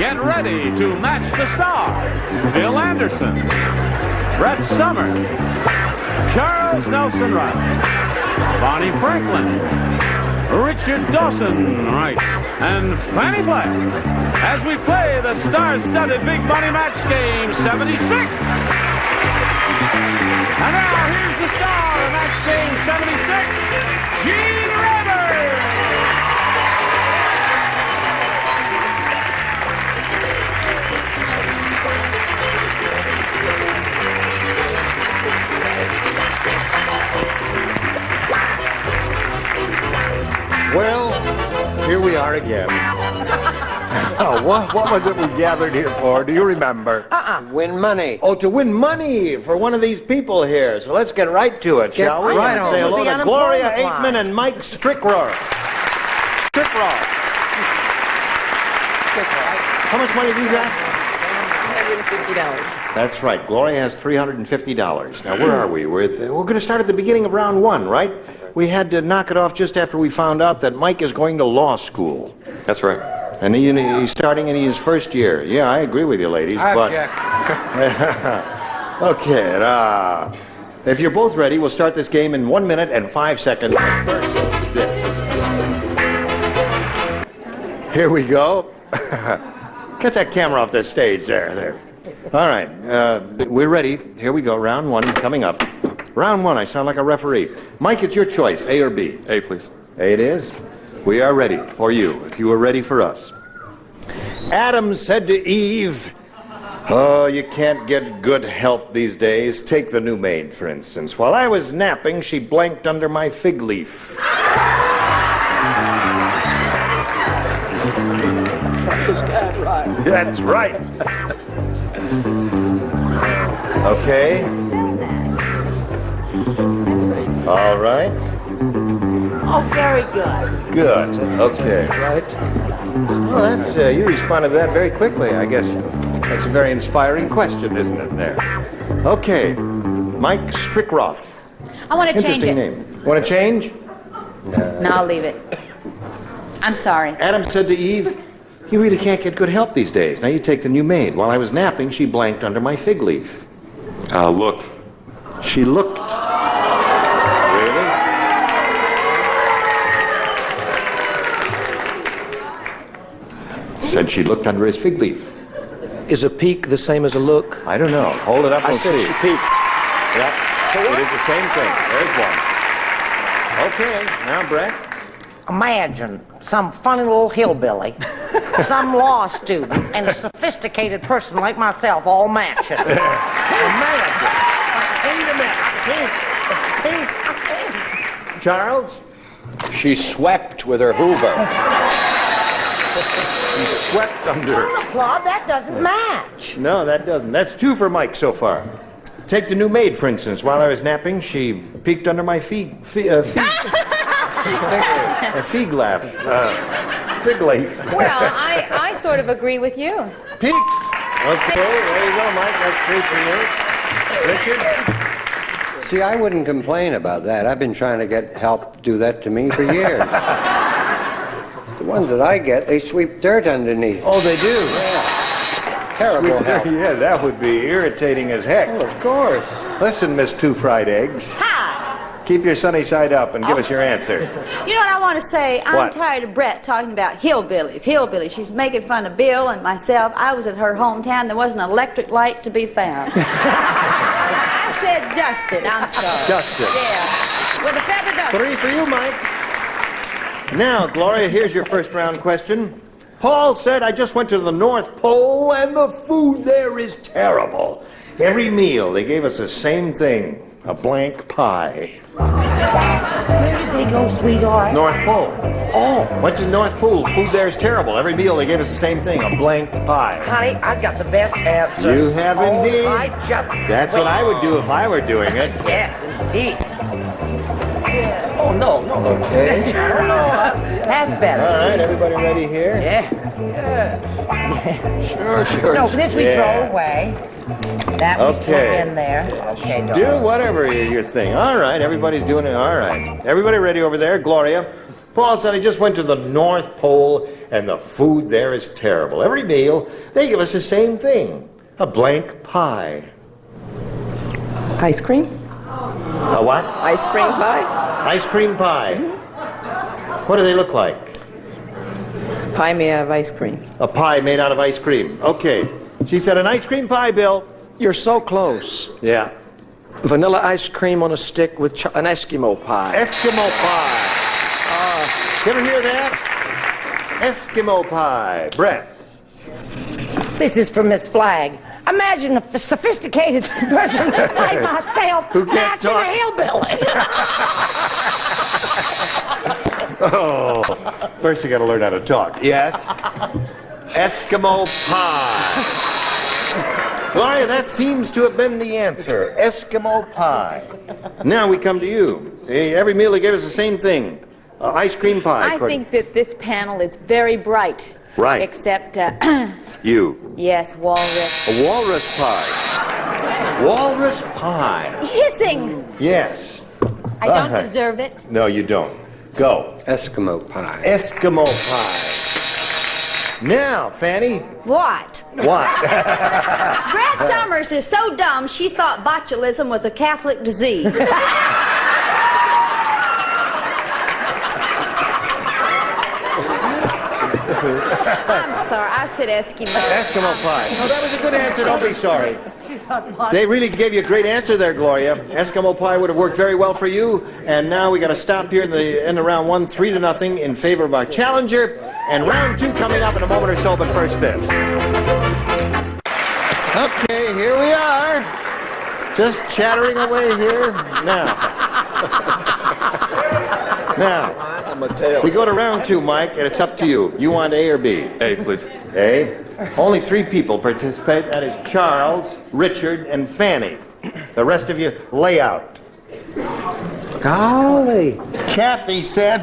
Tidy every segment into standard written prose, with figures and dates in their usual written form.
Get ready to match the stars. Bill Anderson, Brett Summers, Charles Nelson Riley, Bonnie Franklin, Richard Dawson, right, and Fannie Flagg, as we play the star-studded Big Money Match Game 76. And now here's the star of Match Game 76, Gene Rivers. Well, here we are again. What was it we gathered here for? Do you remember? Win money. Oh, to win money for one of these people here. So let's get right to it, shall we? right And on. say hello to Gloria unemployment line. Aikman and Mike Strickroth. Strickroth. How much money have you got? $150. That's right. Gloria has $350. Now, where are we? We're going to start at the beginning of round one, right? We had to knock it off just after we found out that Mike is going to law school. That's right. And he's starting in his first year. Yeah, I agree with you, ladies. I but object. Okay, if you're both ready, we'll start this game in 1 minute and 5 seconds. First, this. Here we go. Get that camera off the stage there. All right, we're ready. Here we go. Round one coming up. Round one, I sound like a referee. Mike, it's your choice, A or B? A, please. A it is. We are ready for you, if you are ready for us. Adam said to Eve, "Oh, you can't get good help these days. Take the new maid, for instance. While I was napping, she blanked under my fig leaf." Is that right? That's right. Okay. All right. Oh, very good. Good. Okay. Right? Well, that's you responded to that very quickly. I guess that's a very inspiring question, isn't it? There. Okay, Mike Strickroth. I want to change Interesting it. name. Want to change? No, I'll leave it. I'm sorry. Adam said to Eve, "You really can't get good help these days. Now you take the new maid. While I was napping, she blanked under my fig leaf." Looked. She looked. Really? Said she looked under his fig leaf. Is a peek the same as a look? I don't know. Hold it up I and said see. she peeked. Yep. It is the same thing. There's one. Okay, now Brett. Imagine some funny little hillbilly, some law student, and a sophisticated person like myself all matching. Imagine. I can't. Charles? She swept with her Hoover. He swept under. On the club, that doesn't match. No, that doesn't. That's two for Mike so far. Take the new maid, for instance. While I was napping, she peeked under my fig leaf. Fig leaf. Well, I sort of agree with you. Peeked. Okay, there you go, Mike. That's three for you. Richard? See, I wouldn't complain about that. I've been trying to get help do that to me for years. The ones that I get, they sweep dirt underneath. Oh, they do? Yeah. Terrible help. Yeah, that would be irritating as heck. Well, of course. Listen, Miss Two Fried Eggs. Hi. Keep your sunny side up and give us your answer. You know what I want to say? I'm What? tired of Brett talking about hillbillies. She's making fun of Bill and myself. I was at her hometown. There wasn't an electric light to be found. I said dusted. I'm sorry. Dusted. Yeah. With a feather duster. 3 for you, Mike. Now, Gloria, here's your first round question. Paul said, "I just went to the North Pole and the food there is terrible. Every meal they gave us the same thing, a blank pie." Where did they go, sweetheart? North Pole. Oh, went to the North Pole. Food there is terrible. Every meal they gave us the same thing, a blank pie. Honey, I've got the best answer. You have indeed. I just... That's what I would do if I were doing it. Yes, indeed. Oh, no. Okay. That's better. All right, everybody ready here? Yeah. Sure. No, this we throw away. That we slip in there. Okay, Do darling. whatever your thing. All right, everybody's doing it. All right. Everybody ready over there? Gloria, Paul said he just went to the North Pole and the food there is terrible. Every meal, they give us the same thing, a blank pie. Ice cream? A what? Ice cream pie? Ice cream pie. What do they look like? Pie made out of ice cream. A pie made out of ice cream. Okay. She said an ice cream pie, Bill. You're so close. Yeah. Vanilla ice cream on a stick with an Eskimo pie. Eskimo pie. You ever hear that? Eskimo pie. Brett. This is for Miss Flagg. Imagine a sophisticated person like myself Who can't matching talk. a hillbilly. Oh, first you got to learn how to talk. Yes. Eskimo pie. Gloria, that seems to have been the answer. Eskimo pie. Now we come to you. Every meal they give us the same thing. Ice cream pie. I think that this panel is very bright. Right. Except, You. yes, walrus. A walrus pie. Walrus pie. Hissing! Yes. I All don't right. deserve it. No, you don't. Go. Eskimo pie. Eskimo pie. Now, Fanny. What? What? Brad Summers is so dumb she thought botulism was a Catholic disease. I'm sorry, I said Eskimo. Eskimo pie. No, that was a good answer. Don't be sorry. They really gave you a great answer there, Gloria. Eskimo pie would have worked very well for you. And now we got to stop here in the end of round 1, 3-0 in favor of our challenger. And round 2 coming up in a moment or so. But first, this. Okay, here we are. Just chattering away here now. Now, we go to round 2, Mike, and it's up to you. You want A or B? A, please. A. Only 3 people participate. That is Charles, Richard, and Fanny. The rest of you lay out. Golly. Kathy said,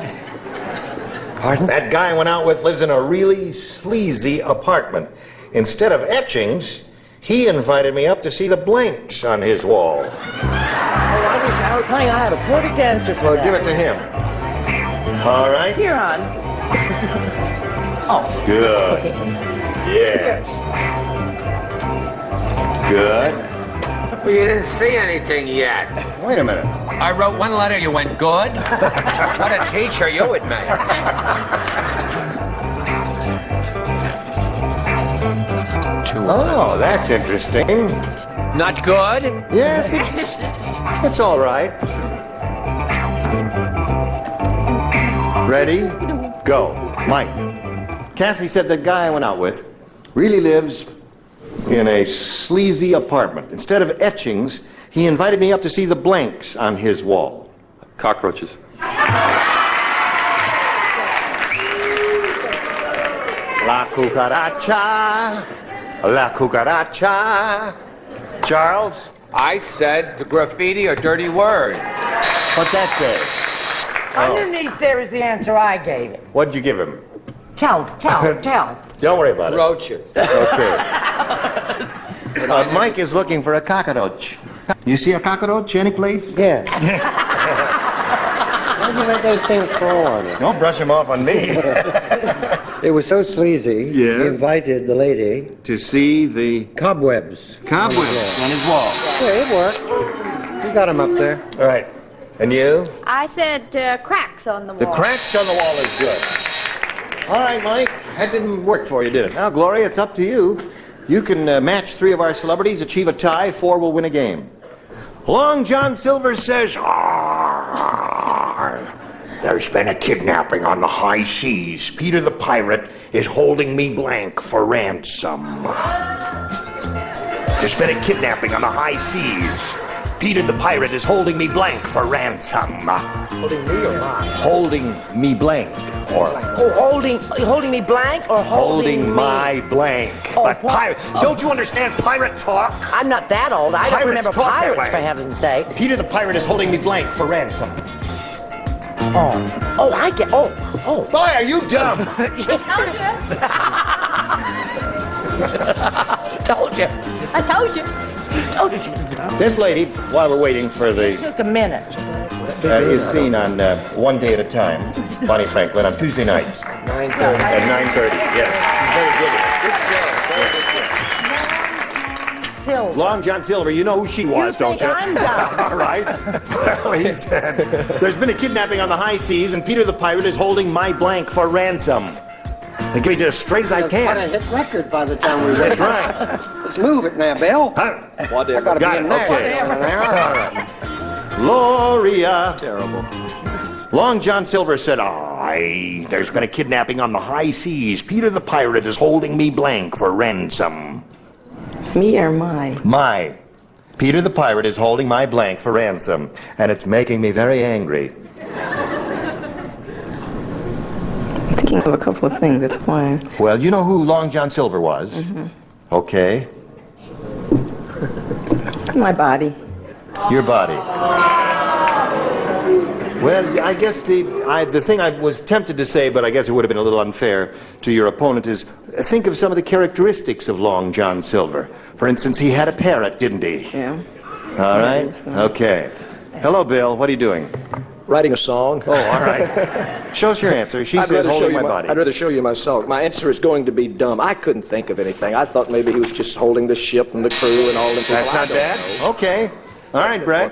Pardon? that guy I went out with lives in a really sleazy apartment. Instead of etchings, he invited me up to see the blanks on his wall. Oh, I wish I had a perfect answer for Well, that. give it to him. All right? Here, hon. Oh. Good. Yes. Good. Well, you didn't see anything yet. Wait a minute. I wrote one letter, you went good? What a teacher you would make. Oh, that's interesting. Not good? Yes, it's all right. Ready? Go. Mike. Kathy said the guy I went out with really lives in a sleazy apartment. Instead of etchings, he invited me up to see the blanks on his wall. Cockroaches. La cucaracha. La cucaracha. Charles? I said the graffiti or dirty word. What's that say? Underneath there is the answer I gave it. What'd you give him? Tell. Don't worry about it. Roaches. Okay. Mike is looking for a cockroach. You see a cockroach any place? Yeah. Why'd you let those things fall on it? Don't brush him off on me. It was so sleazy. Yes. He invited the lady. To see the Cobwebs. cobwebs on his wall. Yeah, it worked. You got him up there. All right. And you? I said cracks on the wall. The cracks on the wall is good. All right, Mike. That didn't work for you, did it? Now, Gloria, it's up to you. You can match 3 of our celebrities, achieve a tie, 4 will win a game. Long John Silver says, "Arr, there's been a kidnapping on the high seas. Peter the pirate is holding me blank for ransom." There's been a kidnapping on the high seas. Peter the pirate is holding me blank for ransom. Holding me or mine? Holding me blank. Or Oh, holding me blank or holding me? my blank. Oh, But what? pirate, don't you understand pirate talk? I'm not that old. I don't Pirates remember talk that pirates, way. for heaven's sake. Peter the pirate is holding me blank for ransom. Oh, I get. Oh. Boy, are you dumb? Told you. I told you. Told you. This lady, while we're waiting for the... Took a minute. is seen on One Day at a Time, Bonnie Franklin, on Tuesday nights. 9:30. At 9:30, yes. She's very good at it. Silver. Long John Silver, you know who she was, don't you? I'm dumb. All right. Well, he said, there's been a kidnapping on the high seas, and Peter the Pirate is holding my blank for ransom. They give me just as straight as I That's quite a can. hit record by the time we That's read right. Let's move it now, Bill. Whatever. I gotta Got be it, in there. okay. All right. Gloria. Terrible. Long John Silver said, aye, there's been a kidnapping on the high seas. Peter the Pirate is holding me blank for ransom. Me or my? My. Peter the Pirate is holding my blank for ransom, and it's making me very angry. I'm thinking of a couple of things, that's why. Well, you know who Long John Silver was? Okay. My body. Your body. Well, I guess the thing I was tempted to say, but I guess it would have been a little unfair to your opponent, is think of some of the characteristics of Long John Silver. For instance, he had a parrot, didn't he? Yeah. All right? Okay. Hello, Bill. What are you doing? Writing a song. Oh, all right. Show us your answer. She says holding my body. I'd rather show you my song. My answer is going to be dumb. I couldn't think of anything. I thought maybe he was just holding the ship and the crew and all the people. That's not bad. Okay. All right, Brett.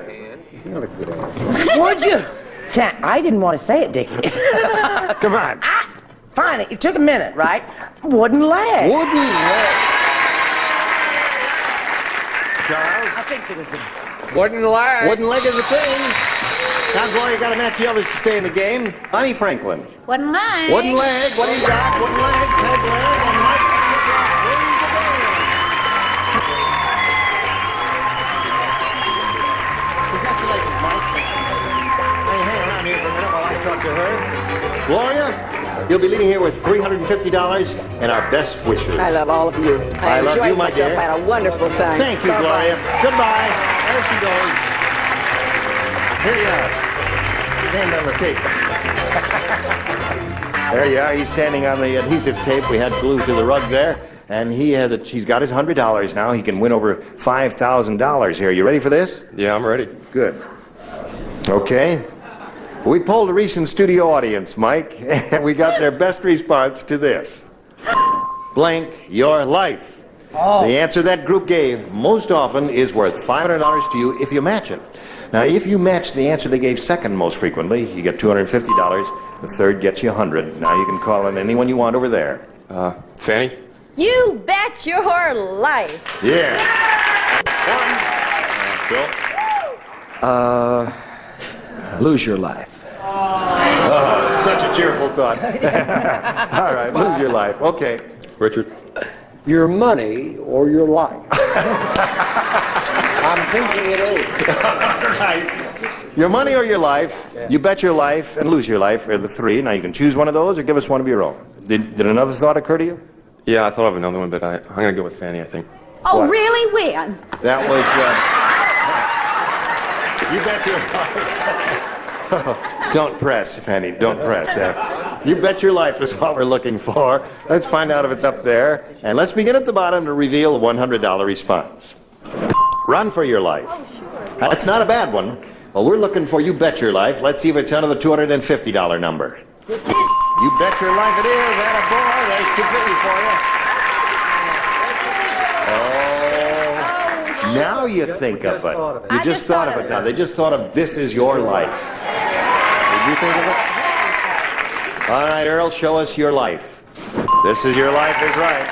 Would you? I didn't want to say it, Dickie. Come on. Fine, it took a minute, right? Wooden leg. Wooden leg. Charles? I think it was a... Wooden leg. Wooden leg is a thing. Now, Gloria, got to match the others to stay in the game. Bonnie Franklin. Wooden leg. Wooden leg. What do you got? Wooden leg, peg leg, and Mike wins the game. Congratulations, Mike. Hey, hang around here for a minute while I talk to her. Gloria, you'll be leaving here with $350 and our best wishes. I love all of you. I love enjoyed you, my myself. dear. I had a wonderful time. Thank you, Bye-bye. Gloria. Goodbye. There she goes. Here you are. Stand on the tape. There you are. He's standing on the adhesive tape. We had glued to the rug there. And he's got his $100 now. He can win over $5,000 here. You ready for this? Yeah, I'm ready. Good. Okay. We polled a recent studio audience, Mike, and we got their best response to this. Blank your life. The answer that group gave most often is worth $500 to you if you match it. Now, if you match the answer they gave second most frequently, you get $250. The third gets you $100. Now you can call in anyone you want over there. Fanny? You bet your life. Yeah. Bill? Lose your life. Oh, such a cheerful thought. All right, lose your life. Okay. Richard? Your money or your life? I'm thinking it is. All right. Your money or your life, you bet your life and lose your life are the three. Now you can choose one of those or give us one of your own. Did another thought occur to you? Yeah, I thought of another one, but I'm going to go with Fanny, I think. Oh, What? really? When? That was, you bet your life. Don't press, Fanny, don't press. You bet your life is what we're looking for. Let's find out if it's up there. And let's begin at the bottom to reveal a $100 response. Run for your life. That's not a bad one. Well, we're looking for you bet your life. Let's see if it's under the $250 number. You bet your life it is. Attaboy. There's $250 for you. Oh, now you think of it. You just thought of it now. They just thought of This Is Your Life. Did you think of it? All right, Earl, show us your life. This Is Your Life is right.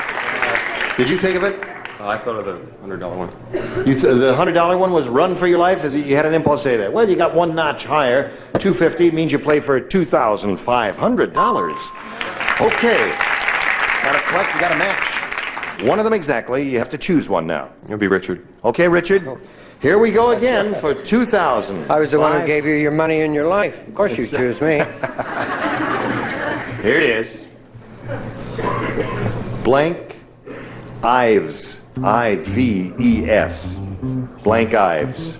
Did you think of it? I thought of the $100 one. The $100 one was Run for Your Life? You had an impulse to say that. Well, you got one notch higher. $250 means you play for $2,500. Okay. Got to collect, you got to match. One of them exactly. You have to choose one now. It'll be Richard. Okay, Richard. Here we go again for $2,000. I was the one who gave you your money and your life. Of course you choose me. Here it is. Blank Ives. I-V-E-S. Blank Ives.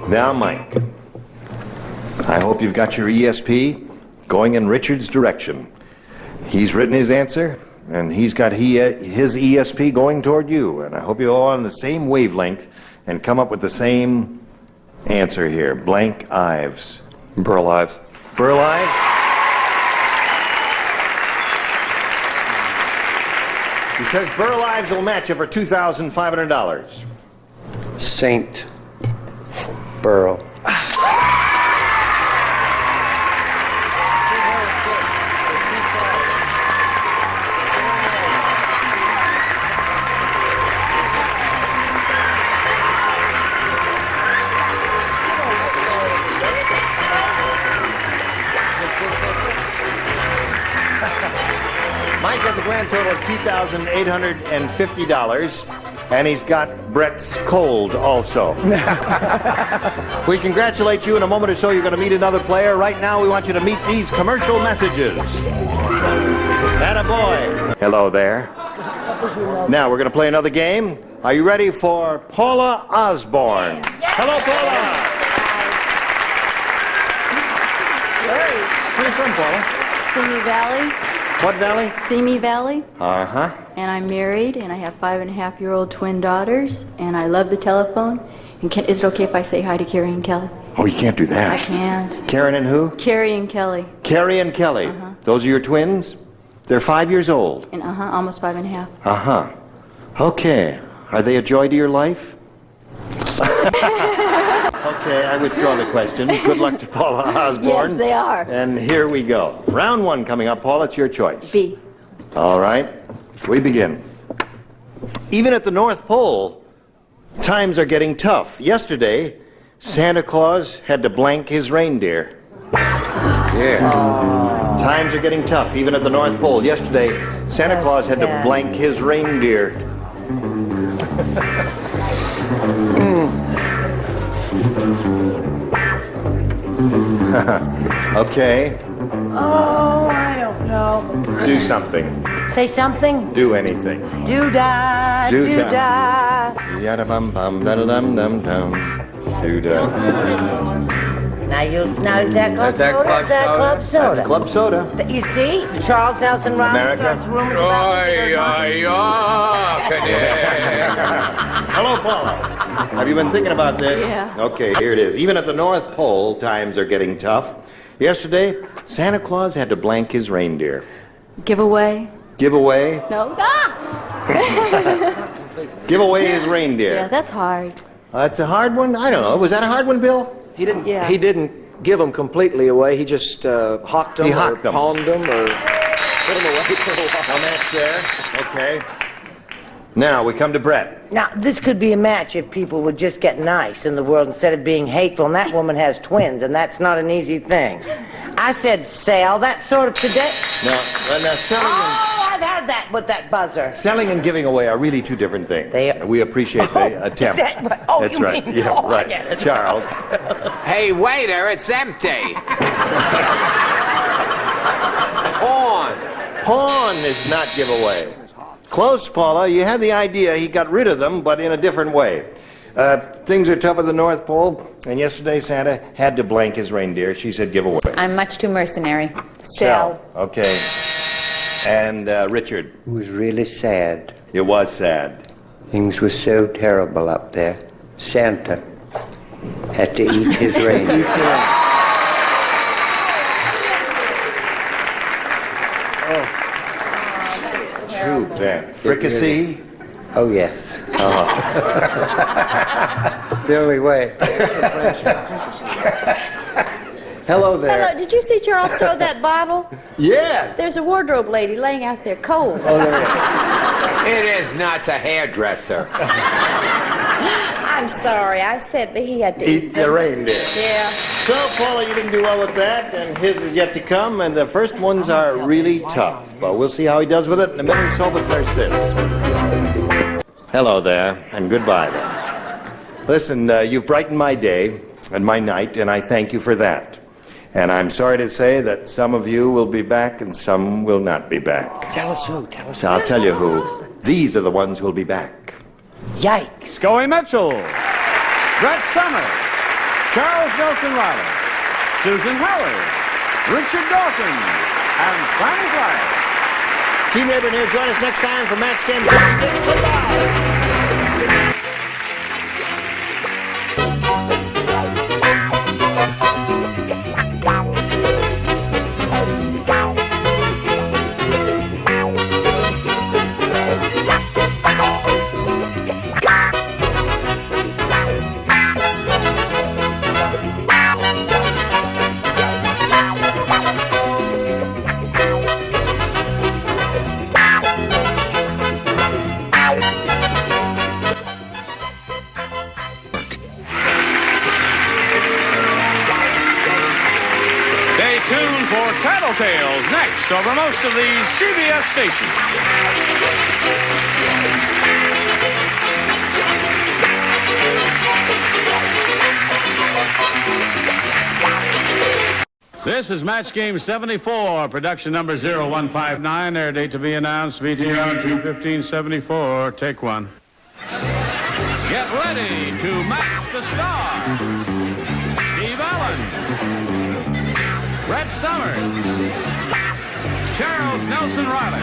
Now, Mike, I hope you've got your ESP going in Richard's direction. He's written his answer, and he's got his ESP going toward you, and I hope you're all on the same wavelength and come up with the same answer here. Blank Ives. Burl Ives. Burl Ives? He says Burl Ives will match you for $2,500. Saint Burl. Mike has a grand total of $2,850, and he's got Brett's cold also. We congratulate you. In a moment or so, you're going to meet another player. Right now, we want you to meet these commercial messages. Attaboy. Hello there. Now, we're going to play another game. Are you ready for Paula Osborne? Hello, Paula. Where are you from, Paula? Simi Valley. What valley? Simi Valley. Uh-huh. And I'm married, and I have 5.5-year-old twin daughters, and I love the telephone. And is it okay if I say hi to Carrie and Kelly? Oh, you can't do that. I can't. Karen and who? Carrie and Kelly. Carrie and Kelly. Those are your twins? They're 5 years old. And almost 5.5. Uh-huh. Okay. Are they a joy to your life? Okay, I withdraw the question. Good luck to Paula Osborne. Yes, they are. And here we go. Round one coming up. Paula, it's your choice. B. All right. We begin. Even at the North Pole, times are getting tough. Yesterday, Santa Claus had to blank his reindeer. Yeah. Times are getting tough, even at the North Pole. Yesterday, Santa Claus had to blank his reindeer. Okay. Oh, I don't know. Do something. Say something. Do anything. Do-da, Do-da. do-da. Yada-bum-bum, da-da-dum-dum-dum. Do-da. Now is that club Is that soda? Is that club soda? That's club soda. You see, Charles Nelson Riley America. starts rumors about Hello, Paula. Have you been thinking about this? Yeah. Okay, here it is. Even at the North Pole, times are getting tough. Yesterday, Santa Claus had to blank his reindeer. Giveaway? Give away? No. Give away his reindeer. Yeah, that's hard. That's a hard one? I don't know. Was that a hard one, Bill? He didn't. Yeah. He didn't give them completely away. He just hawked them, He hawked them. pawned them, or put them away for a while. A match there. Okay. Now we come to Brett. Now, this could be a match if people would just get nice in the world instead of being hateful, and that woman has twins, and that's not an easy thing. I said sale, that's sort of today. Now selling, Oh, I've had that with that buzzer. selling and giving away are really two different things. We appreciate the attempt. Is that right? Oh, That's you right. mean- Yeah, oh, I right. get it. Charles. Hey, waiter, it's empty. Pawn. Pawn is not giveaway. Close, Paula. You had the idea. He got rid of them, but in a different way. Things are tough at the North Pole, and yesterday Santa had to blank his reindeer. She said give away. I'm much too mercenary. Sell. Okay. And Richard. It was really sad. It was sad. Things were so terrible up there. Santa had to eat his reindeer. Too bad. Fricassee? Oh, yes. It's the only way. Hello there. Hello, did you see Charles throw that bottle? Yes. There's a wardrobe lady laying out there cold. Oh, there It is not. It's a hairdresser. I'm sorry, I said that he had to Eat the reindeer. Yeah. So, Paula, you didn't do well with that, and his is yet to come, and the first ones are really tough. But we'll see how he does with it in a minute or so, but first this. Hello there, and goodbye then. Listen, you've brightened my day and my night, and I thank you for that. And I'm sorry to say that some of you will be back and some will not be back. Tell us who. I'll tell you who. These are the ones who'll be back. Yikes. Scully Mitchell, Brett Summers, Charles Nelson Riley, Susan Howard, Richard Dawkins, and Fanny Flyer. Team Rayburn here. Join us next time for Match Game 46. Goodbye. Tattletales next over most of these CBS stations. This is Match Game 74, production number 0159, air date to be announced, VTR 21574, take one. Get ready to match the stars. Steve Allen. Red Summers, Charles Nelson Riley,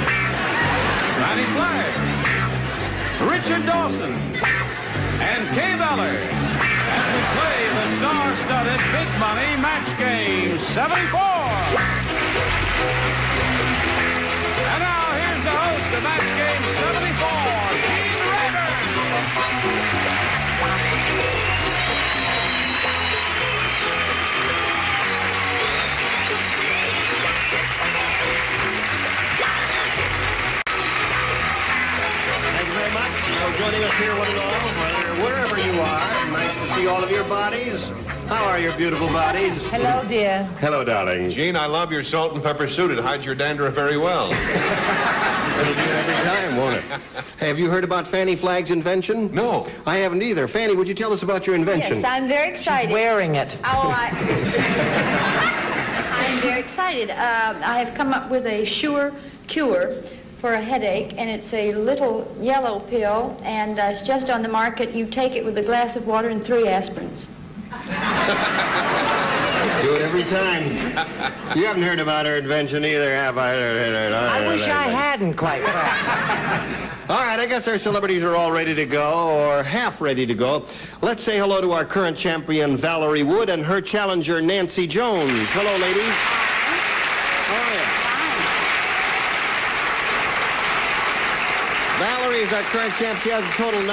Fannie Flagg, Richard Dawson, and Kay Beller as we play the star-studded Big Money Match Game 74. And now here's the host of Match Game 74, Gene Rayburn. For joining us here, one and all, wherever you are. Nice to see all of your bodies. How are your beautiful bodies? Hello, dear. Hello, darling. Gene, I love your salt and pepper suit. It hides your dandruff very well. It'll do it every time, won't it? Hey, have you heard about Fannie Flagg's invention? No. I haven't either. Fannie, would you tell us about your invention? Yes, I'm very excited. She's wearing it. Oh, I'm very excited. I have come up with a sure cure for a headache, and it's a little yellow pill, and it's just on the market. You take it with a glass of water and 3 aspirins. Do it every time. You haven't heard about her invention either, have I? I wish I hadn't, quite frankly. All right, I guess our celebrities are all ready to go, or half ready to go. Let's say hello to our current champion, Valerie Wood, and her challenger, Nancy Jones. Hello, ladies. Oh, yeah. Valerie is our current champ. She has a total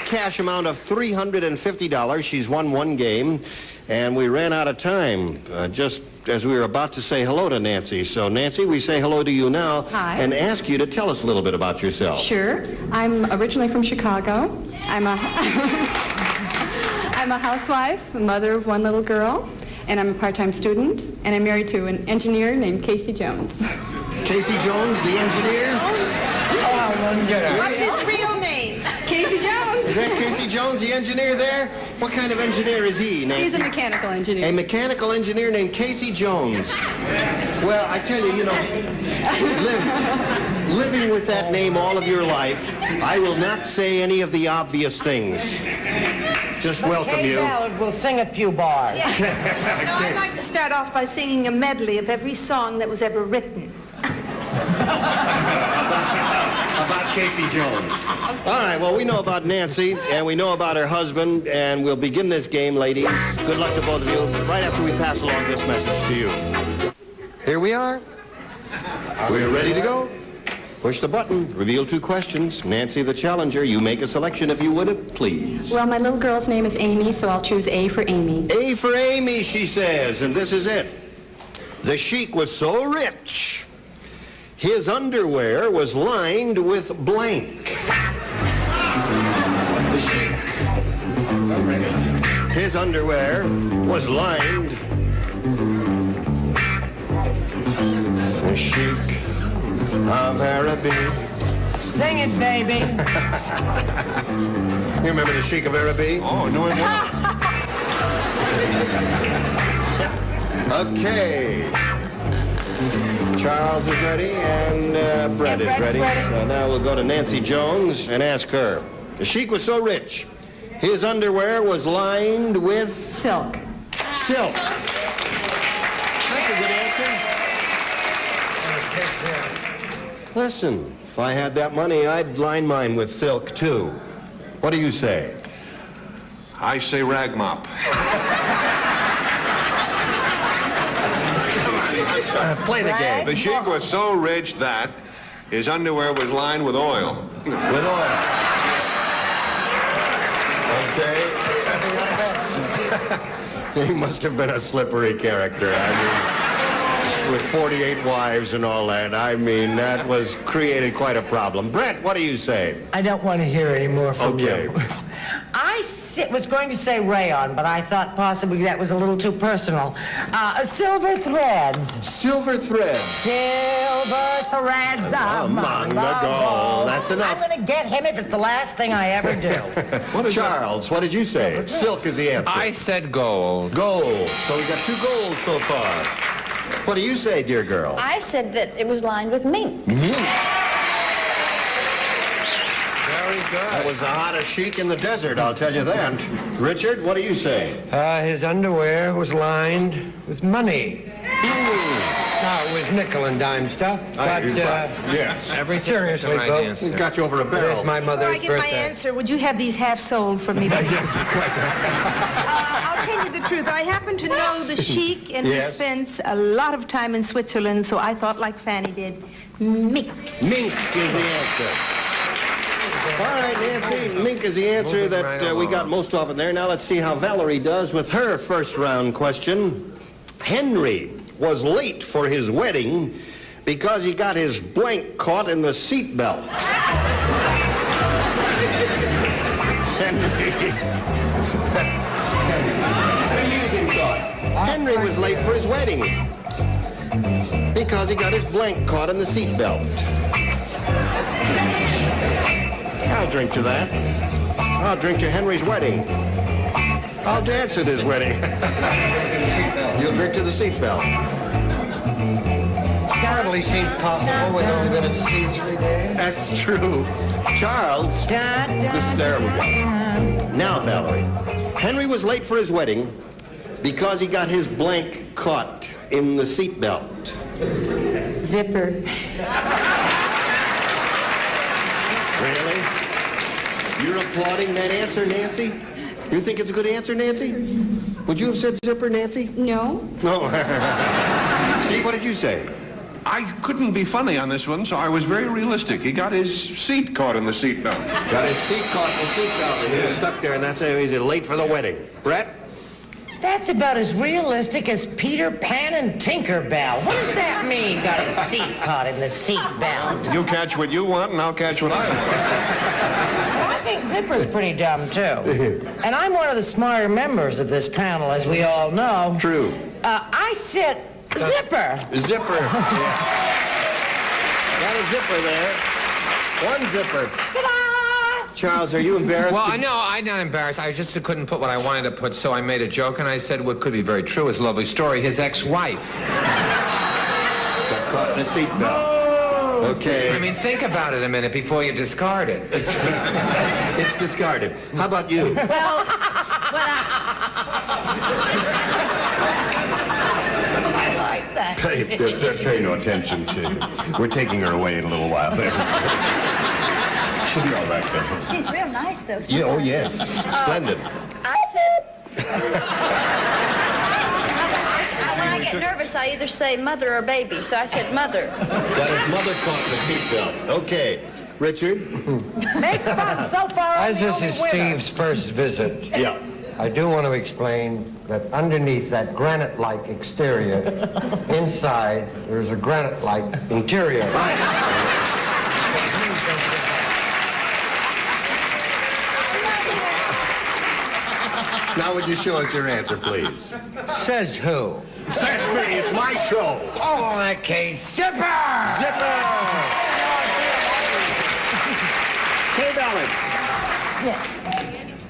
cash amount of $350. She's won 1 game, and we ran out of time just as we were about to say hello to Nancy. So, Nancy, we say hello to you now. Hi. And ask you to tell us a little bit about yourself. Sure. I'm originally from Chicago. I'm a housewife, a mother of 1 little girl, and I'm a part-time student, and I'm married to an engineer named Casey Jones. Casey Jones, the engineer? What's his real name? Casey Jones. Is that Casey Jones, the engineer there? What kind of engineer is he, Nancy? He's a mechanical engineer. A mechanical engineer named Casey Jones. Well, I tell you, living with that name all of your life, I will not say any of the obvious things. Just welcome Kay you. Ballard will sing a few bars. Yes. No, I'd like to start off by singing a medley of every song that was ever written. About Casey Jones. All right, well, we know about Nancy, and we know about her husband, and we'll begin this game, ladies. Good luck to both of you, right after we pass along this message to you. Here we are. We're ready to go. Push the button. Reveal 2 questions. Nancy, the challenger, you make a selection if you would, please. Well, my little girl's name is Amy, so I'll choose A for Amy. A for Amy, she says, and this is it. The Sheik was so rich, his underwear was lined with blank. The Sheik, his underwear was lined. The Sheik of Araby. Sing it, baby. You remember the Sheik of Araby? Oh, no, I won't. Okay. Charles is ready, and Brett is ready. So now we'll go to Nancy Jones and ask her. The Sheik was so rich, his underwear was lined with... Silk. Silk. That's a good answer. Listen, if I had that money, I'd line mine with silk, too. What do you say? I say rag mop. Play the game. The sheik was so rich that his underwear was lined with oil. With oil. Okay. He must have been a slippery character. I mean, with 48 wives and all that. I mean, that was created quite a problem. Brett, what do you say? I don't want to hear any more from you. I was going to say rayon, but I thought possibly that was a little too personal. Silver threads. Silver threads. Silver threads among the gold. That's enough. I'm going to get him if it's the last thing I ever do. Charles, what did you say? Silk is the answer. I said gold. Gold. So we got 2 gold so far. What do you say, dear girl? I said that it was lined with mink. Very good. That was the hottest chic in the desert, I'll tell you that. Richard, what do you say? His underwear was lined with money. No, it was nickel and dime stuff, but yes. Seriously, folks, it got you over a barrel. It's my mother's Before I get my answer, would you have these half sold for me? Yes, of course. I'll tell you the truth. I happen to know the sheik, and he spends a lot of time in Switzerland, so I thought, like Fanny did, mink. Mink is the answer. All right, Nancy, mink is the answer that we got most often there. Now let's see how Valerie does with her first round question. Henry was late for his wedding because he got his blank caught in the seat belt. Henry. It's an amusing thought. Henry was late for his wedding because he got his blank caught in the seat belt. I'll drink to that. I'll drink to Henry's wedding. I'll dance at his wedding. You'll drink to the seatbelt. Hardly seems possible. We've only been at sea 3 days. That's true. Charles, this is terrible. Now, Valerie, Henry was late for his wedding because he got his blank caught in the seatbelt. Zipper. Really? You're applauding that answer, Nancy? You think it's a good answer, Nancy? Would you have said zipper, Nancy? No. No. Steve, what did you say? I couldn't be funny on this one, so I was very realistic. He got his seat caught in the seatbelt. Got his seat caught in the seatbelt, and he was stuck there, and that's how he's late for the wedding. Brett? That's about as realistic as Peter Pan and Tinkerbell. What does that mean, got his seat caught in the seat belt? You catch what you want, and I'll catch what I want. Well, I think Zipper's pretty dumb, too. And I'm one of the smarter members of this panel, as we all know. True. I said zipper. Zipper. Got a zipper there. One zipper. Charles, are you embarrassed? Well, no, I'm not embarrassed. I just couldn't put what I wanted to put, so I made a joke, and I said what could be very true. It's a lovely story. His ex-wife. Got caught in a seatbelt. Okay. I mean, think about it a minute before you discard it. It's discarded. How about you? Well, I like that. Pay no attention to you. We're taking her away in a little while there. She'll be all right then. She's real nice, though. Yeah, oh, yes. Splendid. I said... when I get nervous, I either say mother or baby, so I said mother. Got his mother caught in the seatbelt. Okay. Richard? Make fun. So far, As this is Steve's first visit, I do want to explain that underneath that granite-like exterior, inside, there's a granite-like interior. Now would you show us your answer, please? Says who? Says me. It's my show. Oh, in that case, zipper! Zipper! Kay Ballard. Yeah.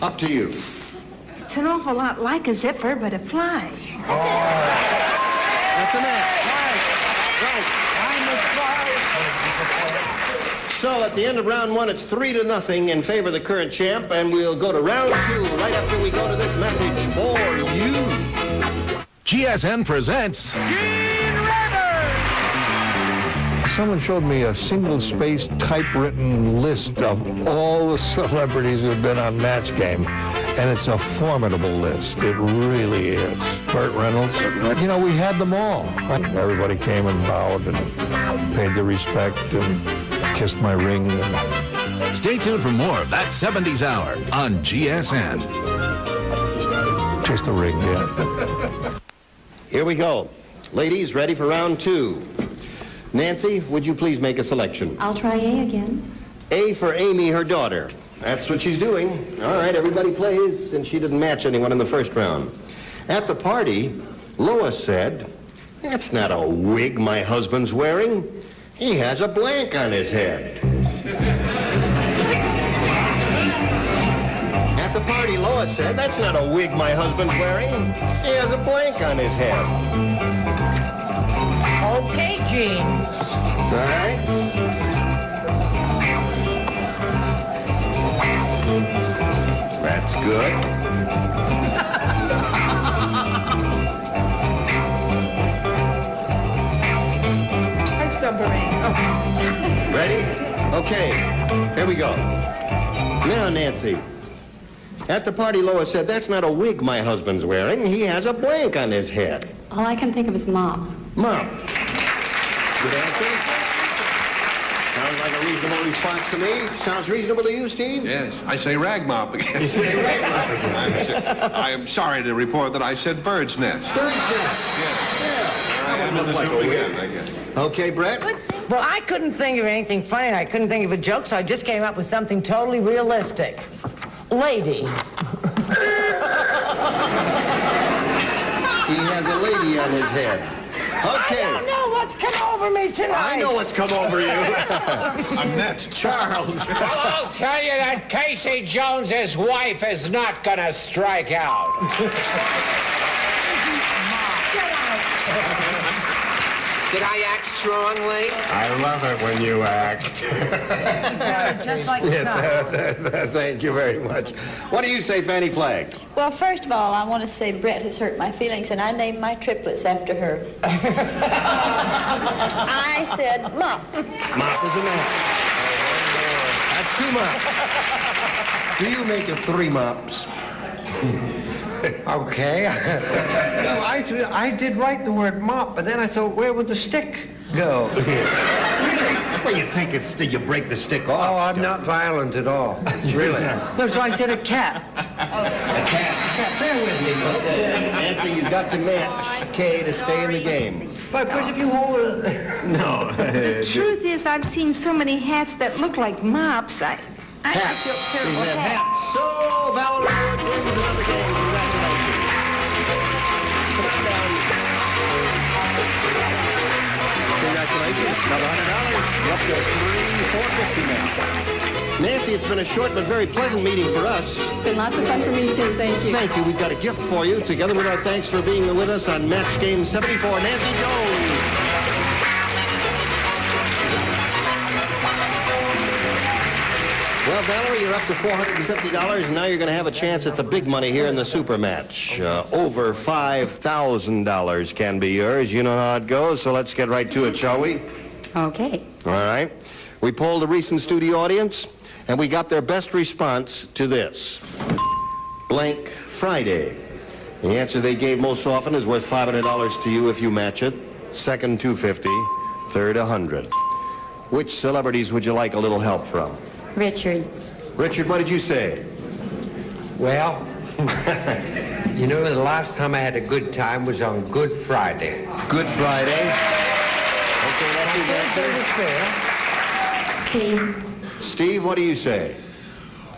Up to you. It's an awful lot like a zipper, but a fly. That's a match. Right. So at the end of round one, it's 3-0 in favor of the current champ, and we'll go to round two right after we go to this message for you. GSN presents Gene Rivers! someone showed me a single-spaced typewritten list of all the celebrities who've been on Match Game, and it's a formidable list. It really is. Burt Reynolds. You know, we had them all. Everybody came and bowed and paid their respect and kissed my ring. Stay tuned for more of That 70s Hour on GSN. Just a ring, yeah. Here we go. Ladies, ready for round 2. Nancy, would you please make a selection? I'll try A again. A for Amy, her daughter. That's what she's doing. All right, everybody plays, since she didn't match anyone in the first round. At the party, Lois said, "That's not a wig my husband's wearing. He has a blank on his head." At the party, Lois said, "That's not a wig my husband's wearing. He has a blank on his head." Okay, Gene. All right. That's good. I spelled beret. Oh. Ready? Okay, here we go. Now, Nancy. At the party, Lois said, "That's not a wig my husband's wearing. He has a blank on his head." All I can think of is mop. Mop. Good answer. Sounds like a reasonable response to me. Sounds reasonable to you, Steve? Yes, I say rag mop again. You say rag mop again. I am sorry to report that I said bird's nest. Bird's nest. Yes. That would look like a wig. Okay, Brett? Well, I couldn't think of anything funny, and I couldn't think of a joke, so I just came up with something totally realistic. Lady. He has a lady on his head. Okay. I don't know what's come over me tonight. I know what's come over you. A net. Charles. Well, I'll tell you that Casey Jones's wife is not gonna strike out. Did I act strongly? I love it when you act. Just like Yes, thank you very much. What do you say, Fanny Flagg? Well, first of all, I want to say Brett has hurt my feelings, and I named my triplets after her. I said Mop. Mop is enough. That's 2 mops. Do you make it 3 mops? Okay. No, I did write the word mop, but then I thought, where would the stick go? Really? Well, you take a stick, you break the stick off. Oh, I'm not violent at all. Really? No, so I said a cat. A cat. Bear with me. Okay. Nancy, you've got to match Kay to stay in the game. But if you hold it... No. The truth is, I've seen so many hats that look like mops. I feel terrible with hats. So, Valerie Wood wins another game. Congratulations. Come on down. Congratulations. Another $100. You're up to $450 now. Nancy, it's been a short but very pleasant meeting for us. It's been lots of fun for me, too. Thank you. Thank you. We've got a gift for you, together with our thanks for being with us on Match Game 74. Nancy Jones. Well, Valerie, you're up to $450, and now you're going to have a chance at the big money here in the super match. Over $5,000 can be yours. You know how it goes, so let's get right to it, shall we? Okay. All right. We polled a recent studio audience, and we got their best response to this. Blank Friday. The answer they gave most often is worth $500 to you if you match it. Second, $250. Third, $100. Which celebrities would you like a little help from? Richard. Richard, what did you say? Well, you know, the last time I had a good time was on Good Friday. Good Friday. Okay, that's his answer. Steve. Steve, what do you say?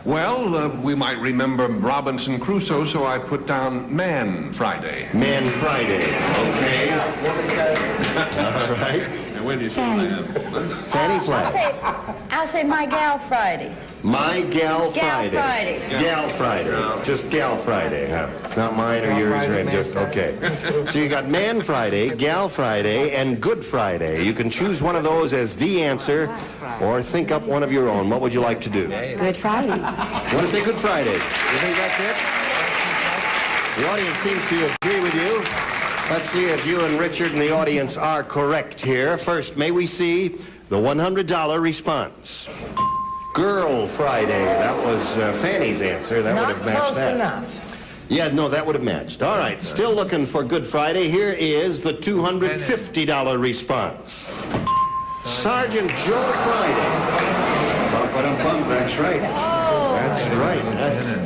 Well, we might remember Robinson Crusoe, so I put down Man Friday. Man Friday. Okay. All right. Fanny. Fanny Flagg. I'll say My Gal Friday. My Gal Friday. Gal Friday. Gal Friday. Just Gal Friday, huh? Not mine or yours or just, okay. So you got Man Friday, Gal Friday, and Good Friday. You can choose one of those as the answer or think up one of your own. What would you like to do? Good Friday. You want to say Good Friday? You think that's it? The audience seems to agree with you. Let's see if you and Richard and the audience are correct here. First, may we see the $100 response. Girl Friday. That was Fanny's answer. That would have matched that. Not close enough. Yeah, no, that would have matched. All right, still looking for Good Friday. Here is the $250 response. Sergeant Joe Friday. Bum-ba-dum-bum, that's right. That's right. That's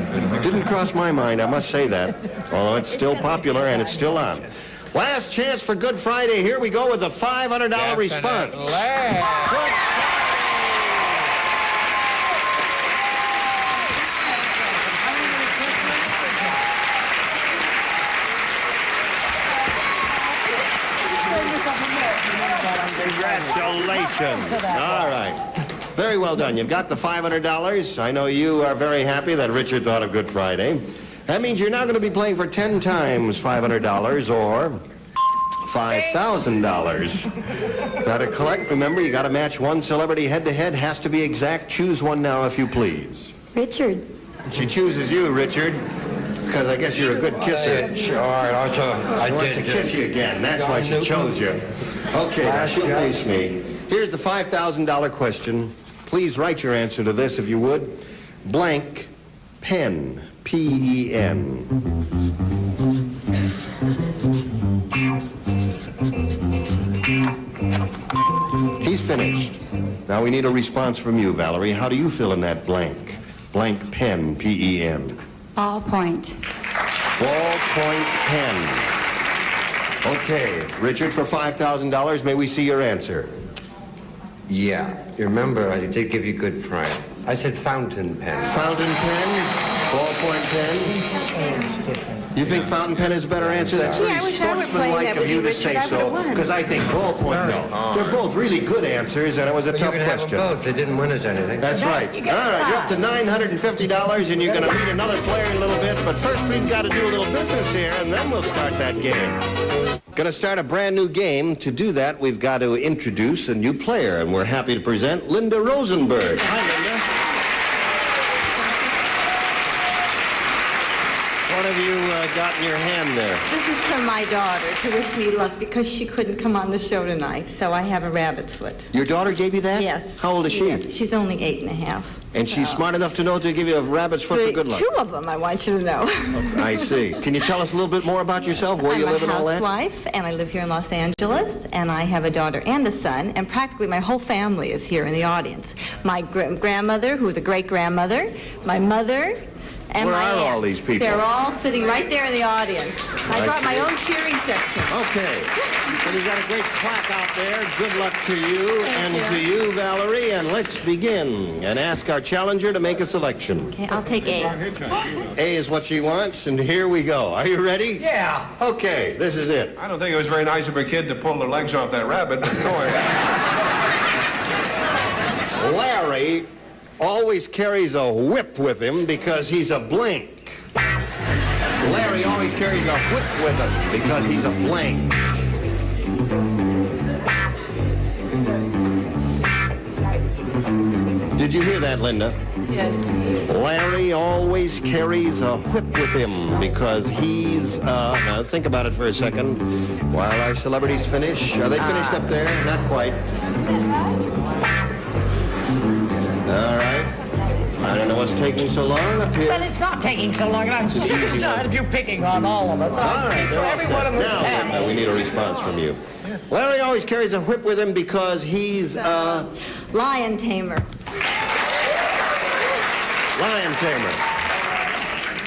didn't cross my mind, I must say that. Although it's still popular and it's still on. Last chance for Good Friday. Here we go with the $500 response. Congratulations. All right. Very well done. You've got the $500. I know you are very happy that Richard thought of Good Friday. That means you're now going to be playing for 10 times $500 or $5,000. Got to collect. Remember, you got to match one celebrity head-to-head. Has to be exact. Choose one now, if you please. Richard. She chooses you, Richard, because I guess you're a good kisser. Sure, also, She wants to kiss you again. That's why she chose you. Okay, now she'll face me. Here's the $5,000 question. Please write your answer to this, if you would. Blank pen. P-E-N. He's finished. Now we need a response from you, Valerie. How do you fill in that blank? Blank pen. P-E-N. Ballpoint. Ballpoint pen. Okay, Richard, for $5,000, may we see your answer? Yeah. You remember, I did give you Good Friday. I said fountain pen. Fountain pen? Ballpoint pen? You think fountain pen is a better answer? That's Yeah, very I wish I were playing sportsmanlike that of you with to you, say Richard. I so, would've won. because I think ballpoint, no. They're both really good answers, and it was a But tough you can have question. them both. They didn't win us anything. That's right. All right, you're up to $950, and you're going to meet another player in a little bit, but first we've got to do a little business here, and then we'll start that game. Going to start a brand new game. To do that, we've got to introduce a new player, and we're happy to present Linda Rosenberg. Hi, Linda. What have you got in your hand there? This is from my daughter to wish me luck because she couldn't come on the show tonight, so I have a rabbit's foot. Your daughter gave you that? Yes. How old is she? Yes. She's only 8.5. And she's smart enough to know to give you a rabbit's foot for good luck. 2 of them, I want you to know. I see. Can you tell us a little bit more about yourself, where you live and all that? I'm a housewife, and I live here in Los Angeles, and I have a daughter and a son, and practically my whole family is here in the audience. My grandmother, who's a great-grandmother, my mother, and Where my are aunt. all these people? They're all sitting right there in the audience. I brought my own cheering section. Okay. Well, you've got a great plaque out there. Good luck to you and to you, Valerie. And let's begin and ask our challenger to make a selection. Okay, I'll take A. A is what she wants, and here we go. Are you ready? Yeah. Okay, this is it. I don't think it was very nice of a kid to pull their legs off that rabbit, but go ahead. Larry always carries a whip with him because he's a blank. Larry always carries a whip with him because he's a blank. Did you hear that, Linda? Yes. Larry always carries a whip with him because he's, now think about it for a second while our celebrities finish. Are they finished up there? Not quite. All right. I don't know what's taking so long up here. But it's not taking so long. I'm sick and tired of you picking on all of us. All I'll right, speak they're for all everyone set. in this Now, family. Linda, we need a response from you. Larry always carries a whip with him because he's Lion tamer. lion tamer.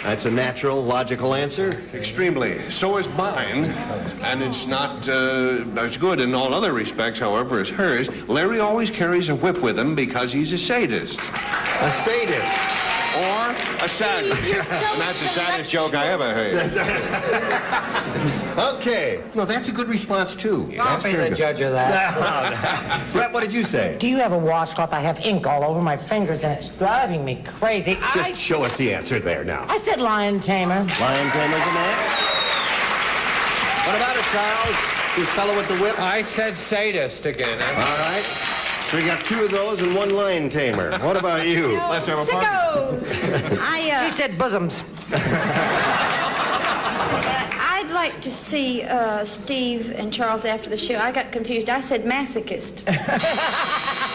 That's a natural, logical answer. Extremely. So is mine. And it's not as good in all other respects, however, as hers. Larry always carries a whip with him because he's a sadist. A sadist. Or a sadist. You're so And that's the saddest joke I ever heard. Okay. No, that's a good response, too. I'll That's be very the good. judge of that. Brett, what did you say? Do you have a washcloth? I have ink all over my fingers and it's driving me crazy. Just show us the answer there now. I said lion tamer. Lion tamer's a man. What about it, Charles? This fellow with the whip? I said sadist again. All right. So we got 2 of those and 1 lion tamer. What about you? Let's have a party. Sickos! She said bosoms. I'd like to see Steve and Charles after the show. I got confused. I said masochist.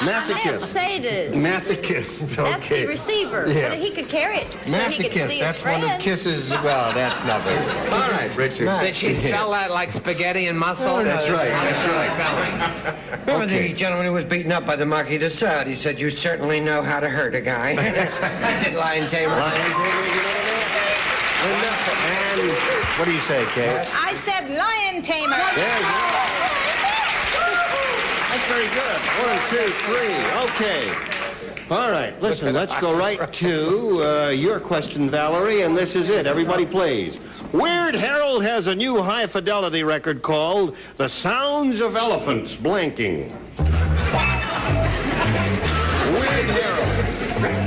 Masochist. Sadist. Masochist, okay. That's the receiver. Yeah. But he could carry it so he could Masochist, see his that's one friend. who kisses, well, that's not very good. All right, Richard. Did she spell that like spaghetti and muscle? That's right, that's right. Remember the gentleman who was beaten up by the Marquis de Sade? He said, "You certainly know how to hurt a guy." I said, "Lion tamer." Lion tamer. And what do you say, Kay? I said lion tamer. There you go. That's very good. 1, 2, 3. Okay. All right. Listen, let's go right to your question, Valerie, and this is it. Everybody plays. Weird Harold has a new high-fidelity record called The Sounds of Elephants Blanking. Weird Harold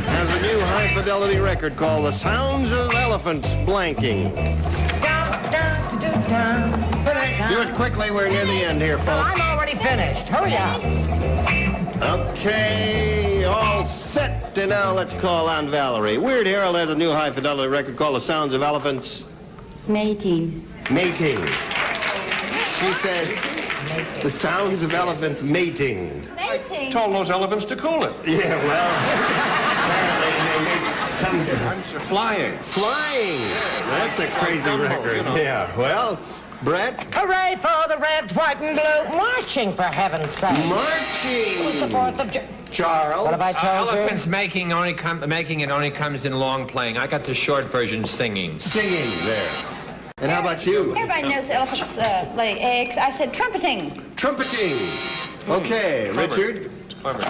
has a new high-fidelity record called The Sounds of Elephants Blanking. Do it quickly. We're near the end here, folks. I'm already finished. Hurry up. Okay, all set. And now let's call on Valerie. Weird Harold has a new high-fidelity record called The Sounds of Elephants. Mating. Mating. She says, the sounds of elephants mating. Mating. Told those elephants to cool it. Yeah, well, apparently they make some... Flying. Flying. That's a crazy record. You know. Yeah, well, Brett? Hooray for the red, white, and blue. Marching, for heaven's sake. Marching. It's the 4th of July. Charles? What have I told you? Elephants making it only comes in long playing. I got the short version singing. Singing there. And how about you? Everybody knows elephants lay eggs. I said trumpeting. Trumpeting. Okay, Richard? Clever.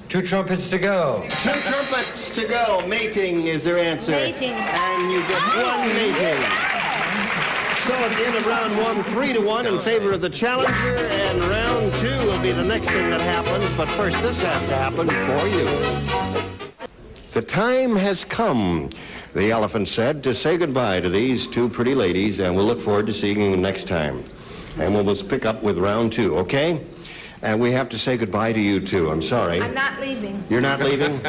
2 trumpets to go. 2 trumpets to go. Mating is their answer. Mating. And you get 1 mating. So at the end of round 1, 3-1 in favor of the challenger, and round 2 will be the next thing that happens. But first, this has to happen for you. The time has come, the elephant said, to say goodbye to these 2 pretty ladies, and we'll look forward to seeing them next time. And we'll pick up with round 2, okay? And we have to say goodbye to you, too. I'm sorry. I'm not leaving. You're not leaving?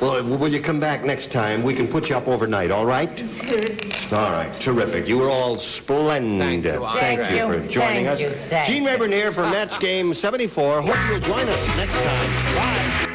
Well, will you come back next time? We can put you up overnight, all right? It's good. All right, terrific. You were all splendid. Thank you for joining us. Gene Rayburn here for Match Game 74. Hope you'll join us next time. Bye.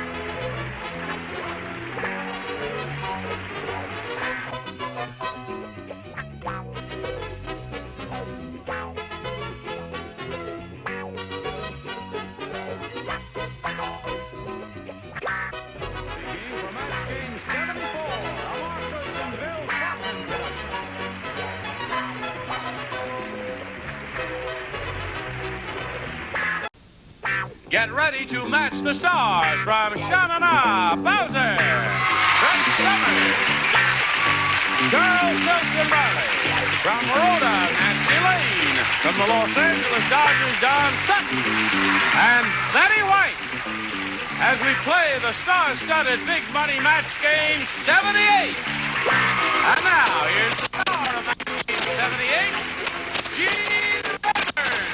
Get ready to match the stars from Chaminade, Bowser, Brett Summers, Charles Nelson Riley, from Rhoda, Nancy Lane, from the Los Angeles Dodgers, Don Sutton, and Betty White, as we play the star-studded Big Money Match Game 78. And now, here's the star of Match Game 78, Gene Rayburn.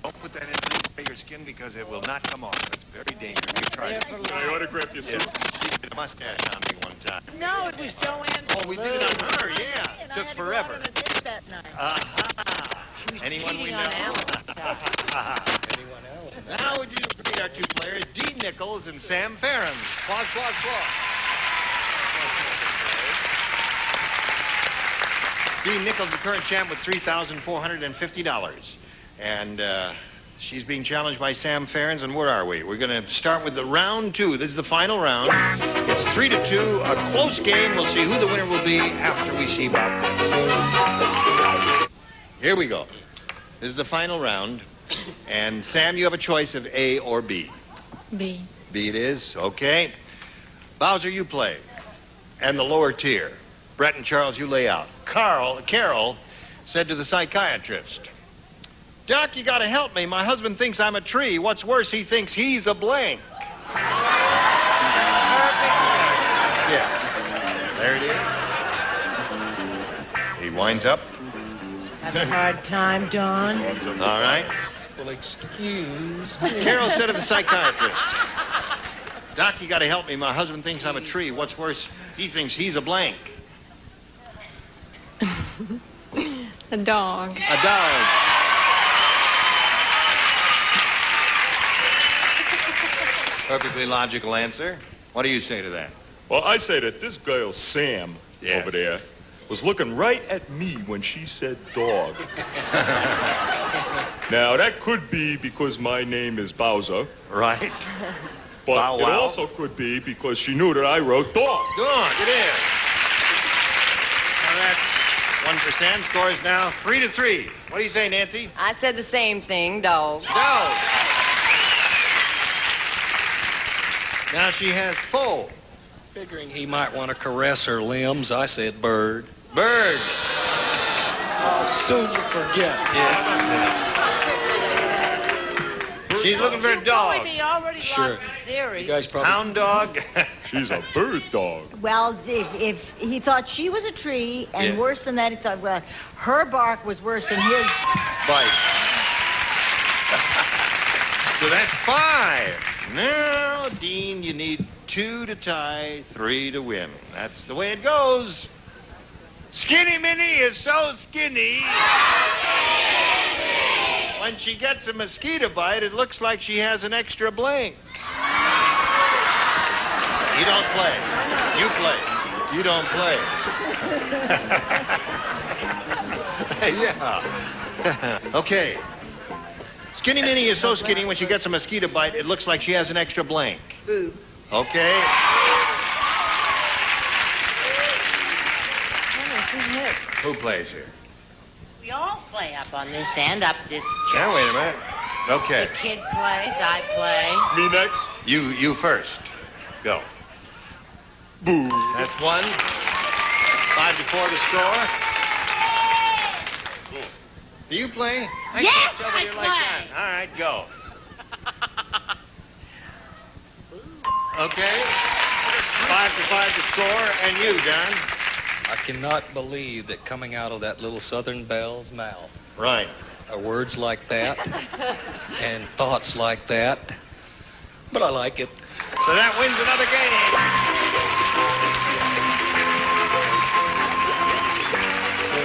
Don't put that into your skin because it will not come off. It's very dangerous. You try it. I ought to grip you, She did a mustache on me one time. No, it was Joanne. Oh, we did it on her, yeah. Took forever. That night. Anyone we know? Anyone else? Now would you meet our 2 players, Dean Nichols and Sam Farron. Applause, applause, applause. Dean Nichols, the current champ, with $3,450. And she's being challenged by Sam Farron. And where are we? We're going to start with the round 2. This is the final round. It's 3-2, a close game. We'll see who the winner will be after we see about this. Here we go. This is the final round. And Sam, you have a choice of A or B. B. B it is. Okay. Bowser, you play. And the lower tier. Brett and Charles, you lay out. Carol said to the psychiatrist, "Doc, you gotta help me. My husband thinks I'm a tree. What's worse, he thinks he's a blank." Yeah. There it is. He winds up. Have a hard time, Don? All right. Well, excuse. Carol said to the psychiatrist, Doc, you got to help me. My husband thinks I'm a tree. What's worse, he thinks he's a blank. A dog. A dog. Perfectly logical answer. What do you say to that? Well, I say that this girl, Sam, Yes. over there, was looking right at me when she said dog. Now, that could be because my name is Bowser. Right. But Bow it wow. also could be because she knew that I wrote dog. Dog, it is. Now that's 1%. Score is now 3-3. What do you say, Nancy? I said the same thing, dog. Dog. Now she has full. Figuring he might want to caress her limbs, I said bird. Bird. Oh, soon you forget. She's looking for a dog. He already Sure. lost his theory. You guys probably... Hound dog. She's a bird dog. Well, if he thought she was a tree, and Yeah. worse than that, he thought, well, her bark was worse than his. Bite. So that's 5. Now, Dean, you need 2 to tie, 3 to win. That's the way it goes. Skinny Minnie is so skinny. When she gets a mosquito bite, it looks like she has an extra blink. You don't play. You play. You don't play. Yeah. Okay. Skinny Minnie is so skinny when she gets a mosquito bite, it looks like she has an extra blank. Boo. Okay. Who plays here? We all play up on this end, up this. Now, wait a minute. Okay. The kid plays, I play. Me next? You first. Go. Boo. That's 1. 5-4 the score. Do you play? Yes, can't tell whether I you're like that. All right, go. Okay. 5-5 the score, and you, Don. I cannot believe that coming out of that little Southern belle's mouth Right. are words like that and thoughts like that. But I like it. So that wins another game.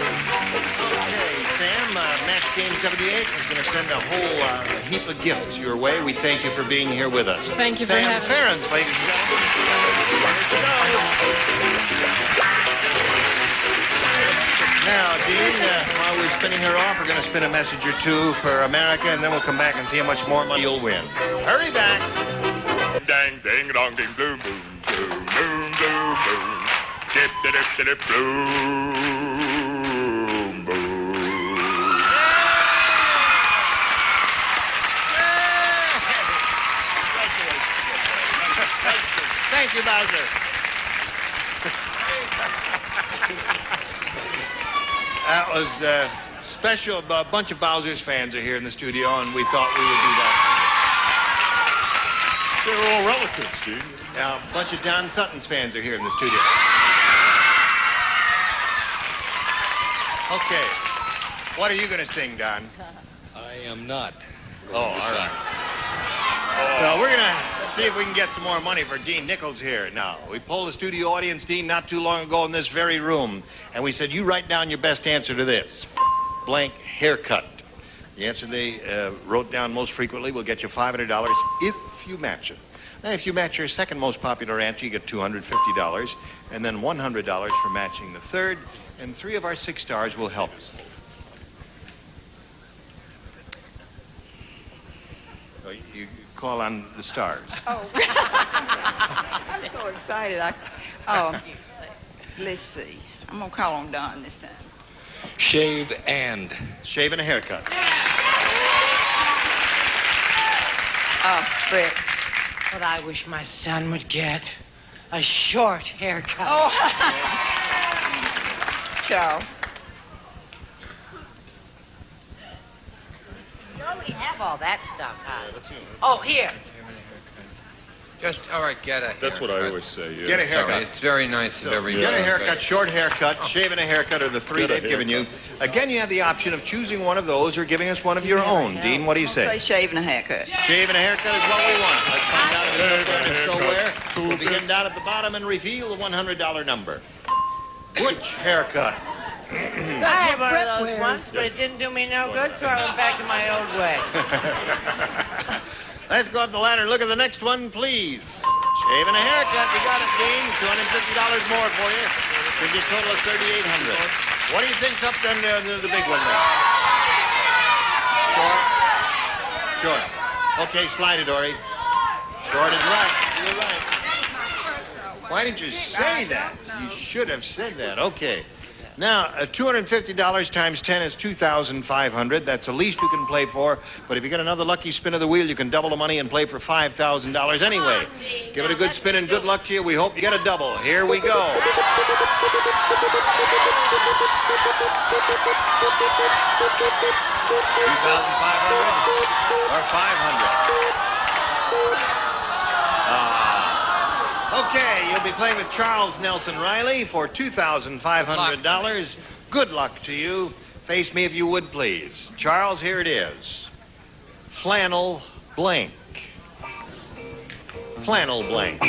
Okay, Sam, match game 78 is going to send a whole heap of gifts your way. We thank you for being here with us. Thank you for Sam having Ferens, ladies and gentlemen. Now, Dean, while we're spinning her off, we're going to spin a message or two for America, and then we'll come back and see how much more money you'll win. Hurry back. Dang, ding, dong, ding, boom, boom, boom, boom, boom, boom. Dip, dip, dip, dip, dip, boom, boom. Thank you, Bowser. That was special. A bunch of Bowser's fans are here in the studio, and we thought we would do that. They're all relatives, Gene. A bunch of Don Sutton's fans are here in the studio. Okay. What are you going to sing, Don? I am not Oh, all right. Well, we're going to see if we can get some more money for Dean Nichols here. Now, we polled the studio audience, Dean, not too long ago in this very room, and we said, you write down your best answer to this. Blank haircut. The answer they wrote down most frequently will get you $500 if you match it. Now, if you match your second most popular answer, you get $250, and then $100 for matching the third, and 3 of our 6 stars will help us. So you call on the stars. Oh, I'm so excited. Let's see. I'm going to call on Don this time. Shave and. Shave and a haircut. Oh, Britt, what I wish my son would get. A short haircut. Oh. Charles. You already have all that stuff, huh? Oh, here. Just, all right, get a That's what I haircut. always say, yeah. Get a haircut. Sorry, it's very nice of everybody. Get a haircut, short haircut, shave and a haircut are the three they've given you. Again, you have the option of choosing one of those or giving us one of your own. Dean, what do you I'll say say? shave and a haircut. Shave and a haircut is what we want. Let's find out if it's so where. We'll begin down at the bottom and reveal the $100 number. Which haircut? I had one of those once, but it didn't do me no good, so I went back to my old way. Let's go up the ladder and look at the next one, please. Shave and a haircut. You got it, Dean. $250 more for you. Gives you a total of $3,800. What do you think's up then the big one there? Short. Short. Okay, slide it, Dory. Short is right. You're right. Why didn't you say that? You should have said that. Okay. Now, $250 times 10 is $2,500. That's the least you can play for. But if you get another lucky spin of the wheel, you can double the money and play for $5,000 anyway. Give it a good spin and good luck to you. We hope you get a double. Here we go. $2,500 or $500? Okay, you'll be playing with Charles Nelson Riley for $2,500. Good luck to you. Face me if you would, please. Charles, here it is. Flannel blank. Flannel blank.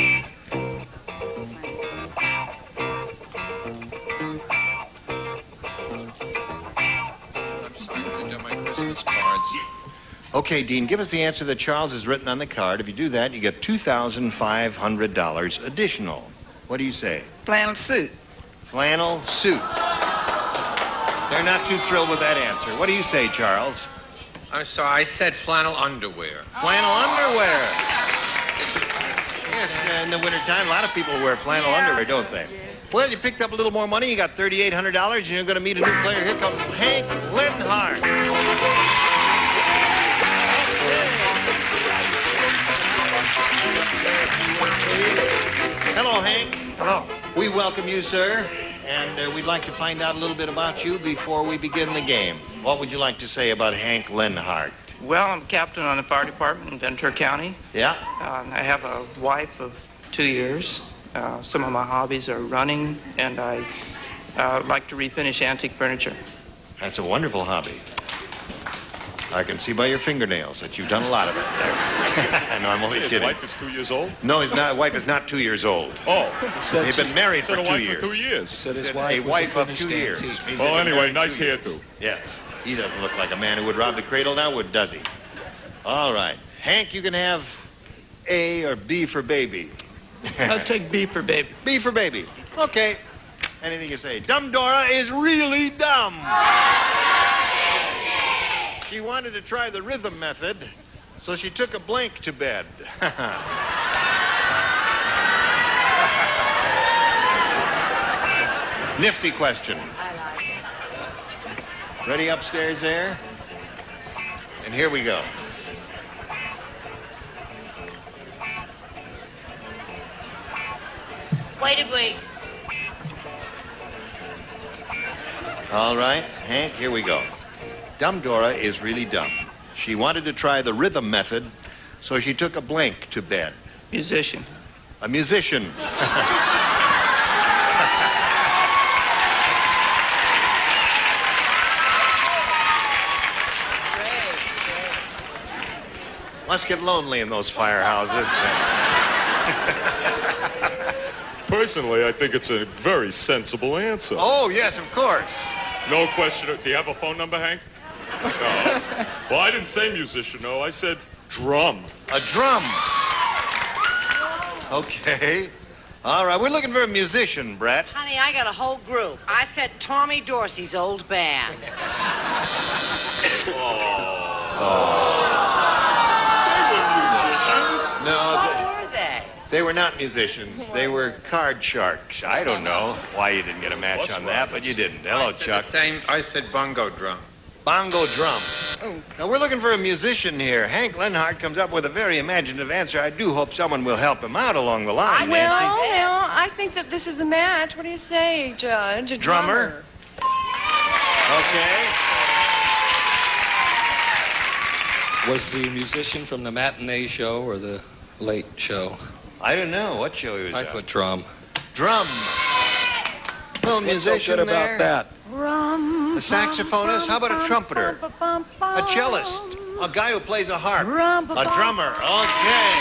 Okay, Dean, give us the answer that Charles has written on the card. If you do that, you get $2,500 additional. What do you say? Flannel suit. Flannel suit. They're not too thrilled with that answer. What do you say, Charles? I'm sorry, I said flannel underwear. Flannel underwear. Yes, in the wintertime, a lot of people wear flannel underwear, don't they? Well, you picked up a little more money. You got $3,800, and you're going to meet a new player. Here comes Hank Linhart. Hello, Hank. Hello. We welcome you, sir, and we'd like to find out a little bit about you before we begin the game. What would you like to say about Hank Linhart? Well, I'm captain on the fire department in Ventura County. Yeah? I have a wife of 2 years. Some of my hobbies are running, and I like to refinish antique furniture. That's a wonderful hobby. I can see by your fingernails that you've done a lot of it there. No, I'm only kidding. His wife is 2 years old? No, his wife is not 2 years old. Oh. They've been married for 2 years. For 2 years. Said his wife a wife of 2 years. Well, anyway, nice hairdo. Yes. He doesn't look like a man who would rob the cradle now, does he? All right. Hank, you can have A or B for baby. I'll take B for baby. B for baby. Okay. Anything you say. Dumb Dora is really dumb. She wanted to try the rhythm method, so she took a blank to bed. Nifty question. Ready upstairs there? And here we go. Wait a week. All right, Hank, here we go. Dumb Dora is really dumb. She wanted to try the rhythm method, so she took a blank to bed. Musician. A musician. Must get lonely in those firehouses. Personally, I think it's a very sensible answer. Oh, yes, of course. No question. Do you have a phone number, Hank? No. Well, I didn't say musician, no. I said drum. A drum. Okay. All right, we're looking for a musician, Brett. Honey, I got a whole group. I said Tommy Dorsey's old band. They were not musicians. They were card sharks. I don't know why you didn't get a match on that, but you didn't. Hello, Chuck. I said bongo drum. Bongo drum. Now, we're looking for a musician here. Hank Linhart comes up with a very imaginative answer. I do hope someone will help him out along the line, Nancy. Well, I think that this is a match. What do you say, Judge? A drummer? Okay. Was the musician from the matinee show or the late show? I don't know what show he was I on. put drum. Drum. Little musician What's so good there. about that? A saxophonist. How about a trumpeter? A cellist. A guy who plays a harp. A drummer. Okay.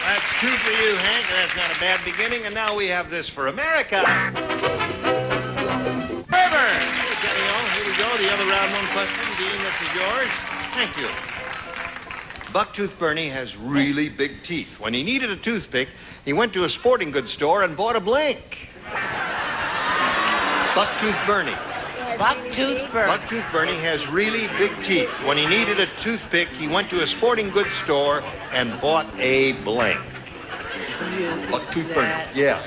That's 2 for you, Hank. That's not a bad beginning. And now we have this for America. River. Here we go. The other round 1 question. Dean, this is yours. Thank you. Bucktooth Bernie has really big teeth. When he needed a toothpick, he went to a sporting goods store and bought a blank. Bucktooth Bernie. Bucktooth Bernie. Bucktooth Bernie has really big teeth. When he needed a toothpick, he went to a sporting goods store and bought a blank. Bucktooth Bernie. Yeah.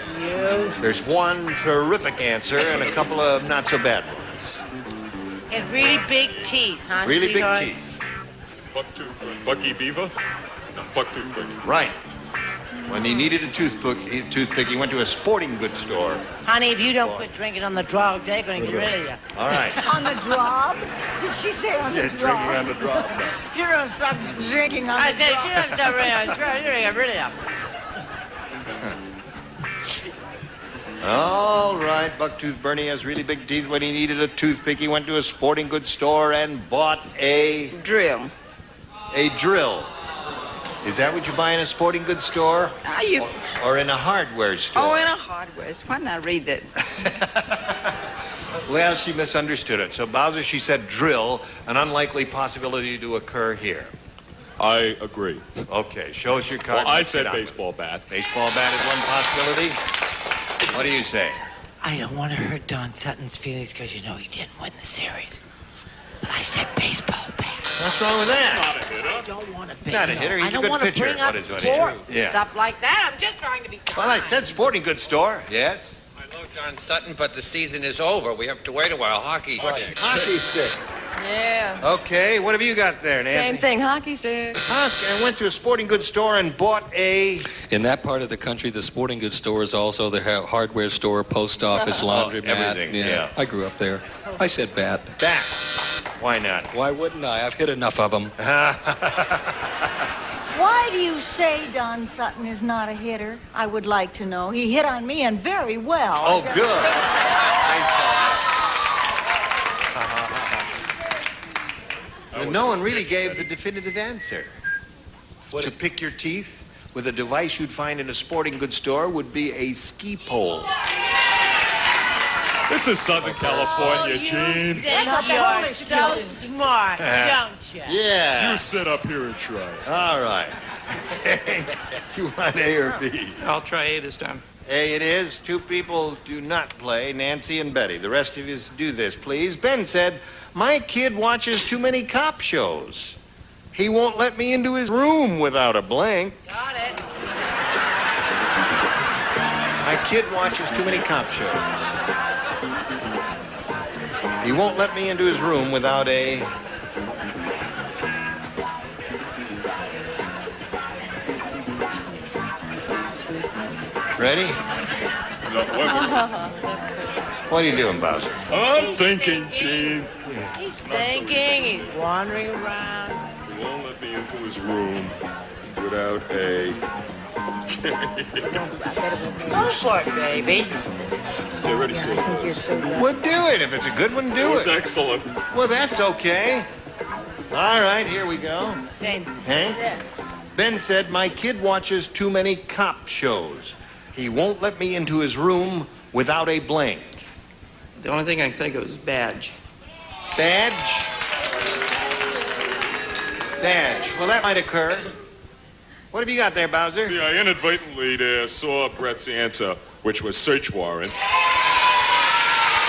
There's one terrific answer and a couple of not so bad ones. And really big teeth, huh, Really sweetheart? big teeth. Bucktooth, Bucky Beaver? No, Bucktooth Bernie. Right. When he needed a toothpick, he went to a sporting goods store. Honey, if you don't quit drinking on the drug, they're going to get rid of you. All right. On the drop? Did she say on the Drinking drop? on the drop. You're going to stop drinking on the drop. I said, you don't stop drinking on the drop. You're going to get rid of you. All right. Bucktooth Bernie has really big teeth. When he needed a toothpick, he went to a sporting goods store and bought a... Drill. A drill. Is that what you buy in a sporting goods store? Or in a hardware store? Oh, in a hardware. Why not read that? Well, she misunderstood it. So, Bowser, she said drill, an unlikely possibility to occur here. I agree. Okay, show us your card. Well, I said baseball bat. Baseball bat is one possibility. What do you say? I don't want to hurt Don Sutton's feelings because you know he didn't win the series. But I said baseball bat. What's wrong with that? Not a hitter. I don't want to be. Not a hitter. He's I a don't good want to pitcher. bring up What is sports he? Yeah. Stuff like that. I'm just trying to be Well, I said sporting goods store. Yes. I know John Sutton, but the season is over. We have to wait a while. Hockey stick. Hockey stick. Yeah. Okay, what have you got there, Nancy? Same thing, hockey stick. I went to a sporting goods store and bought a... In that part of the country, the sporting goods store is also the hardware store, post office, laundromat. everything, yeah. I grew up there. I said bat. Bat. Why not? Why wouldn't I? I've hit enough of them. Why do you say Don Sutton is not a hitter? I would like to know. He hit on me and very well. Oh, good. No one really gave the definitive answer. To pick your teeth with a device you'd find in a sporting goods store would be a ski pole. This is Southern California, Gene. You're so smart, don't you? Yeah. You sit up here and try it. All right. You want A or B? I'll try A this time. A it is. 2 people do not play, Nancy and Betty. The rest of you do this, please. Ben said, my kid watches too many cop shows. He won't let me into his room without a blank. Got it. My kid watches too many cop shows. He won't let me into his room without a... Ready? What are you doing, Bowser? I'm thinking, Gene. He's thinking, he's wandering around. He won't let me into his room without a... Go for it, baby. They already said that. Well, do it. If it's a good one, do It was it. excellent. Well, that's okay. All right, here we go. Same. Hank? Ben said, my kid watches too many cop shows. He won't let me into his room without a blank. The only thing I can think of is badge. Badge? Badge. Well, that might occur. What have you got there, Bowser? See, I inadvertently saw Brett's answer, which was search warrant.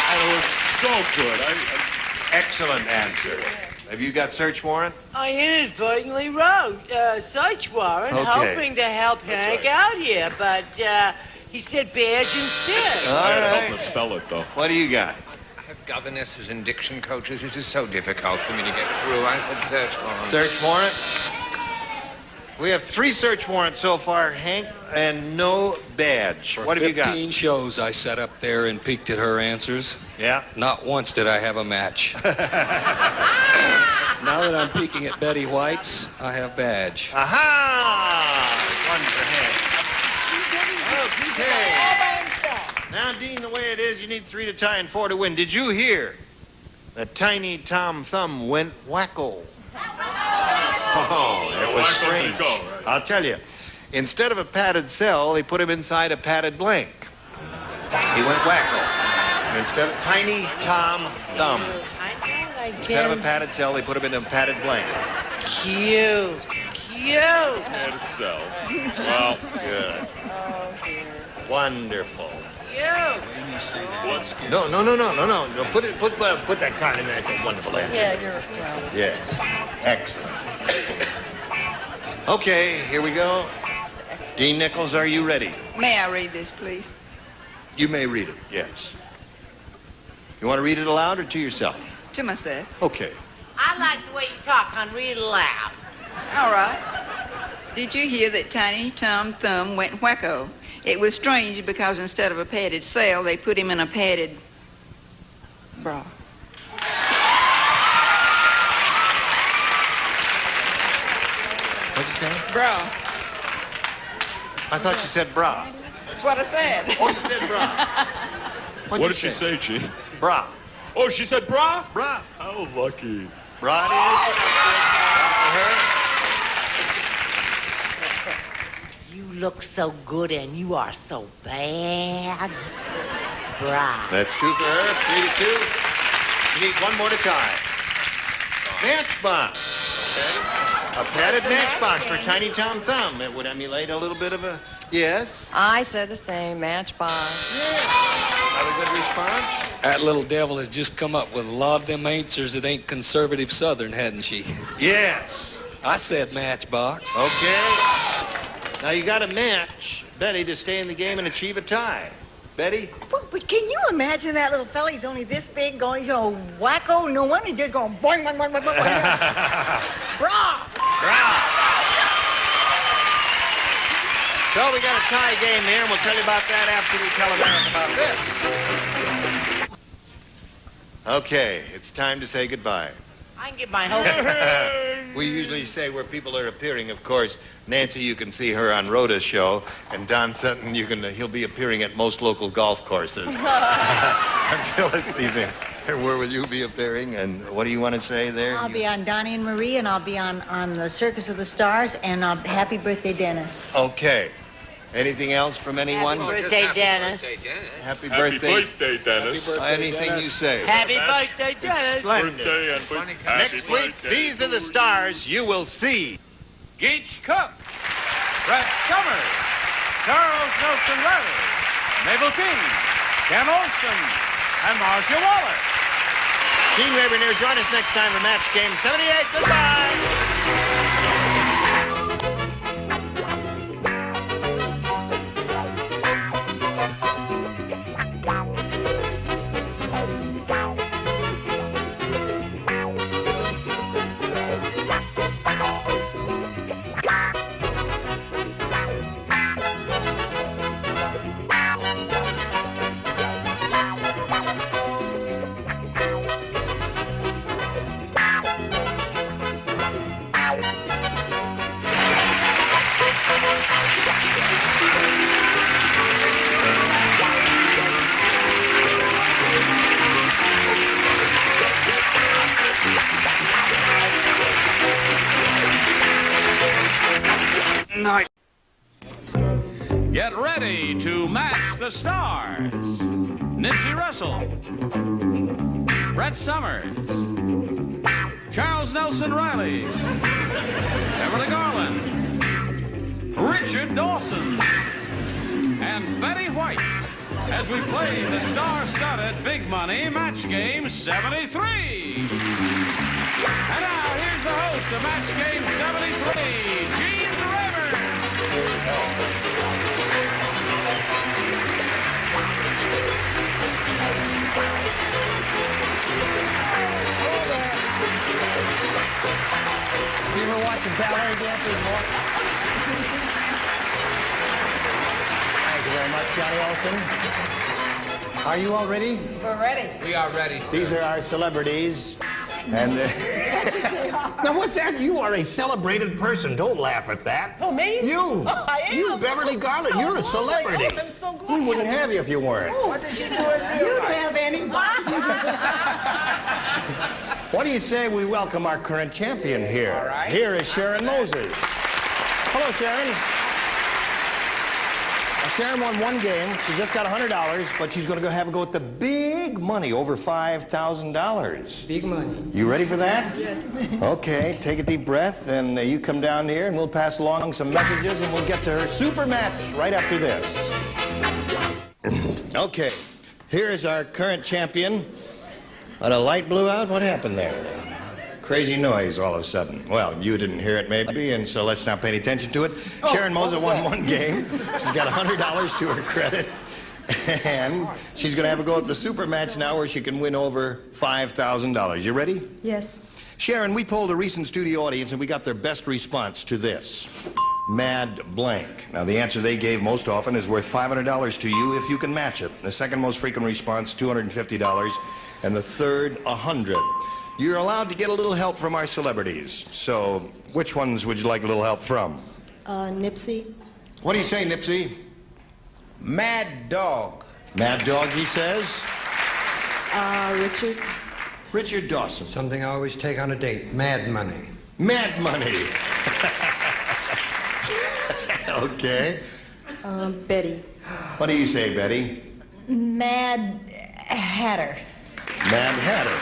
And it was so good. Excellent answer. Have you got search warrant? I inadvertently wrote search warrant, Okay. hoping to help Hank out here, but he said badge instead. All right. Help me spell it, though. What do you got? I have governesses and diction coaches. This is so difficult for me to get through. I said search warrant. Search warrant? We have 3 search warrants so far, Hank, and no badge. What have you got? 15 shows I sat up there and peeked at her answers. Yeah? Not once did I have a match. Now that I'm peeking at Betty White's, I have badge. Aha! One for Hank. Now, Dean, the way it is, you need 3 to tie and 4 to win. Did you hear that Tiny Tom Thumb went wacko? Oh, it was strange. I'll tell you. Instead of a padded cell, they put him inside a padded blank. He went wacko. And instead of Tiny Tom Thumb. Instead of a padded cell, they put him in a padded blank. Cute. Cute. Padded cell. Well, good. Oh, dear. Wonderful. Cute. No. Put that card in there. It's a wonderful answer. Yeah, you're well. Yeah. Excellent. Okay, here we go. Dean Nichols, are you ready? May I read this, please? You may read it, yes. You want to read it aloud or to yourself? To myself. Okay. I like the way you talk, hon. Read it loud. All right. Did you hear that Tiny Tom Thumb went wacko? It was strange because instead of a padded cell, they put him in a padded bra. What'd you say? Bra. I thought you said bra. That's what I said. Oh, you said bra. what did she say, Gene? Bra. Oh, she said bra? Bra. How lucky. Bra it is. You look so good and you are so bad. Bra. That's 2 for her. 3 to 2. You need 1 more to tie. Matchbox. Okay. A padded matchbox for Tiny Tom Thumb. It would emulate a little bit of a... Yes? I said the same. Matchbox. Have a good response? That little devil has just come up with a lot of them answers that ain't conservative Southern, hadn't she? Yes. I said matchbox. Okay. Now you got to match Betty to stay in the game and achieve a tie. Betty? But can you imagine that little fella? He's only this big, going, wacko. No wonder he's just going boing, boing, boing, boing, boing. Bra! Bra! So we got a tie game here, and we'll tell you about that after we tell America about this. Okay, it's time to say goodbye. I can get my whole... We usually say where people are appearing, of course. Nancy, you can see her on Rhoda's show, and Don Sutton, he'll be appearing at most local golf courses until this season. Where will you be appearing, and what do you want to say there? I'll be on Donnie and Marie, and I'll be on the Circus of the Stars, and happy birthday, Dennis. Okay. Anything else from anyone? Happy birthday, Dennis. Happy birthday, Dennis. Anything you say. Happy birthday, Dennis. Birthday and Next week, these are the stars you will see. Geach Cook, Brett Summers, Charles Nelson Riley, Mabel King, Ken Olson, and Marcia Waller. Gene Ravernier, join us next time for Match Game 78. Goodbye. Get ready to match the stars. Nipsey Russell, Brett Summers, Charles Nelson Riley, Beverly Garland, Richard Dawson, and Betty White as we play the star-studded Big Money Match Game 73. And now, here's the host of Match Game 73, Gene Raver. You ever watch a ballet dance before? Thank you very much, Johnny Olson. Are you all ready? We're ready. We are ready, sir. These are our celebrities. And now, what's that? You are a celebrated person. Don't laugh at that. Oh, me? You. I am. You, Beverly Garland. Oh, you're a celebrity. Oh, I'm so glad. We wouldn't have you if you weren't. Oh, what did you do in real life? You don't have anybody. What do you say we welcome our current champion here? All right. Here is Sharon Moses. Hello, Sharon. Sharon won one game. She just got $100, but she's going to go have a go at the big money, over $5,000. Big money. You ready for that? Yes. Okay, take a deep breath, and you come down here, and we'll pass along some messages, and we'll get to her super match right after this. Okay, here is our current champion. But a light blew out? What happened there? Crazy noise all of a sudden. Well, you didn't hear it maybe, and so let's not pay any attention to it. Sharon Moses won one game. She's got $100 to her credit. And she's going to have a go at the super match now where she can win over $5,000. You ready? Yes. Sharon, we polled a recent studio audience and we got their best response to this. Mad blank. Now, the answer they gave most often is worth $500 to you if you can match it. The second most frequent response, $250. And the third, $100. You're allowed to get a little help from our celebrities. So, which ones would you like a little help from? Nipsey. What do you say, Nipsey? Mad Dog. Mad Dog, he says. Richard. Richard Dawson. Something I always take on a date. Mad money. Mad money. Okay. Betty. What do you say, Betty? Mad Hatter. Mad Hatter.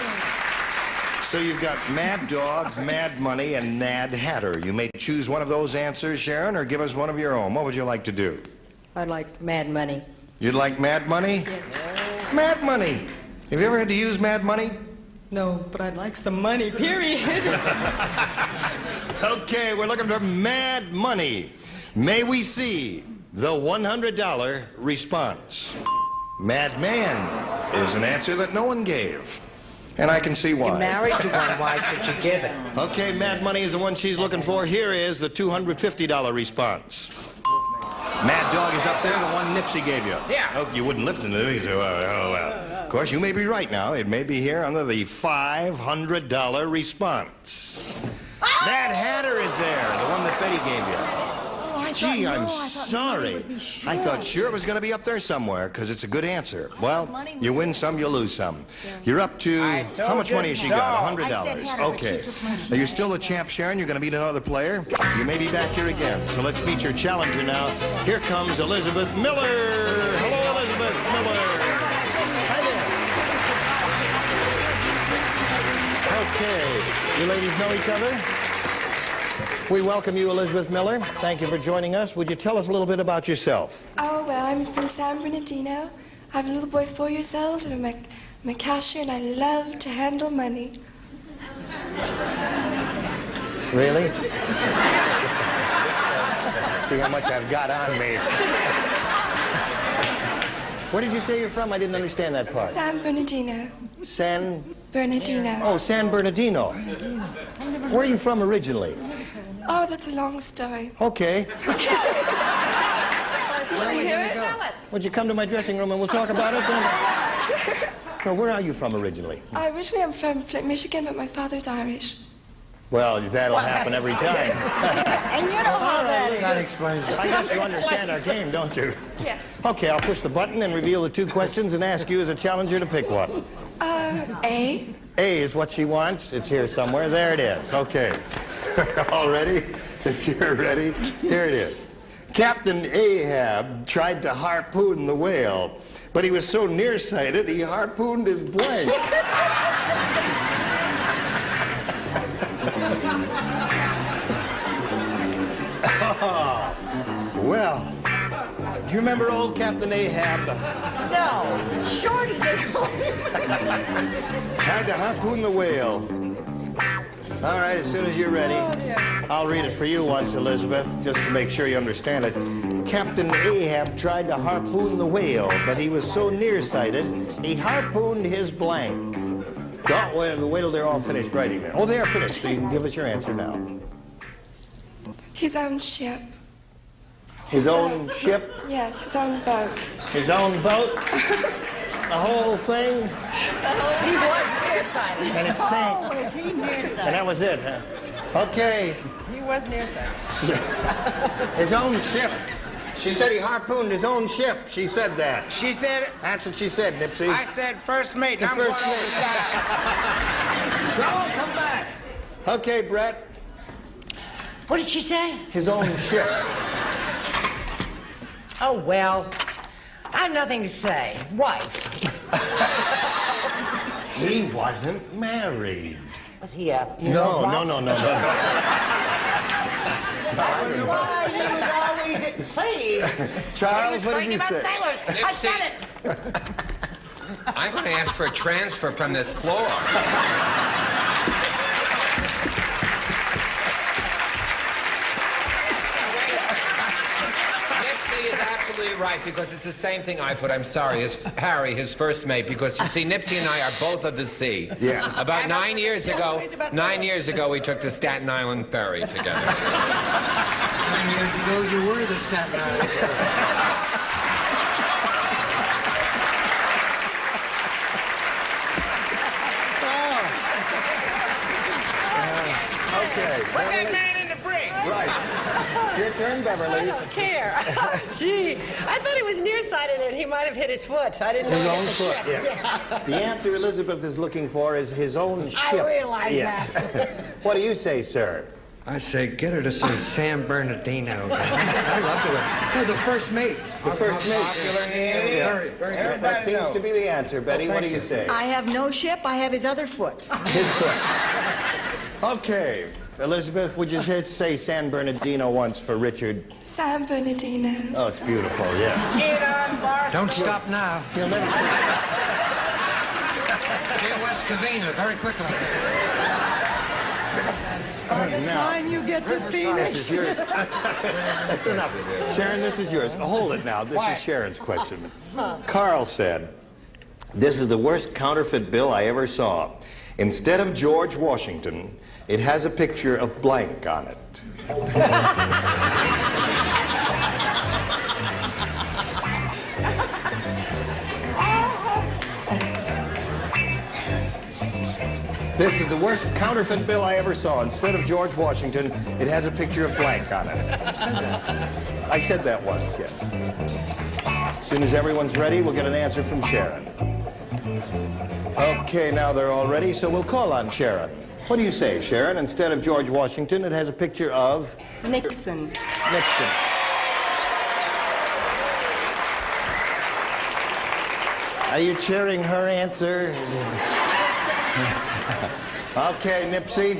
So you've got Mad Dog, Mad Money, and Mad Hatter. You may choose one of those answers, Sharon, or give us one of your own. What would you like to do? I'd like Mad Money. You'd like Mad Money? Yes. Mad Money. Have you ever had to use Mad Money? No, but I'd like some money, period. Okay, we're looking for Mad Money. May we see the $100 response? Madman is an answer that no one gave. And I can see why. You're married to one, why should you give it? Okay, Mad Money is the one she's looking for. Here is the $250 response. Mad Dog is up there, the one Nipsey gave you. Yeah. Oh, you wouldn't lift it, did you? Oh, well. Of course, you may be right now. It may be here under the $500 response. Mad Hatter is there, the one that Betty gave you. Gee, I'm sorry. I thought sure it was going to be up there somewhere because it's a good answer. Well, you win some, you lose some. You're up to, how much money has she got? $100. Okay. Now, you're still the champ, Sharon. You're going to meet another player. You may be back here again. So let's meet your challenger now. Here comes Elizabeth Miller. Hello, Elizabeth Miller. Hi there. Okay. You ladies know each other? We welcome you, Elizabeth Miller. Thank you for joining us. Would you tell us a little bit about yourself? Oh, well, I'm from San Bernardino. I have a little boy 4 years old, and I'm a cashier, and I love to handle money. Really? See how much I've got on me. Where did you say you're from? I didn't understand that part. San Bernardino. San Bernardino. Oh, San Bernardino. Where are you from originally? Oh, that's a long story. Okay. You want to hear it? Would you come to my dressing room and we'll talk about it then? No, where are you from originally? Originally, I'm from Flint, Michigan, but my father's Irish. Well, that'll happen every time. And you know how that is. That explains it. I guess you understand our game, don't you? Yes. Okay, I'll push the button and reveal the two questions and ask you as a challenger to pick one. A. A is what she wants. It's here somewhere. There it is. Okay. All ready? If you're ready, here it is. Captain Ahab tried to harpoon the whale, but he was so nearsighted he harpooned his blank. Well, do you remember old Captain Ahab? No. Shorty, they call him. Tried to harpoon the whale. All right, as soon as you're ready, I'll read it for you once, Elizabeth, just to make sure you understand it. Captain Ahab tried to harpoon the whale, but he was so nearsighted, he harpooned his blank. Oh, wait till they're all finished writing there. Oh, they are finished, so you can give us your answer now. His own ship. His own ship? Yes, his own boat. His own boat? The whole thing? He was nearsighted. And it's Oh, was he nearsighted? And that was it, huh? Okay. He was nearsighted. His own ship. She said he harpooned his own ship. She said that. She said... That's what she said, Nipsey. I said first mate. The I'm going first over the side. No, come back. Okay, Brett. What did she say? His own ship. Oh, well, I have nothing to say. Wife. He wasn't married. Was he a... No. That's why he was always at sea. Charles, what did you say? Sailors. I said it. I'm going to ask for a transfer from this floor. Nipsey is absolutely right, because it's the same thing I put. I'm sorry. Harry, his first mate, because you see, Nipsey and I are both of the sea. Yeah. About 9 years ago, we took the Staten Island ferry together. 9 years ago, you were the Staten Island. Okay. Put that man in the brig. Right. It's your turn, Beverly. I don't care. Gee, I thought he was nearsighted and he might have hit his foot. I didn't know His he own hit the foot, ship. yeah. The answer Elizabeth is looking for is his own ship. I realize Yes. that. What do you say, sir? I say, get her to say San Bernardino. I love it. No, the first mate. The first mate. Popular name. Yeah. Very, very good. That seems to be the answer, Betty. What do you say? I have no ship. I have his other foot. His foot. Okay. Elizabeth, would you say San Bernardino once for Richard? San Bernardino. Oh, it's beautiful, yes. Get on, Barstool. Don't stop now. He'll never forget. Get West Covina very quickly. By the time you get to Phoenix. This is yours. That's enough. Sharon, this is yours. Hold it now. This is Sharon's question. Carl said, this is the worst counterfeit bill I ever saw. Instead of George Washington, it has a picture of blank on it. This is the worst counterfeit bill I ever saw. Instead of George Washington, it has a picture of blank on it. I said that once, yes. As soon as everyone's ready, we'll get an answer from Sharon. Okay, now they're all ready, so we'll call on Sharon. What do you say, Sharon? Instead of George Washington, it has a picture of... Nixon. Nixon. Are you cheering her answer? Okay, Nipsey,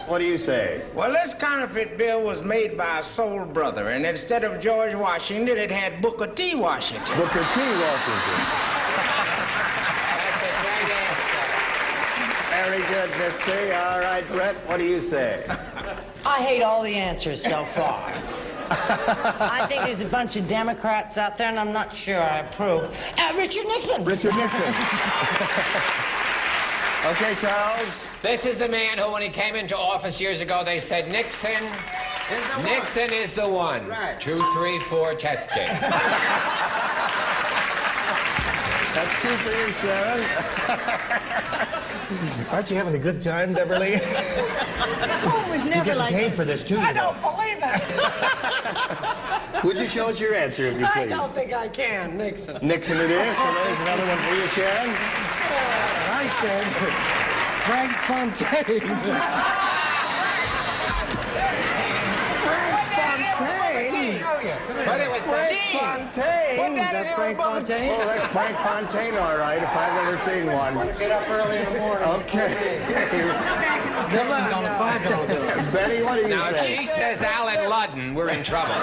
what do you say? Well, this counterfeit bill was made by a soul brother, and instead of George Washington, it had Booker T. Washington. Booker T. Washington. Very good, Nipsey. All right, Brett, what do you say? I hate all the answers so far. I think there's a bunch of Democrats out there, and I'm not sure I approve. Richard Nixon. Richard Nixon. Okay, Charles. This is the man who, when he came into office years ago, they said, Nixon is the one. Right. 2, 3, 4, testing. That's 2 for you, Sharon. Aren't you having a good time, Beverly? Oh, it was You're never getting like paid for this, too, I you know. don't believe it. Would you show us your answer, if you I please? don't think I can, Nixon. Nixon it is, so there's another one for you, Sharon. I said Frank Fontaine. But it was Fontaine. Put that in Frank Fontaine? Oh, that's Frank Fontaine, all right, if I've ever seen one. Get up early in the morning. Okay. Nixon's on a $5 bill. Betty, what do you Now, if say? she says Alan Ludden, we're in trouble.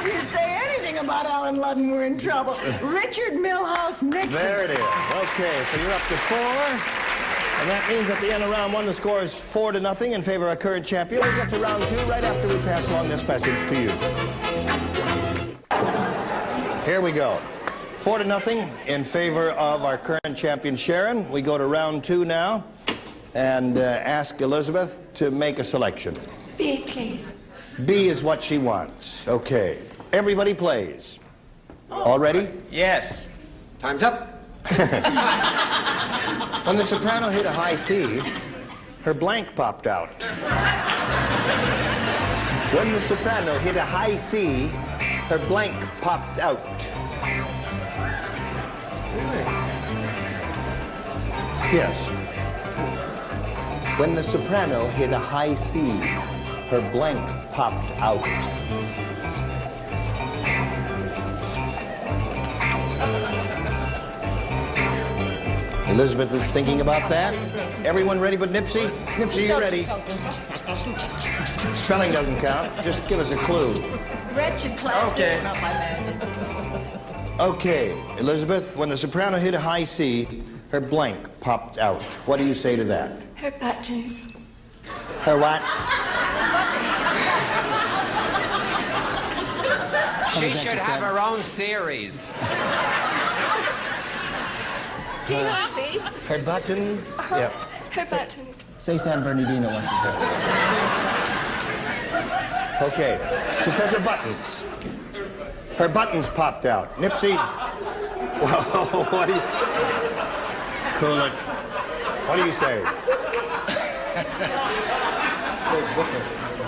If you say anything about Alan Ludden, we're in trouble. Richard Milhouse Nixon. There it is. Okay, so you're up to 4. And that means at the end of round 1, the score is 4-0 in favor of our current champion. We'll get to round 2 right after we pass along this message to you. Here we go. 4-0 in favor of our current champion, Sharon. We go to round 2 now and ask Elizabeth to make a selection. B, please. B is what she wants. Okay. Everybody plays. All ready? Yes. Time's up. When the soprano hit a high C, her blank popped out. When the soprano hit a high C, her blank popped out. Yes. When the soprano hit a high C, her blank popped out. Elizabeth is thinking about that. Everyone ready but Nipsey? Nipsey, you ready? Spelling doesn't count. Just give us a clue. Wretched plastic. Okay. Okay, Elizabeth, when the soprano hit a high C, her blank popped out. What do you say to that? Her buttons. Her what? She should have her own series. Her buttons? Yep. Her buttons. Say San Bernardino once you say. Okay, she says her buttons. Her buttons popped out. Nipsey, well, what do you... Cool it. What do you say?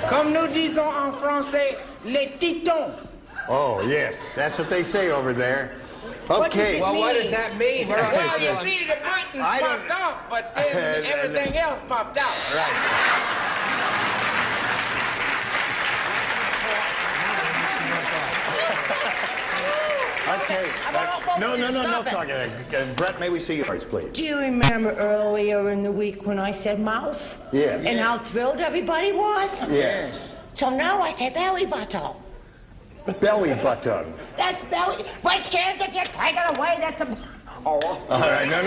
Comme nous disons en français, les titons. Oh, yes, that's what they say over there. What does Okay. it Well, mean? what does that mean? Well, you see, the buttons popped off, but then everything else popped out. Right. Okay. No talking. Brett, may we see yours, please? Do you remember earlier in the week when I said mouth? Yeah. And how thrilled everybody was? Yes. So now I say belly button. Belly button. That's belly. What cares if you take it away? That's a... All right, no.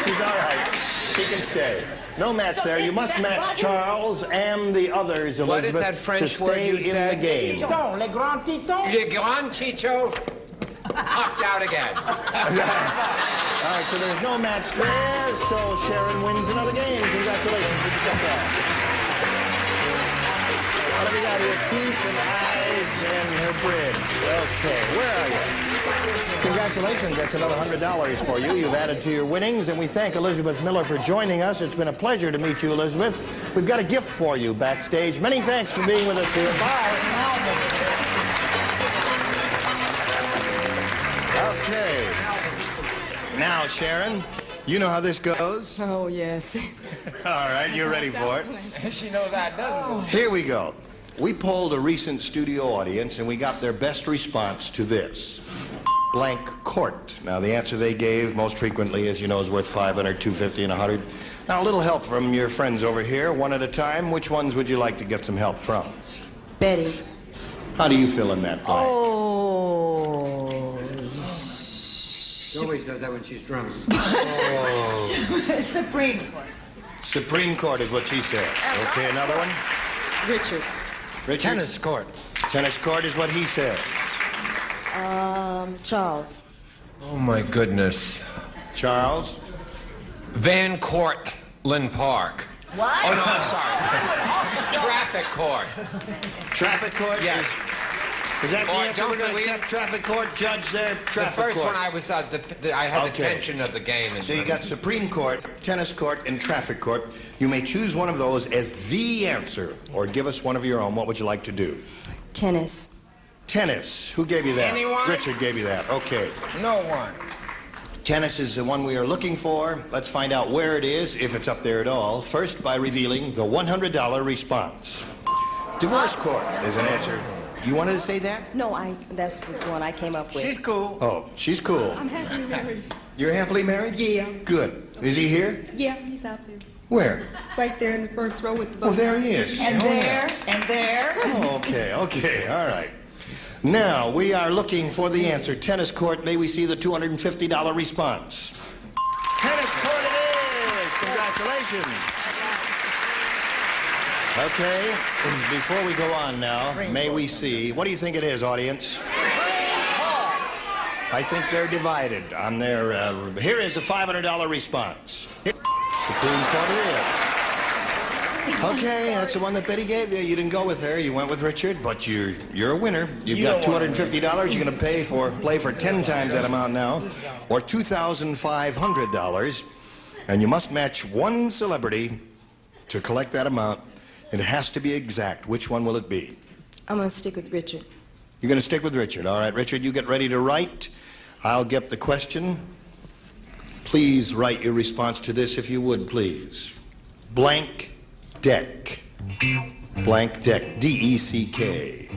She's all right. She can stay. No match there. You must match Charles and the others, Elizabeth, What is that French word you in said? the game. Titons, les grands titons. Le Grand Chicho popped out again. All right, so there's no match there, so Sharon wins another game. Congratulations. What you got there? What have we got here? Teeth and eyes and her bridge. Okay, where are you? Congratulations, that's another $100 for you. You've added to your winnings, and we thank Elizabeth Miller for joining us. It's been a pleasure to meet you, Elizabeth. We've got a gift for you backstage. Many thanks for being with us here. Bye. Okay. Now, Sharon, you know how this goes? Oh, yes. All right, you're ready for it. She knows how it does. Here we go. We polled a recent studio audience, and we got their best response to this. Blank court. Now, the answer they gave most frequently, as you know, is worth $500, $250, and $100. Now, a little help from your friends over here, one at a time. Which ones would you like to get some help from? Betty. How do you fill in that blank? Oh. She always does that when she's drunk. Supreme Court. Supreme Court is what she says. Okay, another one? Richard. Richard? Tennis court. Tennis court is what he says. Charles. Oh, my goodness. Charles? Van Cortlandt Park. What? Oh, no, I'm sorry. Traffic court. Traffic court? Yes. Is that the Or answer? We're going to accept traffic court, judge there, traffic court. The first one I was, I had the tension of the game. So you got Supreme Court, tennis court, and traffic court. You may choose one of those as the answer, or give us one of your own. What would you like to do? Tennis. Tennis. Who gave you that? Anyone? Richard gave you that. Okay. No one. Tennis is the one we are looking for. Let's find out where it is, if it's up there at all. First, by revealing the $100 response. Divorce court is an answer. You wanted to say that? No, that was one I came up with. She's cool. Oh, she's cool. I'm happily married. You're happily married? Yeah. Good. Is he here? Yeah, he's out there. Where? Right there in the first row with the Oh, boat. there he is. And there, and there. Oh, okay, all right. Now, we are looking for the answer. Tennis court, may we see the $250 response? Tennis court it is! Congratulations. Okay, before we go on now, may we see, what do you think it is, audience? I think they're divided on their, here is the $500 response. Supreme Court it is. Okay, that's the one that Betty gave you. You didn't go with her. You went with Richard, but you're a winner. You've got $250. You're going to play for 10 times that amount now, or $2,500. And you must match one celebrity to collect that amount. And it has to be exact. Which one will it be? I'm going to stick with Richard. You're going to stick with Richard. All right, Richard, you get ready to write. I'll get the question. Please write your response to this, if you would, please. Blank deck. Blank deck. D-E-C-K.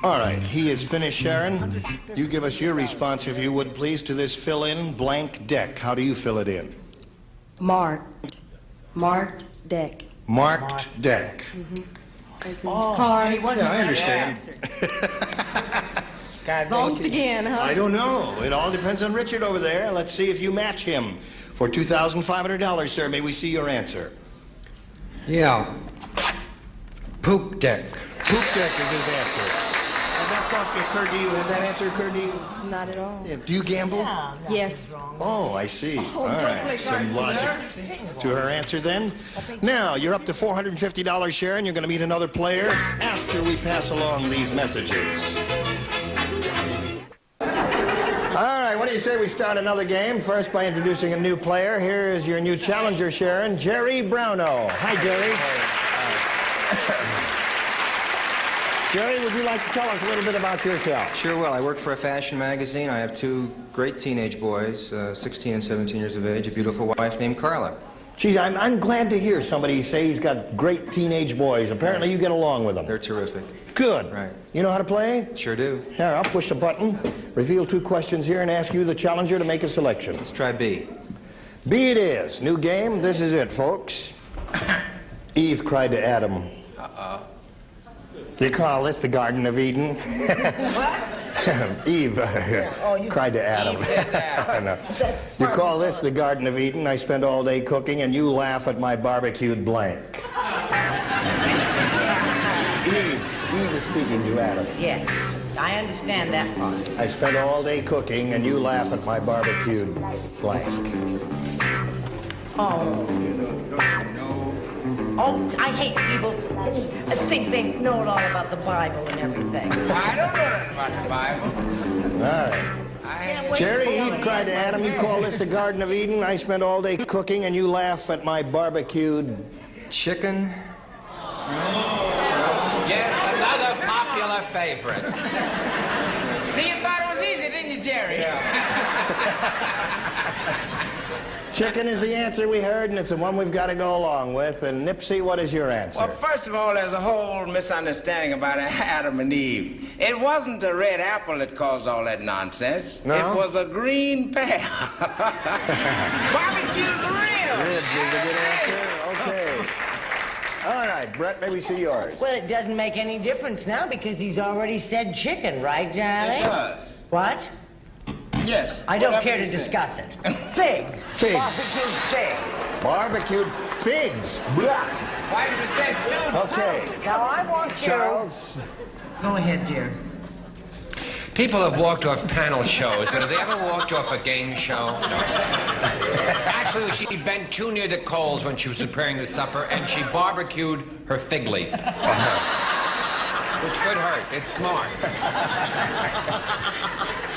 All right, he is finished, Sharon. You give us your response, if you would, please, to this fill-in blank deck. How do you fill it in? Marked. Marked deck. Marked deck. As in cards. Yeah, I understand. Zonked again, huh? I don't know. It all depends on Richard over there. Let's see if you match him. For $2,500, sir, may we see your answer? Yeah. Poop deck. Poop deck is his answer. Had that thought occurred to you? Had that answer occurred to you? Not at all. Yeah. Do you gamble? Yes. Oh, I see. All right. Some logic to her answer then. Now, you're up to $450, Sharon. You're going to meet another player after we pass along these messages. All right, what do you say we start another game? First by introducing a new player. Here is your new challenger, Sharon, Jerry Browno. Hi, Jerry. Jerry, would you like to tell us a little bit about yourself? Sure will. I work for a fashion magazine. I have two great teenage boys, 16 and 17 years of age, a beautiful wife named Carla. Geez, I'm glad to hear somebody say he's got great teenage boys. Apparently you get along with them. They're terrific. Good. Right. You know how to play? Sure do. Here, I'll push the button, reveal two questions here, and ask you, the challenger, to make a selection. Let's try B. B it is. New game. This is it, folks. Eve cried to Adam. Uh-oh. You call this the Garden of Eden? What? Eve cried to Adam. No. You call this the Garden of Eden? I spend all day cooking, and you laugh at my barbecued blank. Eve is speaking to Adam. Yes, I understand that part. I spend all day cooking, and you laugh at my barbecued blank. Oh. Oh, I hate people who think they know it all about the Bible and everything. I don't know nothing about the Bible. All right. Jerry, Eve cried to Adam, you call this the Garden of Eden? I spend all day cooking, and you laugh at my barbecued chicken. Yes, another popular favorite. See, you thought it was easy, didn't you, Jerry? Chicken is the answer we heard, and it's the one we've got to go along with. And Nipsey, what is your answer? Well, first of all, there's a whole misunderstanding about Adam and Eve. It wasn't a red apple that caused all that nonsense. No? It was a green pear. Barbecued ribs. Ribs is a good answer. Okay. All right, Brett, may we see yours? Well, it doesn't make any difference now because he's already said chicken, right, Johnny? It does. What? Yes. I don't care to discuss it. Figs. Figs. Barbecued figs. Barbecued figs. Blah. Why did you say stewed? Okay. Now I want you. Charles. Go ahead, dear. People have walked off panel shows, but have they ever walked off a game show? No. Actually, she bent too near the coals when she was preparing the supper, and she barbecued her fig leaf. Which could hurt. It's smart.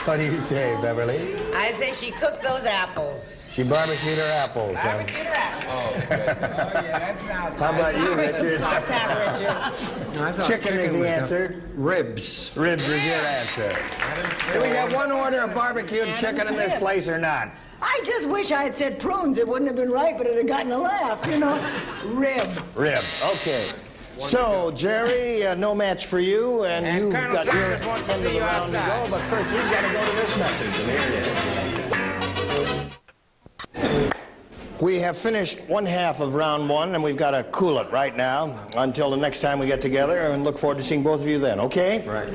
What do you say, Beverly? I say she cooked those apples. She barbecued her apples. Barbecued her apples. Oh, good. Oh, yeah, that sounds How about you, Richard? Soft hat, Richard. No, I thought Chicken is the was answer. Ribs. Ribs is your answer. Do we have one order of barbecued chicken in this place or not? I just wish I had said prunes. It wouldn't have been right, but it'd have gotten a laugh, you know. Rib. Rib. Okay. So, Jerry, no match for you, and you've Colonel got your Sanders wants to end of see the you round to outside. go, but first we've got to go to this message, and here it is. We have finished one half of round one, and we've got to cool it right now until the next time we get together, and look forward to seeing both of you then, okay? Right.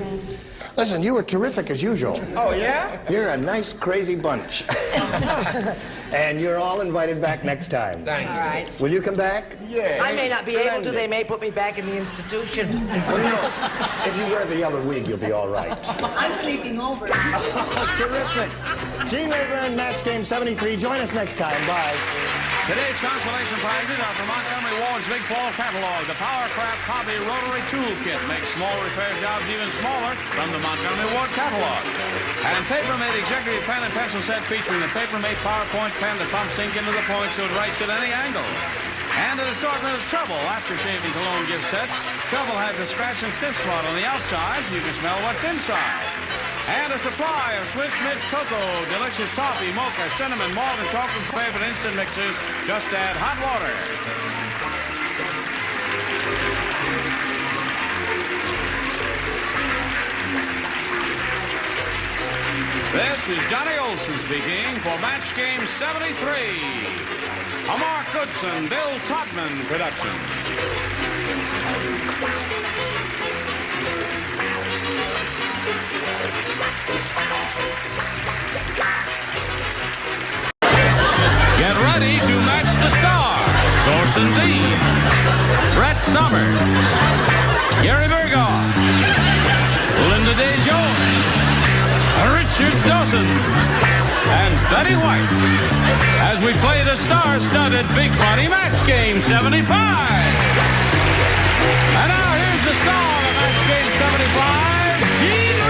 Listen, you were terrific as usual. Oh, yeah? You're a nice, crazy bunch. And you're all invited back next time. Thank you. All right. Will you come back? Yeah. I may not be able to. They may put me back in the institution. Well, no. If you wear the other wig, you'll be all right. I'm sleeping over. Terrific. Gene Rayburn, Match Game 73. Join us next time. Bye. Today's consolation prizes are from Montgomery Ward's Big Fall Catalog. The Powercraft Hobby Rotary Toolkit makes small repair jobs even smaller from the Montgomery Ward Catalog. And Paper-Mate Executive Pen and Pencil Set featuring the Paper-Mate PowerPoint pen that pumps ink into the point so it writes at any angle. And an assortment of Trouble after-shaving cologne gift sets. Trouble has a scratch and sniff spot on the outside so you can smell what's inside. And a supply of Swiss Miss Cocoa, delicious toffee, mocha, cinnamon, malt, and chocolate flavored instant mixers. Just add hot water. This is Johnny Olson speaking for Match Game 73. A Mark Goodson, Bill Todman production. Get ready to match the stars. Orson Dean, Brett Summers, Gary Berghoff, Linda Day Jones, Richard Dawson, and Betty White as we play the star-studded Big Money Match Game 75. And now here's the star of Match Game 75, Gene Rivers.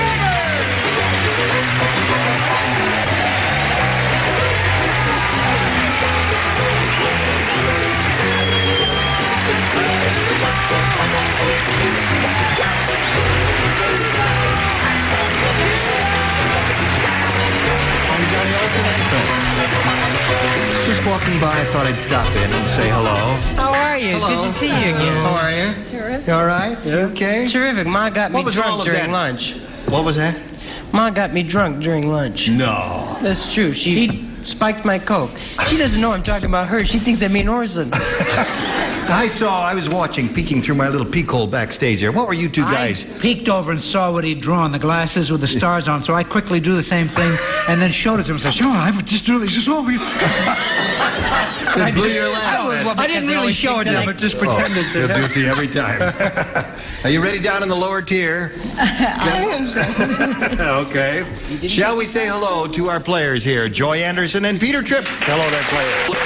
I'm Johnny Olson. Just walking by, I thought I'd stop in and say hello. How are you? Hello. Good to see you again. How are you? Terrific. You all right? You okay? Terrific. Ma got me drunk during lunch. What was that? Ma got me drunk during lunch. No. That's true. She spiked my Coke. She doesn't know I'm talking about her. She thinks I mean Orson. I was watching, peeking through my little peek hole backstage there. What were you two guys? I peeked over and saw what he'd drawn, the glasses with the stars on, so I quickly do the same thing and then showed it to him and said, I would just do this. Just over you. It blew your laugh. I didn't really show it to him, but just pretended to. He'll do it to you every time. Are you ready down in the lower tier? I am so. Okay. Shall we say hello to our players here, Joy Anderson and Peter Tripp? Hello there, players.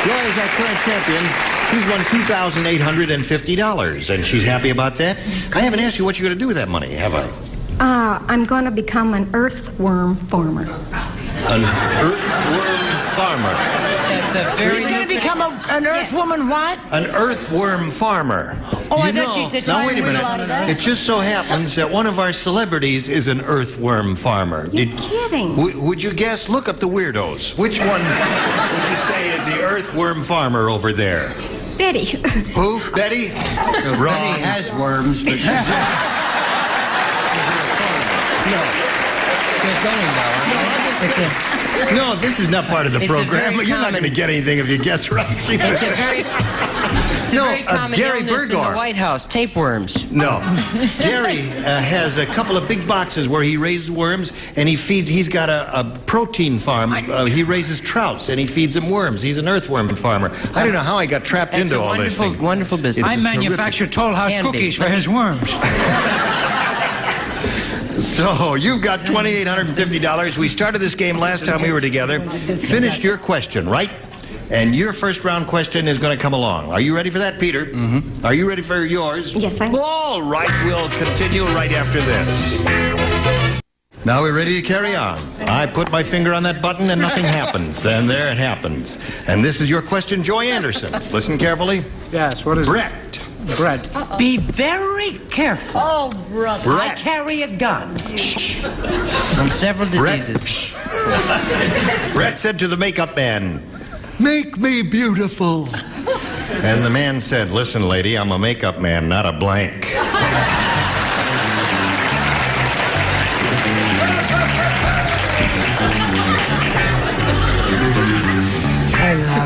Joy is our current champion. She's won $2,850, and she's happy about that. I haven't asked you what you're going to do with that money, have I? I'm going to become an earthworm farmer. An earthworm farmer. That's a very... You're going to become an earthwoman what? An earthworm farmer. Oh, I thought you said... Now, wait a minute. It just so happens that one of our celebrities is an earthworm farmer. You're kidding. Would you guess? Look up the weirdos. Which one would you say is the earthworm farmer over there? Betty. Who? Betty? Wrong. Betty has worms, but she's just... No, this is not part of the program. You're not going to get anything if you guess right. It's a very common Gary illness in the Berghoff. White House, tapeworms. No. Gary has a couple of big boxes where he raises worms, and he's got a protein farm. He raises trouts, and he feeds them worms. He's an earthworm farmer. I don't know how I got trapped into all this thing. Wonderful business. I manufacture Toll House cookies for his worms. So, you've got $2,850. We started this game last time we were together. Finished your question, right? And your first round question is going to come along. Are you ready for that, Peter? Mm-hmm. Are you ready for yours? Yes, I am. All right, we'll continue right after this. Now we're ready to carry on. I put my finger on that button and nothing happens. And there it happens. And this is your question, Joy Anderson. Listen carefully. Yes, what is Brett. Brett. Be very careful. Oh, brother. Brett. I carry a gun. On several diseases. Brett said to the makeup man, "Make me beautiful." And the man said, "Listen, lady, I'm a makeup man, not a blank."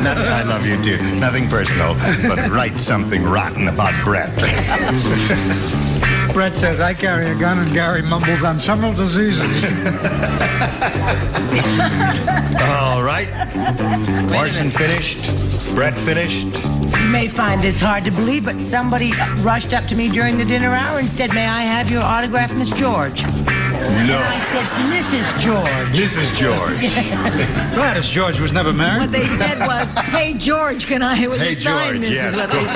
I love you too. Nothing personal, but write something rotten about Brett. Brett says, I carry a gun, and Gary mumbles on several diseases. All right. Morrison finished. Brett finished. You may find this hard to believe, but somebody rushed up to me during the dinner hour and said, "May I have your autograph, Miss George?" No. And I said, Mrs. George. Mrs. George. Gladys George was never married. What they said was, hey, George, can I have Hey, a sign? George, This yes, is what of they course.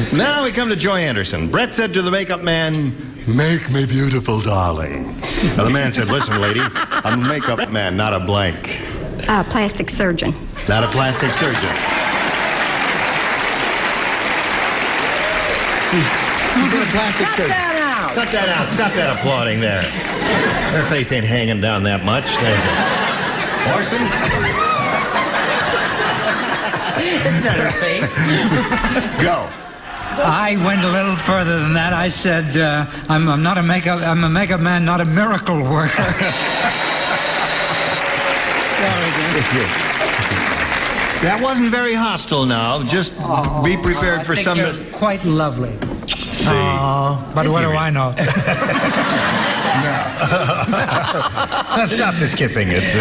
said. Now we come to Joy Anderson. Brett said to the makeup man, "Make me beautiful, darling." Now the man said, "Listen, lady, I'm a makeup man, not a blank." Plastic surgeon. Not a plastic surgeon. She said a plastic surgeon. Cut that out. Cut that out. Stop that applauding there. Their face ain't hanging down that much. Orson? It's not her face. Go. I went a little further than that. I said, I'm a makeup man, not a miracle worker. That wasn't very hostile now. Just be prepared for some... You're quite lovely. See. But what do I know? Stop this kissing. It's...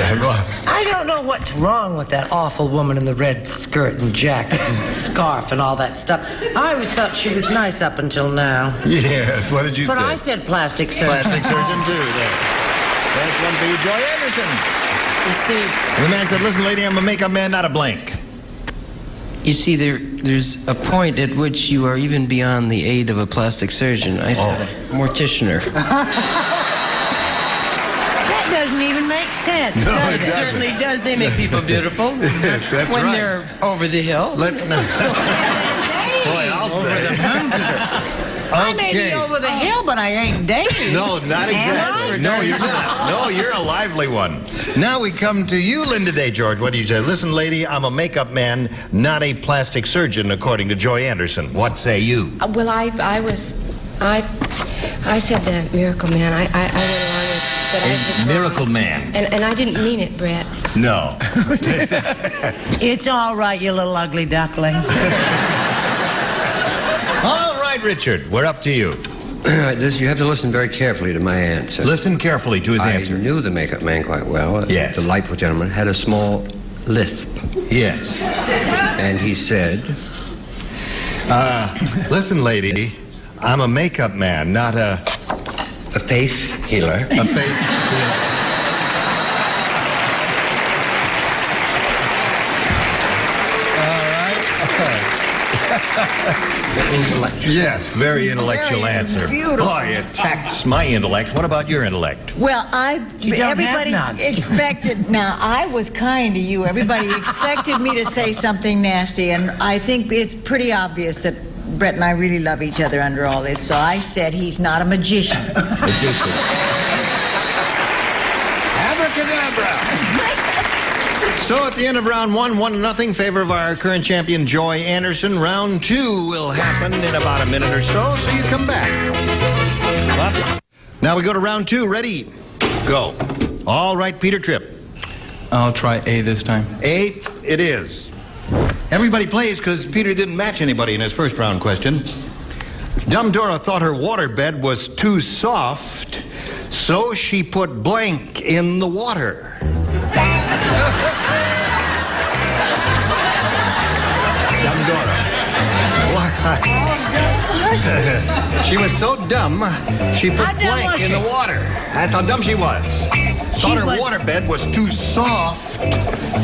I don't know what's wrong with that awful woman in the red skirt and jacket and scarf and all that stuff. I always thought she was nice up until now. Yes, what did you say? But I said plastic surgeon. Plastic surgeon, too. There. That's one for you, Joy Anderson. You see, And the man said, "Listen, lady, I'm a makeup man, not a blank." you see, there's a point at which you are even beyond the aid of a plastic surgeon. I said a morticianer. That doesn't even make sense. No, does it it? doesn't. Certainly does. They make people beautiful. Yes, that's when right. they're over the hill. Let's not... Boy, I'll say. I may be Okay. over the hill, but I ain't dating. No, not exactly. No, you're not. No, you're a lively one. Now we come to you, Linda Day, George. What do you say? "Listen, lady, I'm a makeup man, not a plastic surgeon," according to Joy Anderson. What say you? Well, I said the miracle man. I went along with that. I was wrong. Miracle man. And I didn't mean it, Brett. No. It's all right, you little ugly duckling. All right, Richard, we're up to you. You have to listen very carefully to my answer. Listen carefully to his answer. I knew the makeup man quite well. Yes. The delightful gentleman had a small lisp. Yes. And he said, Listen, lady, I'm a makeup man, not a faith healer. A faith healer. Yes, very intellectual answer. beautiful. Boy, it taxed my intellect. What about your intellect? Well, You don't everybody have none. expected. Now, I was kind to you. Everybody expected me to say something nasty, and I think it's pretty obvious that Brett and I really love each other under all this. So I said he's not a magician. Abracadabra! So at the end of round 1, 1-0, favor of our current champion, Joy Anderson. Round 2 will happen in about a minute or so you come back. Now we go to round 2. Ready? Go. All right, Peter Tripp. I'll try A this time. A it is. Everybody plays because Peter didn't match anybody in his first round question. Dumb Dora thought her waterbed was too soft, so she put blank in the water. Dumb Dora. Why? She was so dumb, she put blank in the water. That's how dumb she was. Thought her waterbed was too soft,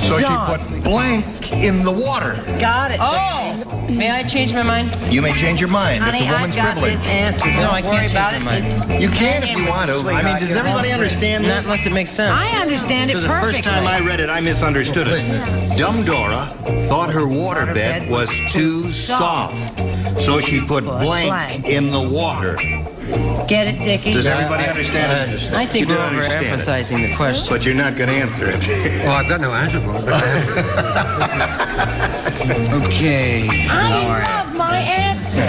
so she put blank in the water. Got it. Oh! May I change my mind? You may change your mind. Honey, it's a woman's I got privilege. this answer. No, Don't I worry can't about change it. my mind. You can if you want to. I mean, does everybody understand Not this? unless it makes sense. I understand it For the first perfectly. time I read it, I misunderstood it. Dumb Dora thought her waterbed was too soft, so she put blank in the water. Get it, Dickie? Does everybody understand it? I think You we're do understand it. overemphasizing the question. But you're not going to answer it. Well, I've got no answer for it. Okay. I love my answer.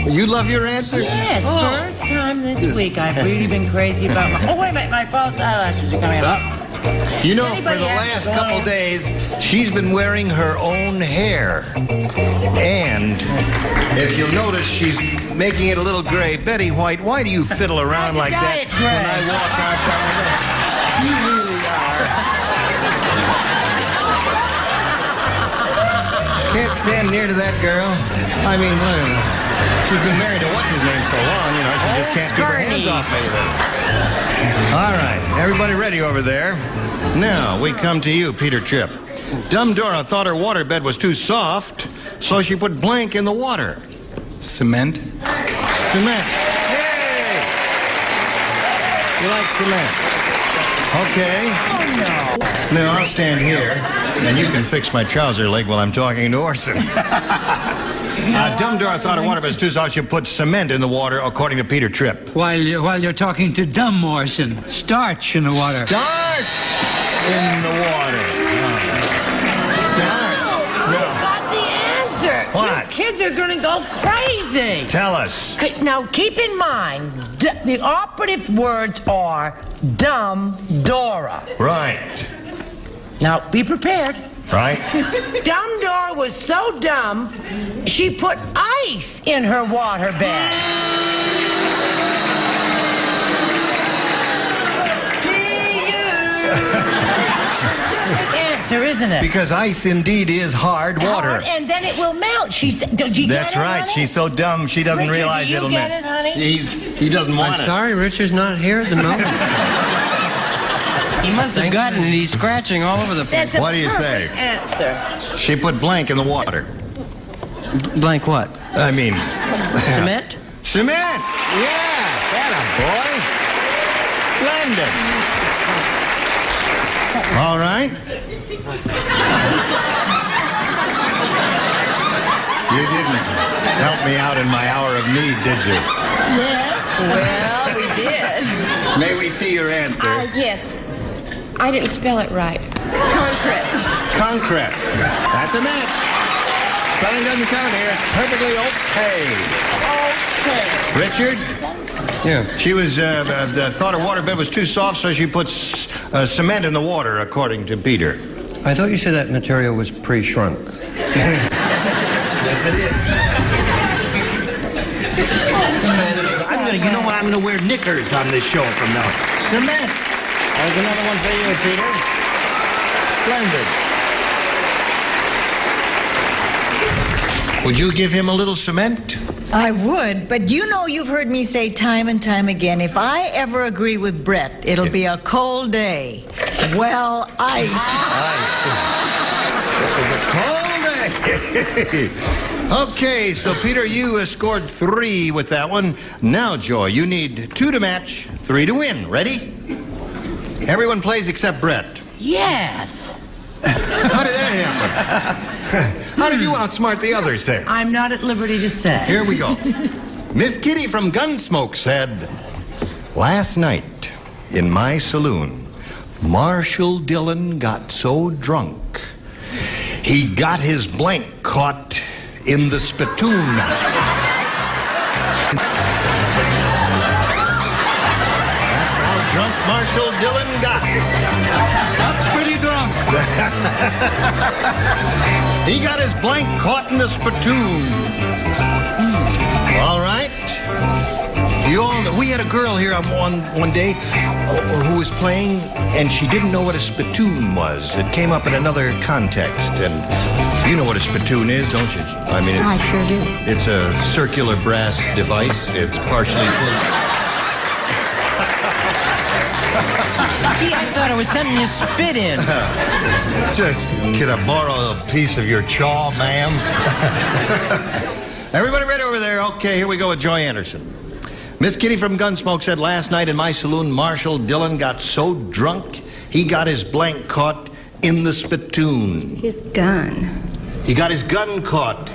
You love your answer? Yes, first time this week I've really been crazy about my... Oh, wait a minute, my false eyelashes are coming out. You know, for the last couple days, she's been wearing her own hair. And if you'll notice, she's making it a little gray. Betty White, why do you fiddle around like that when I walk out down the road? You really are. Can't stand near to that girl. I mean, look at her. She's been married to what's-his-name so long, you know, she just can't keep her hands off me. All right, everybody ready over there? Now, we come to you, Peter Tripp. Dumb Dora thought her waterbed was too soft, so she put blank in the water. Cement? Cement. Yay! You like cement? Okay. Oh, no. Now, I'll stand here, and you can fix my trouser leg while I'm talking to Orson. Dumb Dora thought her waterbed was too soft, she put cement in the water, according to Peter Tripp. While you're talking to Dumb Morrison, starch in the water. Starch in the water. What? You kids are going to go crazy. Tell us. Now, keep in mind, the operative words are Dumb Dora. Right. Now, be prepared. Right. Dumb Dora was so dumb, she put ice in her waterbed. Answer, isn't it? Because ice indeed is hard water. And then it will melt. She said, "Did you That's get it, right. honey?" She's so dumb she doesn't Richard, realize do you it'll get melt. it, honey? He doesn't want I'm it. sorry, Richard's not here at the moment. He must have gotten it. He's scratching all over the place. That's a What do you say? perfect answer. She put blank in the water. Blank what? I mean... Cement? Cement! Yes! Atta boy! Splendid! All right. You didn't help me out in my hour of need, did you? Yes. Well, we did. May we see your answer? Yes. I didn't spell it right. Concrete. Concrete. That's a match. Spelling doesn't count here. It's perfectly okay. Okay. Richard? Yeah. She was, thought her waterbed was too soft, so she put cement in the water, according to Peter. I thought you said that material was pre-shrunk. Yes, it is. You know what? I'm gonna wear knickers on this show from now. Cement. There's another one for you, Peter. Splendid. Would you give him a little cement? I would, but you know you've heard me say time and time again, if I ever agree with Brett, it'll be a cold day. Well, ice. It was a cold day. Okay, so Peter, you scored 3 with that one. Now, Joy, you need 2 to match, 3 to win. Ready? Everyone plays except Brett. Yes. How did that happen? How did you outsmart the others there? I'm not at liberty to say. Here we go. Miss Kitty from Gunsmoke said, last night in my saloon, Marshall Dillon got so drunk, he got his blank caught in the spittoon. That's how drunk Marshall Dillon got. That's pretty drunk. He got his blank caught in the spittoon. All right. You all know, we had a girl here one day who was playing, and she didn't know what a spittoon was. It came up in another context, and you know what a spittoon is, don't you? I mean, I sure do. It's a circular brass device. It's partially full. Gee, I thought it was something you spit in. Just, can I borrow a piece of your chaw, ma'am? Everybody ready over there? Okay, here we go with Joy Anderson. Miss Kitty from Gunsmoke said, last night in my saloon, Marshall Dillon got so drunk, he got his blank caught in the spittoon. His gun. He got his gun caught.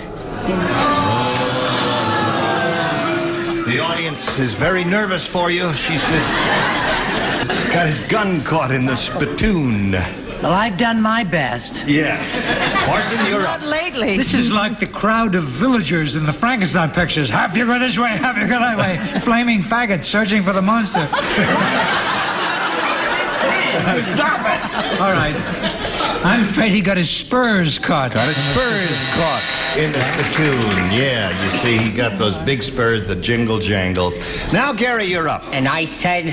The audience is very nervous for you, she said. Got his gun caught in the spittoon. Well, I've done my best. Yes. Orson, you're up. Not lately. This is like the crowd of villagers in the Frankenstein pictures. Half you go this way, half you go that way. Flaming faggots searching for the monster. Stop it! All right. I'm afraid he got his spurs caught. Got his spurs caught in the spittoon. Yeah, you see, he got those big spurs that jingle jangle. Now, Gary, you're up. And I said,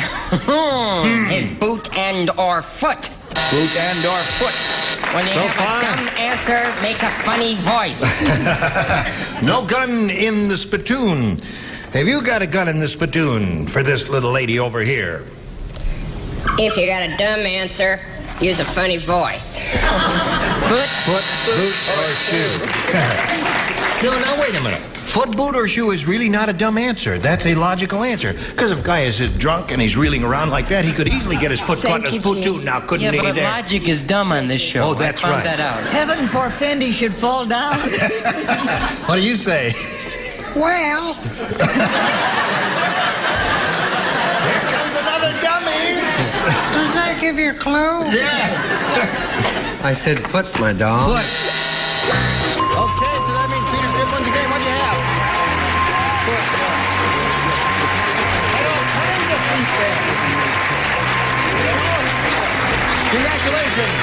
his boot and or foot. boot and or foot. When you have a dumb answer, make a funny voice. No gun in the spittoon. Have you got a gun in the spittoon for this little lady over here? If you got a dumb answer, use a funny voice. Foot, boot, or shoe. No, now wait a minute. Foot, boot, or shoe is really not a dumb answer. That's a logical answer. Because if a guy is drunk and he's reeling around like that, he could easily get his foot caught in his boot too. Now, couldn't he? Yeah, but logic is dumb on this show. Oh, that's I found right. that out. Heaven forfend he should fall down. What do you say? Well. Here comes another dummy. Does that give you a clue? Yes. I said foot, my doll. Foot. Okay, so that means Peter Chip wins the game. What'd you have? Congratulations.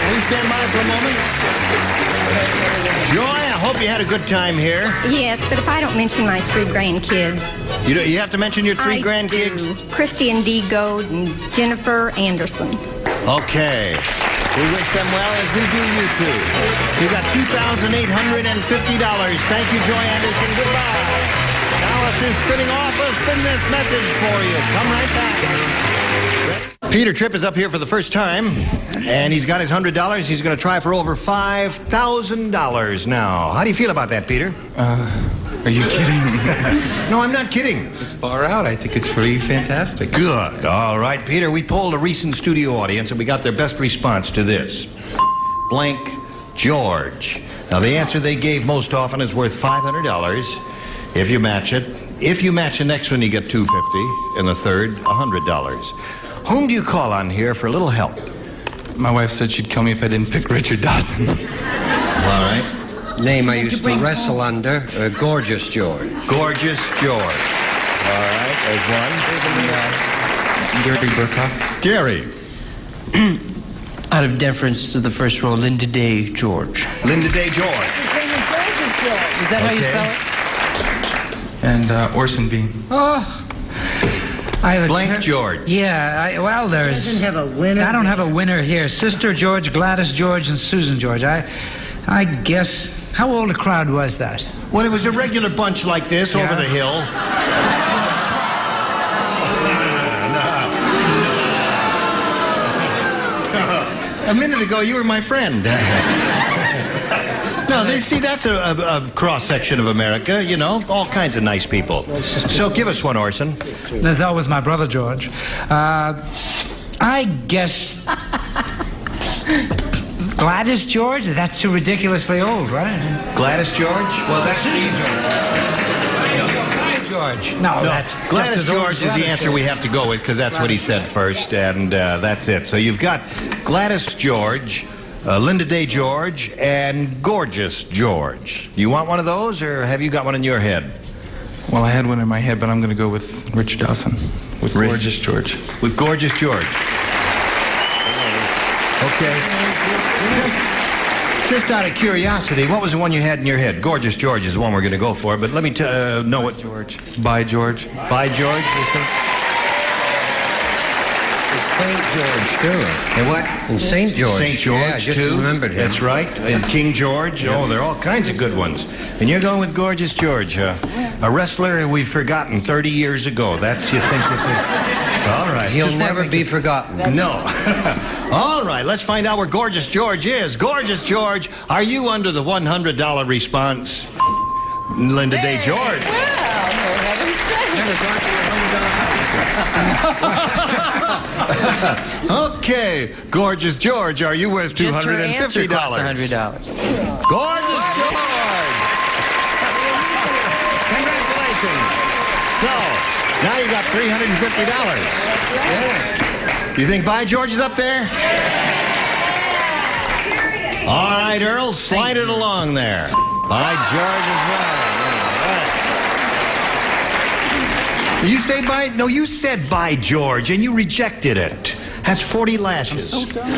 Please stand by for a moment. Joy, I hope you had a good time here. Yes, but if I don't mention my 3 grandkids. You have to mention your 3 grandkids? Do. Christy and Dee Gold and Jennifer Anderson. Okay. We wish them well, as we do you two. You got $2,850. Thank you, Joy Anderson. Goodbye. Alice is spinning off. We'll spin this message for you. Come right back. Peter Tripp is up here for the first time, and he's got his $100. He's going to try for over $5,000 now. How do you feel about that, Peter? Are you kidding? No, I'm not kidding. It's far out. I think it's really fantastic. Good. All right, Peter, we polled a recent studio audience, and we got their best response to this. Blank George. Now, the answer they gave most often is worth $500 if you match it. If you match the next one, you get $250, and the third, $100. Whom do you call on here for a little help? My wife said she'd kill me if I didn't pick Richard Dawson. All right. Name I used to wrestle under, Gorgeous George. Gorgeous George. All right, there's one. Gary Burkhoff. Gary. Out of deference to the first row, Linda Day George. Linda Day George. It's the same as Gorgeous George. Is that how you spell it? And Orson Bean. Oh. Blank George. Yeah, well, there's... Doesn't have a winner. I don't have a winner here. Sister George, Gladys George, and Susan George. I guess... How old a crowd was that? Well, it was a regular bunch like this over the hill. A minute ago, you were my friend. No, see, that's a cross-section of America, you know, all kinds of nice people. So give us one, Orson. There's always my brother George. I guess... Gladys George? That's too ridiculously old, right? Gladys George? Well, that's Susan George. No, that's Gladys George is the answer we have to go with because that's what he said first, and that's it. So you've got Gladys George, Linda Day George, and Gorgeous George. You want one of those, or have you got one in your head? Well, I had one in my head, but I'm going to go with Richard Dawson, with Gorgeous George. With Gorgeous George. Okay. Just out of curiosity, what was the one you had in your head? Gorgeous George is the one we're going to go for, but let me know what... George. By George. By George, you think? St. George, too. And what? And St. George. St. George, yeah, I just too. remembered him. That's right. And King George. Oh, there are all kinds of good ones. And you're going with Gorgeous George, huh? A wrestler we've forgotten 30 years ago. That's, you think that... All right. He'll never be forgotten. No. All right, let's find out where Gorgeous George is. Gorgeous George, are you under the $100 response? Linda Day George. Well, for heaven's sake. Okay, Gorgeous George, are you worth $250? Just her answer cost $100. Gorgeous George! Congratulations. So, now you got $350. You think By George is up there? All right, Earl, slide it along there. By George is right. You say By... No, you said By George, and you rejected it. That's 40 lashes. I'm so done.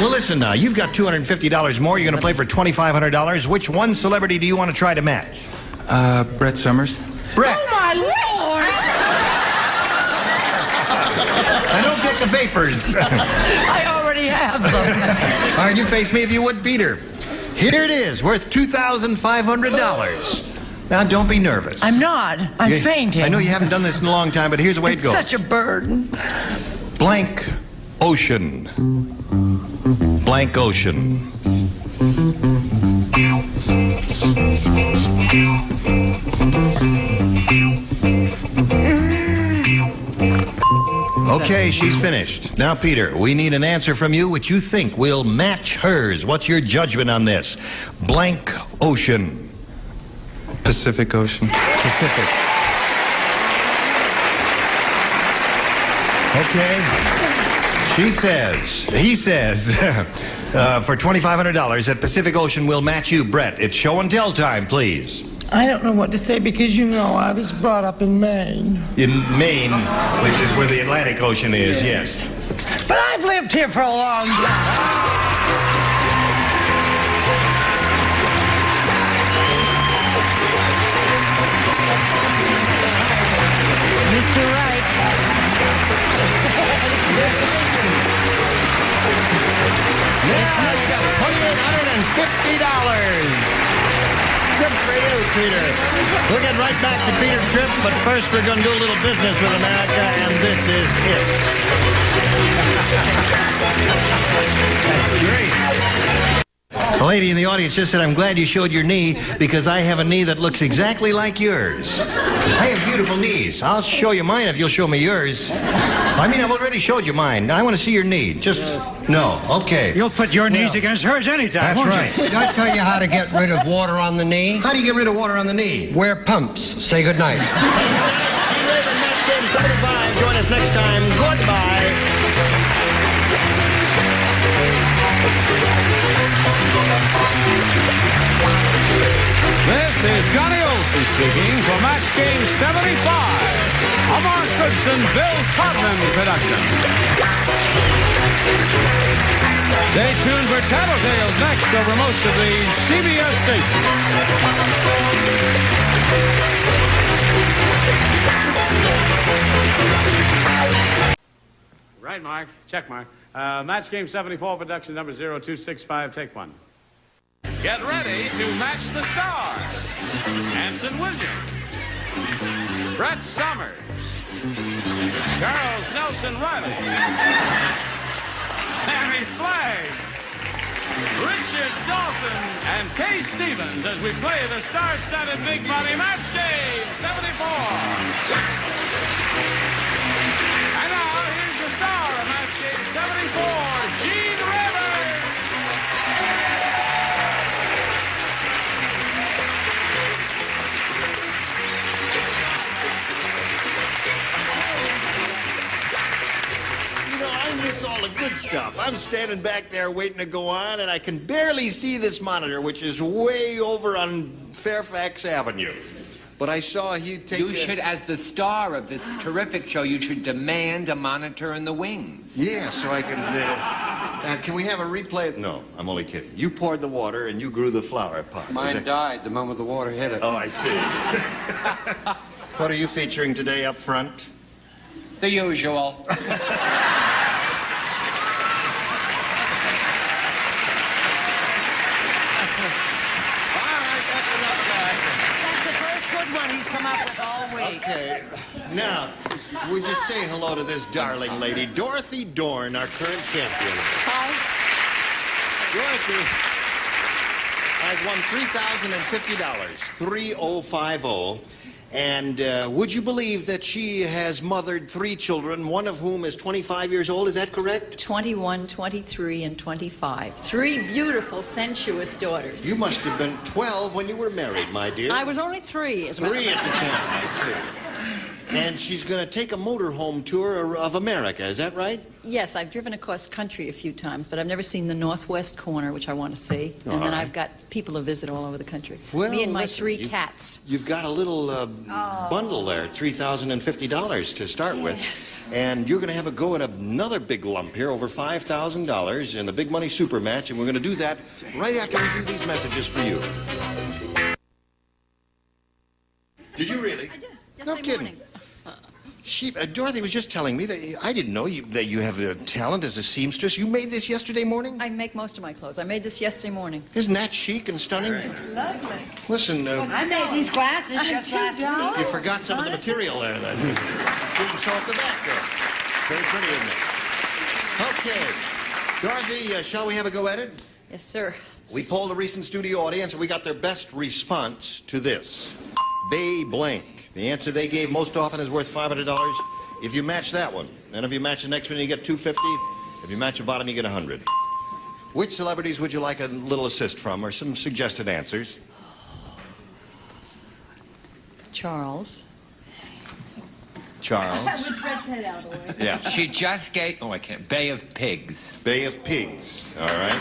Well, listen now. You've got $250 more. You're going to play for $2,500. Which one celebrity do you want to try to match? Brett Summers. Brett. Oh, my Lord! I don't get the the vapors. I already have them. All right, you face me if you would, Peter. Here it is, worth $2,500. Now, don't be nervous. I'm not. I'm fainting. I know you haven't done this in a long time, but here's the way it goes. Such a burden. Blank ocean. Blank ocean. Okay, she's finished. Now, Peter, we need an answer from you which you think will match hers. What's your judgment on this? Blank ocean. Pacific Ocean. Pacific. Okay. He says, for $2,500 that Pacific Ocean will match you, Brett. It's show and tell time, please. I don't know what to say because, you know, I was brought up in Maine. In Maine, which is where the Atlantic Ocean is, yes. But I've lived here for a long time. Mr. Wright. Next night at $2,850. Good for you, Peter. We'll get right back to Peter Tripp, but first we're going to do a little business with America, and this is it. That's great. A lady in the audience just said, I'm glad you showed your knee because I have a knee that looks exactly like yours. I have beautiful knees. I'll show you mine if you'll show me yours. I mean, I've already showed you mine. I want to see your knee. Just, no. Okay. You'll put your knees against hers anytime, That's won't right. Did I tell you how to get rid of water on the knee? How do you get rid of water on the knee? Wear pumps. Say goodnight. T-Raven, Match Game 75. Join us next time. Goodbye. This is Johnny Olson speaking for Match Game 75, a Mark Goodson, Bill Todman production. Stay tuned for Tattletales next over most of the CBS stations. Right, Mark. Check, Mark. Match Game 74, production number 0265, take one. Get ready to match the stars. Anson Williams, Brett Summers, Charles Nelson Riley, Fanny Flagg, Richard Dawson, and Kay Stevens as we play the star-studded Big Money Match Game 74. And now, here's the star of Match Game 74, Gene Rivers. I miss all the good stuff. I'm standing back there waiting to go on, and I can barely see this monitor, which is way over on Fairfax Avenue. But I saw you take You should, as the star of this terrific show, you should demand a monitor in the wings. Yeah, so I can... can we have a replay? No, I'm only kidding. You poured the water, and you grew the flower pot. Mine died the moment the water hit it. Oh, I see. What are you featuring today up front? The usual. He's come up with all week. Okay. Now, would you say hello to this darling lady, Dorothy Dorn, our current champion? Hi. Dorothy has won $3,050, 3050. And would you believe that she has mothered 3 children, one of whom is 25 years old? Is that correct? 21, 23, and 25. 3 beautiful, sensuous daughters. You must have been 12 when you were married, my dear. I was only 3. 3 at the time, I see. And she's going to take a motorhome tour of America, is that right? Yes, I've driven across country a few times, but I've never seen the northwest corner, which I want to see. And then I've got people to visit all over the country. Well, me and my listen, 3 cats. You've got a little bundle there, $3,050 to start with. Yes. And you're going to have a go at another big lump here, over $5,000 in the Big Money Super Match, and we're going to do that right after we do these messages for you. Did you really? I did. No kidding. She cheap. Dorothy was just telling me that I didn't know that you have a talent as a seamstress. You made this yesterday morning? I make most of my clothes. I made this yesterday morning. Isn't that chic and stunning? It's lovely. Listen, I made these glasses just last week. you forgot some of the material there. Then. Didn't sew up the back there. Very pretty, isn't it? Okay. Dorothy, shall we have a go at it? Yes, sir. We polled a recent studio audience, and we got their best response to this. Bay blank. The answer they gave most often is worth $500 if you match that one. And if you match the next one, you get $250. If you match the bottom, you get $100. Which celebrities would you like a little assist from, or some suggested answers? Charles. Charles. With Brett's head out of the way. Yeah. She just gave... Oh, I can't. Bay of Pigs. Bay of Pigs. All right.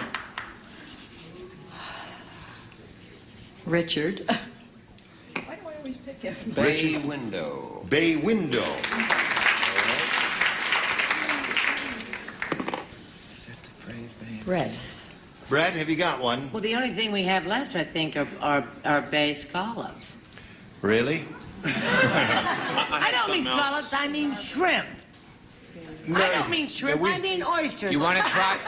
Richard. Why do I always pick him? Bay window. Bay window. Brett. Brad, have you got one? Well, the only thing we have left, I think, are bay scallops. Really? I don't mean scallops, I mean shrimp. No, I don't mean shrimp, I mean oysters. You want to try?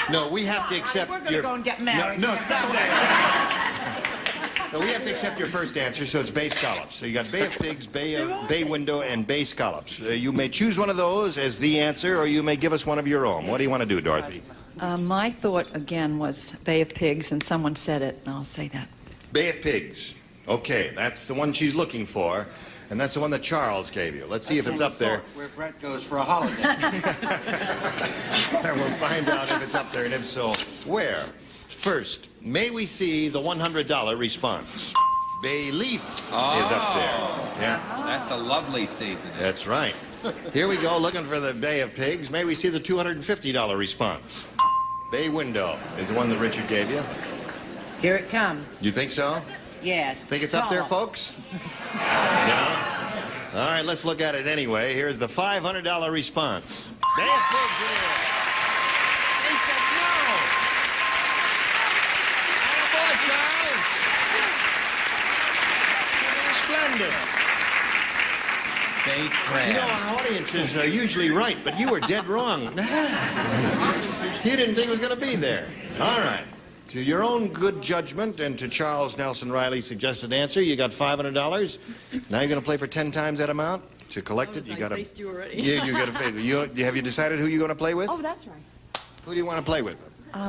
No, we have to accept We're going to go and get married. No, stop that. No, we have to accept your first answer, so it's bay scallops. So you got Bay of Pigs, bay window, and bay scallops. You may choose one of those as the answer, or you may give us one of your own. What do you want to do, Dorothy? My thought, again, was Bay of Pigs, and someone said it, and I'll say that. Bay of Pigs. Okay, that's the one she's looking for, and that's the one that Charles gave you. Let's see if it's up there. Where Brett goes for a holiday. And we'll find out if it's up there, and if so, where. First, may we see the $100 response? Bay leaf is up there. Yeah. That's a lovely season. That's right. Here we go, looking for the Bay of Pigs. May we see the $250 response? Bay window is the one that Richard gave you. Here it comes. You think so? Yes. Think it's up there, folks? Yeah. All right, let's look at it anyway. Here's the $500 response. Bay of Pigs it is. He said no. Attaboy, Charles. Splendid. Bay crabs. You know, our audiences are usually right, but you were dead wrong. You didn't think it was going to be there. All right. To your own good judgment and to Charles Nelson Riley's suggested answer, you got $500. Now you're going to play for 10 times that amount. To collect it, you got to... faced you already. Yeah, you got to face it. Have you decided who you're going to play with? Oh, that's right. Who do you want to play with? We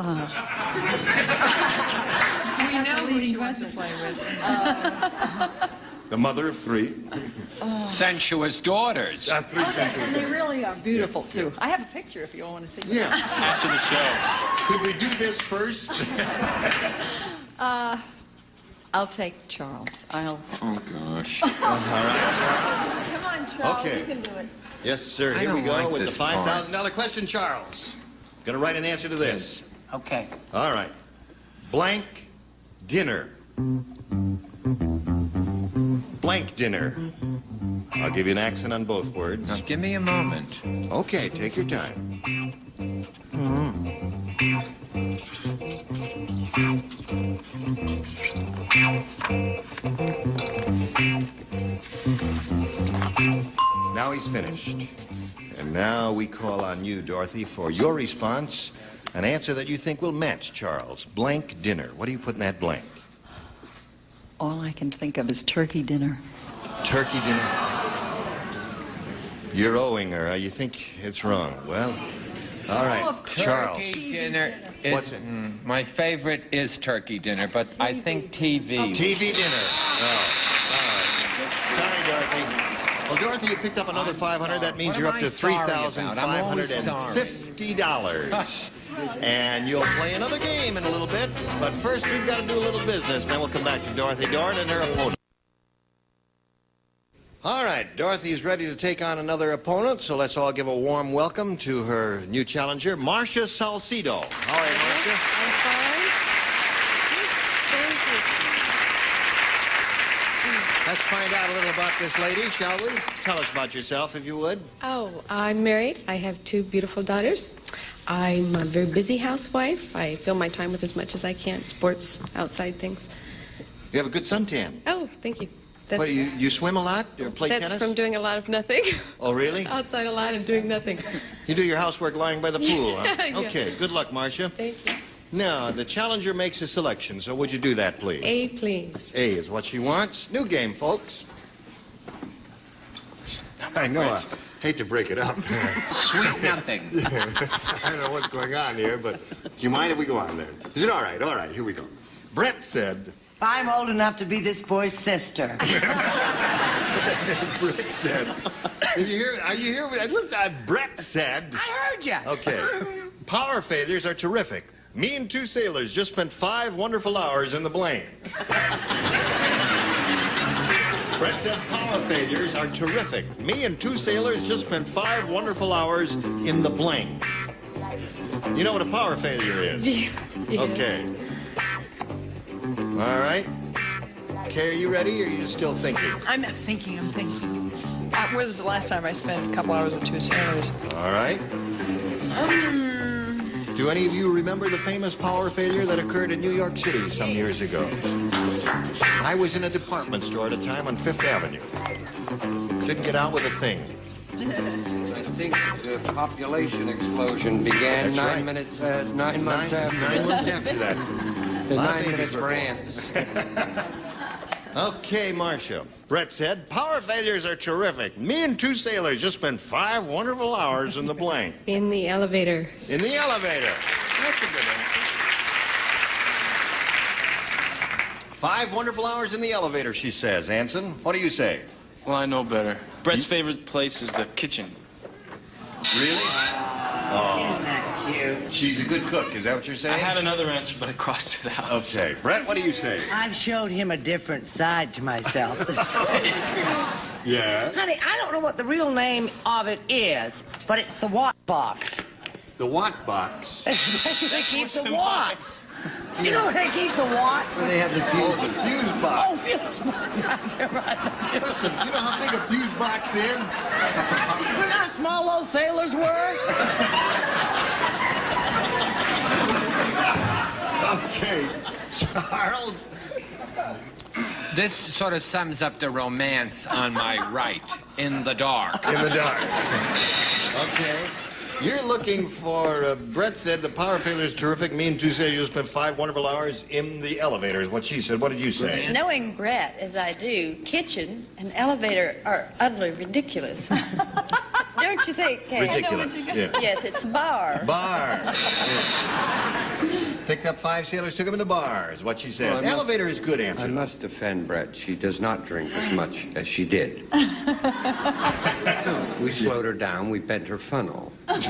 know who you want to play with. The mother of three. Sensuous daughters. Three sensuous And they daughters. really are beautiful, too. I have a picture if you all want to see. Yeah, after the show. Could we do this first? I'll take Charles. Oh, gosh. All right, Charles. Come on, Charles. Okay. You can do it. Yes, sir. I Here we don't go like with this the part. $5,000 question, Charles. Going to write an answer to this. Okay. All right. Blank dinner. Blank dinner. I'll give you an accent on both words. Now, give me a moment. Okay, take your time. Now he's finished. And now we call on you, Dorothy, for your response. An answer that you think will match Charles. Blank dinner. What do you put in that blank? All I can think of is turkey dinner. Turkey dinner? You're owing her. You think it's wrong. Well, all right. Charles. Turkey dinner is... What's it? My favorite is turkey dinner, but I think TV. TV dinner. Oh, all right. Sorry, Dorothy. Well, Dorothy, you picked up another $500. That means you're up to $3,550. And you'll play another game in a little bit. But first, we've got to do a little business. Then we'll come back to Dorothy Dorn and her opponent. All right, Dorothy's ready to take on another opponent, so let's all give a warm welcome to her new challenger, Marcia Salcido. How are you, Marcia? I'm fine. Thank Let's find out a little about this lady, shall we? Tell us about yourself, if you would. Oh, I'm married. I have 2 beautiful daughters. I'm a very busy housewife. I fill my time with as much as I can, sports, outside things. You have a good suntan. Oh, thank you. What, you swim a lot or play tennis? That's from doing a lot of nothing. Oh, really? Outside a lot and doing nothing. You do your housework lying by the pool, huh? Yeah. Okay, good luck, Marcia. Thank you. Now, the challenger makes a selection, so would you do that, please? A, please. A is what she wants. New game, folks. I know, I hate to break it up. Sweet nothing. I don't know what's going on here, but do you mind if we go on there? Is it all right? All right, here we go. Brett said... I'm old enough to be this boy's sister. Brett said... Did you hear? Are you here? Listen, Brett said... I heard you. Okay. Power failures are terrific. Me and two sailors just spent 5 wonderful hours in the blank. Brett said power failures are terrific. Me and 2 sailors just spent 5 wonderful hours in the blank. You know what a power failure is? Yeah. Okay. All right. Kay, are you ready, or are you still thinking? I'm thinking. Where was the last time I spent a couple hours with 2 sailors? All right. Do any of you remember the famous power failure that occurred in New York City some years ago? I was in a department store at a time on 5th Avenue. Didn't get out with a thing. I think the population explosion began That's right. 9 months after. 9 months after that. The 9 minutes for ants. Okay, Marcia. Brett said, power failures are terrific. Me and 2 sailors just spent 5 wonderful hours in the blank. In the elevator. In the elevator. That's a good answer. 5 wonderful hours in the elevator, she says. Anson, what do you say? Well, I know better. Brett's favorite place is the kitchen. Really? Oh. Isn't that cute? She's a good cook, is that what you're saying? I had another answer, but I crossed it out. Okay. Brett, what do you say? I've showed him a different side to myself. Yeah? Honey, I don't know what the real name of it is, but it's the Watt box. The Watt box? They keep the watts. Do you know where they keep the watts? Where they have the fuse. Oh, the fuse box. Oh, fuse box. Listen, you know how big a fuse box is? You know how small those sailors were? Okay. Charles? This sort of sums up the romance on my right, in the dark. In the dark. Okay. You're looking for, Brett said the power failure is terrific. Me and 2 sailors spent 5 wonderful hours in the elevator, is what she said. What did you say? Knowing Brett as I do, kitchen and elevator are utterly ridiculous. Don't you think, Kay? Ridiculous, yeah. Yes, it's bar. Bar. Yeah. Picked up 5 sailors, took them into bars, what she said. Well, Elevator is good answer. I must defend Brett. She does not drink as much as she did. We slowed her down. We bent her funnel. With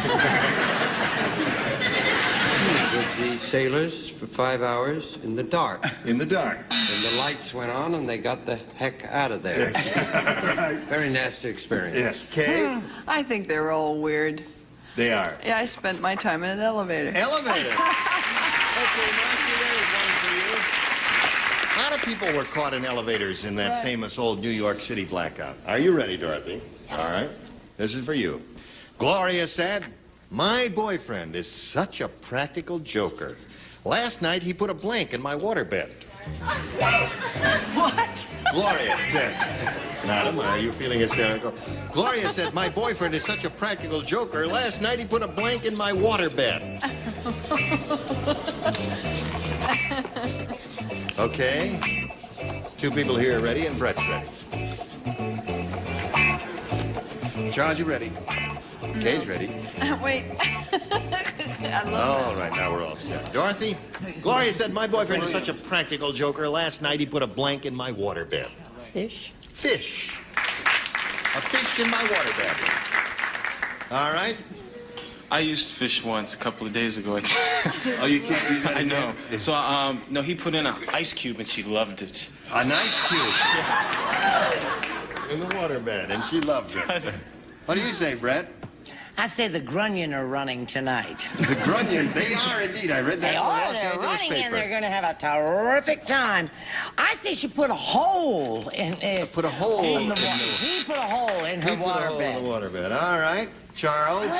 the sailors for 5 hours in the dark. In the dark. And the lights went on, and they got the heck out of there. Yes. Very nasty experience. Yes. Kay? I think they're all weird. They are. Yeah, I spent my time in an elevator. Elevator. Okay, Marcy, there's one for you. A lot of people were caught in elevators in that famous old New York City blackout. Are you ready, Dorothy? Yes. All right. This is for you. Gloria said, my boyfriend is such a practical joker. Last night he put a blank in my waterbed. What? Gloria said, Madam, are you feeling hysterical? Gloria said, my boyfriend is such a practical joker. Last night he put a blank in my waterbed. Okay. 2 people here are ready, and Brett's ready. Charles, you ready? Kay's ready. Wait. I love All right, now we're all set. Dorothy? Gloria said, my boyfriend is such a practical joker. Last night he put a blank in my waterbed. Fish. Fish. A fish in my waterbed. All right. I used fish once a couple of days ago. Oh, you can't use that I know. again? So, no, he put in an ice cube, and she loved it. An ice cube? Yes. In the waterbed, and she loves it. What do you say, Brett? I say the Grunion are running tonight. The Grunion, they are indeed. I read that They in the are. Los They're Angeles running, paper. and they're going to have a terrific time. I say she put a hole in. Put a hole in the water. He put a hole in her waterbed. In the waterbed. All right, Charles.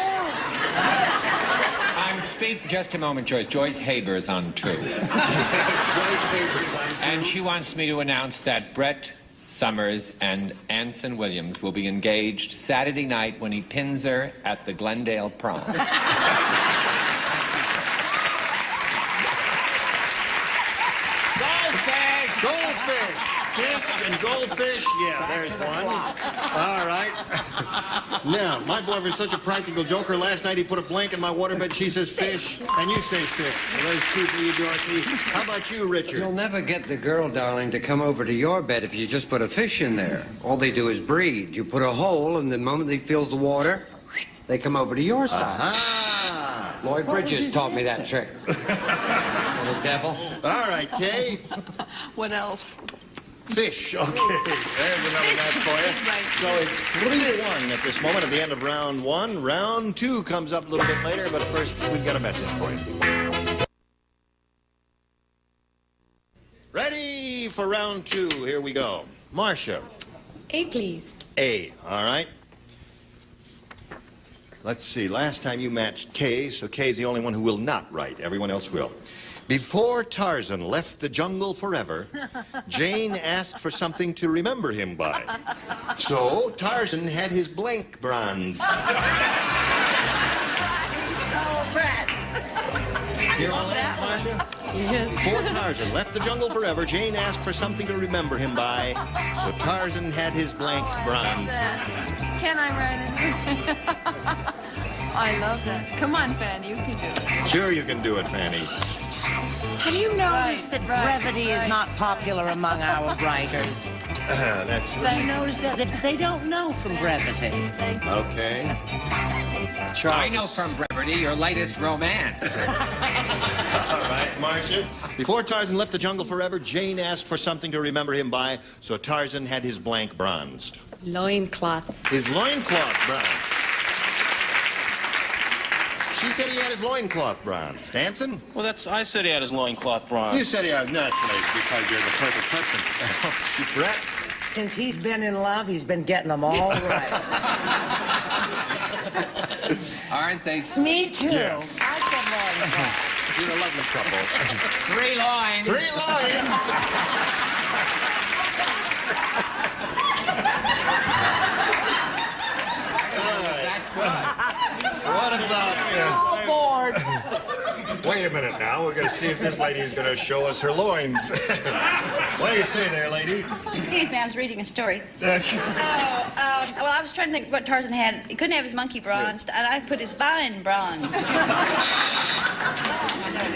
I'm speak. Just a moment, Joyce. Joyce Haber's on 2. Joyce Haber's on 2. And she wants me to announce that Brett Summers and Anson Williams will be engaged Saturday night when he pins her at the Glendale prom. Goldfish! Fish and goldfish? Yeah, there's one. All right. Now, my boyfriend's such a practical joker. Last night he put a blank in my waterbed. She says fish, and you say fish. Well, there's two for you, Dorothy. How about you, Richard? You'll never get the girl, darling, to come over to your bed if you just put a fish in there. All they do is breed. You put a hole, and the moment he feels the water, they come over to your side. Aha! Lloyd Bridges taught me that trick. Little devil. All right, Kay. What else? Fish. Okay, there's another match for you. So it's 3-1 at this moment at the end of round 1. Round 2 comes up a little bit later, but first we've got a message for you. Ready for round 2. Here we go. Marcia. A, please. A. All right. Let's see. Last time you matched Kay, so Kay's the only one who will not write. Everyone else will. Before Tarzan left the jungle forever, Jane asked for something to remember him by. So Tarzan had his blank bronzed. Oh, rats. Hear all that, Marcia? Yes. Before Tarzan left the jungle forever, Jane asked for something to remember him by. So Tarzan had his blank bronzed. Can I write it? I love that. Come on, Fanny, you can do it. Sure you can do it, Fanny. Have you noticed that brevity is not popular among our writers? That's Have you noticed that they don't know from brevity? okay. I know from brevity your latest romance. All right, Marcia. Before Tarzan left the jungle forever, Jane asked for something to remember him by, so Tarzan had his blank bronzed. Loincloth. His loincloth bronzed. She said he had his loincloth bronzed. Anson? Well, I said he had his loincloth bronze. You said he had, naturally, because you're the perfect person. Brett? Since he's been in love, he's been getting them all right. Aren't they? Me too. Yes. I said loincloth. You're a lovely couple. 3 loins. 3 loins. What about... all bored. Wait a minute now. We're going to see if this lady is going to show us her loins. What do you say there, lady? Excuse me, I was reading a story. Well, Well, I was trying to think what Tarzan had. He couldn't have his monkey bronzed, and I put his vine bronzed. I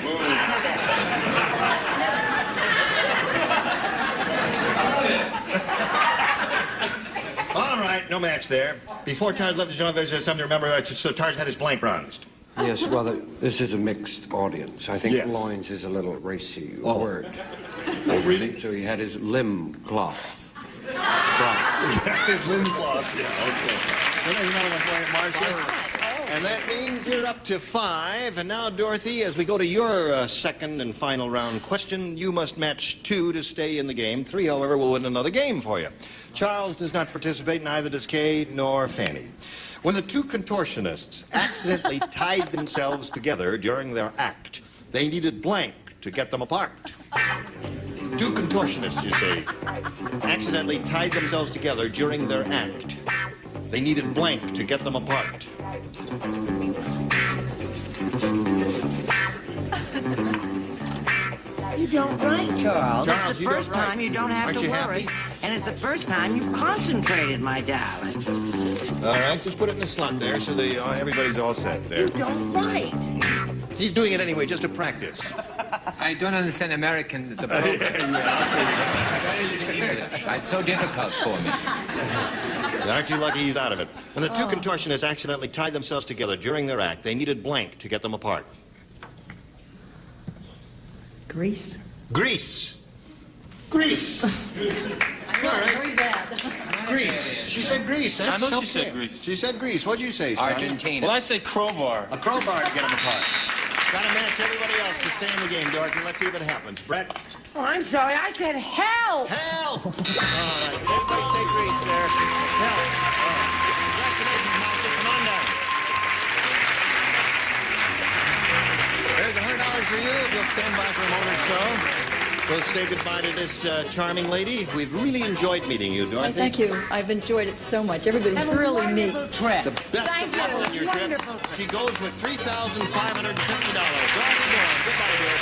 know that. all right, no match there. Before Tarzan left the jungle, there's something to remember. So Tarzan had his blank bronzed. Yes, well, this is a mixed audience. I think Yes. loins is a little racy Oh. word. Oh, really? So he had his limb cloth. His limb cloth, yeah, okay. So there's another one for you, Marcia. And that means you're up to 5. And now, Dorothy, as we go to your second and final round question, you must match 2 to stay in the game. 3, however, will win another game for you. Charles does not participate, neither does Kay nor Fanny. When the 2 contortionists accidentally tied themselves together during their act, they needed blank to get them apart. 2 contortionists, you see, accidentally tied themselves together during their act. They needed blank to get them apart. You don't write, Charles. Charles, It's the you don't first write. time you don't have Aren't to you worry. happy? And it's the first time you've concentrated, my darling. All right, just put it in the slot there so everybody's all set there. You don't write. He's doing it anyway, just to practice. I don't understand the program. It's so difficult for me. Aren't you lucky he's out of it? When the 2 contortionists accidentally tied themselves together during their act, they needed blank to get them apart. Grease. Grease. Grease. Very bad. Greece. She said Greece. I know That's she said okay. Greece. She said Greece. What'd you say, son? Argentina. Well, I say crowbar. A crowbar to get them apart. Gotta match everybody else to stay in the game, Dorothy. Let's see if it happens. Brett? Oh, I'm sorry. I said help. Help! All right. Everybody say Greece there. Help. All right. Congratulations, Marcia. Come on down. There's $100 for you if you'll stand by for a moment or so. We'll say goodbye to this charming lady. We've really enjoyed meeting you, Dorothy. Well, thank you. I've enjoyed it so much. Everybody's really neat. Trip. The best of luck on your trip. She goes with $3,550. Dorothy Dorn. Goodbye, dear.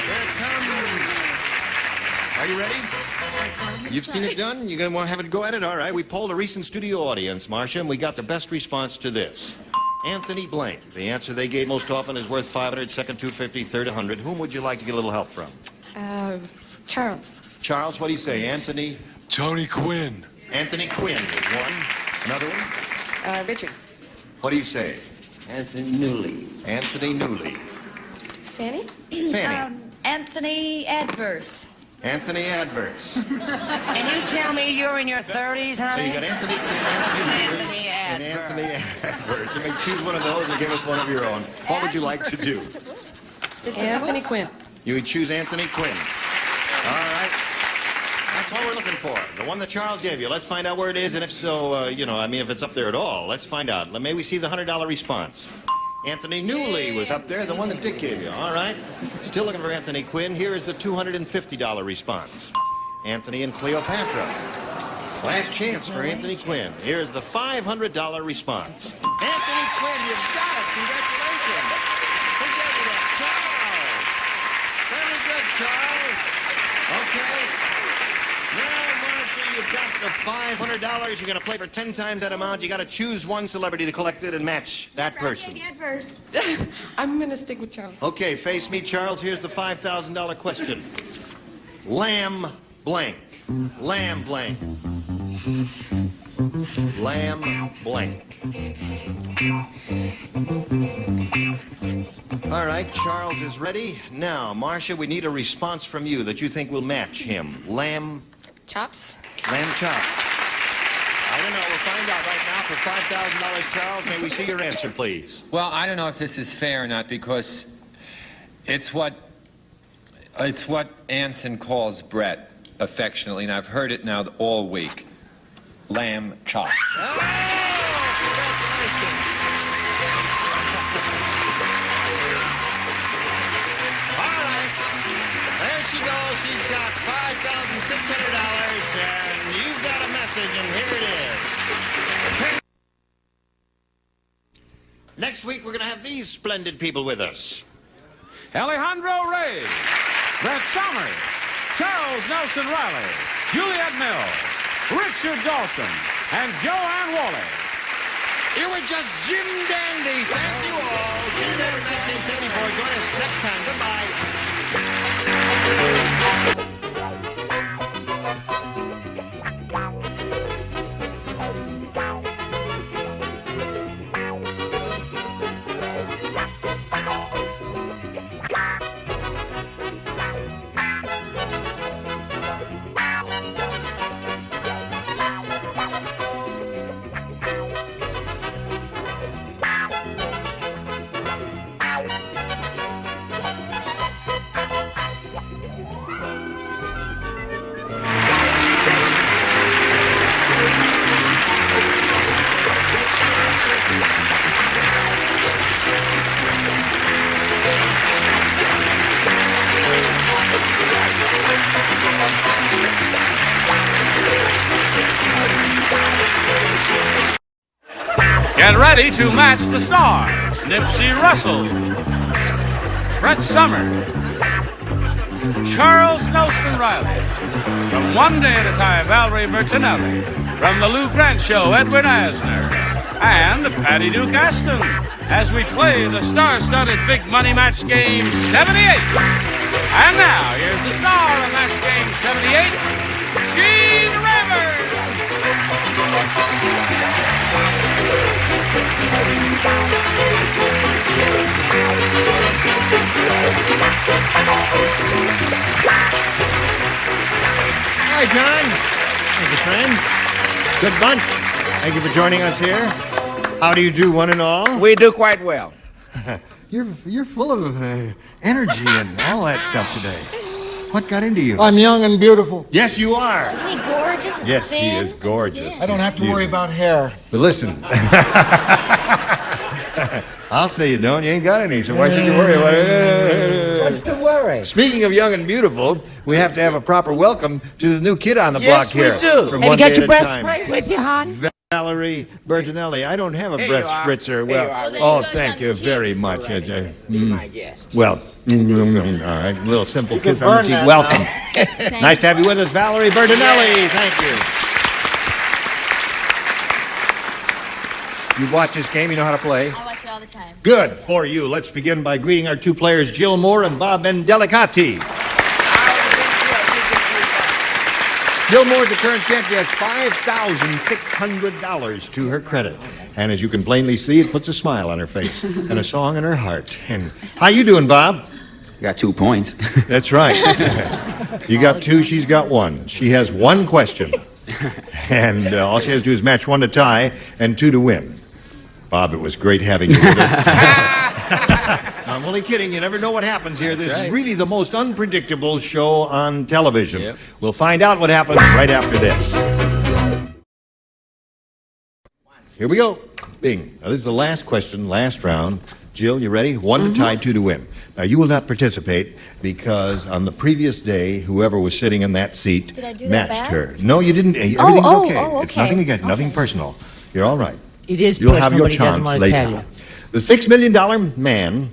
Here it comes. Are you ready? You've seen it done? You're going to want to have it go at it? All right. We polled a recent studio audience, Marcia, and we got the best response to this. Anthony blank. The answer they gave most often is worth 500, second 250, third 100. Whom would you like to get a little help from? Charles. Charles, what do you say? Anthony? Tony Quinn. Anthony Quinn is one. Another one? Richard. What do you say? Anthony Newley. Anthony Newley. Fanny? Fanny. Anthony Adverse. Anthony Adverse. And you tell me you're in your 30s, honey? So you got Anthony Quinn, Anthony Newley, and Anthony Adverse. You may choose one of those or give us one of your own. What would you like to do? Anthony Quinn. You would choose Anthony Quinn. All right. That's all we're looking for. The one that Charles gave you. Let's find out where it is, and if so, if it's up there at all, let's find out. May we see the $100 response? Anthony Newley was up there, the one that Dick gave you. All right. Still looking for Anthony Quinn. Here is the $250 response. Anthony and Cleopatra. Last chance for Anthony Quinn. Here is the $500 response. Anthony Quinn, you've got it. Congratulations. Who gave you that? Charles. Very good, Charles. Okay. Now, Marcia, you've got the $500. You're going to play for 10 times that amount. You got to choose one celebrity to collect it and match that person. I'm going to stick with Charles. Okay, face me, Charles. Here's the $5,000 question. Lamb blank. Lamb blank. Lamb blank. All right, Charles is ready. Now, Marcia, we need a response from you that you think will match him. Lamb... Chops? Lamb chops. I don't know. We'll find out right now for $5,000, Charles. May we see your answer, please? Well, I don't know if this is fair or not because it's what Anson calls Brett affectionately, and I've heard it now all week. Lamb chop. There she goes. She's got $5,600, and you've got a message, and here it is. Next week, we're going to have these splendid people with us. Alejandro Reyes, Brett Somers, Charles Nelson Riley, Juliet Mills, Richard Dawson, and Joanne Wally. You were just Jim Dandy. Thank you all. Jim Dandy, Match Game 74. Join us next time. Goodbye. Get ready to match the stars. Nipsey Russell, Brett Somers, Charles Nelson Riley. From One Day at a Time, Valerie Bertinelli. From The Lou Grant Show, Edwin Asner. And Patty Duke Aston, as we play the star-studded Big Money Match Game 78. And now, here's the star of Match Game 78, Gene Rivers. Hi, John. Thank you, friend. Good bunch. Thank you for joining us here. How do you do, one and all? We do quite well. You're full of energy and all that stuff today. What got into you? I'm young and beautiful. Yes, you are. Isn't he gorgeous? and Yes, thin? he is gorgeous. I don't have to worry about hair. But listen, I'll say you don't. You ain't got any, so why should you worry about it? What's the worry? Speaking of young and beautiful, we have to have a proper welcome to the new kid on the block here. Yes, we do. From Have one you got day your at a breath time. spray with you, hon? Valerie Bertinelli. I don't have a Here breath you are. spritzer. Here Well, you are. oh, thank you very much. My guest. Well, all right, a little simple kiss can on the burn cheek. that Welcome. now. Nice to have you with us, Valerie Bertinelli. Thank you. You've watched this game. You know how to play. I watch it all the time. Good for you. Let's begin by greeting our two players, Jill Moore and Bob Mendelicati. Jill Moore's the current champ. She has $5,600 to her credit. And as you can plainly see, it puts a smile on her face and a song in her heart. And how you doing, Bob? You got 2 points. That's right. You got 2, she's got 1. She has 1 question. And all she has to do is match 1 to tie and 2 to win. Bob, it was great having you with us. I'm only kidding. You never know what happens here. This is really the most unpredictable show on television. Yep. We'll find out what happens right after this. Here we go. Bing. Now, this is the last question, last round. Jill, you ready? 1 to tie, 2 to win. Now, you will not participate because on the previous day, whoever was sitting in that seat matched her. No, you didn't. Everything's okay. It's nothing again, nothing personal. You're all right. It is You'll have your personal, chance but he later. doesn't want to The $6 million man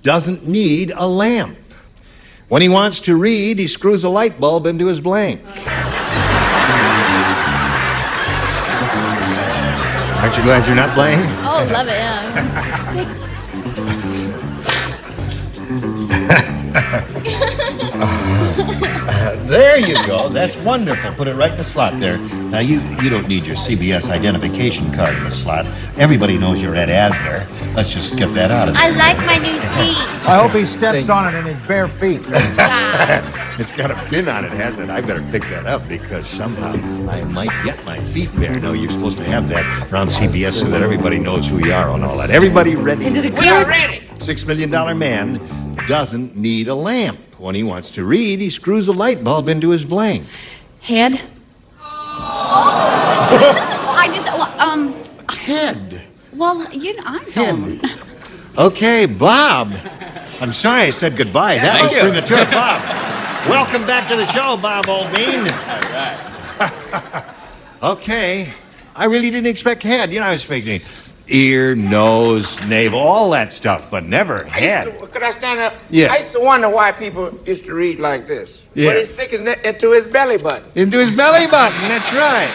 doesn't need a lamp. When he wants to read, he screws a light bulb into his blank. Aren't you glad you're not playing? Oh, love it, yeah. There you go. That's wonderful. Put it right in the slot there. Now, you don't need your CBS identification card in the slot. Everybody knows you're Ed Asner. Let's just get that out of there. I like my new seat. I hope he steps on it in his bare feet. It's got a pin on it, hasn't it? I better pick that up because somehow I might get my feet bare. No, you're supposed to have that around CBS so that everybody knows who you are and all that. Everybody ready? Is it a good? We are ready. $6 million man doesn't need a lamp. When he wants to read, he screws a light bulb into his blank. Head? Head. Well, you know, I don't. Okay, Bob. I'm sorry I said goodbye. That was premature, Bob. Welcome back to the show, Bob Oldbean. All right. Okay. I really didn't expect head. You know, I was expecting ear, nose, navel, all that stuff, but never head. Could I stand up? Yeah. I used to wonder why people used to read like this. Yeah. But he stick his neck into his belly button. Into his belly button, that's right.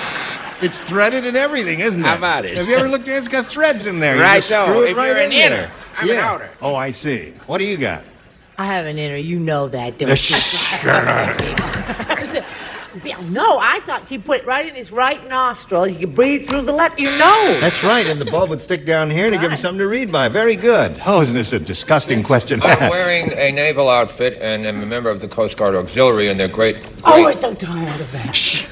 It's threaded and everything, isn't it? How about it? Have you ever looked at it? It's got threads in there. Right, You just so screw it if right you're an in there. inner, I'm an outer. Oh, I see. What do you got? I have an inner. You know that, don't you? No, I thought he put it right in his right nostril. He could breathe through the left. You know. That's right, and the bulb would stick down here to give him something to read by. Very good. Oh, isn't this a disgusting question? I'm wearing a naval outfit and am a member of the Coast Guard Auxiliary, and they're great. Oh, we're so tired of that. Shh.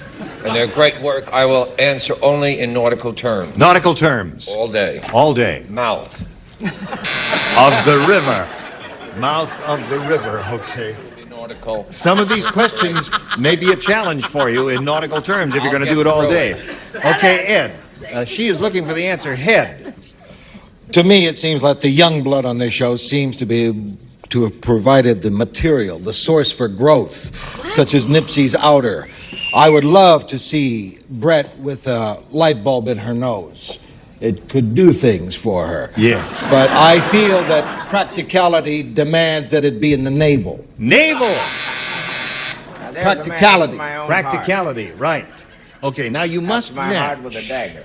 And their great work, I will answer only in nautical terms. Nautical terms. All day. All day. Mouth. Of the river. Mouth of the river, okay. Nautical. Some of these questions may be a challenge for you in nautical terms if you're going to do it all day. Okay, Ed. She is looking for the answer. Head. To me, it seems like the young blood on this show seems to have provided the material, the source for growth, such as Nipsey's outer. I would love to see Brett with a light bulb in her nose. It could do things for her. Yes. But I feel that practicality demands that it be in the navel. Navel! Practicality. Practicality, right. Okay, now you must my match heart with a dagger.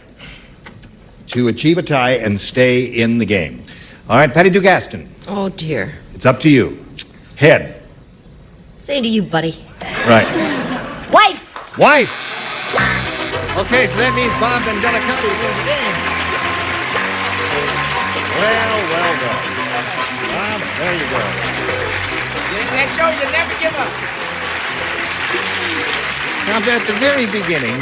to achieve a tie and stay in the game. All right, Patty Dugaston, Oh, dear. it's up to you. Head. Say to you, buddy. Right. Wife! Wife! Okay, so that means Bob and Delicati win the game. Well. Bob, there you go. That shows you never give up. Now, at the very beginning,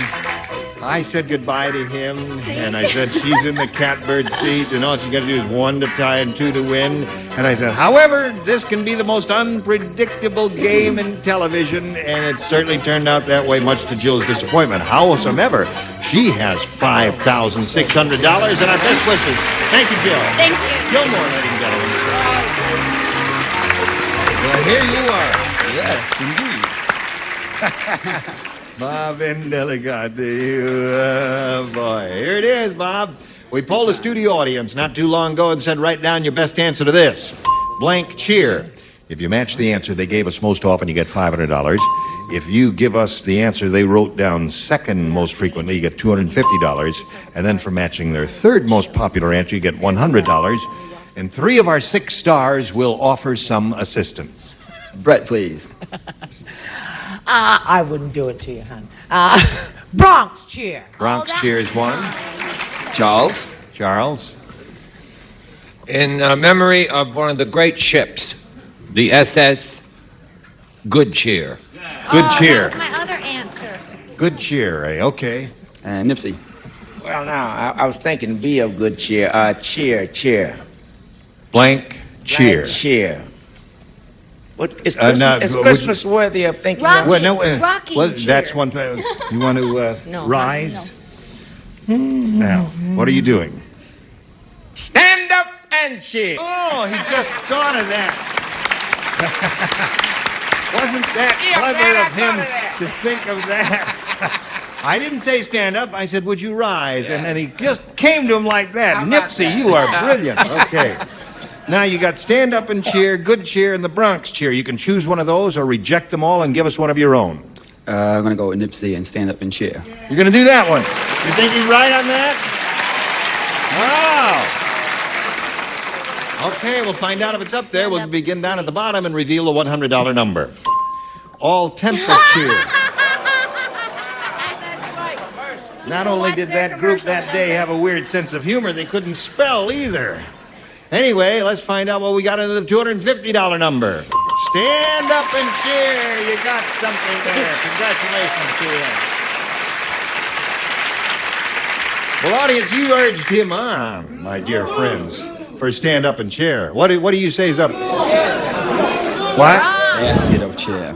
I said goodbye to him, and I said she's in the catbird seat, and all she got to do is 1 to tie and 2 to win. And I said, however, this can be the most unpredictable game in television, and it certainly turned out that way, much to Jill's disappointment. Howsoever, she has $5,600 and our best wishes. Thank you, Jill. Thank you. Gilmore, ladies and gentlemen. Well, here you are. Yes, indeed. Bob Indelicate, boy. Here it is, Bob. We polled the studio audience not too long ago and said, write down your best answer to this. Blank cheer. If you match the answer they gave us most often, you get $500. If you give us the answer they wrote down second most frequently, you get $250. And then for matching their third most popular answer, you get $100. And 3 of our 6 stars will offer some assistance. Brett, please. I wouldn't do it to you, hon. Bronx cheer. Bronx cheer is one. Charles. Charles. In memory of one of the great ships, the SS Good Cheer. Good cheer. That was my other answer. Good cheer, eh? Okay. And Nipsey. Well, now, I was thinking B of good cheer. Cheer. Blank cheer. Blank cheer. What, is now, Christmas worthy of thinking Rocky. of? Well, no, Rocking well, cheer. that's one thing. You want to No, rise? Now, what are you doing? Stand up and cheer. Oh, he just thought of that. Wasn't that clever of him to think of that? I didn't say stand up. I said, would you rise? And then he just came to him like that. Nipsey, you are brilliant. Okay. Now you got stand up and cheer, good cheer, and the Bronx cheer. You can choose one of those or reject them all and give us one of your own. I'm going to go with Nipsey and stand up and cheer. You're going to do that one. You think he's right on that? Wow. Okay, we'll find out if it's up there. We'll begin down at the bottom and reveal the $100 number. All temper cheer. Not only did that group that day have a weird sense of humor, they couldn't spell either. Anyway, let's find out what we got into the $250 number. Stand up and cheer. You got something there. Congratulations to you. Well, audience, you urged him on, my dear friends, for stand up and cheer. What do you say is up? What? Basket of cheer.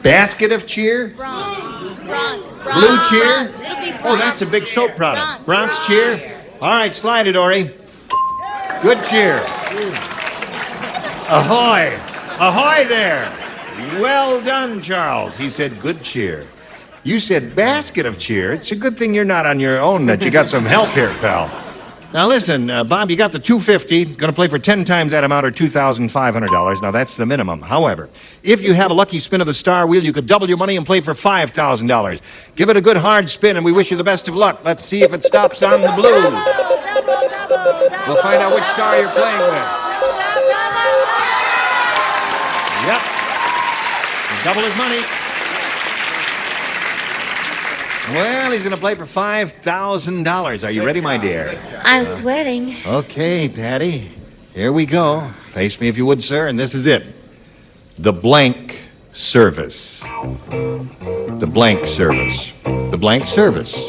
Basket of cheer? Bronx. Blue cheer? It'll be Bronx. Oh, that's a big soap product. Bronx cheer? All right, slide it, Ori. Good cheer. Ahoy. Ahoy there. Well done, Charles. He said good cheer. You said basket of cheer. It's a good thing you're not on your own, that you got some help here, pal. Now listen, Bob, you got the $250. Going to play for 10 times that amount or $2,500. Now that's the minimum. However, if you have a lucky spin of the star wheel, you could double your money and play for $5,000. Give it a good hard spin and we wish you the best of luck. Let's see if it stops on the blue. We'll find out which star you're playing with. Yep. Double his money. Well, he's going to play for $5,000. Are you ready, my dear? I'm sweating. Okay, Patty. Here we go. Face me if you would, sir, and this is it. The blank service. The blank service. The blank service.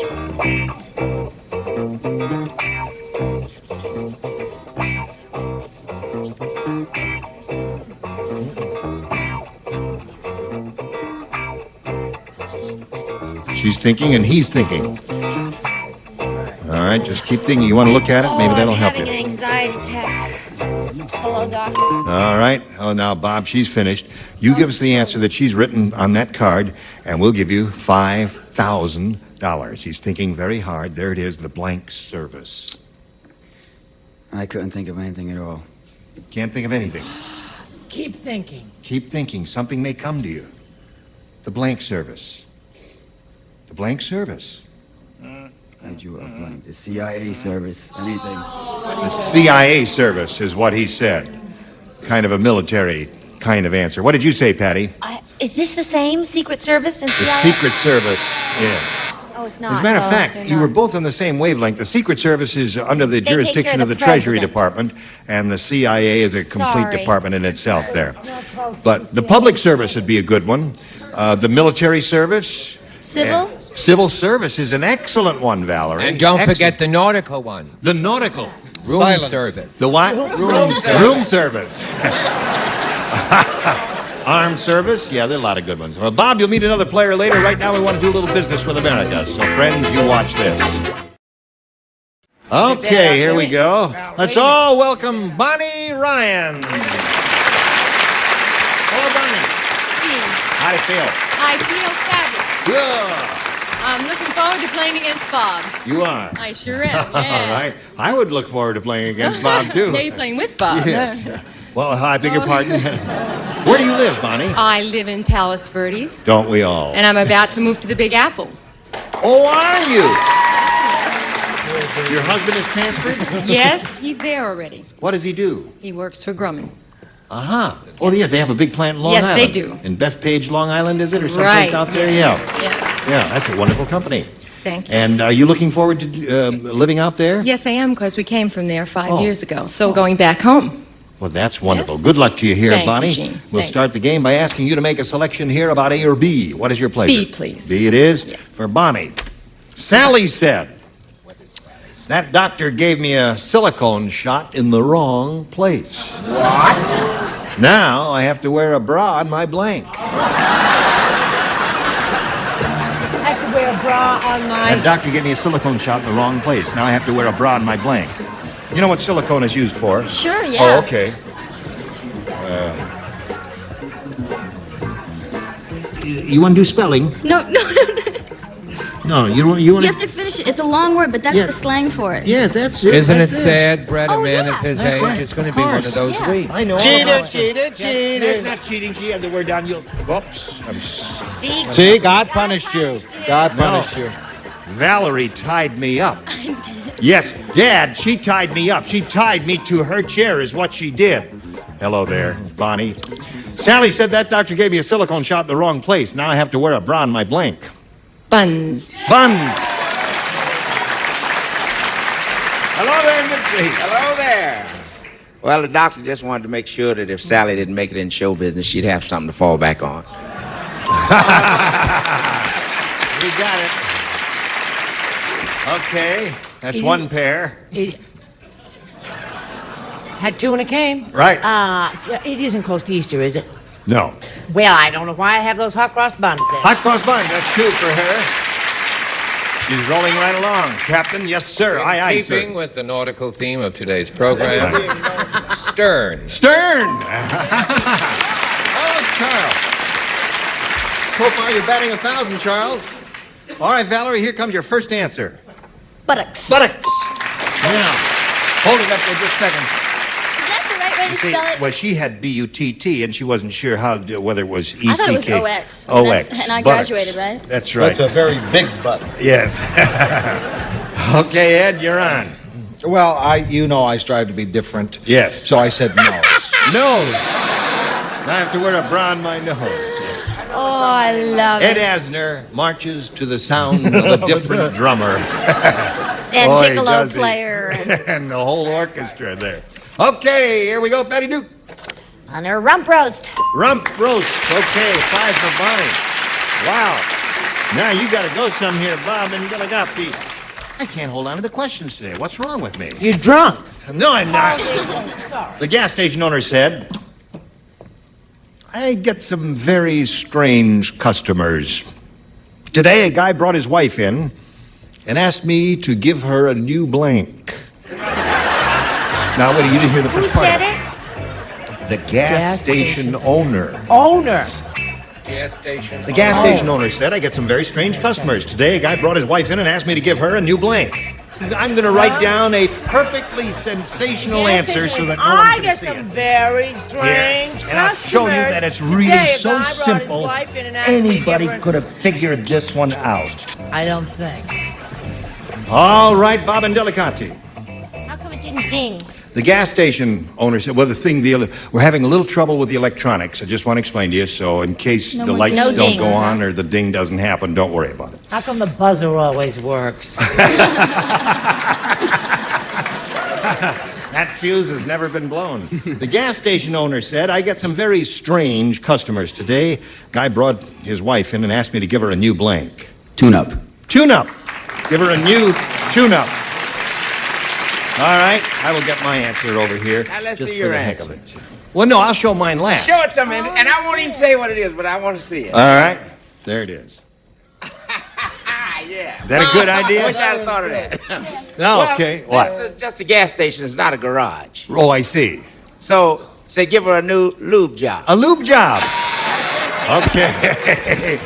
She's thinking and he's thinking. All right, just keep thinking. You want to look at it? Maybe that'll help you. I'm having an anxiety attack. Hello, doctor. All right. Oh, now, Bob, she's finished. You give us the answer that she's written on that card, and we'll give you $5,000. He's thinking very hard. There it is, the blank service. I couldn't think of anything at all. Can't think of anything. Keep thinking. Keep thinking. Something may come to you. The blank service. The blank service. I drew a blank. The CIA service. Anything. The CIA service is what he said. Kind of a military kind of answer. What did you say, Patty? Is this the same Secret Service and CIA? The Secret Service, yeah. Oh, it's not. As a matter of fact, they're you not. were both on the same wavelength. The Secret Service is under the They take care jurisdiction of of the the Treasury president. Department, and the CIA is a complete Sorry. department in itself there. But the public service would be a good one. The military service. Civil? Civil service is an excellent one, Valerie. And don't Excellent. forget the nautical one. The nautical. Room Silent. service. The what? Room service. Armed service. Yeah, there are a lot of good ones. Well, Bob, you'll meet another player later. Right now, we want to do a little business with America. So, friends, you watch this. Okay, here we go. Let's all welcome Bonnie Ryan. Hello, Bonnie. How do you feel? I feel fabulous. Good. I'm looking forward to playing against Bob. You are? I sure am, All yeah. right. I would look forward to playing against Bob, too. Now you're playing with Bob. Yes. Well, I beg your pardon. Where do you live, Bonnie? I live in Palos Verdes, Don't we all? and I'm about to move to the Big Apple. Oh, are you? Your husband is transferred? Yes, he's there already. What does he do? He works for Grumman. Uh-huh. Oh, yeah, they have a big plant in Long Yes, Island. they do. In Bethpage, Long Island, is it? Or someplace Right, out there? yeah. Yeah. Yeah, that's a wonderful company. Thank you. And are you looking forward to living out there? Yes, I am, because we came from there 5 Oh. years ago. So going back home. Well, that's wonderful. Good luck to you here, Thank you, Bonnie. Gene. We'll Thank start the game by asking you to make a selection here about A or B. What is your pleasure? B, please. B it is? Yes. For Bonnie. Sally said, that doctor gave me a silicone shot in the wrong place. What? Now I have to wear a bra on my blank. I have to wear a bra on That doctor gave me a silicone shot in the wrong place. Now I have to wear a bra on my blank. You know what silicone is used for? Sure, yeah. Oh, okay. You want to do spelling? No. No, you want You have to finish it. It's a long word, but that's Yeah. the slang for it. Yeah, that's it. Isn't it That's sad, Brett, a Oh, man yeah. of his That's age? right. It's going to Of be one course. of those Yeah. weeks. I know. Cheated. That's not cheating. She had the word down. Whoops. See, God punished you. God punished you. Valerie tied me up. Yes, Dad, she tied me up. She tied me to her chair is what she did. Hello there, Bonnie. Sally said that doctor gave me a silicone shot in the wrong place. Now I have to wear a bra on my blank. Buns. Buns. Hello there, Nipsey. Hello there. Well, the doctor just wanted to make sure that if Sally didn't make it in show business, she'd have something to fall back on. We got it. Okay, that's one pair. Had two and it came. Right. It isn't close to Easter, is it? No. Well, I don't know why I have those hot cross buns then. Hot cross bun, that's two for her. She's rolling right along. Captain, yes, sir. Aye, aye, sir. Keeping with the nautical theme of today's program, stern. Stern! Oh, Charles. So far, you're batting 1,000, Charles. All right, Valerie, here comes your first answer. Buttocks. Buttocks. Now, hold it up for just a second. Is that the right way to See, spell it? well, she had B-U-T-T, and she wasn't sure whether it was E-C-K. I thought it was O-X. O-X. And I Buttocks. graduated, right? That's right. That's a very big butt. Yes. Okay, Ed, you're on. Well, I strive to be different. Yes. So I said no. Nose. Now I have to wear a bra on my nose. Oh, I love Ed it. Asner marches to the sound of a different drummer. And Boy, piccolo does he. player. And the whole orchestra there. Okay, here we go, Patty Duke. On a rump roast. Rump roast. Okay, 5 for Bonnie. Wow. Now you got to go some here, Bob, and I got the... I can't hold on to the questions today. What's wrong with me? You're drunk. No, I'm not. The gas station owner said, I get some very strange customers. Today, a guy brought his wife in and asked me to give her a new blank. Now, wait, you didn't hear the first Who part. said it? The gas station owner. Owner. Gas station. The gas station owner said, I get some very strange customers. Today, a guy brought his wife in and asked me to give her a new blank. I'm going to write down a perfectly sensational answer so that no one I can get see some it. very strange And I'll show you that it's really Today, a so guy brought his simple, wife in and asked me to give anybody her- could have figured this one out. I don't think. All right, Bob and Delicanti. How come it didn't ding? The gas station owner said, well, we're having a little trouble with the electronics. I just want to explain to you, so in case No the more- lights no don't dings, go on huh? or the ding doesn't happen, don't worry about it. How come the buzzer always works? That fuse has never been blown. The gas station owner said, I get some very strange customers today. Guy brought his wife in and asked me to give her a new blank. Tune-up. Tune-up. Give her a new tune-up. All right, I will get my answer over here. Now let's just see for your the heck answer. of it. Well, no, I'll show mine last. Show it to me, and I won't even say what it is, but I want to see it. All right, there it is. Yeah. Is that a good idea? I wish I'd have thought of that. No, Well, okay. What? This is just a gas station. It's not a garage. Oh, I see. So, say give her a new lube job. A lube job. Okay.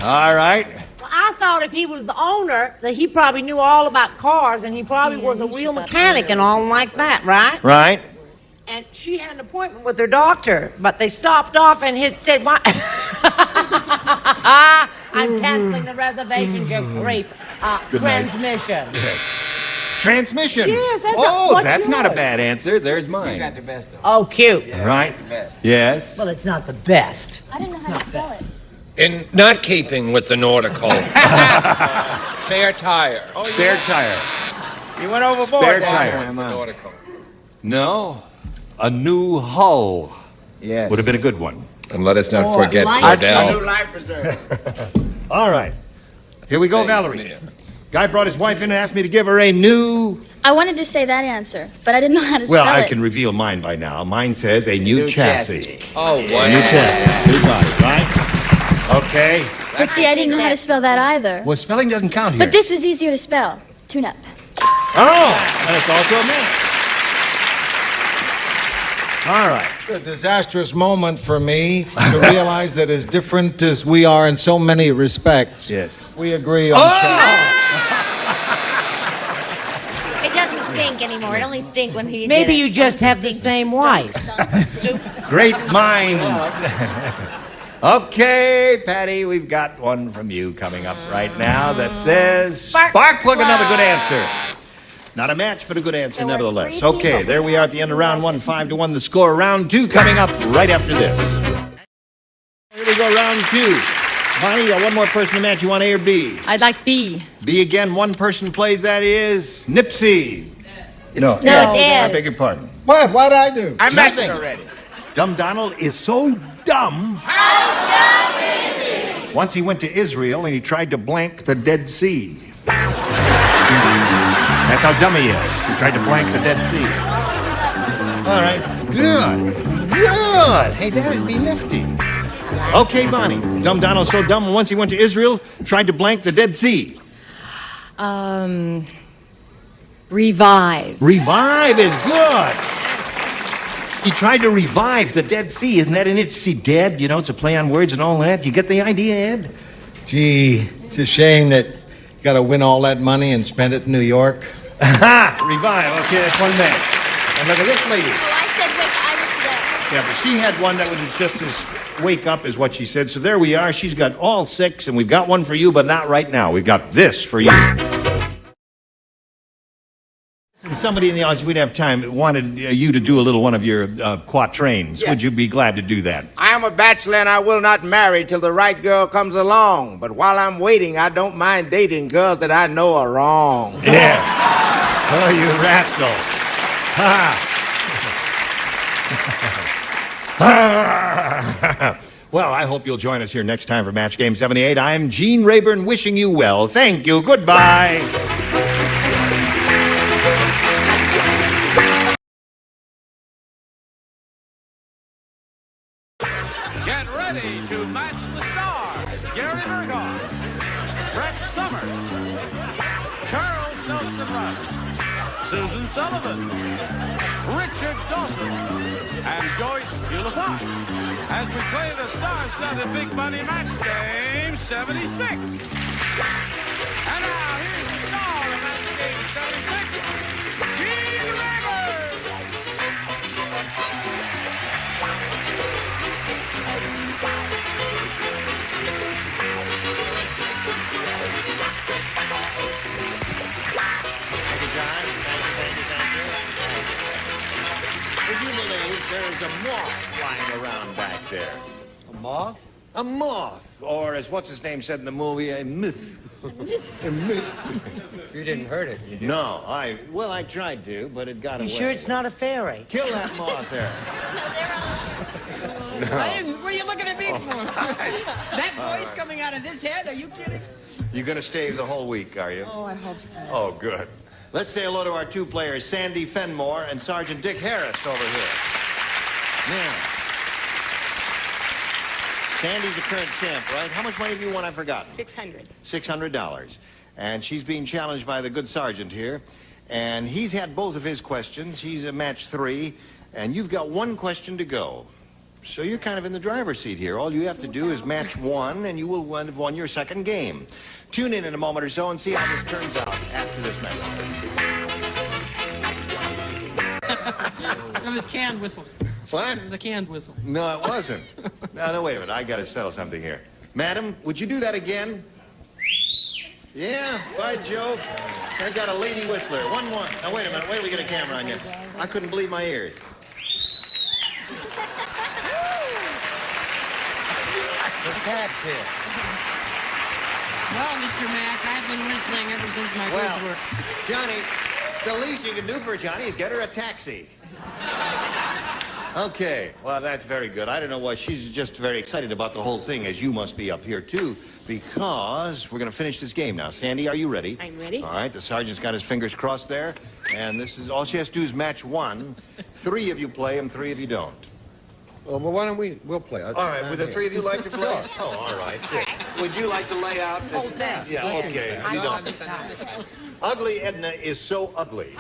All right. Well, I thought if he was the owner, that he probably knew all about cars, and he probably was a real mechanic and all like that, right? Right. And she had an appointment with her doctor, but they stopped off and he said, "Why?" I'm canceling the reservation, you creep. Good night. Transmission. Transmission. Yes, that's that's not a bad answer. There's mine. You got the best of it. Oh, cute. Right. Yes. Well, it's not the best. I don't know how to spell it. In not keeping with the nautical. Spare tire. Spare tire. You went overboard. Spare there, tire. man. Nautical. No. A new hull. Yes. Would have been a good one. And let us not forget A new Cordell. life preserver. All right. Here we go, Valerie. Guy brought his wife in and asked me to give her a new... I wanted to say that answer, but I didn't know how to Well, spell I it. can reveal mine by now. Mine says a new chassis. Oh, wow. A new chassis. New body, right? Okay. But see, I didn't know how to spell that either. Well, spelling doesn't count here. But this was easier to spell. Tune up. Oh, that's also a myth. All right. A disastrous moment for me to realize that as different as we are in so many respects, yes, we agree on It doesn't stink anymore. It only stink when he Maybe did you it. just have the same wife. Great minds. Okay, Patty, we've got one from you coming up right now that says... Spark plug, another good answer. Not a match, but a good answer nevertheless. Okay, there we are at the end of round 1, 5-1. The score, round 2 coming up right after this. Here we go, round 2. Bonnie, you got one more person to match. You want A or B? I'd like B. B again, one person plays, that is Nipsey. No, it's Ed. I beg your pardon. What? What'd I do? I matched it already. Dumb Donald is so dumb. How dumb is he? Once he went to Israel and he tried to blank the Dead Sea. That's how dumb he is. He tried to blank the Dead Sea. All right. Good. Good. Hey, that'd be nifty. Okay, Bonnie. Dumb Donald's so dumb, once he went to Israel, tried to blank the Dead Sea. Revive. Revive is good. He tried to revive the Dead Sea. Isn't that in it? See, dead, you know, it's a play on words and all that. You get the idea, Ed? Gee, it's a shame that you got to win all that money and spend it in New York. Revive. Okay, that's one match. And look at this lady. Oh, I said wake. I looked it up. Yeah, but she had one that was just as wake up as what she said. So there we are. She's got all 6, and we've got one for you, but not right now. We've got this for you. Somebody in the audience, we'd have time, wanted you to do a little one of your quatrains. Yes. Would you be glad to do that? I am a bachelor and I will not marry till the right girl comes along. But while I'm waiting, I don't mind dating girls that I know are wrong. Yeah. Oh, you rascal. Ha. Well, I hope you'll join us here next time for Match Game 78. I'm Gene Rayburn wishing you well. Thank you. Goodbye. Get ready to match the stars. Gary Burghoff, Brett Summer, Charles Nelson Rudd, Susan Sullivan, Richard Dawson, and Joyce Beulah Fox as we play the star-studded Big Money Match Game 76. And now here's the star of Match Game 76, Gene Rayburn. Would you believe there is a moth flying around back there? A moth? A moth, or as what's-his-name said in the movie, a myth. A myth. You didn't hurt it, did you? No, I tried to, but it got You away. sure it's not a fairy? Kill that moth there. What are you looking at me for? That voice coming out of this head? Are you kidding? You going to stay the whole week, are you? Oh, I hope so. Oh, good. Let's say hello to our two players, Sandy Fenmore and Sergeant Dick Harris over here. Now, Sandy's the current champ, right? How much money have you won? I've forgotten. $600. $600. And she's being challenged by the good sergeant here. And he's had both of his questions. He's at match 3. And you've got one question to go. So you're kind of in the driver's seat here. All you have to do is match 1, and you will have won your second game. Tune in a moment or so and see how this turns out after this message. It was canned whistle. What? It was a canned whistle. No, it wasn't. No, wait a minute. I got to settle something here. Madam, would you do that again? Yeah, by Jove. I got a lady whistler. 1-1. Now, wait a minute. Wait till we get a camera on you. I couldn't believe my ears. The cat's here. Well, Mr. Mack, I've been whistling ever since my kids were... Johnny, the least you can do for Johnny is get her a taxi. Okay, well, that's very good. I don't know why she's just very excited about the whole thing, as you must be up here, too, because we're going to finish this game now. Sandy, are you ready? I'm ready. All right, the sergeant's got his fingers crossed there, and this is all she has to do is match 1. 3 of you play and 3 of you don't. Well, why don't we'll play. All right, would the 3 of you like to play? Oh, all right. Sure. Would you like to lay out this? Yeah, okay. You don't. Ugly Edna is so ugly.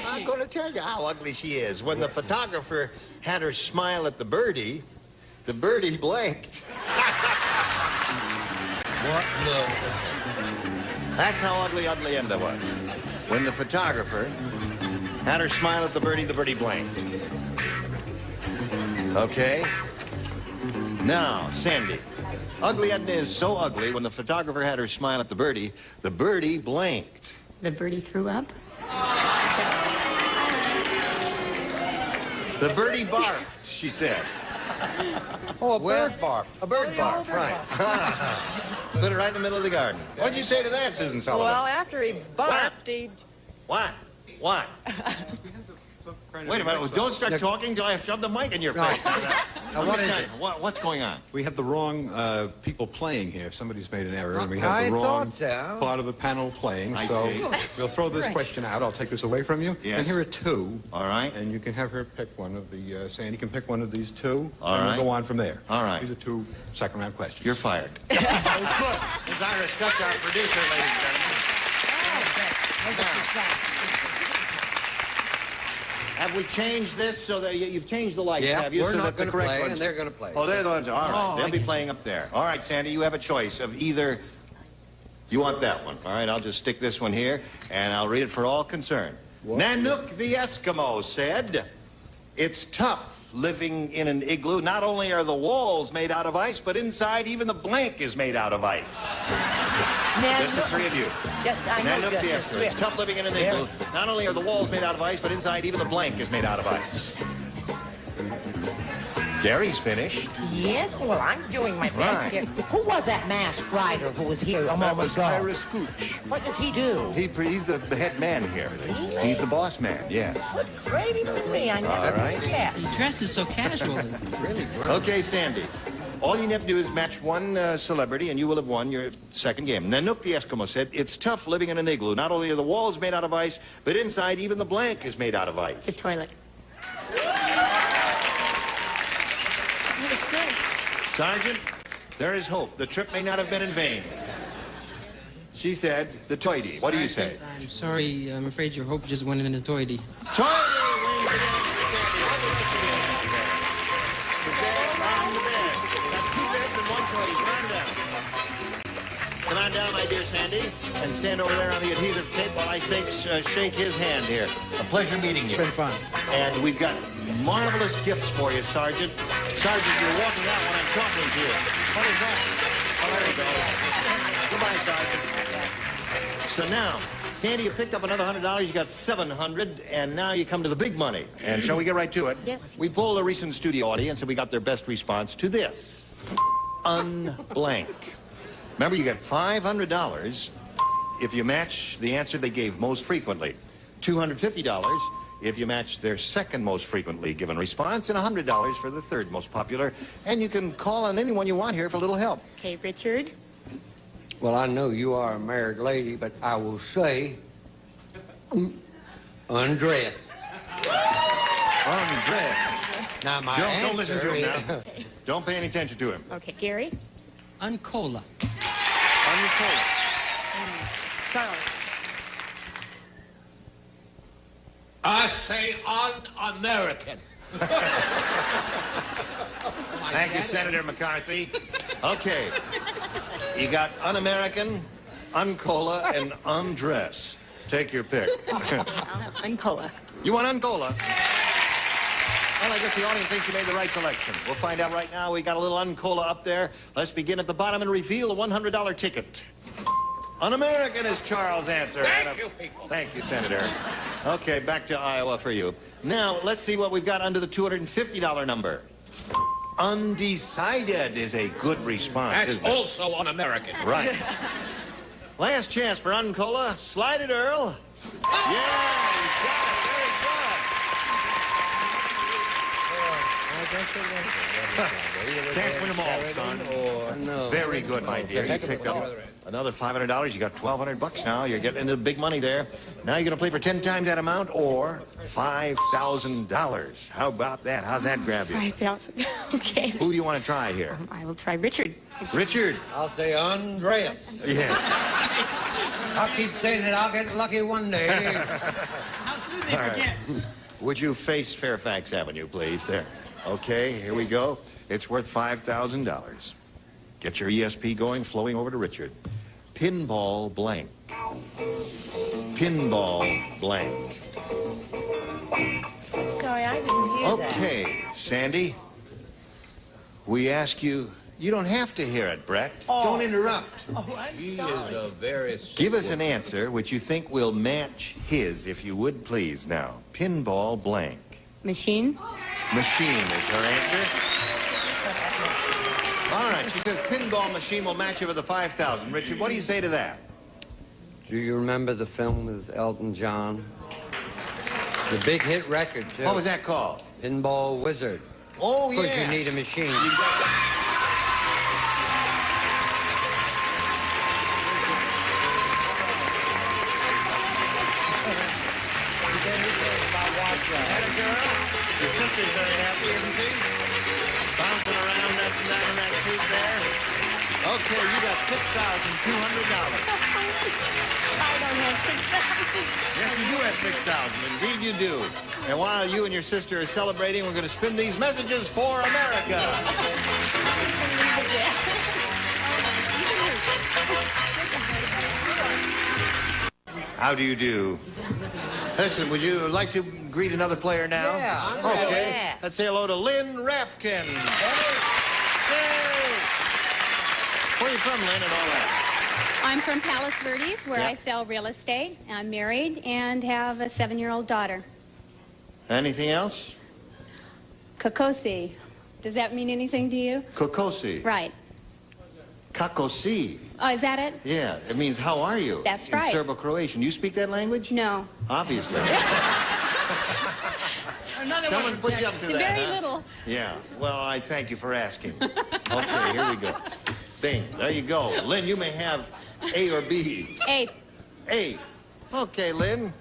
I'm going to tell you how ugly she is. When the photographer had her smile at the birdie blinked. What? No. That's how ugly Edna was. When the photographer had her smile at the birdie blinked. Okay? Now, Sandy. Ugly Edna is so ugly, when the photographer had her smile at the birdie blinked. The birdie threw up? The birdie barfed, she said. Oh, a bird barfed. A bird barfed, right. Put it right in the middle of the garden. What'd you say to that, Susan Sullivan? Well, after he barfed, he... What? Wait a minute. Don't start talking till I shove the mic in your face. What's going on? We have the wrong people playing here. Somebody's made an error, and we I have the wrong thought so. part of the panel playing. I So see. we'll throw this question out. I'll take this away from you. Yes. And here are 2. All right. And you can have her pick one of the... Sandy can pick one of these 2. All and right. we'll go on from there. All right. These are 2 second-round questions. You're fired. Good. Ms. Iris Kutch, our producer, ladies and gentlemen. Have we changed this so that you've changed the lights, Yeah, have you? we're so not that the going to correct play, ones... and they're going to play. Oh, they're the ones. All right. Oh, They'll I be get playing up there. All right, Sandy, you have a choice of either... You want that one. All right, I'll just stick this one here, and I'll read it for all concerned. Nanook the Eskimo said, "It's tough living in an igloo. Not only are the walls made out of ice, but inside even the blank is made out of ice." Just the 3 of you. Nanook the Eskimo. It's tough living in an igloo. Not only are the walls made out of ice, but inside even the blank is made out of ice. Gary's finished. Yes, well, I'm doing my best Right. here. Who was that masked rider who was here a That moment was ago? Iris Gooch. What does he do? He's the head man here. He's the boss man, yes. Gravy to me, I never All right. forget. He dresses so casual. Really great. Okay, Sandy. All you have to do is match 1 celebrity, and you will have won your second game. Nanook the Eskimo said, "It's tough living in an igloo. Not only are the walls made out of ice, but inside even the blank is made out of ice." The toilet. Sergeant, there is hope. The trip may not have been in vain. She said, the toity. What do you say? I'm sorry. I'm afraid your hope just went in the toity. Come on down, my dear Sandy, and stand over there on the adhesive tape while I shake his hand here. A pleasure meeting you. It's been fun. And we've got marvelous gifts for you, Sergeant. Sergeant, you're walking out when I'm talking to you. What is that? Oh, there you go. Goodbye, Sergeant. So now, Sandy, you picked up another $100. You got $700, and now you come to the big money. And shall we get right to it? Yes. We polled a recent studio audience, and we got their best response to this. Unblank. Remember, you get $500 if you match the answer they gave most frequently. $250 if you match their second most frequently given response, and $100 for the third most popular. And you can call on anyone you want here for a little help. Okay, Richard. Well, I know you are a married lady, but I will say undress. Undress. Now, my Don't listen to him answer now. Don't pay any attention to him. Okay, Gary? Uncola. Uncola. Charles. I say un-American. Thank you, Senator McCarthy. Okay. You got un-American, uncola, and undress. Take your pick. I'll have Uncola. You want uncola? Well, I guess the audience thinks you made the right selection. We'll find out right now. We got a little uncola up there. Let's begin at the bottom and reveal a $100 ticket. Un-American is Charles' answer. Thank you, people. Thank you, Senator. Okay, back to Iowa for you. Now, let's see what we've got under the $250 number. Undecided is a good response, That's isn't it? also un-American. Right. Last chance for Uncola. Slide it, Earl. Yeah, he's got it. Very good. Can't win them all, son. Very good, my dear. You picked up another $500. You got $1,200 now. You're getting into the big money there. Now you're going to play for 10 times that amount or $5,000. How about that? How's that grab you? 5,000. Okay. Who do you want to try here? I will try Richard. Richard. I'll say undress. Yeah. I'll keep saying it. I'll get lucky one day. How soon they forget. Would you face Fairfax Avenue, please? There. Okay, here we go. It's worth $5,000. Get your ESP going, flowing over to Richard. Pinball blank. Pinball blank. Sorry, I didn't hear that. Okay, Sandy. We ask you. You don't have to hear it, Brett. Don't interrupt. Oh, I'm He sorry. is a very... Give us an answer which you think will match his, if you would please now. Pinball blank. Machine? Machine is her answer. All right, she says pinball machine will match you with the 5,000. Richard, what do you say to that? Do you remember the film with Elton John? The big hit record, too. What was that called? Pinball Wizard. Oh, Of course, yes. you need a machine. Your sister's very happy, isn't she? Bouncing around that seat there. Okay, you got $6,200. I don't have 6,000. Yes, you do have 6,000. Indeed, you do. And while you and your sister are celebrating, we're going to spin these messages for America. How do you do? Listen, would you like to greet another player now? Yeah. Okay. Yeah. Let's say hello to Lynn Rafkin. Hey. Where are you from, Lynn, and all that? I'm from Palos Verdes, where Yeah. I sell real estate. I'm married and have a 7-year-old daughter. Anything else? Kokosi. Does that mean anything to you? Kokosi. Right. Kakosi. Oh, is that it? Yeah, it means how are you? That's in right. Serbo-Croatian. You speak that language? No. Obviously. Another Someone one. put you up to that, Very huh? little. Yeah. Well, I thank you for asking. Okay, here we go. Bing. There you go. Lynn, you may have A or B. A. A. Okay, Lynn.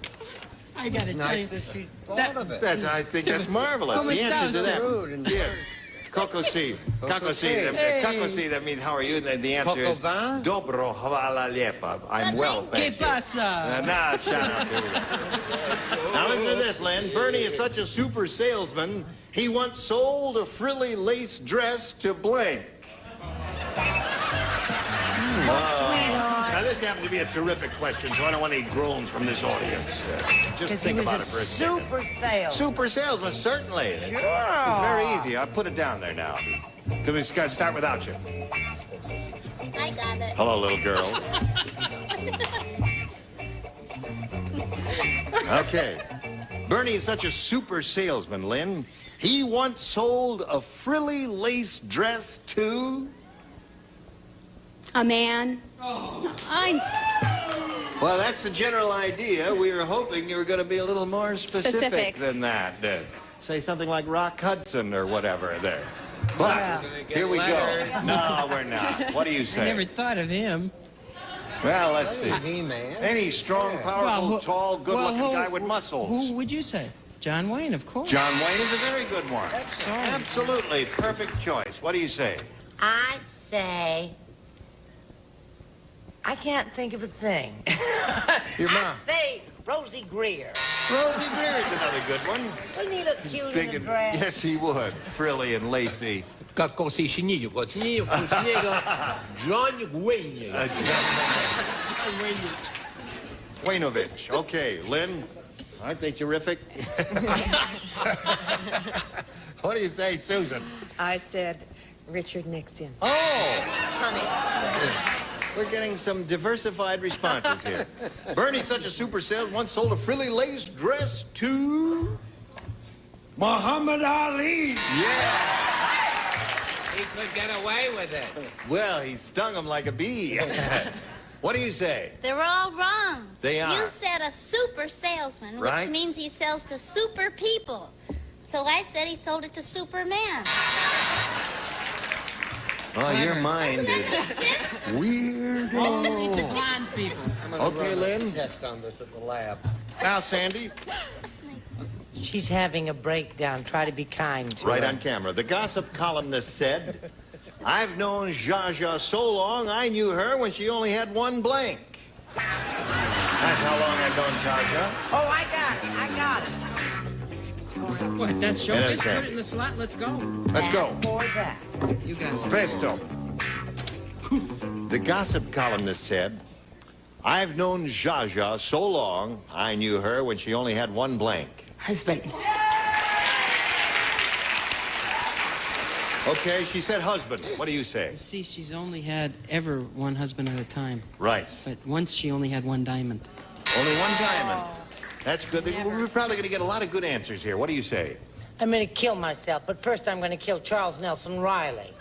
I gotta tell you. Nice that she thought of it. I think that's marvelous. Como The answer to estás? that. Rude and- Yeah. Kokosi. Kokosi. Hey. Kokosi, that means how are you? And the answer is Kokovan? Dobro hvala lijepa. I'm well, thank ¿Qué you. pasa? Nah, shut up. Now listen to this, Lynn. Bernie is such a super salesman, he once sold a frilly lace dress to blank. Now this happens to be a terrific question, so I don't want any groans from this audience. Just think about it for a second. super salesman. Super salesman, certainly. Sure. It's very easy. I'll put it down there now. Because we got to start without you. I got it. Hello, little girl. Okay. Bernie is such a super salesman, Lynn. He once sold a frilly lace dress to... A man. I'm Well, that's the general idea. We were hoping you were going to be a little more specific than that. Say something like Rock Hudson or whatever there. But here we go. No, we're not. What do you say? I never thought of him. Well, let's see. Any strong, powerful, tall, good-looking guy with muscles. Who would you say? John Wayne, of course. John Wayne is a very good one. Absolutely. Perfect choice. What do you say? I say... I can't think of a thing. Your mom. I say Rosie Greer. Rosie Greer is another good one. Wouldn't he look cute Big in a and, dress? yes, he would. Frilly and lacy. Как си шинию, снег, снега, John Wayne. Waynovich. Okay, Lynn, aren't they terrific? What do you say, Susan? I said Richard Nixon. Oh! Honey. We're getting some diversified responses here. Bernie, such a super sales, once sold a frilly lace dress to... Muhammad Ali. Yeah. He could get away with it. Well, he stung him like a bee. What do you say? They're all wrong. They are. You said a super salesman, Right. which means he sells to super people. So I said he sold it to Superman. Oh, your mind is weird. Only to blind people. Okay, Lynn. Test on this at the lab. Now, Sandy. She's having a breakdown. Try to be kind to Right her. on camera. The gossip columnist said, I've known Zsa Zsa so long, I knew her when she only had one blank. That's how long I've known Zsa Zsa. Oh, I got it. I got it. What, that show Yeah, is that's put it in the slot. Let's go. Let's go. For that. You got it. Presto. The gossip columnist said, I've known Zsa Zsa so long, I knew her when she only had one blank. Husband. Okay, she said husband. What do you say? See, she's only had ever one husband at a time. Right. But once she only had one diamond. Only one diamond. That's good. We're probably going to get a lot of good answers here. What do you say? I'm going to kill myself, but first I'm going to kill Charles Nelson Riley.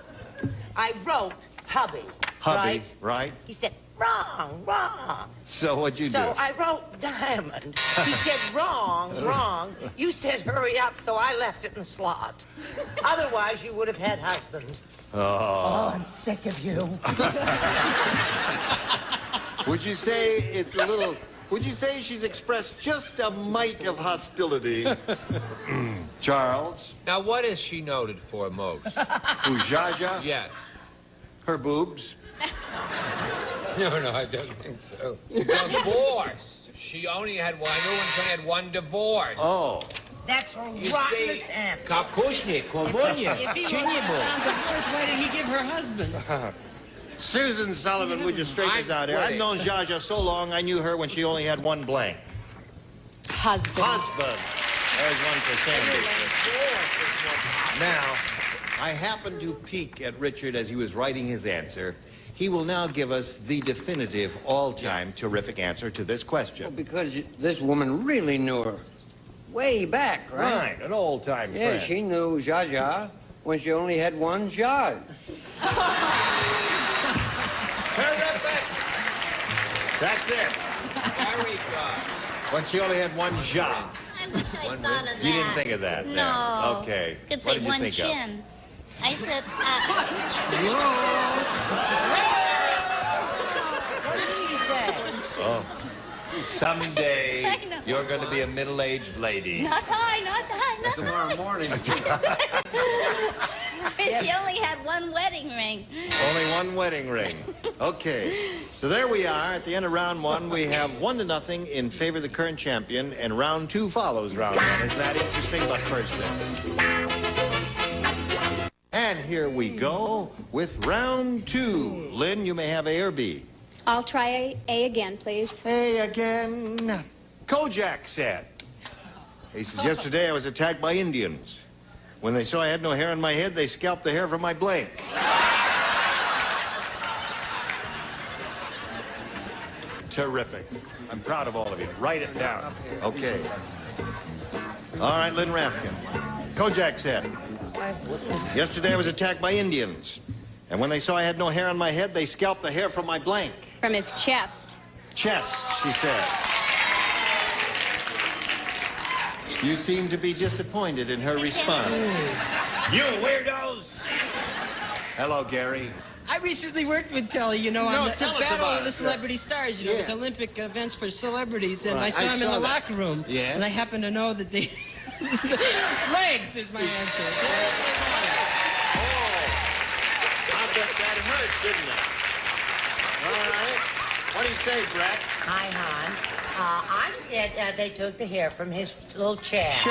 I wrote hubby. Hubby, right? He said, wrong, wrong. So what'd you do? So I wrote diamond. He said, wrong, wrong. You said hurry up, so I left it in the slot. Otherwise, you would have had husband. Oh. I'm sick of you. Would you say it's a little... Would you say she's expressed just a mite of hostility? Charles? Now, what is she noted for most? Who, Zsa Zsa? Yes. Her boobs? No, I don't think so. Divorce. She only had one. I knew when she only had one divorce. Oh. That's a You rottenest see, answer. Kakushnik, Komunya, If he was on divorce, why did he give her husband? Susan Sullivan, would you straighten this out here? I've known Zsa Zsa so long, I knew her when she only had one blank. Husband. Husband. There's one for Sandy. Now, I happened to peek at Richard as he was writing his answer. He will now give us the definitive, all-time terrific answer to this question. Well, because this woman really knew her way back, right? Right, an old-time Yeah, friend. she knew Zsa Zsa when she only had one job. Terrific! That's it. Very good. When she only had one job. I wish I thought of that. You didn't think of that? No. Okay. Could What say did you one think chin. I said, What did she say? of? Oh. Someday, I know. you're going to be a middle-aged lady. not I, not I, not Tomorrow morning. She only had one wedding ring. Only one wedding ring. Okay. So there we are. At the end of round one, we have 1-0 in favor of the current champion, and round two follows round one. Isn't that interesting? But first then. And here we go with round two. Lynn, you may have A or B. I'll try A again, please. A again. Kojak said. He says, yesterday I was attacked by Indians. When they saw I had no hair on my head, they scalped the hair from my blank. Terrific. I'm proud of all of you. Write it down. Okay. All right, Lynn Rafkin. Kojak said, yesterday I was attacked by Indians. And when they saw I had no hair on my head, they scalped the hair from my blank. From his chest. Chest, she said. You seem to be disappointed in her response. You weirdos! Hello, Gary. I recently worked with Telly, you know, No, on the tell us Battle about of the it. Celebrity Stars. You know, Yeah. it's Olympic events for celebrities, and Right. I saw I him in saw the that. locker room. Yeah. And I happen to know that they... Legs is my answer. I bet that hurt, didn't it? All right. What do you say, Brett? Hi, Hans. I said they took the hair from his little chest.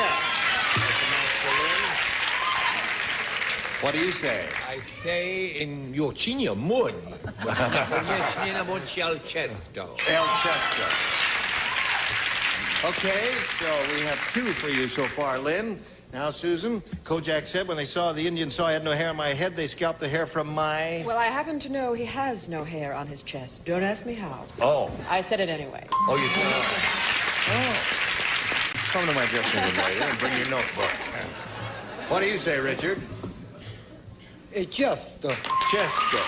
What do you say? I say in your senior mood. El Chester. Okay, so we have 2 for you so far, Lynn. Now, Susan, Kojak said when they saw the Indians saw I had no hair on my head, they scalped the hair from my... Well, I happen to know he has no hair on his chest. Don't ask me how. Oh. I said it anyway. Oh, you said that. Oh. Come to my dressing room later and bring your notebook. What do you say, Richard? Chester. Chester.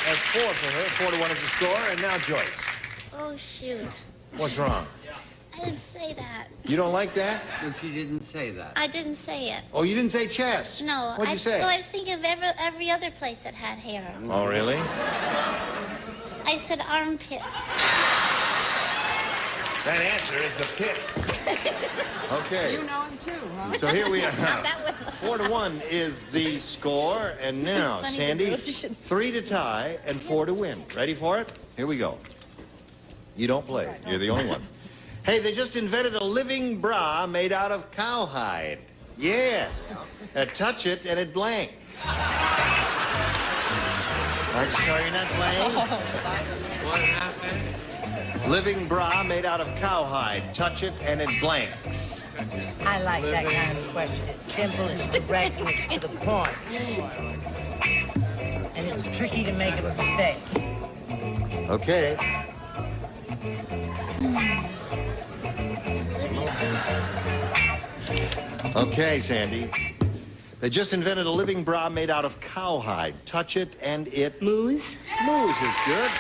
That's 4 for her. 4-1 is the score. And now Joyce. Oh, shoot. What's wrong? I didn't say that. You don't like that? Well, she didn't say that. I didn't say it. Oh, you didn't say chest? No. What'd you say? Well, I was thinking of every other place that had hair. Oh, really? I said armpit. That answer is the pits. Okay. You know him too, huh? So here we are. Not that one. 4-1 is the score. And now, Funny Sandy, delusion. 3 to tie and 4 to win. Ready for it? Here we go. You don't play. You're the only one. Hey, they just invented a living bra made out of cowhide. Yes. Touch it and it blanks. Aren't you sorry you're not playing? What happened? Living bra made out of cowhide. Touch it and it blanks. I like that kind of question. It's simple, it's direct, and it's to the point. And it's tricky to make a mistake. Okay. Okay, Sandy. They just invented a living bra made out of cowhide. Touch it and it... Moose? Moose is good.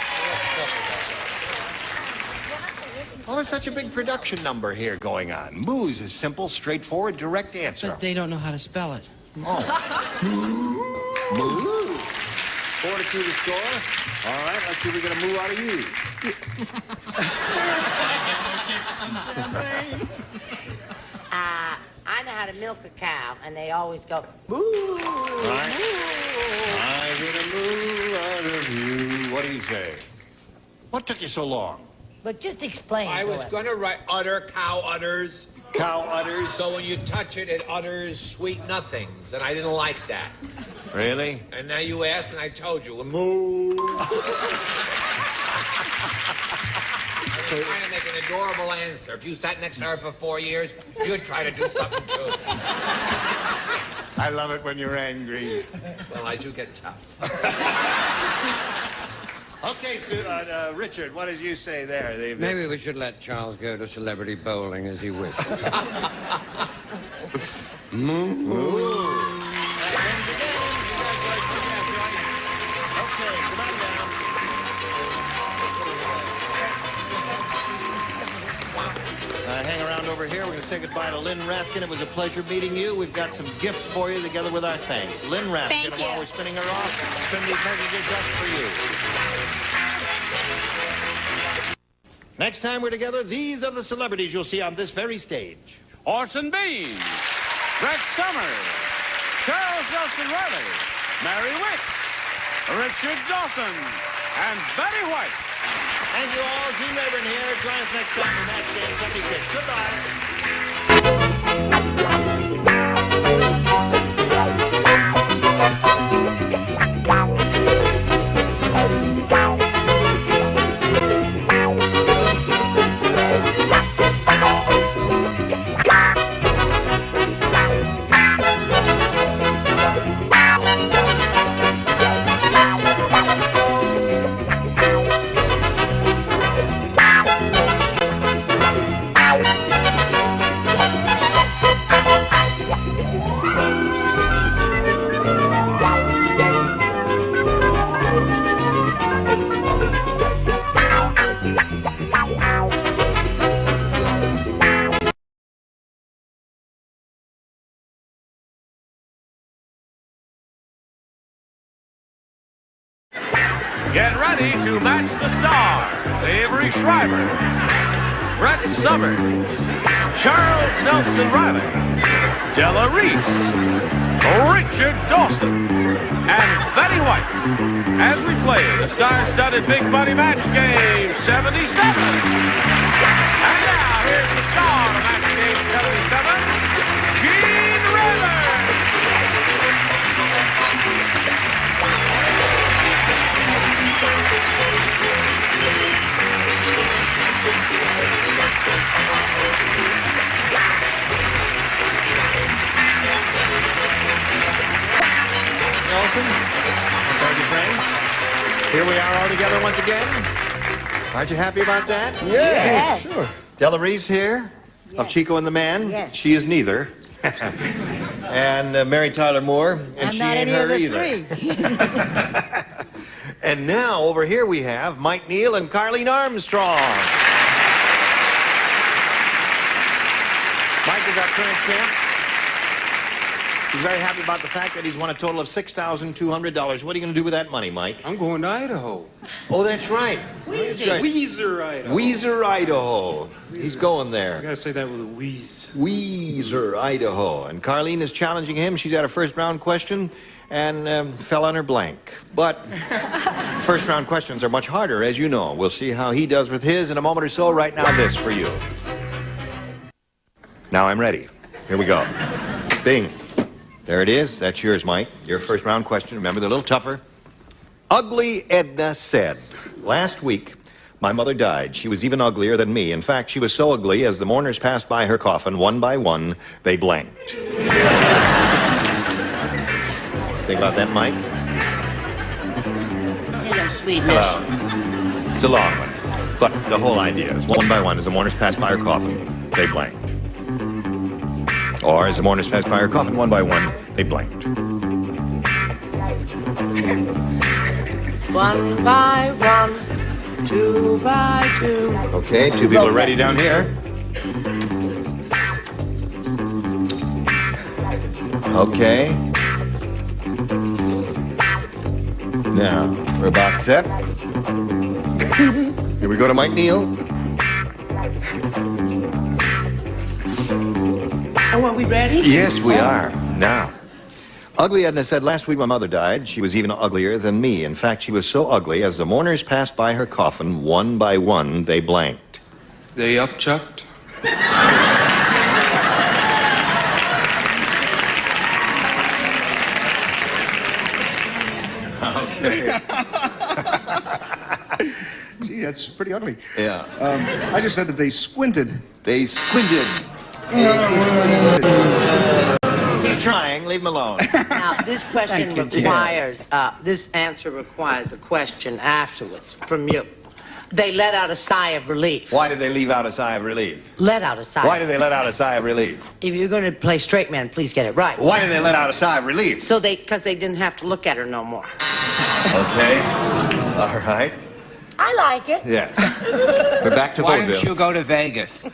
Oh, there's such a big production number here going on. Moose is simple, straightforward, direct answer. But they don't know how to spell it. Oh. Moo. 4-2 to score. All right, let's see if we get a moo out of you. I know how to milk a cow, and they always go, moo. Right. I get a moo out of you. What do you say? What took you so long? But just explain I to was it. going to write cow udders. Cow udders? So when you touch it, it utters sweet nothings, and I didn't like that. Really? And now you asked, and I told you, moo. I was trying to make an adorable answer. If you sat next to her for 4 years, you'd try to do something too. I love it when you're angry. Well, I do get tough. Okay, Richard, what did you say there? Maybe we should let Charles go to celebrity bowling as he wishes. Hang around over here. We're going to say goodbye to Lynn Rathkin. It was a pleasure meeting you. We've got some gifts for you together with our thanks. Lynn Rathkin, Thank and while you. we're spinning her off, spin these messages just for you. Next time we're together, these are the celebrities you'll see on this very stage. Orson Bean, Rex Summers, Charles Nelson Riley, Mary Wicks, Richard Dawson, and Betty White. Thank you all. Gene Rayburn here. Join us next time for Match Game 76. Goodbye. Get ready to match the stars. Avery Schreiber, Brett Summers, Charles Nelson Riley, Della Reese, Richard Dawson, and Betty White as we play the star-studded Big Money Match Game 77. And now here's the star of Match Game 77, Gene Rivers. Nelson, thank you, friends. Here we are all together once again. Aren't you happy about that? Yes. Sure. Della Reese here, of Chico and the Man. Yes. She is neither. And Mary Tyler Moore, and I'm she not ain't any her of the either. three. And now, over here we have Mike Neal and Carlene Armstrong. Mike is our current champ. He's very happy about the fact that he's won a total of $6,200. What are you going to do with that money, Mike? I'm going to Idaho. Oh, that's right. Weezer. That's right. Weezer, Idaho. Weezer, Idaho. He's going I there. gotta say that with a wheeze. Weezer, Idaho. And Carlene is challenging him. She's had a first-round question and fell on her blank. But first-round questions are much harder, as you know. We'll see how he does with his in a moment or so. Right now, this for you. Now I'm ready. Here we go. Bing. There it is. That's yours, Mike. Your first-round question. Remember, they're a little tougher. Ugly Edna said, last week, my mother died. She was even uglier than me. In fact, she was so ugly, as the mourners passed by her coffin, one by one, they blanked. Think about that, Mike? Hello, sweetness. Hello. It's a long one. But the whole idea is, one by one, as the mourners passed by her coffin, they blanked. Or, as the mourners passed by her coffin, one by one, they blanked. One by one, two by two. Okay, two people are ready down here. Okay. Now, we're about set. Here we go to Mike Neal. Oh, are we ready? Yes, we are. Now, Ugly Edna said, last week my mother died. She was even uglier than me. In fact, she was so ugly, as the mourners passed by her coffin, one by one, they blanked. They upchucked? Okay. Gee, that's pretty ugly. Yeah. I just said that they squinted. They squinted. He's trying. Leave him alone. Now, this question requires, this answer requires a question afterwards from you. They let out a sigh of relief. Why did they leave out a sigh of relief? Let out a sigh. Why did they let out a sigh of relief? If you're going to play straight man, please get it right. Why did they let out a sigh of relief? So because they didn't have to look at her no more. Okay. All right. I like it. Yes. We're back to Why vaudeville. don't you go to Vegas?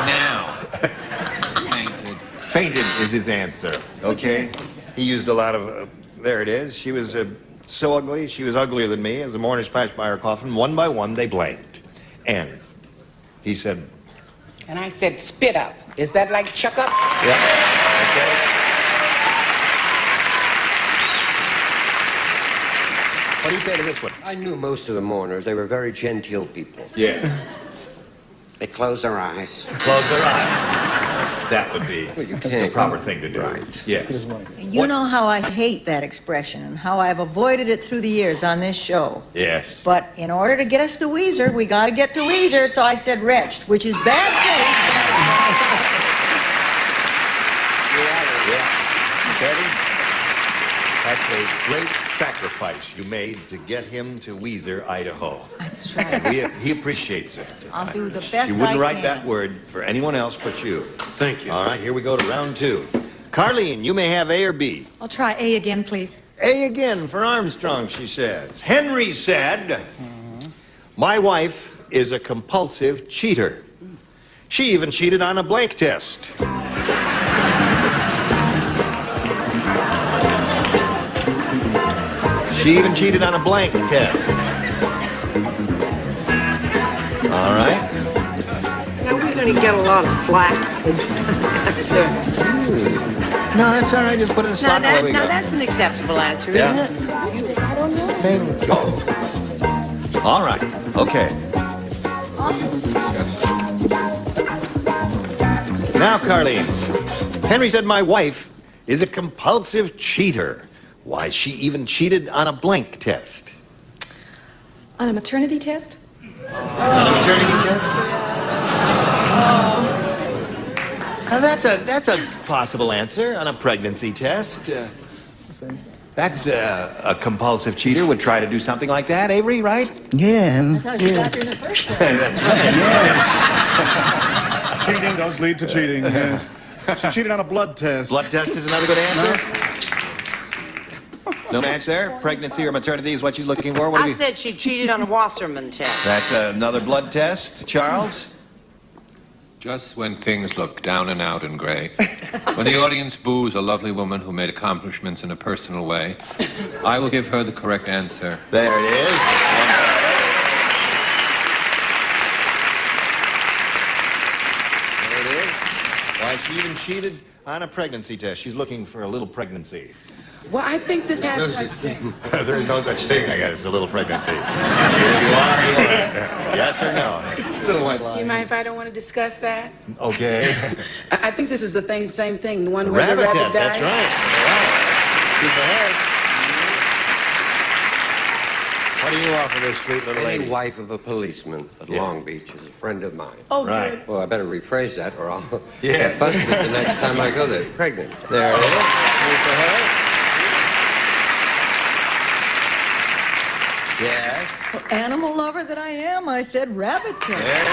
Now. Fainted. Fainted is his answer. Okay. He used a lot of. There it is. She was so ugly. She was uglier than me. As the mourners passed by her coffin, one by one, they blanked. And he said. And I said, spit up. Is that like chuck up? Yeah. Okay. What do you say to this one? I knew most of the mourners. They were very genteel people. Yeah. They closed their eyes. Close their eyes. That would be the proper thing to do. Right. Yes. You know how I hate that expression and how I've avoided it through the years on this show. Yes. But in order to get us to Weezer, we got to get to Weezer, so I said wretched, which is bad Yeah. Betty, that's a great sacrifice you made to get him to Weezer, Idaho. That's right. He appreciates it. I'll do the best You wouldn't I write can. that word for anyone else but you. Thank you. All right, here we go to round two. Carlene, you may have A or B. I'll try A again, please. A again for Armstrong, she says. Henry said, my wife is a compulsive cheater. She even cheated on a blank test. She even cheated on a blank test. All right. Now, we're going to get a lot of flack. No, that's all right. Just put it in a slot. There we go. That's an acceptable answer, Yeah. isn't it? Thank you. All right. Okay. Now, Carlene. Henry said my wife is a compulsive cheater. Why, she even cheated on a blank test. On a maternity test? On a maternity test? Now, that's a possible answer on a pregnancy test. That's a compulsive cheater would try to do something like that, Avery, right? Yeah. That's how she got there in the first place. That's right. Cheating does lead to cheating. She cheated on a blood test. Blood test is another good answer. No match there? Pregnancy or maternity is what she's looking for? What I said she cheated on a Wasserman test. That's another blood test. Charles? Just when things look down and out and gray, when the audience boos a lovely woman who made accomplishments in a personal way, I will give her the correct answer. There it is. There it is. Why, she even cheated on a pregnancy test. She's looking for a little pregnancy. Well, I think this has like... There is no such thing, I guess, as a little pregnancy. Here you are. Yes or no? Little white Do lie. you mind if I don't want to discuss that? Okay. I think this is the same thing, the one The where rabbit the rabbit test, died. that's right. Wow. Keep ahead. What do you offer this sweet little lady? A wife of a policeman at Long Beach is a friend of mine. Oh, right. good. Well, I better rephrase that or I'll Yes. get busted the next time I go there. Pregnant. There it is. Keep ahead. Yes. Animal lover that I am, I said rabbit tail. There it is.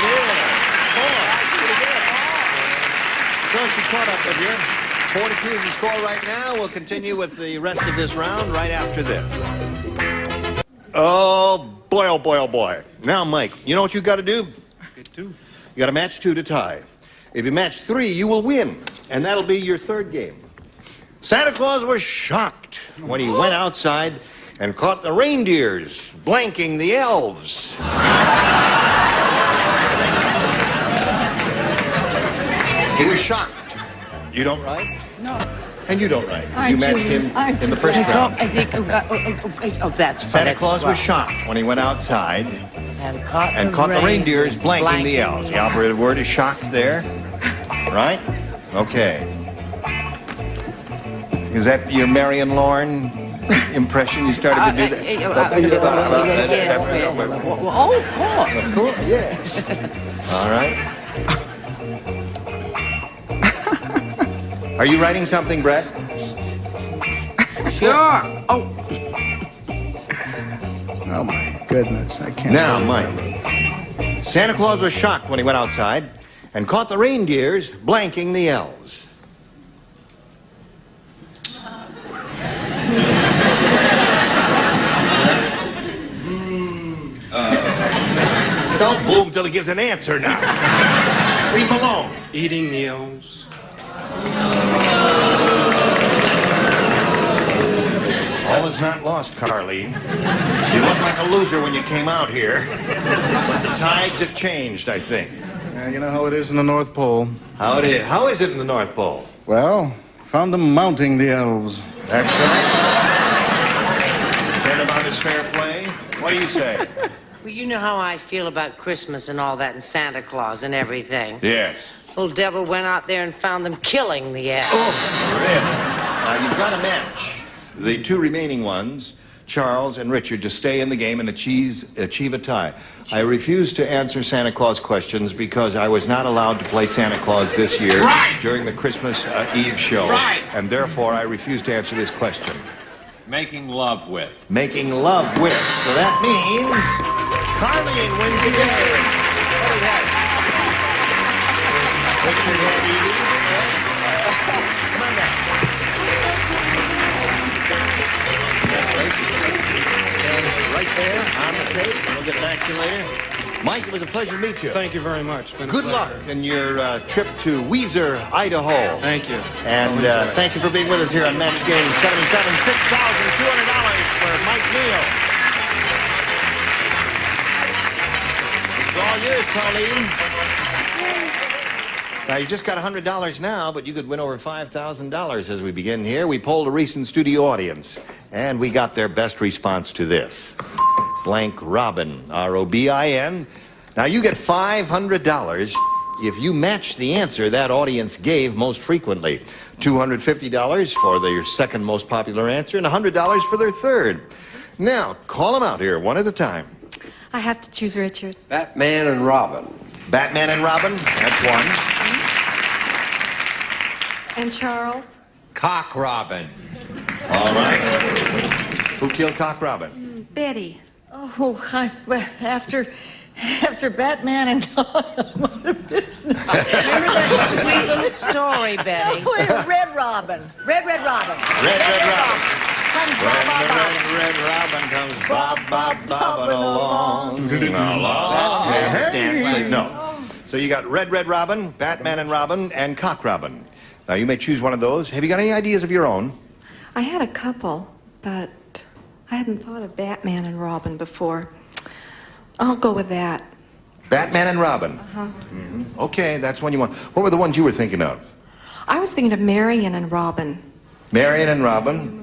4. So she caught up with you. 42 is the score right now. We'll continue with the rest of this round right after this. Oh, boy, oh, boy, oh, boy. Now, Mike, you know what you got to do? Get two. You got to match 2 to tie. If you match 3, you will win. And that'll be your third game. Santa Claus was shocked when he went outside and caught the reindeers blanking the elves. He was shocked. You don't write? No. And you don't write. You matched him in the first round. I think, that's Santa Claus was shocked when he went outside and caught the reindeers blanking the elves. The operative word is shocked there. Right? Okay. Is that your Marion Lorne impression? You started to do that? Oh, of course. Yes. All right. Are you writing something, Brett? Sure. Oh. Oh, my goodness. I can't. Now, Mike. Santa Claus was shocked when he went outside and caught the reindeers blanking the elves. Don't boom till he gives an answer now. Leave him alone. Eating the elves. All is not lost, Carlene. You looked like a loser when you came out here. But the tides have changed, I think. Yeah, you know how it is in the North Pole. How it is? How is it in the North Pole? Well, found them mounting the elves. That's right. Said about his fair play. What do you say? Well, you know how I feel about Christmas and all that and Santa Claus and everything. Yes. Little devil went out there and found them killing the elves. Oh, really? Now, you've got a match. The 2 remaining ones, Charles and Richard, to stay in the game and achieve a tie. I refuse to answer Santa Claus questions because I was not allowed to play Santa Claus this year during the Christmas Eve show. Right. And therefore, I refuse to answer this question. Making love with. Making love with. So that means Carlene wins the game. What is that? Richard had eating. Come on down. Right there on the tape. We'll get back to you later. Mike, it was a pleasure to meet you. Thank you very much. Been a Good pleasure. luck in your trip to Weiser, Idaho. Thank you. And thank you for being with us here on Match Game 77. $6,200 for Mike. Mike Neal. It's all yours, Colleen. Now, you just got $100 now, but you could win over $5,000 as we begin here. We polled a recent studio audience, and we got their best response to this. Blank Robin, R-O-B-I-N. Now, you get $500 if you match the answer that audience gave most frequently. $250 for their second most popular answer, and $100 for their third. Now, call them out here, one at a time. I have to choose Richard. Batman and Robin. Batman and Robin, that's one. And Charles? Cock Robin. All right. Who killed Cock Robin? Betty. Oh, after Batman and what a business. Remember that sweet little story, Betty? Red Robin. Red Robin. Red Robin. Comes Red Robin comes bobbing along. No. So you got Red Robin, Batman and Robin, and Cock Robin. Now you may choose one of those. Have you got any ideas of your own? I had a couple, but I hadn't thought of Batman and Robin before. I'll go with that. Batman and Robin. Uh-huh. Okay, that's one you want. What were the ones you were thinking of? I was thinking of Marion and Robin. Marion and Robin.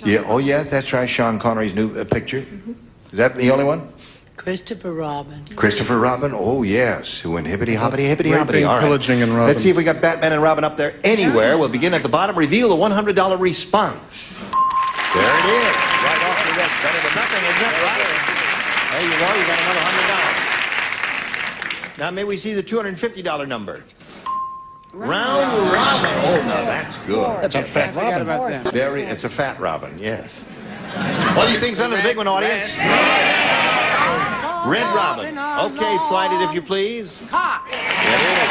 Yeah. Oh, yeah. That's right. Sean Connery's new picture. Is that the only one? Christopher Robin. Christopher Robin. Oh, yes. Who in hippity hoppity hippity hoppity. All right. Pillaging and Robin. Let's see if we got Batman and Robin up there anywhere. We'll begin at the bottom. Reveal the $100 response. There it is. Right off the list. Better than nothing, isn't it? Right. There you go. You got another $100. Now, may we see the $250 number? Round Robin. Oh, now that's good. That's a fat Robin. Very. It's a fat Robin. Yes. What do you think's under the big one, audience? Red Robin. Okay, slide it if you please. Cock. There it is.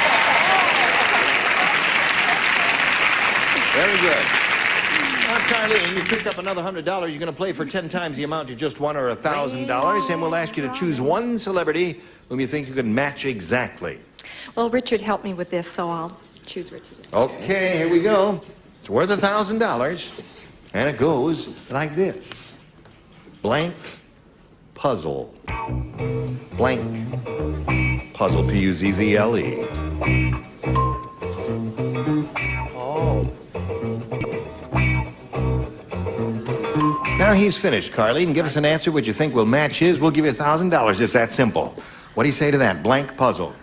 Very good. Now, Carlene, you picked up another $100. You're going to play for 10 times the amount you just won, or $1,000, and we'll ask you to choose one celebrity whom you think you can match exactly. Well, Richard helped me with this, so I'll choose Richard. Okay, here we go. It's worth $1,000, and it goes like this. Blank puzzle. Blank puzzle, P-U-Z-Z-L-E. Oh. Now he's finished, Carlene. Give us an answer which you think will match his. We'll give you $1,000. It's that simple. What do you say to that? Blank puzzle.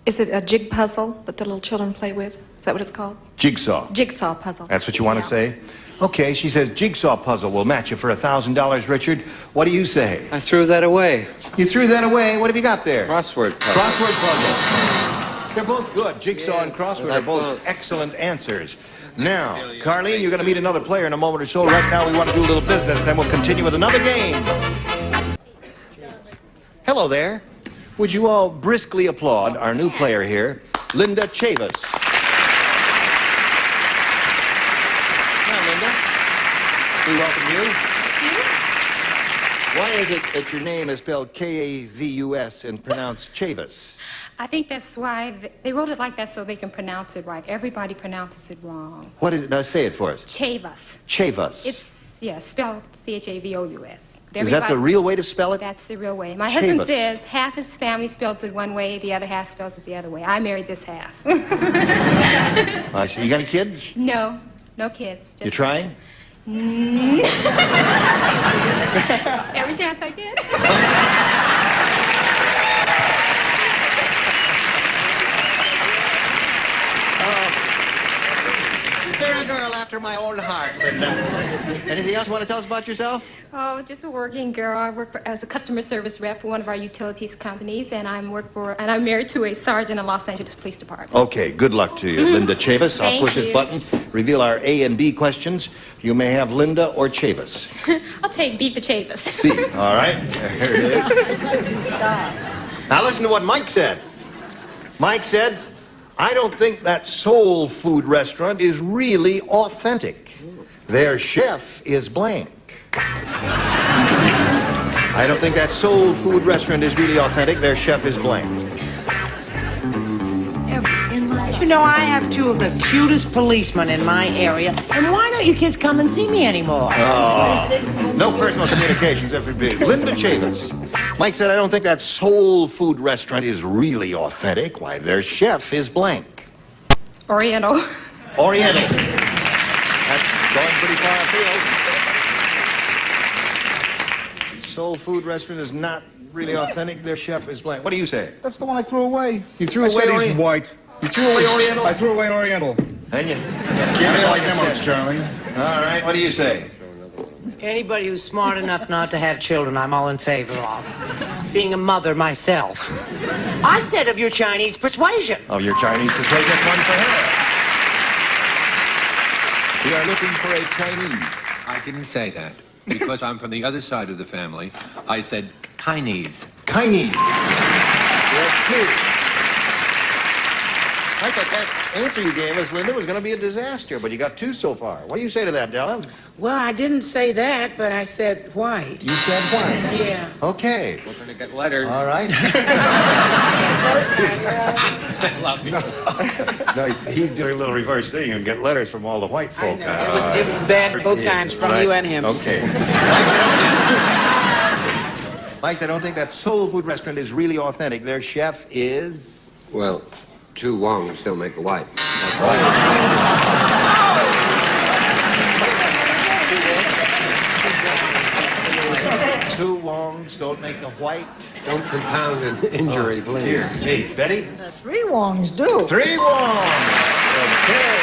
Is it a jig puzzle that the little children play with? Is that what it's called? Jigsaw. Jigsaw puzzle. That's what you want to say? Okay, she says jigsaw puzzle will match you for $1,000, Richard. What do you say? I threw that away. You threw that away? What have you got there? Crossword puzzle. Crossword puzzle. They're both good. Jigsaw and crossword are both excellent answers. Now, Carlene, you're going to meet another player in a moment or so. Right now, we want to do a little business, then we'll continue with another game. Hello there. Would you all briskly applaud our new player here, Linda Chavis. Now, Linda, we welcome you. Why is it that your name is spelled K-A-V-U-S and pronounced Chavis? I think that's why they wrote it like that so they can pronounce it right. Everybody pronounces it wrong. What is it? Now say it for us. Chavas. Chavas. It's, yeah, spelled C-H-A-V-O-U-S. Is that the real way to spell it? That's the real way. My Chavas. husband says half his family spells it one way, the other half spells it the other way. I married this half. I see. You got any kids? No, no kids. You trying? Every chance I get. They're a girl after my own heart, Linda. Anything else you want to tell us about yourself? Oh, just a working girl. I work as a customer service rep for one of our utilities companies, and I'm married to a sergeant in Los Angeles Police Department. Okay, good luck to you, Linda Chavis. I'll Thank push this you. button, reveal our A and B questions. You may have Linda or Chavis. I'll take B for Chavis. B, all right. There it is. Now listen to what Mike said. Mike said, I don't think that soul food restaurant is really authentic. Their chef is blank. I don't think that soul food restaurant is really authentic. Their chef is blank. in my life. You know, I have two of the cutest policemen in my area, and why don't you kids come and see me anymore? Oh, no personal communications ever be. Linda Chavis. Mike said, I don't think that soul food restaurant is really authentic. Why, their chef is blank. Oriental. Oriental. That's going pretty far afield. Soul food restaurant is not really authentic. Their chef is blank. What do you say? That's the one I threw away. You threw I away said he's Oriental? white. You threw away Oriental? I threw away an Oriental. And you? Give me like demos, Charlie. All right, what do you say? Anybody who's smart enough not to have children, I'm all in favor of. Being a mother myself. I said of your Chinese persuasion. Of your Chinese persuasion, that's one for her. We are looking for a Chinese. I didn't say that. Because I'm from the other side of the family, I said Chinese. Chinese. You're cute. I thought that answer you gave us, Linda, was going to be a disaster, but you got two so far. What do you say to that, Della? Well, I didn't say that, but I said white. You said white? Yeah. Okay. We're going to get letters. All right. I love you. No, he's doing a little reverse thing and get letters from all the white folk. It was bad both times from right. you and him. Okay. Mike, I don't think that soul food restaurant is really authentic. Their chef is... Well, two Wongs don't make a white. Two Wongs don't make a white. Don't compound an injury, please. Dear me. Betty? Three Wongs do. Three Wongs. Okay.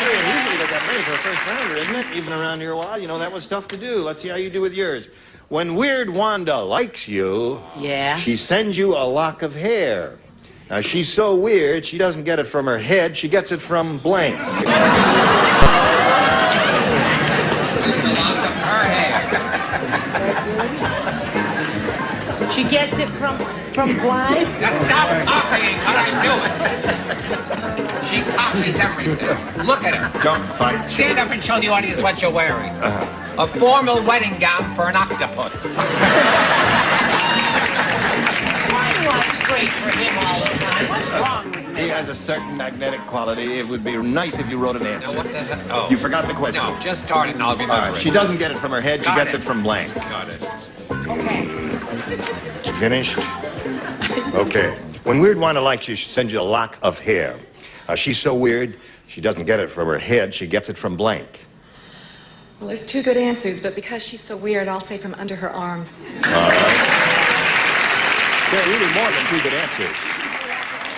Usually they got many for a first rounder, isn't it? Even around here a while. You know, that was tough to do. Let's see how you do with yours. When Weird Wanda likes you, Yeah? she sends you a lock of hair. Now, she's so weird, she doesn't get it from her head, she gets it from blank. She gets it from blind? Now stop copying what I'm doing. She copies everything. Look at her. Don't fight. Stand up and show the audience what you're wearing. A formal wedding gown for an octopus. Why do I straight for him all the time? What's wrong with me? He has a certain magnetic quality. It would be nice if you wrote an answer. Now what the hell? Oh. You forgot the question. No, just start it and I'll be All there. right, she doesn't get it from her head, she Got gets it. it from blank. Got it. You finished? Okay. When Weird Wanda likes you, she sends you a lock of hair. She's so weird, she doesn't get it from her head, she gets it from blank. Well, there's two good answers, but because she's so weird, I'll say from under her arms. All right. There are really more than two good answers.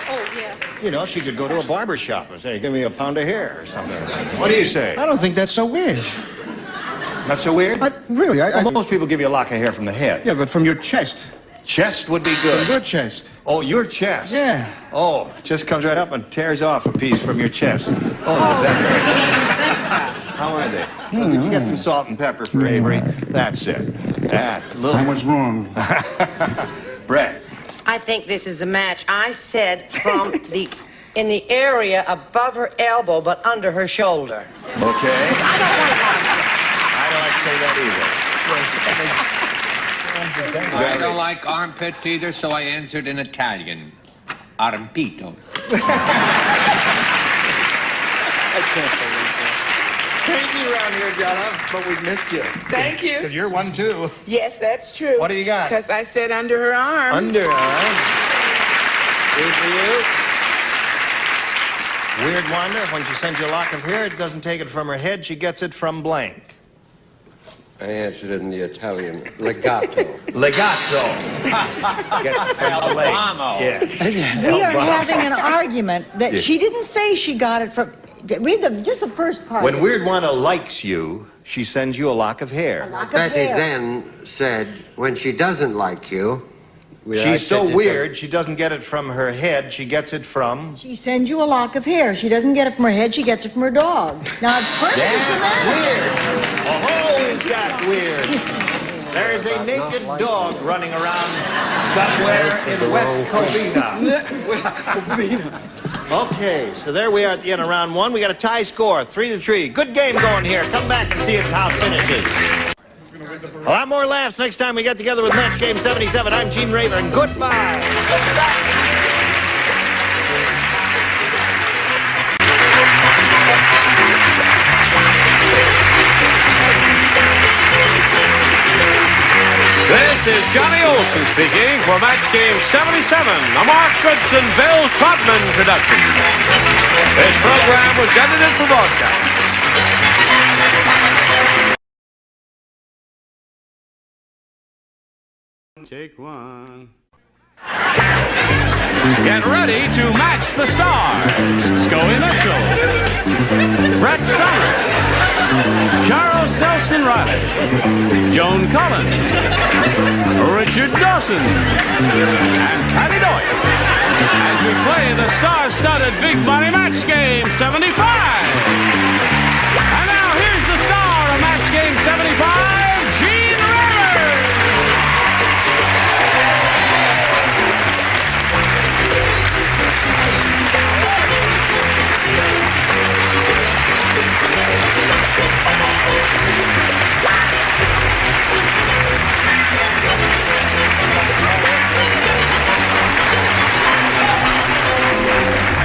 Oh, yeah. You know, she could go to a barber shop and say, give me a pound of hair or something. What do you say? I don't think that's so weird. Not so weird? Really, Well, most people give you a lock of hair from the head. Yeah, but from your chest. Chest would be good. From your chest. Oh, your chest? Yeah. Oh, just comes right up and tears off a piece from your chest. Oh, that hurts. How are they? Well, you can get some salt and pepper for Avery. That's it. That's a little... I was wrong. Brett. I think this is a match. I said from in the area above her elbow, but under her shoulder. Okay. I don't like to say that I don't like armpits either, so I answered in Italian. Armpitos. I can't believe that. Crazy around here, Della, but we've missed you. Thank you. Because you're one, too. Yes, that's true. What do you got? Because I said under her arm. Under, all right. Good for you. Weird Wanda, when she sends you a lock of hair, it doesn't take it from her head, she gets it from blank. I answered it in the Italian. Legato. Legato. Gets it from the legs. Yeah. We are having an argument that Yeah. she didn't say she got it from... Read just the first part. When Weird Wanda likes you, she sends you a lock of hair. Betty then said, when she doesn't like you... She's so weird, she doesn't get it from her head, she gets it from... She sends you a lock of hair. She doesn't get it from her head, she gets it from her dog. Now, it's perfect. That's weird. Oh, is that weird? There is a naked dog running around somewhere in West Covina. West Covina. Okay, so there we are at the end of round one. We got a tie score, 3-3. Good game going here. Come back and see how it finishes. A lot more laughs next time we get together with Match Game 77. I'm Gene Raver, and goodbye. This is Johnny Olson speaking for Match Game 77, a Mark Goodson, Bill Trotman production. This program was edited for broadcast. Take one. Get ready to match the stars. Scully Mitchell, Brett Summer, Charles Nelson Riley, Joan Cullen, Richard Dawson, and Patty Deutsch as we play the star-studded Big Money Match Game 75. And now here's the star of Match Game 75, Gene Rivers.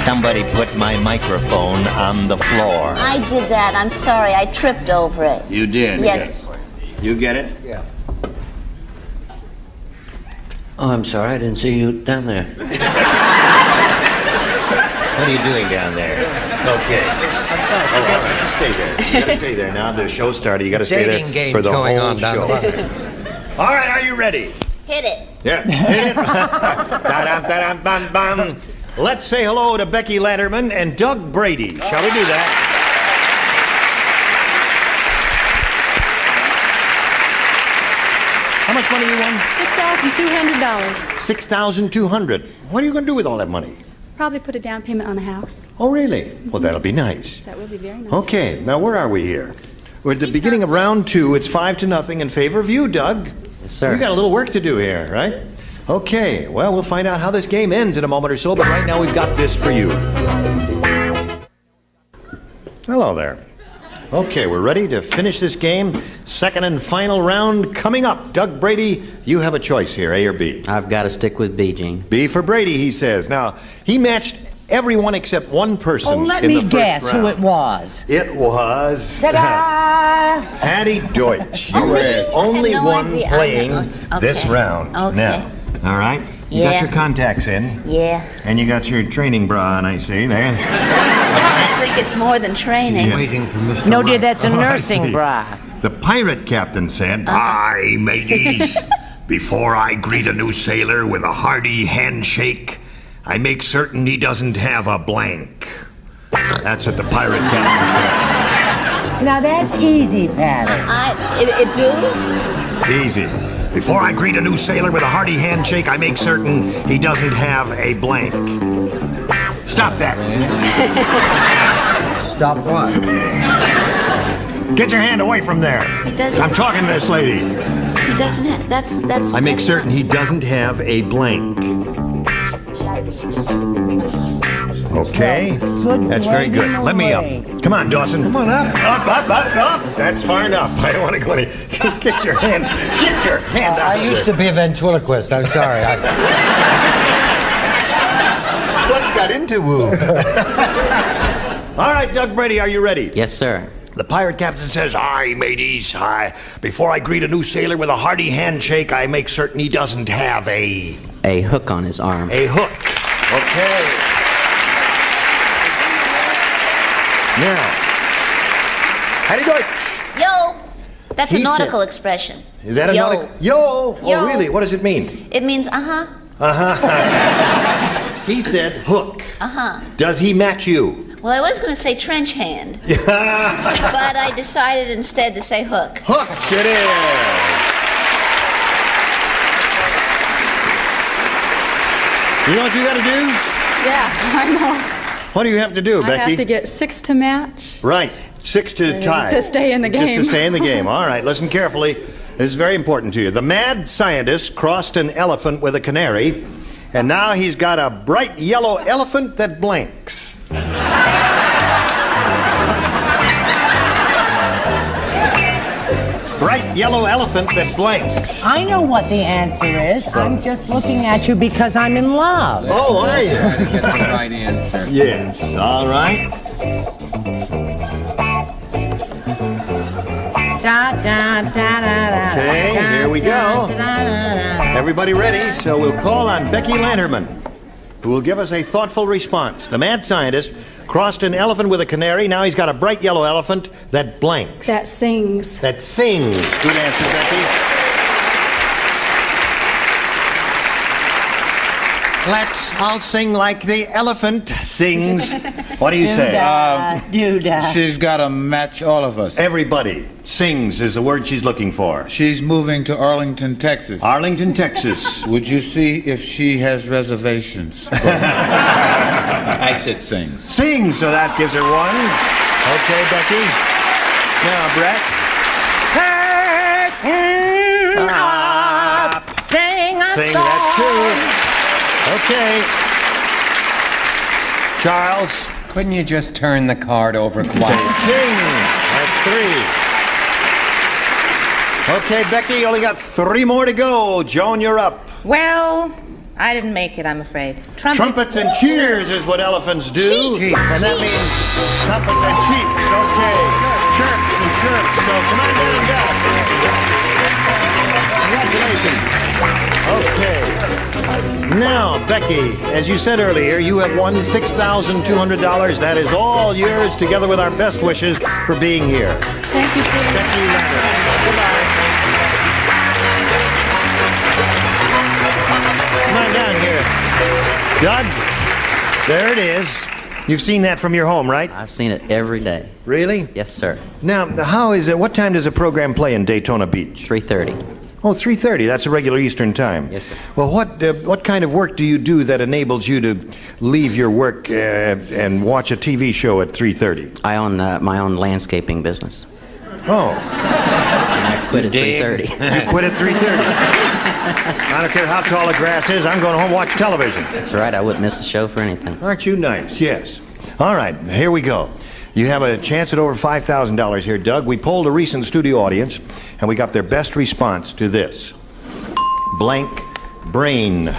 Somebody put my microphone on the floor. I did that. I'm sorry. I tripped over it. You did? Yes. You get it? Yeah. Oh, I'm sorry. I didn't see you down there. What are you doing down there? Okay. Oh, all right. Just stay there. You gotta stay there now. The show started. You gotta stay Dating there game's for the going whole on down show. the All right, are you ready? Hit it. Yeah. Hit it. Da-dum-da-dum-bum-bum. Let's say hello to Becky Lanterman and Doug Brady. Shall we do that? How much money you won? $6,200. $6,200. What are you going to do with all that money? Probably put a down payment on a house. Oh, really? Well, that'll be nice. That will be very nice. Okay, now where are we here? We're at the beginning of round 2. It's 5-0 in favor of you, Doug. Yes, sir. You got a little work to do here, right? Okay, well, we'll find out how this game ends in a moment or so, but right now we've got this for you. Hello there. Okay, we're ready to finish this game. Second and final round coming up. Doug Brady, you have a choice here, A or B. I've got to stick with B, Gene. B for Brady, he says. Now, he matched everyone except one person. Oh, let in me the first guess round. who it was. It was Ta-da! Patty Deutsch. You Oh, were me? the only I had no one idea. playing Okay. this round. Okay. Now, all right? You got Yeah. your contacts in, Yeah. and you got your training bra on, I see, there. I think it's more than training. Yeah. Waiting for Mr. No, dear, that's a Oh, I nursing see. bra. The pirate captain said, Aye, mateys. Before I greet a new sailor with a hearty handshake, I make certain he doesn't have a blank. That's what the pirate captain said. Now that's easy, Patty. It do? Easy. Before I greet a new sailor with a hearty handshake, I make certain he doesn't have a blank. Stop that. Stop what? Get your hand away from there. He doesn't. I'm talking to this lady. He doesn't have. That's. I make certain he doesn't have a blank. Okay, that's very good. Let me up. Come on, Dawson. Come on up. Up. That's far enough. I don't want to go any. Get your hand out. I used to be a ventriloquist. I'm sorry. What's got into woo? All right, Doug Brady, are you ready? Yes, sir. The pirate captain says, Aye, mateys. Before I greet a new sailor with a hearty handshake, I make certain he doesn't have a hook on his arm. A hook. Okay. Now, Patty Deutsch. Yo. That's He a nautical said- expression. Is that a Yo. nautical? Yo. Yo. Oh, really? What does it mean? It means Uh-huh. He said hook. Does he match you? Well, I was going to say trench hand, but I decided instead to say hook. Hook it is. You know what you got to do? Yeah, I know. What do you have to do, I Becky? have to get 6 to match. Right. 6 to tie. To stay in the game. Just to stay in the game. All right, listen carefully. This is very important to you. The mad scientist crossed an elephant with a canary, and now he's got a bright yellow elephant that blinks. Bright yellow elephant that blinks. I know what the answer is. I'm just looking at you because I'm in love. Oh, are you? Try to get the right answer. Yes. All right. Da da da da da Okay, here we go. Everybody ready? So we'll call on Becky Lanterman, who will give us a thoughtful response. The mad scientist crossed an elephant with a canary. Now he's got a bright yellow elephant that blanks. That sings. That sings. Good answer, Becky. I'll sing like the elephant sings. What do you say? She's got to match all of us. Everybody. Sings is the word she's looking for. She's moving to Arlington, Texas. Arlington, Texas. Would you see if she has reservations? I said sings. Sings, so that gives her one. Okay, Becky. Now, Brett. Sing, that's two. Okay. Charles. Couldn't you just turn the card over quietly? Sing. That's three. Okay, Becky, you only got three more to go. Joan, you're up. Well, I didn't make it, I'm afraid. Trumpets and cheers is what elephants do. Cheep. And that means trumpets and cheeps. Okay. Chirps and chirps. So come on down, Doug. Congratulations. Okay. Now, Becky, as you said earlier, you have won $6,200. That is all yours, together with our best wishes for being here. Thank you, sir. Becky Lander. Goodbye. Come on down here. Doug, there it is. You've seen that from your home, right? I've seen it every day. Really? Yes, sir. Now, how is it? What time does a program play in Daytona Beach? 3:30. Oh, 3:30. That's a regular Eastern time. Yes, sir. Well, what kind of work do you do that enables you to leave your work and watch a TV show at 3:30? I own my own landscaping business. Oh. And I quit at 3:30. You quit at 3:30. I don't care how tall the grass is. I'm going home and watch television. That's right. I wouldn't miss the show for anything. Aren't you nice? Yes. All right. Here we go. You have a chance at over $5,000 here, Doug. We polled a recent studio audience, and we got their best response to this. Blank brain.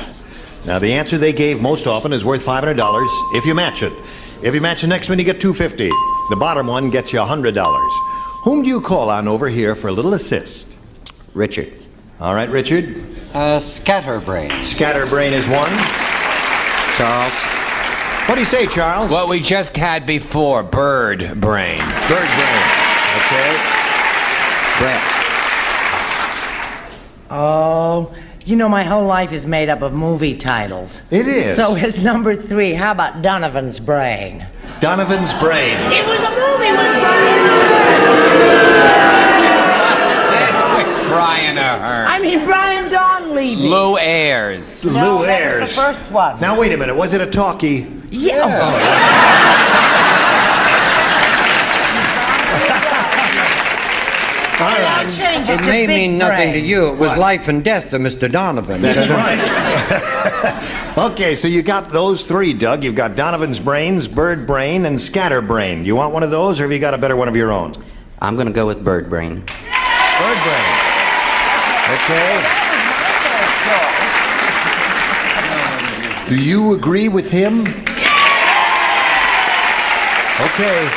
Now, the answer they gave most often is worth $500 if you match it. If you match the next one, you get $250. The bottom one gets you $100. Whom do you call on over here for a little assist? Richard. All right, Richard. Scatterbrain. Scatterbrain is one. Charles. What do you say, Charles? What we just had before, bird brain. Bird brain. Okay. Brett. Oh, you know, my whole life is made up of movie titles. It is. So is number 3. How about Donovan's Brain? Donovan's Brain. It was a movie with Brian. Brian Ahern. I mean, Brian Donlevy. Lou Ayres. No, Lou that Ayres. was the first one. Now, wait a minute. Was it a talkie? Yeah. All right. Change it It to may Big mean nothing Brain. to you. It was life and death to Mr. Donovan. That's right. Okay, so you got those three, Doug. You've got Donovan's Brains, Bird Brain, and Scatterbrain. You want one of those, or have you got a better one of your own? I'm going to go with Bird Brain. Bird Brain. Okay. Do you agree with him? Okay.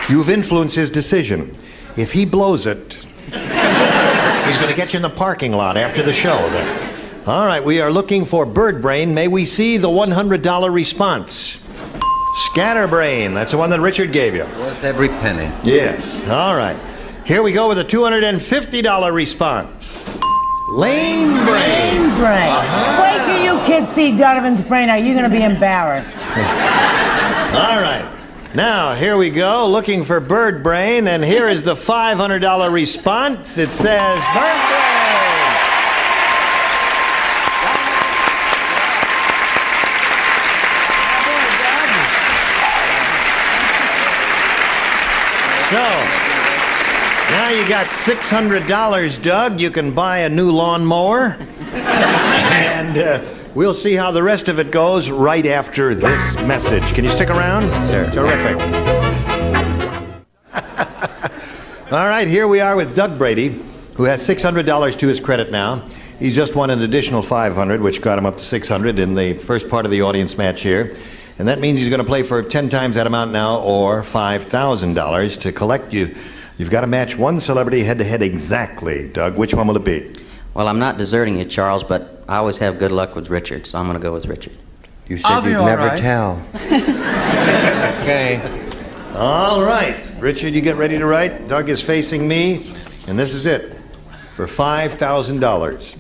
You've influenced his decision. If he blows it, he's going to get you in the parking lot after the show. Then. All right, we are looking for Bird Brain. May we see the $100 response? Scatterbrain. That's the one that Richard gave you. Worth every penny. Yes. All right. Here we go with a $250 response. Lame Brain. Lame Brain. Wait till you kids see Donovan's Brain. Are you going to be embarrassed? All right. Now, here we go, looking for Bird Brain, and here is the $500 response. It says, Bird Brain! So, now you got $600, Doug. You can buy a new lawnmower. And we'll see how the rest of it goes right after this message. Can you stick around? Yes, sir. Terrific. All right, here we are with Doug Brady, who has $600 to his credit now. He just won an additional $500, which got him up to $600 in the first part of the audience match here. And that means he's going to play for 10 times that amount now, or $5,000 to collect you You've got to match one celebrity head-to-head exactly. Doug, which one will it be? Well, I'm not deserting you, Charles, but I always have good luck with Richard, so I'm going to go with Richard. You said you'd never tell. Okay. All right. Richard, you get ready to write. Doug is facing me, and this is it. For $5,000.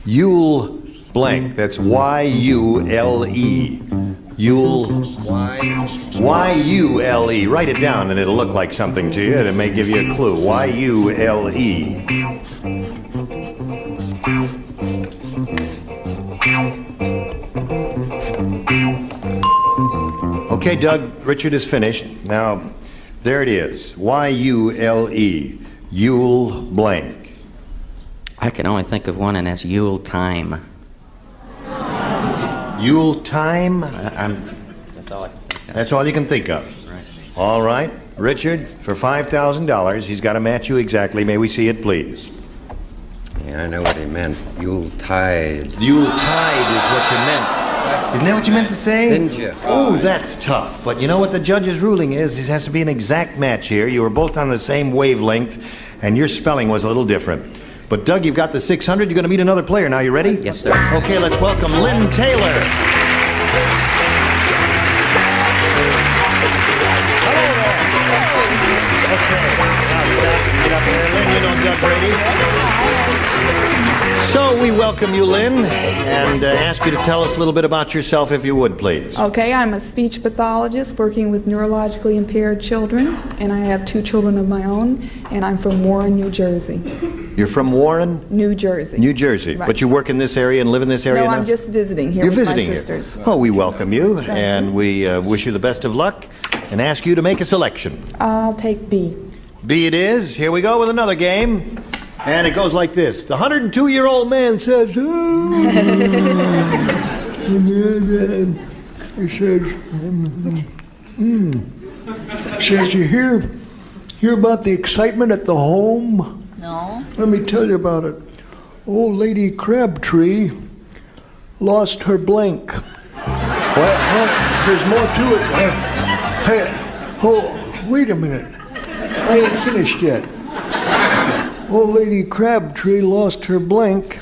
Yule blank. That's Y-U-L-E. Yule. Y-U-L-E. Write it down, and it'll look like something to you, and it may give you a clue. Y-U-L-E. Okay, Doug, Richard is finished. Now, there it is. Y-U-L-E. Yule blank. I can only think of one, and that's Yule time. Yule time? That's all I can think of. That's all you can think of. Right. All right. Richard, for $5,000, he's got to match you exactly. May we see it, please? Yeah, I know what he meant. Yule tide. Yule tide is what you meant. Isn't that what you meant to say? Didn't you? Oh, that's tough. But you know what the judge's ruling is? This has to be an exact match here. You were both on the same wavelength, and your spelling was a little different. But Doug, you've got the 600. You're going to meet another player now. You ready? Yes, sir. Okay, let's welcome Lynn Taylor. Hello there. Okay. Now stop and get up there. Lynn, you know Doug Brady. So we welcome you, Lynn, and ask you to tell us a little bit about yourself, if you would, please. Okay, I'm a speech pathologist working with neurologically impaired children, and I have 2 children of my own, and I'm from Warren, New Jersey. You're from Warren? New Jersey. New Jersey. Right. But you work in this area and live in this area No, now? I'm just visiting here You're with visiting my here. sisters. Oh, we welcome you, and we wish you the best of luck, and ask you to make a selection. I'll take B. B it is. Here we go with another game. And it goes like this. The 102-year-old man says, oh. He says, says, you hear about the excitement at the home? No. Let me tell you about it. Old lady Crabtree lost her blank. What? There's more to it. Hey, wait a minute. I ain't finished yet. Old lady Crabtree lost her blank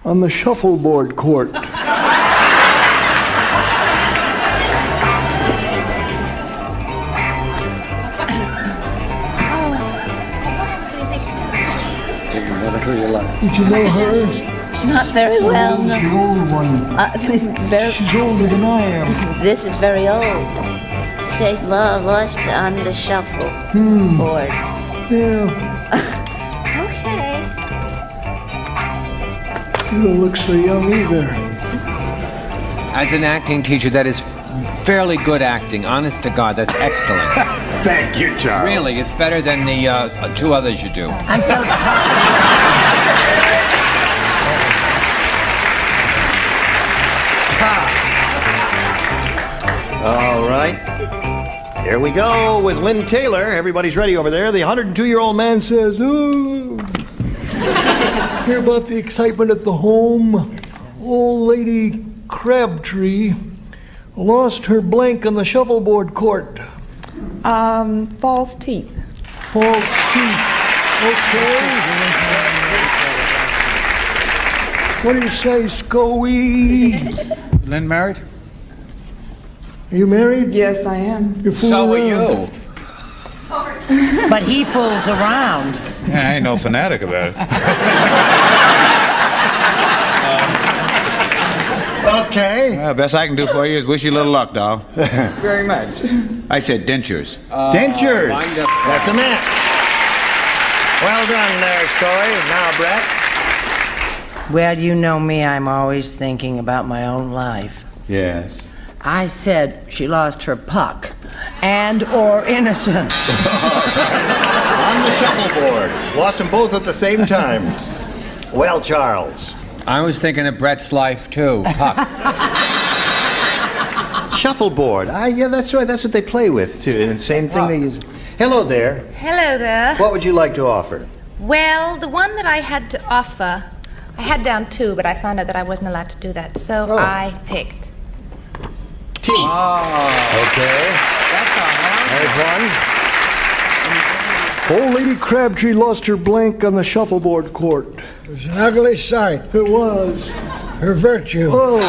on the shuffleboard court. Did you know her? Not very well, no. The old one. She's older than I am. This is very old. She lost on the shuffleboard. Yeah. Okay. You don't look so young either. As an acting teacher, that is fairly good acting. Honest to God, that's excellent. Thank you, Charles. Really, it's better than the 2 others you do. I'm so tired. All right. Here we go with Lynn Taylor. Everybody's ready over there. The 102-year-old man says, oh. Hear about the excitement at the home? Old lady Crabtree lost her blank on the shuffleboard court. False teeth. False teeth. Okay. What do you say, Scoey? Lynn married? Are you married? Yes, I am. You're fooling So are around. you. But he fools around. Yeah, I ain't no fanatic about it. Okay. Best I can do for you is wish you a little luck, doll. Very much. I said dentures. Dentures. Wonderful. That's a match. Well done there, Scoey. Now, Brett. Well, you know me, I'm always thinking about my own life. Yes. I said she lost her puck and/or innocence. On the shuffleboard. Lost them both at the same time. Well, Charles. I was thinking of Brett's life, too. Puck. Shuffleboard. Yeah, that's right. That's what they play with, too. And same thing they use. Hello there. Hello there. What would you like to offer? Well, the one that I had to offer, I had down 2, but I found out that I wasn't allowed to do that, so I picked Teeth. Oh. Okay. That's all right. There's one. Old Lady Crabtree lost her blank on the shuffleboard court. It was an ugly sight. It was. Her virtue. Oh.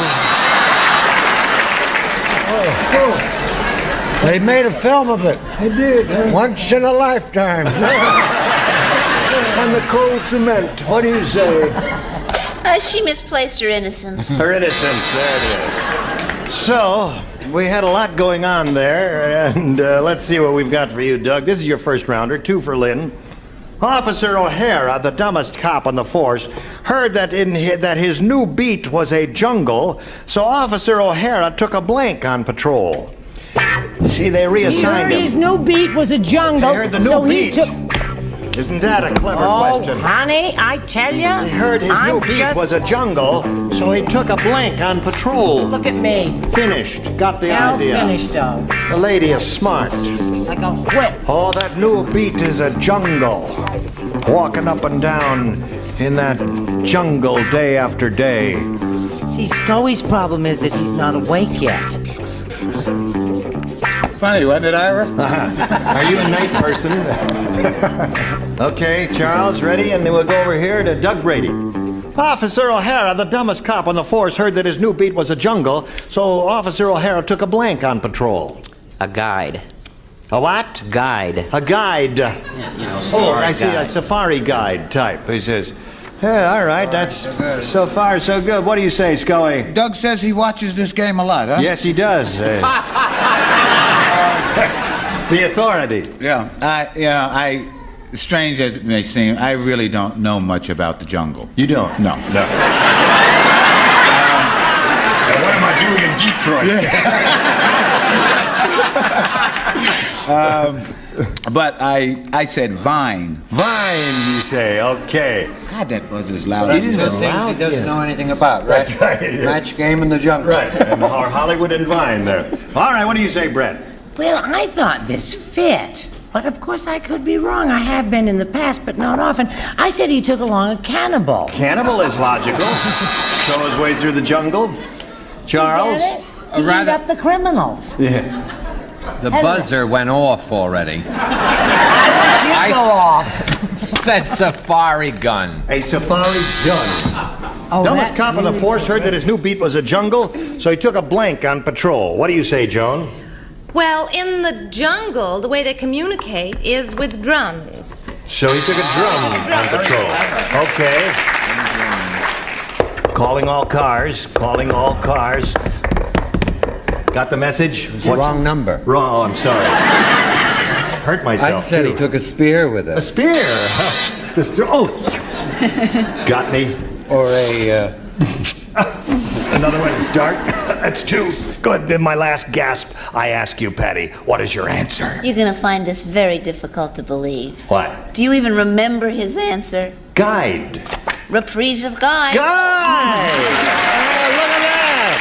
They made a film of it. They did, huh? Once in a lifetime. On the cold cement. What do you say? She misplaced her innocence. Her innocence, there it is. So, we had a lot going on there, and let's see what we've got for you, Doug. This is your first rounder, 2 for Lynn. Officer O'Hara, the dumbest cop on the force, heard that that his new beat was a jungle, so Officer O'Hara took a blank on patrol. See, they reassigned him. His new beat was a jungle. He heard the new so beat. Isn't that a clever question? Honey, I tell you. He heard his new beat was a jungle, so he took a blank on patrol. Look at me. Finished. Got the idea. Finished, though. The lady is smart. Like a whip. Oh, that new beat is a jungle. Walking up and down in that jungle day after day. See, Stowey's problem is that he's not awake yet. Funny, wasn't it, Ira? Are you a night person? Okay, Charles, ready? And then we'll go over here to Doug Brady. Officer O'Hara, the dumbest cop on the force, heard that his new beat was a jungle, so Officer O'Hara took a blank on patrol. A guide. A what? Guide. A guide. Yeah, you know, safari I see, guide. a safari guide type. He says, yeah, all right, that's so far so good. What do you say, Scully? Doug says he watches this game a lot, huh? Yes, he does. The authority. Yeah, strange as it may seem, I really don't know much about the jungle. You don't? No. No. What am I doing in Detroit? But I said vine. Vine, you say, okay. God, that buzz is loud. These are the things he doesn't know anything about, right? That's right. Match game in the jungle. Right, and our Hollywood and Vine there. All right, what do you say, Brett? Well, I thought this fit. But of course I could be wrong. I have been in the past, but not often. I said he took along a cannibal. Cannibal is logical. Show his way through the jungle. Charles? To eat up the criminals. Yeah. The buzzer went off already. I go off. Said safari gun. A safari gun. Dumbest cop on the force heard that his new beat was a jungle, so he took a blank on patrol. What do you say, Joan? Well, in the jungle, the way they communicate is with drums. So he took a drum on patrol. Okay. Calling all cars. Calling all cars. Got the message? Wrong number. Wrong. Oh, I'm sorry. Hurt myself. I said too. he took a spear with it. A spear. Just throw. Oh. Got me. Or a. Another one. Dart. That's 2. Good. Then my last gasp. I ask you, Patty, what is your answer? You're going to find this very difficult to believe. What? Do you even remember his answer? Guide. Reprise of Guide. Guide! Oh, look at that!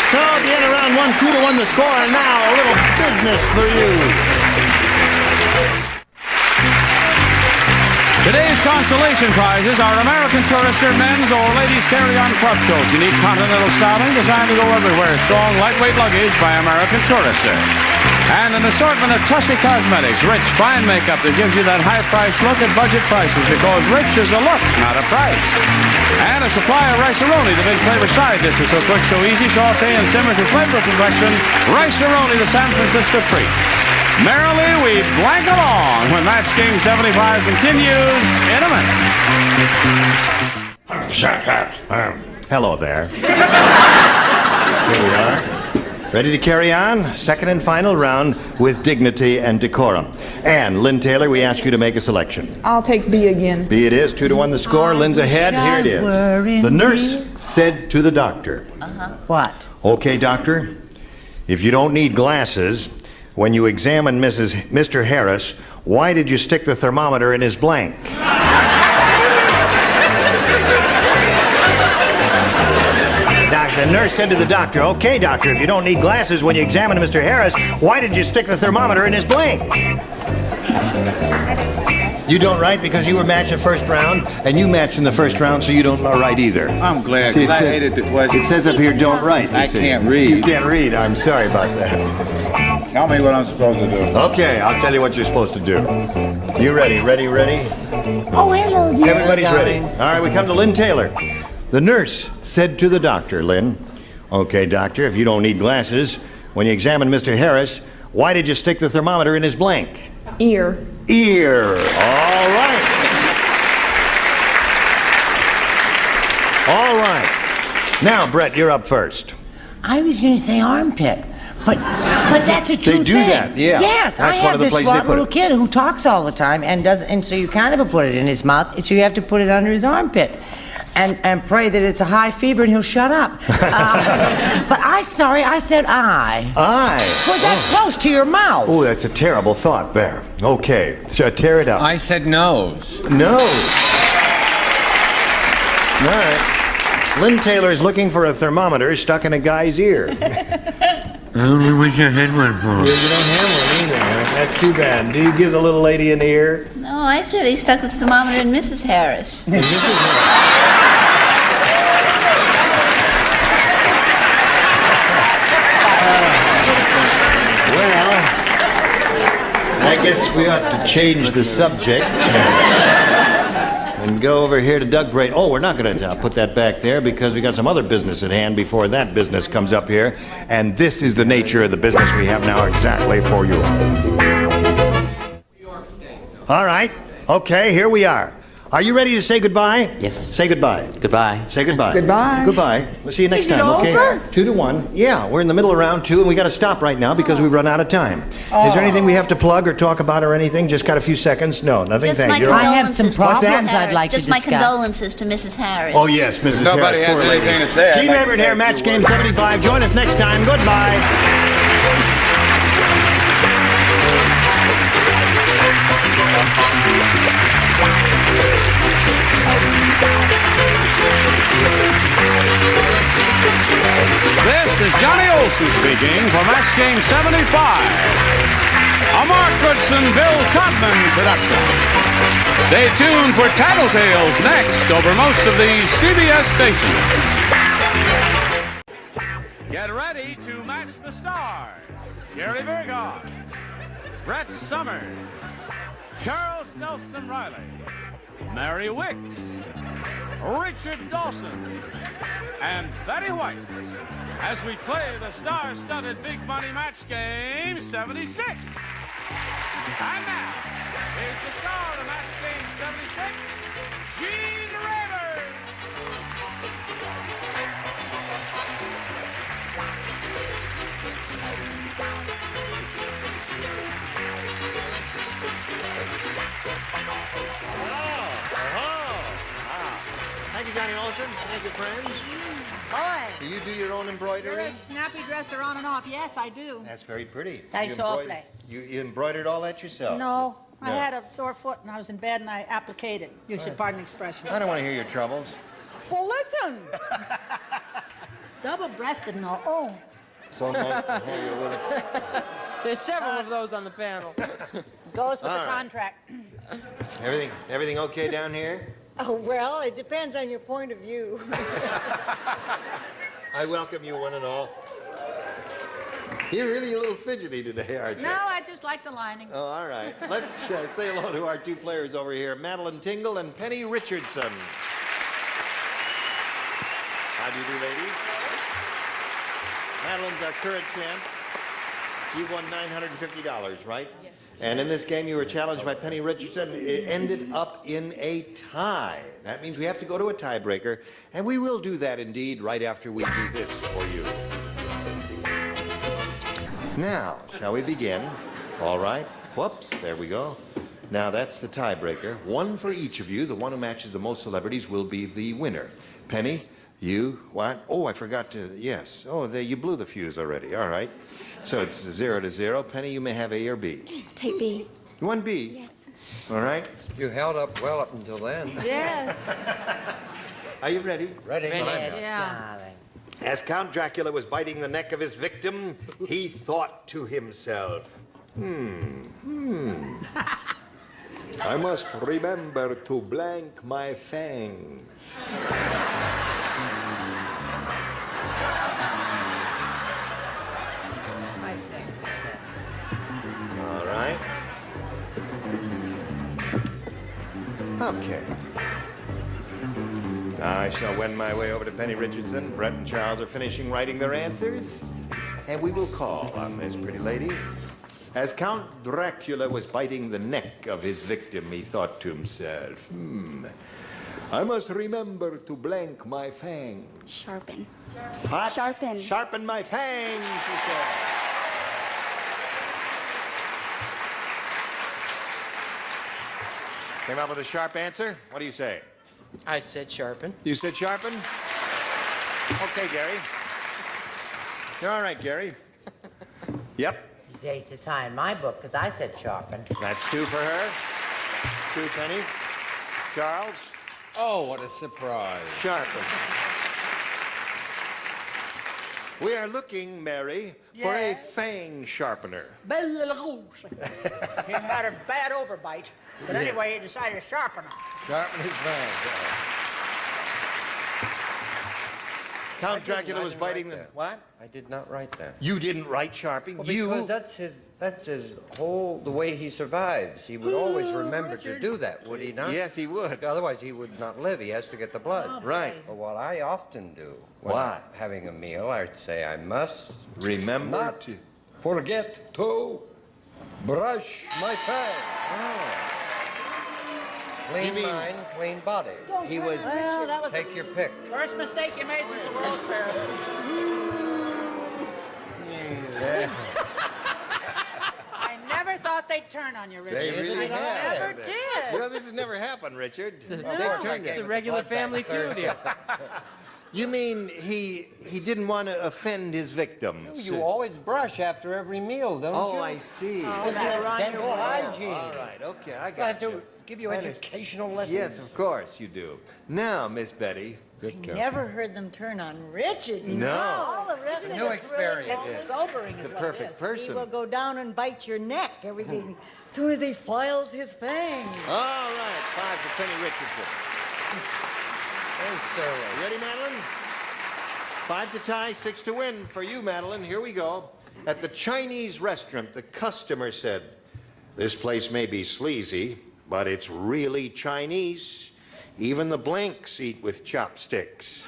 So at the end of round 1, 2 to 1 the score, and now a little business for you. Today's consolation prizes are American Tourister men's or ladies' carry-on club coat. Unique continental styling designed to go everywhere. Strong, lightweight luggage by American Tourister. And an assortment of Tussie Cosmetics, rich, fine makeup that gives you that high-priced look at budget prices, because rich is a look, not a price. And a supply of Rice-A-Roni, the big flavor side dish is so quick, so easy, saute and simmer to flavor perfection. Rice-A-Roni, the San Francisco treat. Merrily, we blank along when Match Game 75 continues in a minute. Hello there. Here we are. Ready to carry on? Second and final round with dignity and decorum. And Lynn Taylor, we ask you to make a selection. I'll take B again. B it is, 2 to 1 the score. Lynn's ahead. Here it is. The nurse said to the doctor. What? Okay, doctor, if you don't need glasses, when you examine Mr. Harris, why did you stick the thermometer in his blank? The nurse said to the doctor, okay, doctor, if you don't need glasses when you examine Mr. Harris, why did you stick the thermometer in his blank? You don't write because you were matched the first round, and you matched in the first round, so you don't write either. I'm glad, See, because I hated the question. It says up here, don't write. I can't read. You can't read. I'm sorry about that. Tell me what I'm supposed to do. Okay, I'll tell you what you're supposed to do. You ready? Ready? Oh, hello, dear. Everybody's ready. darling. All right, we come to Lynn Taylor. The nurse said to the doctor, Lynn, okay, doctor, if you don't need glasses, when you examined Mr. Harris, why did you stick the thermometer in his blank? Ear. Ear. All right. All right. Now, Brett, you're up first. I was going to say armpit, but that's a true They do thing. that, yeah. Yes, That's I one have of the this places they smart put little it. kid who talks all the time and so you kind of put it in his mouth, so you have to put it under his armpit. And pray that it's a high fever and he'll shut up. But I said eye. Eye. Well, that's close to your mouth. Oh, that's a terrible thought there. Okay, so tear it up. I said nose. Nose. All right. Lynn Taylor's looking for a thermometer stuck in a guy's ear. I only wish I had one for him. You don't have one either. That's too bad. Do you give the little lady an ear? No, I said he stuck the thermometer in Mrs. Harris. I guess we ought to change the subject and go over here to Doug Bray. Oh, we're not going to put that back there because we got some other business at hand before that business comes up here. And this is the nature of the business we have now exactly for you. All right. Okay, here we are. Are you ready to say goodbye? Yes. Say goodbye. Goodbye. Say goodbye. Goodbye. Goodbye. We'll see you next Is it time, okay? over? 2-1. Yeah, we're in the middle of round 2, and we got to stop right now because we've run out of time. Is there anything we have to plug or talk about or anything? Just got a few seconds? No, nothing. Just Thank my you. I have some condolences to Mrs. problems Harris. I'd like to Just my discuss. condolences to Mrs. Harris. Oh, yes, Mrs. Nobody Harris. has Poor lady. anything to say. I'd Gene like to Rayburn say here, a Match few Game words. 75. Join us next time. Goodbye. This is Johnny Olson speaking for Match Game 75. A Mark Goodson, Bill Todman production. Stay tuned for Tattletales next over most of these CBS stations. Get ready to match the stars. Gary Bergon, Brett Summers, Charles Nelson Riley, Mary Wicks, Richard Dawson, and Betty White as we play the star-studded Big Money Match Game 76. And now, here's the star of Match Game 76, Gene Rayburn. Thank you, Johnny Olson. Thank you, friends. Boy, Do you do your own you're embroidery? a snappy dresser on and off. Yes, I do. That's very pretty. Thanks You embroidered- awfully. You embroidered all that yourself? No, I No. had a sore foot and I was in bed and I applicated. You should pardon the expression. I don't want to hear your troubles. Well, listen. Double-breasted and all. Oh. So nice to have you with us. There's several of those on the panel. Goes with All the right. contract. Everything okay down here? Oh, well, it depends on your point of view. I welcome you one and all. You're really a little fidgety today, aren't you? No, I just like the lining. Oh, all right. Let's say hello to our two players over here, Madeline Tingle and Penny Richardson. How do you do, ladies? Madeline's our current champ. You won $950, right? Yes. And in this game, you were challenged by Penny Richardson. It ended up in a tie. That means we have to go to a tiebreaker, and we will do that indeed right after we do this for you. Now, shall we begin? All right. Whoops, there we go. Now, that's the tiebreaker. One for each of you. The one who matches the most celebrities will be the winner. Penny, you, what? Oh, I forgot to, yes. Oh, you blew the fuse already. All right. So it's 0-0. Penny, you may have A or B. Take B. You want B? Yes. All right. You held up well up until then. Yes. Are you ready? Ready? Yeah. As Count Dracula was biting the neck of his victim, he thought to himself, I must remember to blank my fangs. All right. Okay. Now I shall wend my way over to Penny Richardson. Brett and Charles are finishing writing their answers. And we will call on this pretty lady. As Count Dracula was biting the neck of his victim, he thought to himself, I must remember to blank my fangs. Sharpen. What? Sharpen. Sharpen my fangs, she said. Came up with a sharp answer? What do you say? I said sharpen. You said sharpen? Okay, Gary. You're all right, Gary. Yep. You say it's a sign in my book because I said sharpen. That's 2 for her. 2, Penny. Charles? Oh, what a surprise. Sharpen. We are looking, Mary, for a fang sharpener. Belle Rouge. He had a bad overbite, but anyway, he decided to sharpen him. Sharpen his fangs. Count Dracula was biting the... What? I did not write that. You didn't write sharping? Well, because that's his whole, the way he survives. He would always remember to do that, would he not? Yes, he would. Otherwise, he would not live. He has to get the blood. Right. But what I often do when What? I'm having a meal, I'd say I must Remember not to... forget to brush my fangs. Clean mind, clean body. He was... Well, that was Take your pick. first mistake you made since the World's Fair. I never thought they'd turn on you, Richard. They really I have. never did. You know, this has never happened, Richard. It's a regular family feud here. You mean he didn't want to offend his victims? You always brush after every meal, don't you? Oh, I see. Isn't that dental hygiene? All right, okay, I I got have you. to give you educational lessons. Yes, of course you do. Now, Miss Betty. Good girl. Never heard them turn on Richard. No. All the rest of New it experience. really It's sobering is The what perfect it is. He person. will go down and bite your neck. Everything. As soon as he files his fangs. All right, 5 for Penny Richardson. Very thorough. You ready, Madeline? 5 to tie, 6 to win for you, Madeline. Here we go. At the Chinese restaurant, the customer said, "This place may be sleazy, but it's really Chinese. Even the blanks eat with chopsticks."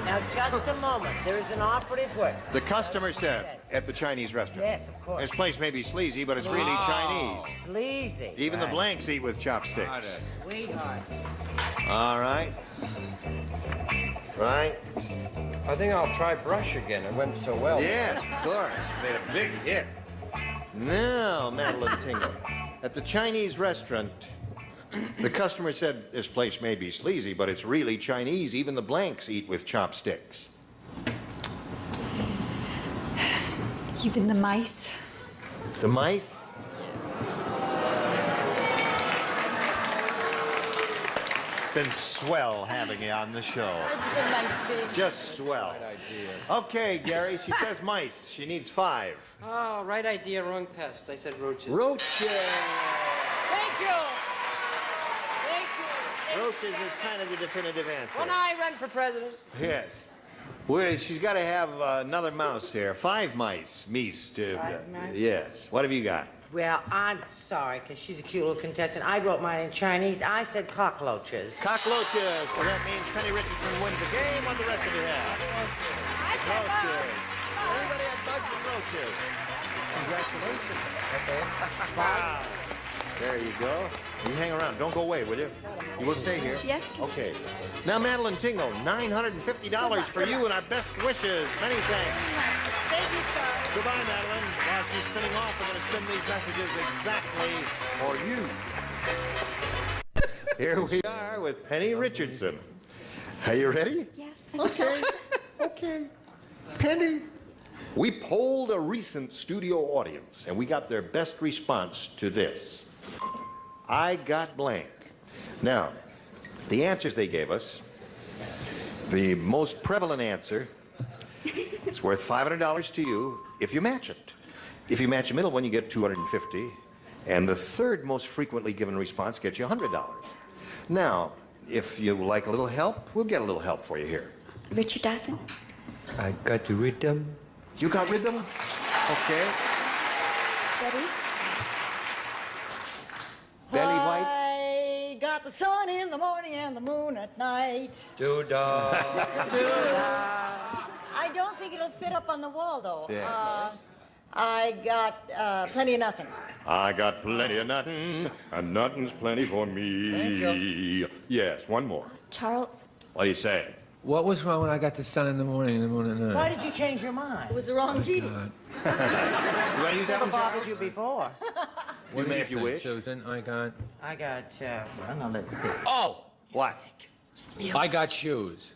Now, just a moment. There is an operative word. The customer said at the Chinese restaurant. Yes, of course. This place may be sleazy, but it's really Chinese. Sleazy. Even the blanks eat with chopsticks. Sweetheart. All right. Right? I think I'll try brush again. It went so well. Yes, of course. Made a big hit. Now, Madeline Tingle. At the Chinese restaurant, the customer said, "This place may be sleazy, but it's really Chinese. Even the blanks eat with chopsticks." Even the mice. The mice? It's been swell having you on the show. It's been nice being. Just swell. Good idea. Okay, Gary, she says mice. She needs 5. Oh, right idea, wrong pest. I said roaches. Roaches. Thank you. Thank you. Roaches is kind of the definitive answer. When I run for president. Yes. Well, she's got to have another mouse here. 5 mice. Meese. Yes. What have you got? Well, I'm sorry, because she's a cute little contestant. I wrote mine in Chinese. I said cockroaches. Cockroaches. So that means Penny Richardson wins the game. What the rest of you have? Roaches. Everybody had bugs and roaches. Congratulations. Okay. Wow. There you go. You hang around. Don't go away, will you? You will stay here? Yes. Okay. Now, Madeline Tingle, $950 for you and our best wishes. Many thanks. Thank you, sir. Goodbye, Madeline. While she's spinning off, we're going to spin these messages exactly for you. Here we are with Penny Richardson. Are you ready? Yes. Okay. Okay. Penny, we polled a recent studio audience, and we got their best response to this. I got blank. Now, the answers they gave us, the most prevalent answer, it's worth $500 to you if you match it. If you match the middle one, you get $250. And the third most frequently given response gets you $100. Now, if you like a little help, we'll get a little help for you here. Richard Dawson. I got the rhythm. You got rhythm? Okay. Ready? Belly White. I got the sun in the morning and the moon at night. Doo-dah. I don't think it'll fit up on the wall, though. Yeah. I got plenty of nothing. I got plenty of nothing, and nothing's plenty for me. Thank you. Yes, one more. Charles. What do you say? What was wrong when I got the sun in the morning and the moon at night? Why did you change your mind? It was the wrong key. You want to use that Never one, bothered Charles? you before. You may if you wish. Susan, I got... I got, well, now let's see. Oh! What? I got shoes.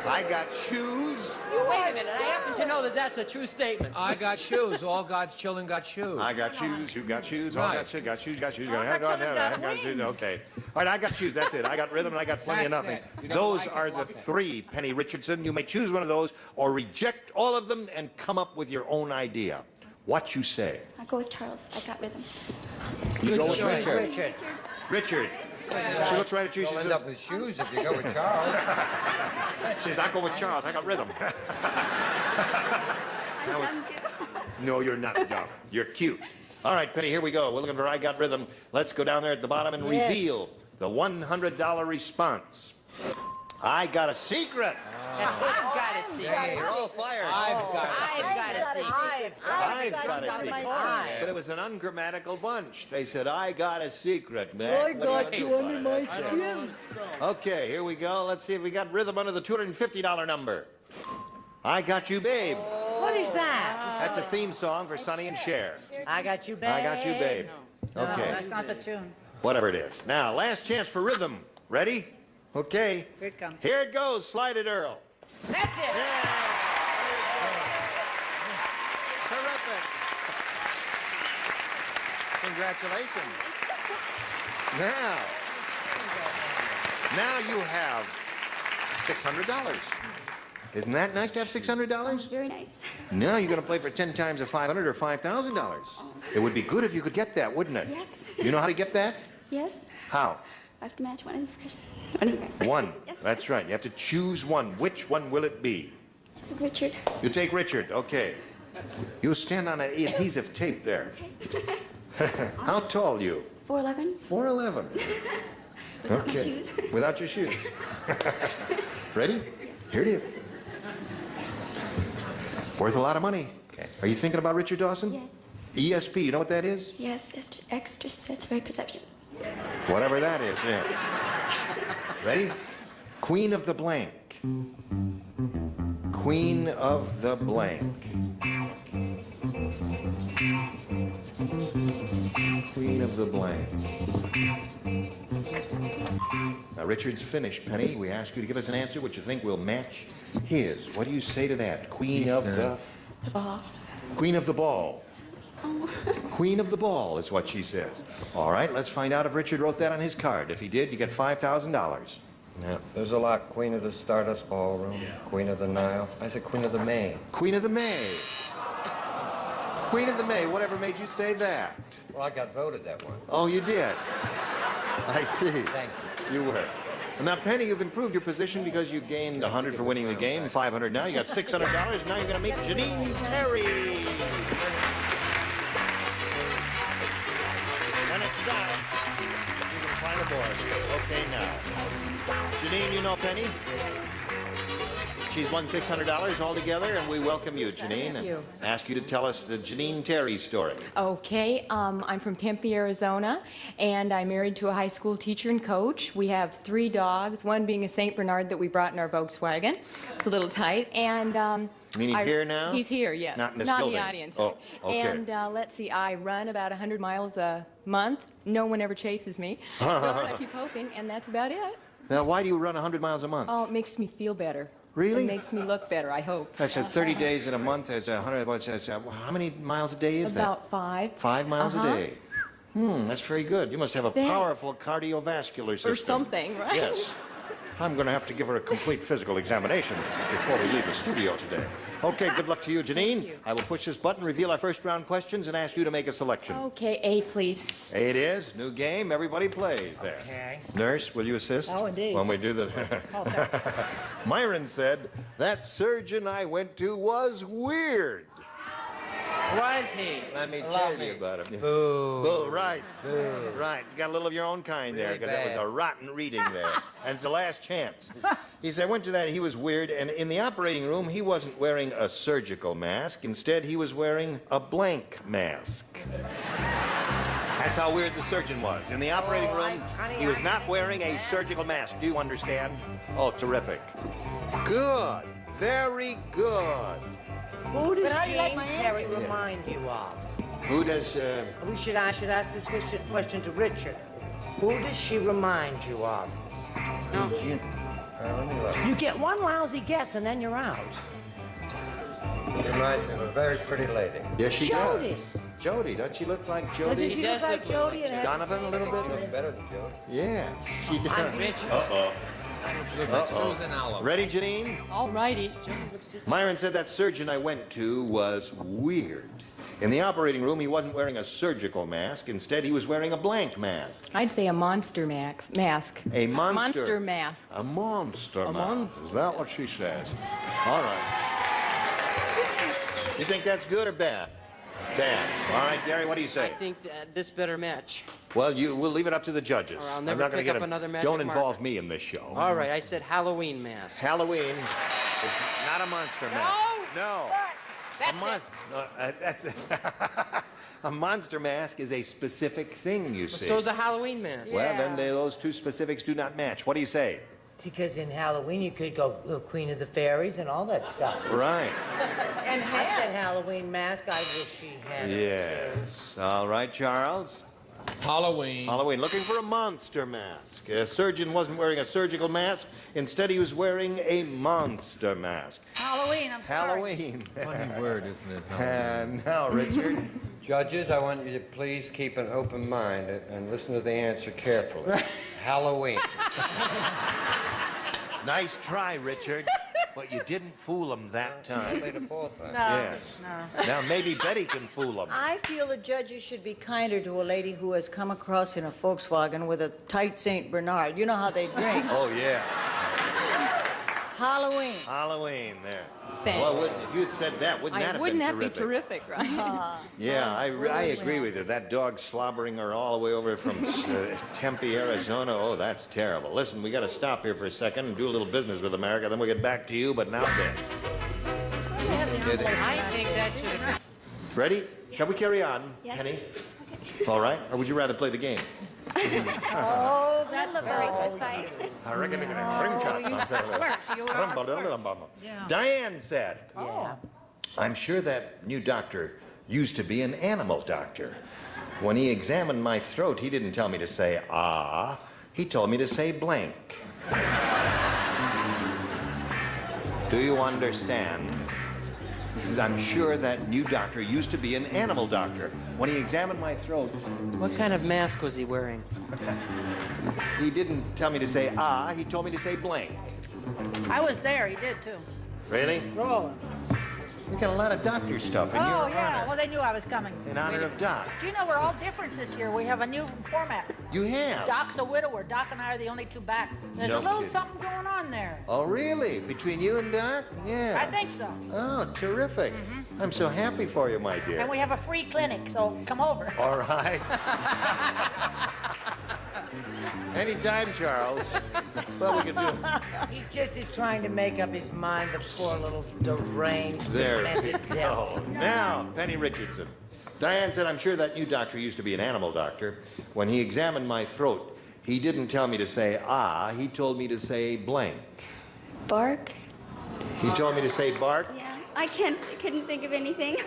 I got shoes. Wait a minute, I happen to know that that's a true statement. I got shoes. All God's children got shoes. I got shoes. You got shoes. All Right. got shoes. Got shoes. Got shoes. I got shoes. Okay. All right. I got shoes. That's it. I got rhythm and I got plenty of That's nothing. it. You don't Those like are it, the walk it. three, Penny Richardson. You may choose one of those or reject all of them and come up with your own idea. What you say? I'll go with Charles. I got rhythm. You go with choice. Richard. Richard. She looks right at you. She You'll end says, up with shoes if you go with Charles. she says, I go with Charles. I got rhythm. I'm dumb too. No, you're not dumb. You're cute. All right, Penny, here we go. We're looking for I Got Rhythm. Let's go down there at the bottom and reveal the $100 response. I got a secret. That's what I've got to see. You're all fired. I've got to see. I've got a secret. But it was an ungrammatical bunch. They said, I got a secret, man. I got you under my skin. Okay, here we go. Let's see if we got rhythm under the $250 number. I Got You, Babe. What is that? That's a theme song for Sonny and Cher. I got you, babe. I Got You, Babe. No, Okay. that's not the tune. Whatever it is. Now, last chance for rhythm. Ready? Okay. Here it comes. Here it goes. Slide it, Earl. That's it. Terrific. Congratulations. Now you have $600. Isn't that nice to have $600? Very nice. Now you're going to play for 10 times of $500 or $5,000. It would be good if you could get that, wouldn't it? Yes. You know how to get that? Yes. How? I have to match one of you guys. One. Yes. That's right. You have to choose one. Which one will it be? Richard. You take Richard. Okay. You stand on an adhesive tape there. How tall are you? 4'11". 4'11". Okay. shoes. Without your shoes. Ready? Here it is. Worth a lot of money. Are you thinking about Richard Dawson? Yes. ESP, you know what that is? Yes, extra sensory perception. Whatever that is, yeah. Ready? Queen of the blank. Queen of the blank. Queen of the blank. Now, Richard's finished, Penny. We ask you to give us an answer which you think will match his. What do you say to that? Queen of the... The ball. Queen of the ball. Queen of the ball is what she says. All right, let's find out if Richard wrote that on his card. If he did, you get $5,000. Yeah, there's a lot. Queen of the Stardust Ballroom, Queen of the Nile. I said Queen of the May. Queen of the May. Queen of the May. Whatever made you say that? Well, I got voted that one. Oh, you did? I see. Thank you. You were. Now, Penny, you've improved your position because you gained $100 for winning the game, $500 now. You got $600. Now you're going to meet Janine Terry. And it's done. You can find a board. Okay, now. Janine, you know Penny? She's won $600 altogether, and we welcome you, Janine. Thank you. And ask you to tell us the Janine Terry story. Okay, I'm from Tempe, Arizona, and I'm married to a high school teacher and coach. We have 3 dogs, one being a St. Bernard that we brought in our Volkswagen. It's a little tight. And You mean he's here now? He's here, yes. Not in this Not building? in the audience. Oh, okay. And let's see, I run about 100 miles a month. No one ever chases me. So I keep hoping, and that's about it. Now, why do you run 100 miles a month? Oh, it makes me feel better. Really? It makes me look better, I hope. That's 30 days in a month. That's 100. How many miles a day is that? About 5. 5 miles a day. That's very good. You must have a Thanks. powerful cardiovascular system. Or something, right? Yes. I'm going to have to give her a complete physical examination before we leave the studio today. Okay, good luck to you, Janine. I will push this button, reveal our first round questions, and ask you to make a selection. Okay, A, please. A it is. New game. Everybody plays there. Okay. Nurse, will you assist? Oh, indeed. When we do the... Oh, sorry. Myron said, that surgeon I went to was weird. Was he? Let me tell you about him. Boo. Boo, right. Boo. Right. You got a little of your own kind there, Really because that was bad. a rotten reading there. And it's the last chance. He said, I went to that, he was weird, and in the operating room, he wasn't wearing a surgical mask. Instead, he was wearing a blank mask. That's how weird the surgeon was. In the operating room, he was not wearing a surgical mask. Do you understand? Oh, terrific. Good. Very good. Who does But how do you like Jane my Terry answer? remind you of? Who does, I should ask this question to Richard. Who does she remind you of? No. You get one lousy guess and then you're out. She reminds me of a very pretty lady. Yes, she Jody. does. Jody, doesn't she look like Doesn't Jody? she look like Jody? And Donovan a little bit? Better than Jody. Yeah, she does. I'm Richard. Uh-oh. Susan Oliver. Ready, Janine? All righty. Myron said that surgeon I went to was weird. In the operating room, he wasn't wearing a surgical mask. Instead, he was wearing a blank mask. I'd say a monster mask. A monster. Monster mask. A monster A mask. monster. Is that what she says? All right. You think that's good or bad? Bad. All right, Gary, what do you I say? think this better match. Well, we'll leave it up to the judges. Or I'll I'm never not gonna pick get up him. another magic Don't involve marker. me in this show. All right, I said Halloween mask. Halloween is not a monster mask. No. That's it. A monster mask is a specific thing, you see. So is a Halloween mask. Well, then those two specifics do not match. What do you say? Because in Halloween you could go Queen of the Fairies and all that stuff. Right. And I said Halloween mask. I wish she had it. Yes. All right, Charles. Halloween. Halloween. Looking for a monster mask. A surgeon wasn't wearing a surgical mask. Instead, he was wearing a monster mask. Halloween, I'm sorry. Halloween. Funny word, isn't it? And now, Richard. Judges, I want you to please keep an open mind and listen to the answer carefully. Halloween. Nice try, Richard. But you didn't fool him that time. Played it both times. Yes. No. Now, maybe Betty can fool him. I feel the judges should be kinder to a lady who has come across in a Volkswagen with a tight St. Bernard. You know how they drink. Oh, yeah. Halloween. Halloween, there. Thanks. Well, if you had said that, wouldn't that have Wouldn't been that be terrific, right? Yeah, I agree with you. That dog slobbering her all the way over from Tempe, Arizona. Oh, that's terrible. Listen, we got to stop here for a second and do a little business with America. Then we'll get back to you, but now this. I think that should have been. Ready? Shall we carry on, Yes. Henny? All right? Or would you rather play the game? Oh, that's very good fight. I reckon it Diane said, I'm sure that new doctor used to be an animal doctor. When he examined my throat, he didn't tell me to say ah, he told me to say blank. Do you understand? He says, I'm sure that new doctor used to be an animal doctor. When he examined my throat, What kind of mask was he wearing? he didn't tell me to say ah, he told me to say blank. I was there. He did too. Really? Roll. We got a lot of doctor stuff in Oh, your yeah. honor. Well, they knew I was coming. In honor of Doc. Do you know we're all different this year? We have a new format. You have? Doc's a widower. Doc and I are the only two back. There's No a little kidding. something going on there. Oh, really? Between you and Doc? Yeah. I think so. Oh, terrific. I'm so happy for you, my dear. And we have a free clinic, so come over. All right. Anytime, Charles. Well, we can do. He just is trying to make up his mind, the poor little deranged, There we demented devil. go. Now, Penny Richardson. Diane said, I'm sure that new doctor used to be an animal doctor. When he examined my throat, he didn't tell me to say ah, he told me to say blank. Bark? He told me to say bark. Yeah. I couldn't think of anything.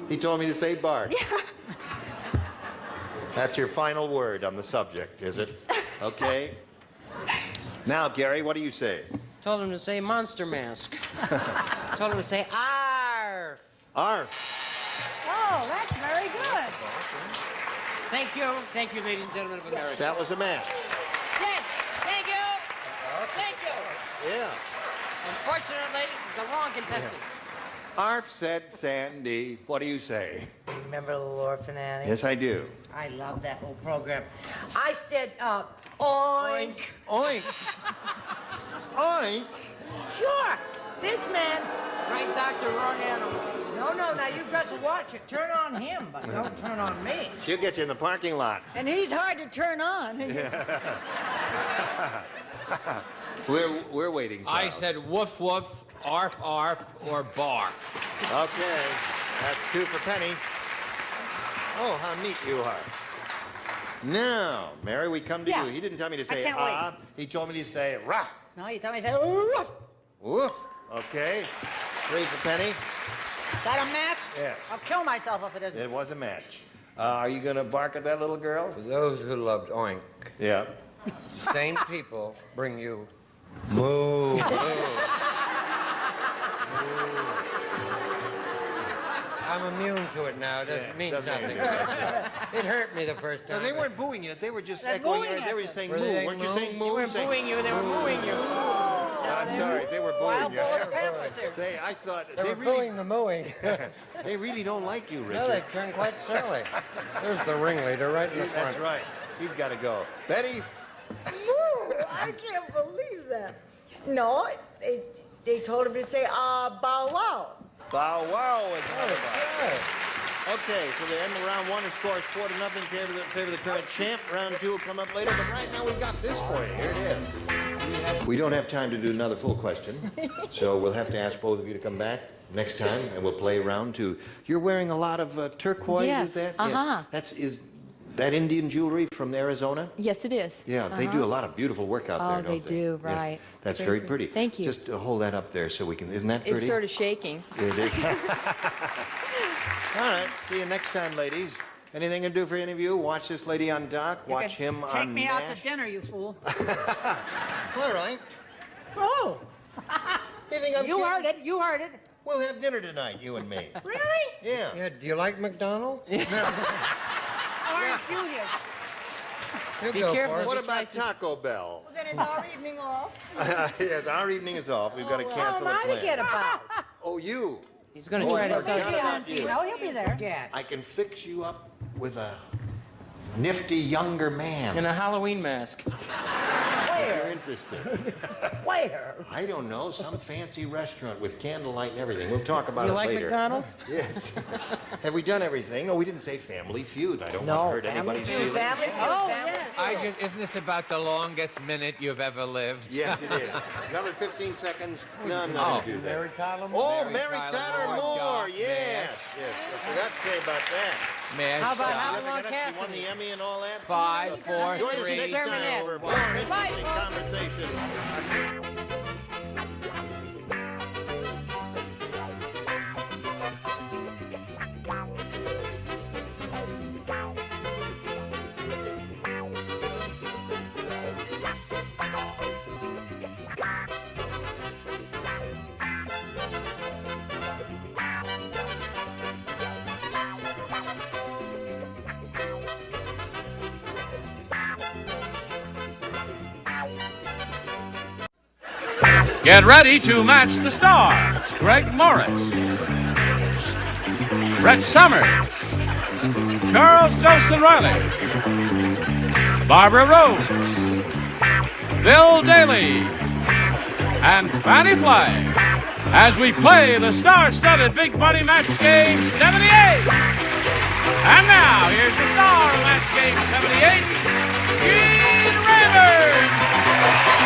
He told me to say bark. Yeah. That's your final word on the subject, is it? Okay. Now, Gary, what do you say? Told him to say monster mask. Told him to say arf. Arf. Oh, that's very good. Thank you. Thank you, ladies and gentlemen of America. That was a match. Yes. Thank you. Thank Unfortunately, the wrong contestant. Arf said Sandy. What do you say? Remember the Orphan Annie? Yes, I do. I love that whole program. I said, oink. Oink. Oink. Sure. This man. Right, doctor, wrong animal. No, now you've got to watch it. Turn on him, but don't turn on me. She'll get you in the parking lot. And he's hard to turn on. We're waiting, Charles. I said woof woof, arf arf, or bark. Okay, that's 2 for Penny. Oh, how neat you are. Now, Mary, we come to you. He didn't tell me to say ah. He told me to say rah. No, you told me to say woof. Woof. Okay. 3 for Penny. Is that a match? Yes. I'll kill myself if it isn't. It was a match. Are you going to bark at that little girl? For those who loved Oink, Yeah. sane people bring you moo. I'm immune to it now. It doesn't mean nothing. It hurt me the first time. No, they weren't booing you. They were just They're echoing. booing They were you. saying Were moo. they Weren't you moo? saying moo? They weren't booing you, they were mooing you. I'm sorry. They were booing you. I thought They were booing the mooing. they really don't like you, No, Richard. they've turned quite surly. There's the ringleader right in the front. That's right. He's got to go. Betty. I can't believe that. No, they told him to say, bow wow. Bow wow is Okay, so they end round 1 and scores 4-0 in favor of the current champ. Round 2 will come up later, but right now we've got this for you. Here it is. We don't have time to do another full question, so we'll have to ask both of you to come back next time, and we'll play round 2. You're wearing a lot of turquoise, Yes, is that? uh-huh. Yeah. Is that Indian jewelry from Arizona? Yes, it is. Yeah, they do a lot of beautiful work out there, Oh, don't they do, Yes. right. That's very pretty. Thank you. Just hold that up there so we can, isn't that pretty? It's sort of shaking. It is. All right, see you next time, ladies. Anything to do for any of you? Watch this lady on dock. Watch him on Take me out MASH. to dinner, you fool. All right. Oh. You think I'm You kidding? heard it. You heard it. We'll have dinner tonight, you and me. Really? Yeah. Do you like McDonald's? Orange Julius. You Be go careful. for it. What about Taco Bell? Well, then it's our evening off. Yes, our evening is off. We've got to cancel How the am I plan. to get about? Oh, you. He's going to Oh, try I to forgot sell about you. No, he'll be there. I can fix you up with a nifty younger man. in a Halloween mask. If you're interested. Where? I don't know, some fancy restaurant with candlelight and everything. We'll talk about You it like later. McDonald's? Yes. Have we done everything? No, we didn't say Family Feud. I don't No, want to hurt Family anybody's Feud, feelings. Family Feud, Oh, Family yes. Isn't this about the longest minute you've ever lived? Yes, it is. Another 15 seconds. No, I'm not going to do that. Mary Tyler Moore. Oh, Mary Mary Tyler Tyler Moore, Moore. Doc, Yes, yes. I forgot to say about that. Mash How about Stop. how Ever long get up? She won Cassidy? the Emmy and all that. 5, 4, Join us 3, next time Sermonette. for more interesting conversation. Get ready to match the stars. Greg Morris, Brett Summers, Charles Nelson Riley, Barbara Rose, Bill Daly, and Fanny Flagg as we play the star-studded Big Money Match Game 78. And now, here's the star of Match Game 78, Gene Rayburn.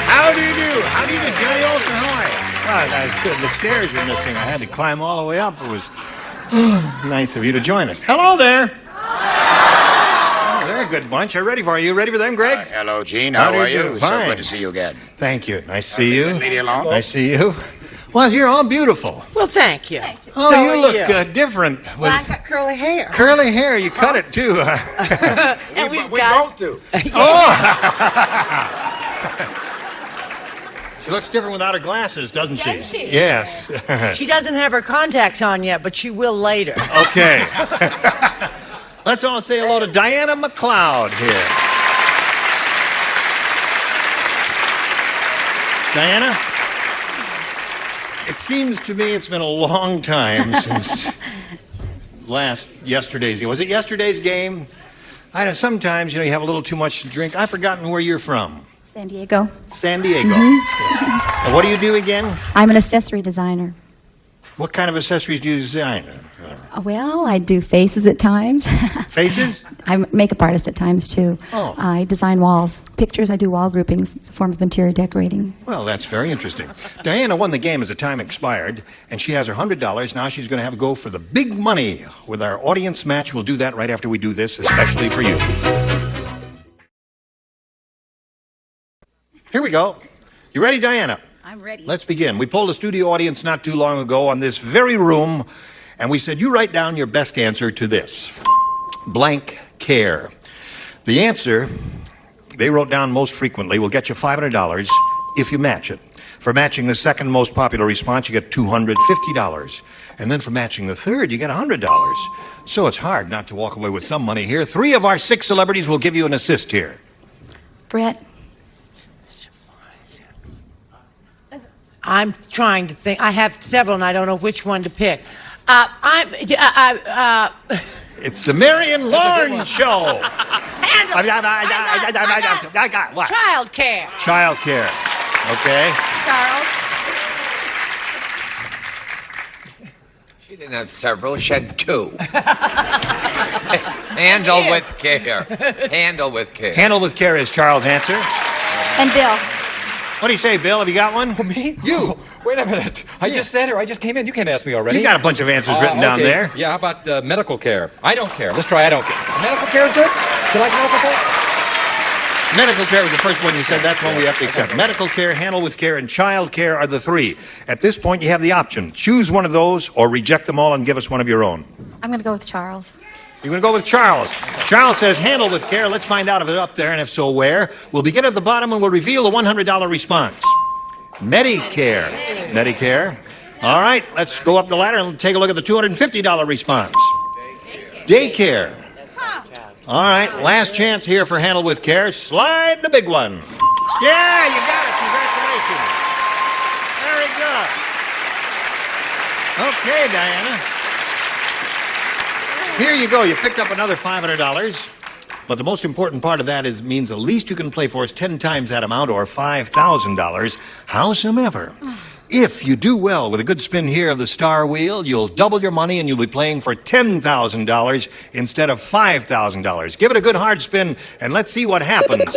How do you do? How do you do, Jerry Olson? How are you? Well, the stairs were missing. I had to climb all the way up. It was nice of you to join us. Hello there. Oh, they're a good bunch. I'm ready for you. Ready for them, Greg? Hello, Gene. How How do are you you? do? So Fine. good to see you again. Thank you. Nice to see you. Leave me alone. Nice to see you. Well, you're all beautiful. Well, thank you. Oh, So you are look different. Well, I got curly hair. Curly hair, you cut it too. And we both do. She looks different without her glasses, doesn't she? Does she? Yes. She doesn't have her contacts on yet, but she will later. Okay. Let's all say hello to Diana McLeod here. Diana, it seems to me it's been a long time since yesterday's game. Was it yesterday's game? I know sometimes, you have a little too much to drink. I've forgotten where you're from. San Diego. San Diego. And what do you do again? I'm an accessory designer. What kind of accessories do you design? Well, I do faces at times. Faces? I'm a makeup artist at times, too. Oh. I design walls. Pictures, I do wall groupings. It's a form of interior decorating. Well, that's very interesting. Diana won the game as the time expired, and she has her $100. Now she's going to have a go for the big money with our audience match. We'll do that right after we do this, especially for you. Here we go. You ready, Diana? I'm ready. Let's begin. We polled a studio audience not too long ago on this very room, and we said, you write down your best answer to this. Blank care. The answer they wrote down most frequently will get you $500 if you match it. For matching the second most popular response, you get $250. And then for matching the third, you get $100. So it's hard not to walk away with some money here. 3 of our 6 celebrities will give you an assist here. Brett. I'm trying to think. I have several, and I don't know which one to pick. It's the Marion Lawrence Show. I got what? Child care. Child care. Okay. Charles. She didn't have several, she had 2. Handle with care. Handle with care. Handle with care is Charles' answer. And Bill. What do you say, Bill? Have you got one? Me? You. Wait a minute. I just said her. I just came in. You can't ask me already. You got a bunch of answers written down there. Yeah, how about medical care? I don't care. Let's try I don't care. Medical care is good? Do you like medical care? Medical care was the first one you said. That's one we have to accept. Medical care, handle with care, and child care are the 3. At this point, you have the option. Choose one of those or reject them all and give us one of your own. I'm going to go with Charles. You're going to go with Charles. Charles says handle with care. Let's find out if it's up there, and if so, where. We'll begin at the bottom and we'll reveal the $100 response. Medicare. Medicare. All right, let's go up the ladder and take a look at the $250 response. Daycare. All right, last chance here for handle with care. Slide the big one. Yeah, you got it. Congratulations. Very good. Okay, Diana. Here you go. You picked up another $500. But the most important part of that means the least you can play for is 10 times that amount, or $5,000. Howsoever, if you do well with a good spin here of the star wheel, you'll double your money and you'll be playing for $10,000 instead of $5,000. Give it a good hard spin and let's see what happens.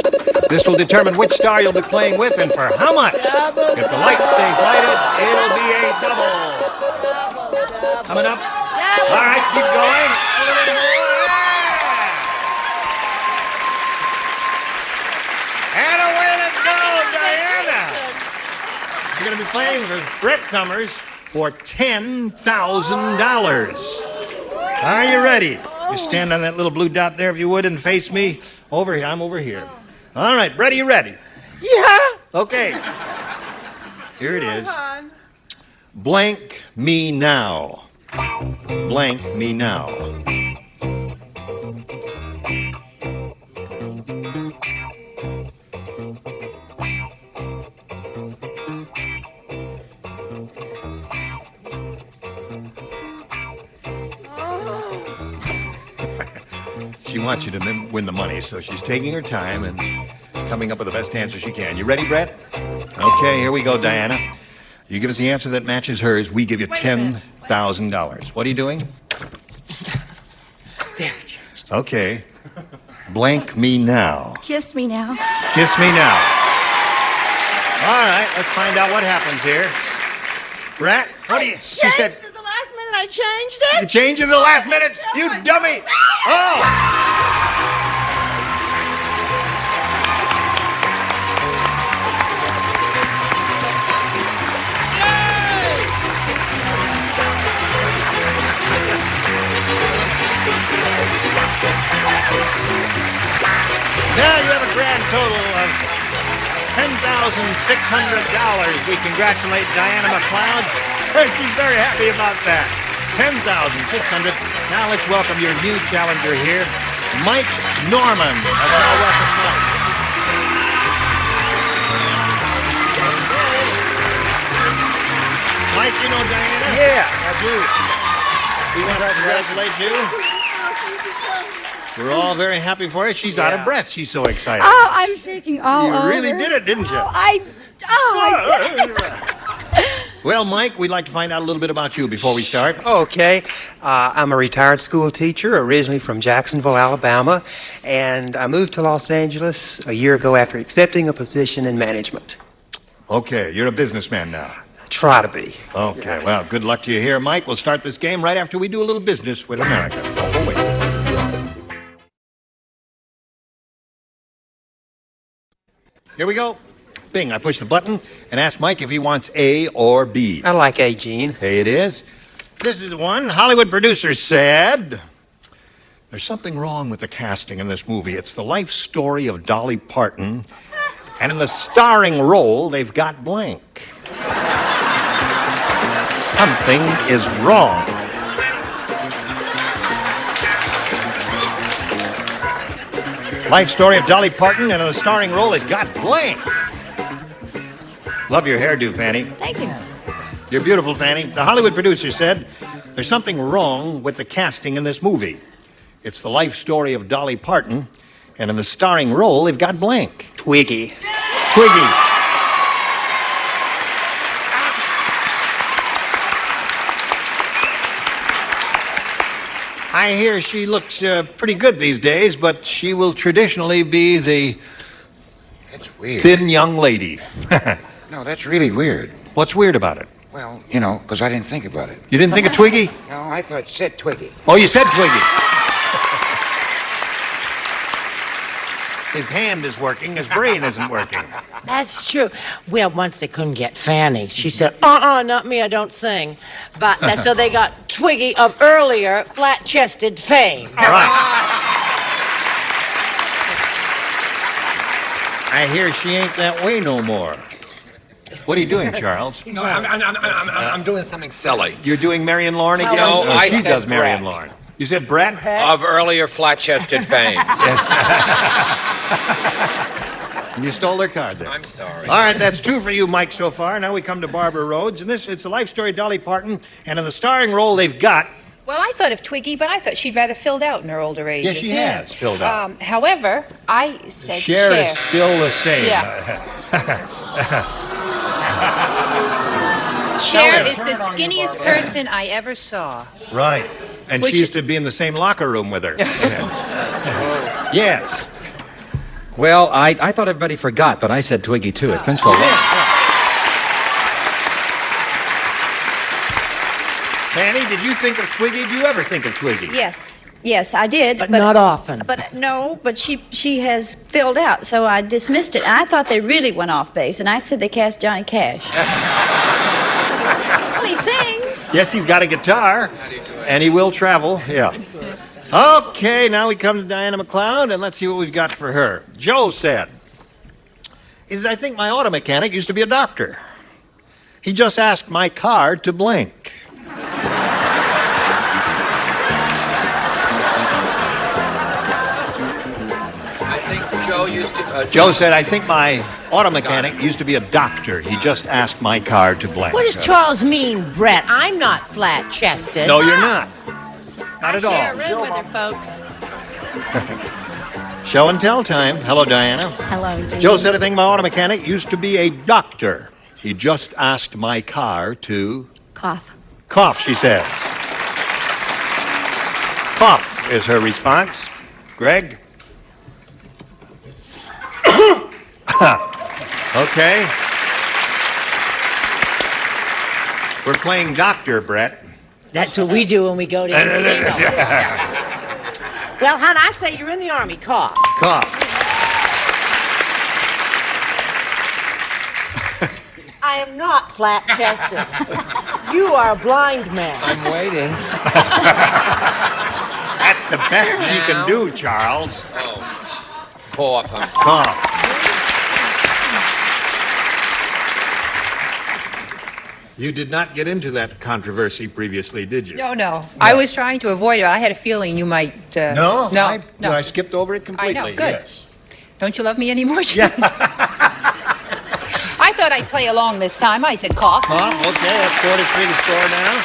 This will determine which star you'll be playing with and for how much. If the light stays lighted, it'll be a double. Coming up. All right, keep going. A little more. And away to go, Diana. You're going to be playing for Brett Summers for $10,000. Are you ready? You stand on that little blue dot there, if you would, and face me. Over here. I'm over here. All right, Brett, are you ready? Yeah. Okay. Here it is. Blank me now. Blank me now. She wants you to win the money, so she's taking her time and coming up with the best answer she can. You ready, Brett? Okay, here we go, Diana. You give us the answer that matches hers, we give you $10,000. What are you doing? Okay. Blank me now. Kiss me now. Kiss me now. All right, let's find out what happens here. Brett, what do you... She said... At the last minute, I changed it. You changed it at the last minute? You dummy! Oh! Now you have a grand total of $10,600. We congratulate Diana McLeod. She's very happy about that. $10,600. Now let's welcome your new challenger here, Mike Norman. Let's all welcome Mike. Mike, you know Diana? Yeah, I do. We want to congratulate you. We're all very happy for you. She's out of breath. She's so excited. Oh, I'm shaking all over. You really did it, didn't you? I did. Well, Mike, we'd like to find out a little bit about you before we start. Okay. I'm a retired school teacher, originally from Jacksonville, Alabama, and I moved to Los Angeles a year ago after accepting a position in management. Okay, you're a businessman now. Try to be. Okay, well, good luck to you here, Mike. We'll start this game right after we do a little business with America. Oh, wait. Here we go. Bing, I push the button and ask Mike if he wants A or B. I like A, Gene. A it is. This is one. Hollywood producers said, there's something wrong with the casting in this movie. It's the life story of Dolly Parton, and in the starring role, they've got blank. Something is wrong. Life story of Dolly Parton, and in the starring role, it got blank. Love your hairdo, Fanny. Thank you. You're beautiful, Fanny. The Hollywood producer said, there's something wrong with the casting in this movie. It's the life story of Dolly Parton, and in the starring role, they've got blank. Twiggy. Twiggy. I hear she looks pretty good these days, but she will traditionally be the That's weird. thin young lady. No, that's really weird. What's weird about it? Well, you know, because I didn't think about it. You didn't think of Twiggy? No, I thought it said Twiggy. Oh, you said Twiggy. His hand is working, his brain isn't working. That's true. Well, once they couldn't get Fanny, she said, not me, I don't sing. But so they got Twiggy of earlier flat-chested fame. Right. I hear she ain't that way no more. What are you doing, Charles? No, I'm doing something silly. You're doing Marion Lorne again? No, Or I she said does Marion Brett. Lorne. You said Brett? Of earlier flat-chested fame. And you stole their card there. I'm sorry. All right, that's two for you, Mike, so far. Now we come to Barbara Rhodes, and it's a life story of Dolly Parton, and in the starring role they've got... Well, I thought of Twiggy, but I thought she'd rather filled out in her older age. Yes, she has filled out. However, I said Cher Cher. is still the same. Yeah. Cher is the skinniest person I ever saw. Right. And Which- she used to be in the same locker room with her. Yes. Well, I thought everybody forgot, but I said Twiggy, too. It's been so long. Fanny, did you think of Twiggy? Do you ever think of Twiggy? Yes, I did. But not often. But no, but she has filled out, so I dismissed it. I thought they really went off base, and I said they cast Johnny Cash. Well, he sings. Yes, he's got a guitar, and he will travel. Yeah. Okay, now we come to Diana McLeod, and let's see what we've got for her. Joe said, I think my auto mechanic used to be a doctor. He just asked my car to blink. I think Joe used to... Joe said, I think my auto mechanic used to be a doctor. He just asked my car to blink. What does Charles mean, Brett? I'm not flat-chested. No, you're not. Not at all. Share a room with her, folks. Show and tell time. Hello, Diana. Hello, Gene. Joe said, I think my auto mechanic used to be a doctor. He just asked my car to... Cough. Cough, she said. Cough is her response. Greg? Okay. We're playing doctor, Brett. That's what we do when we go to casino. Well, hon, I say you're in the Army. Cough. Cough. I am not flat-chested. You are a blind man. I'm waiting. That's the best she can do, Charles. cough. Cough. You did not get into that controversy previously, did you? No. I was trying to avoid it. I had a feeling you might. No? No. I skipped over it completely. I know. Good. Yes. Don't you love me anymore? Yeah. I thought I'd play along this time. I said cough. Cough. Okay, that's 43 to score now.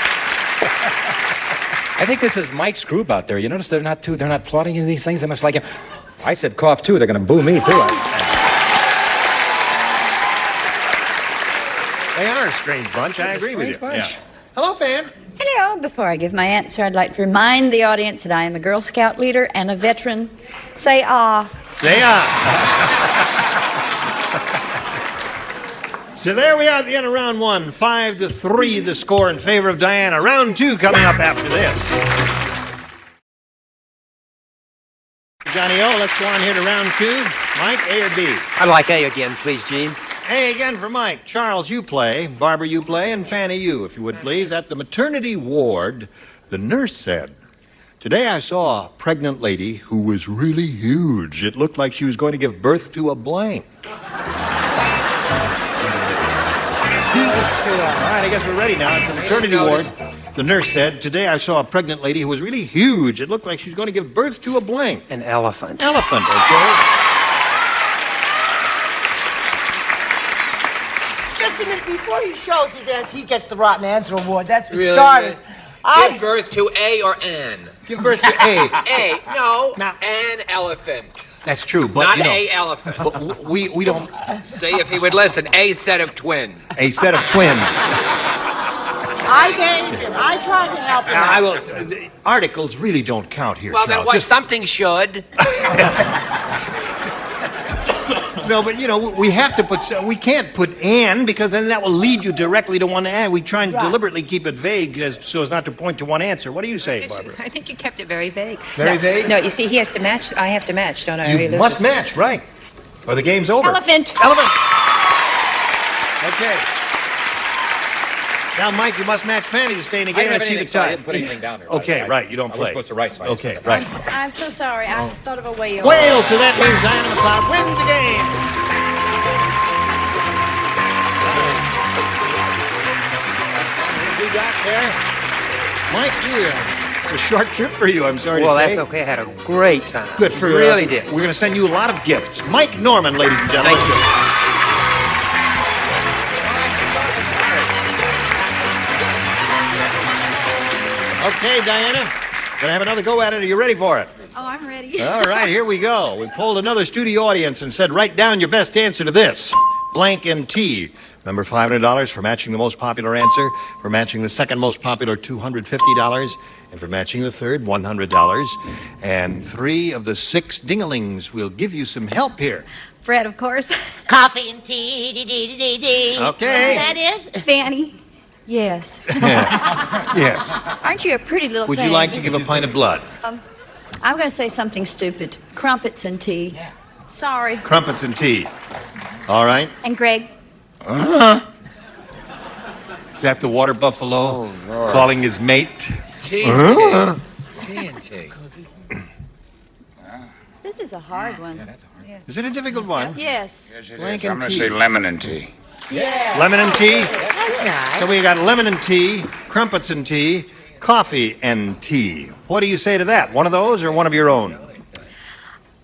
I think this is Mike's group out there. You notice they're not plotting any of these things. They must like him. I said cough too. They're going to boo me too. They are a strange bunch. I agree with you. Yeah. Hello, Fan. Hello. Before I give my answer, I'd like to remind the audience that I am a Girl Scout leader and a veteran. Say ah. Say ah. So there we are at the end of round one. 5-3 the score in favor of Diana. Round two coming up after this. Johnny O, let's go on here to round two. Mike, A or B? I'd like A again, please, Gene. A again for Mike. Charles, you play. Barbara, you play. And Fanny, you, if you would please. At the maternity ward, the nurse said, "Today I saw a pregnant lady who was really huge. It looked like she was going to give birth to a blank." All right, I guess we're ready now. At the maternity ward, the nurse said, "Today I saw a pregnant lady who was really huge. It looked like she was going to give birth to a blank." An elephant. Elephant, okay. Just a minute, before he shows his answer, he gets the Rotten Answer Award. That's for Really? starters. Give birth to A or An? Give birth to A. A. No. An elephant. That's true, but Not you know, a elephant. But we don't. See if he would listen. A set of twins. A set of twins. I gave him. I tried to help him. Now, I will. The articles really don't count here, Well, Charles. then what? Something should. No, but you know, we have to put. We can't put "and" because then that will lead you directly to one "and." We try and deliberately keep it vague so as not to point to one answer. What do you say, Barbara? I think you kept it very vague. Very vague? No, you see, he has to match. I have to match, don't I? Or he You must loses. match, right? Or the game's over. Elephant. Elephant. Okay. Now, Mike, you must match Fanny to stay in the game and achieve a tie. I didn't put anything down there. Okay, right. You don't I was play. supposed to write, so I Okay, right. I'm so sorry. I thought of a whale. Whale, so that means Diana McLeod wins the game. You got there? Mike, it's a short trip for you, I'm sorry to say. Well, that's okay. I had a great time. Good for you. Really did. We're going to send you a lot of gifts. Mike Norman, ladies and gentlemen. Thank you. Okay, Diana. Gonna have another go at it. Are you ready for it? Oh, I'm ready. All right, here we go. We polled another studio audience and said, write down your best answer to this. Blank and T. Number $500 for matching the most popular answer, for matching the second most popular, $250, and for matching the third, $100. And 3 of the 6 dinglings will give you some help here. Fred, of course. Coffee and tea. Dee. Okay. Is that it? Fanny. Yes. Yes. Aren't you a pretty little Would thing? you like to give a pint of blood? I'm going to say something stupid. Crumpets and tea. Sorry. Crumpets and tea. All right. And Greg. Is that the water buffalo calling his mate? TNT. TNT. This is a hard one. Is it a difficult one? Yes. Yes, it Blank is. I'm and going to tea. say lemon and tea. Yeah. Lemon and tea? That's nice. So we got lemon and tea, crumpets and tea, coffee and tea. What do you say to that? One of those or one of your own?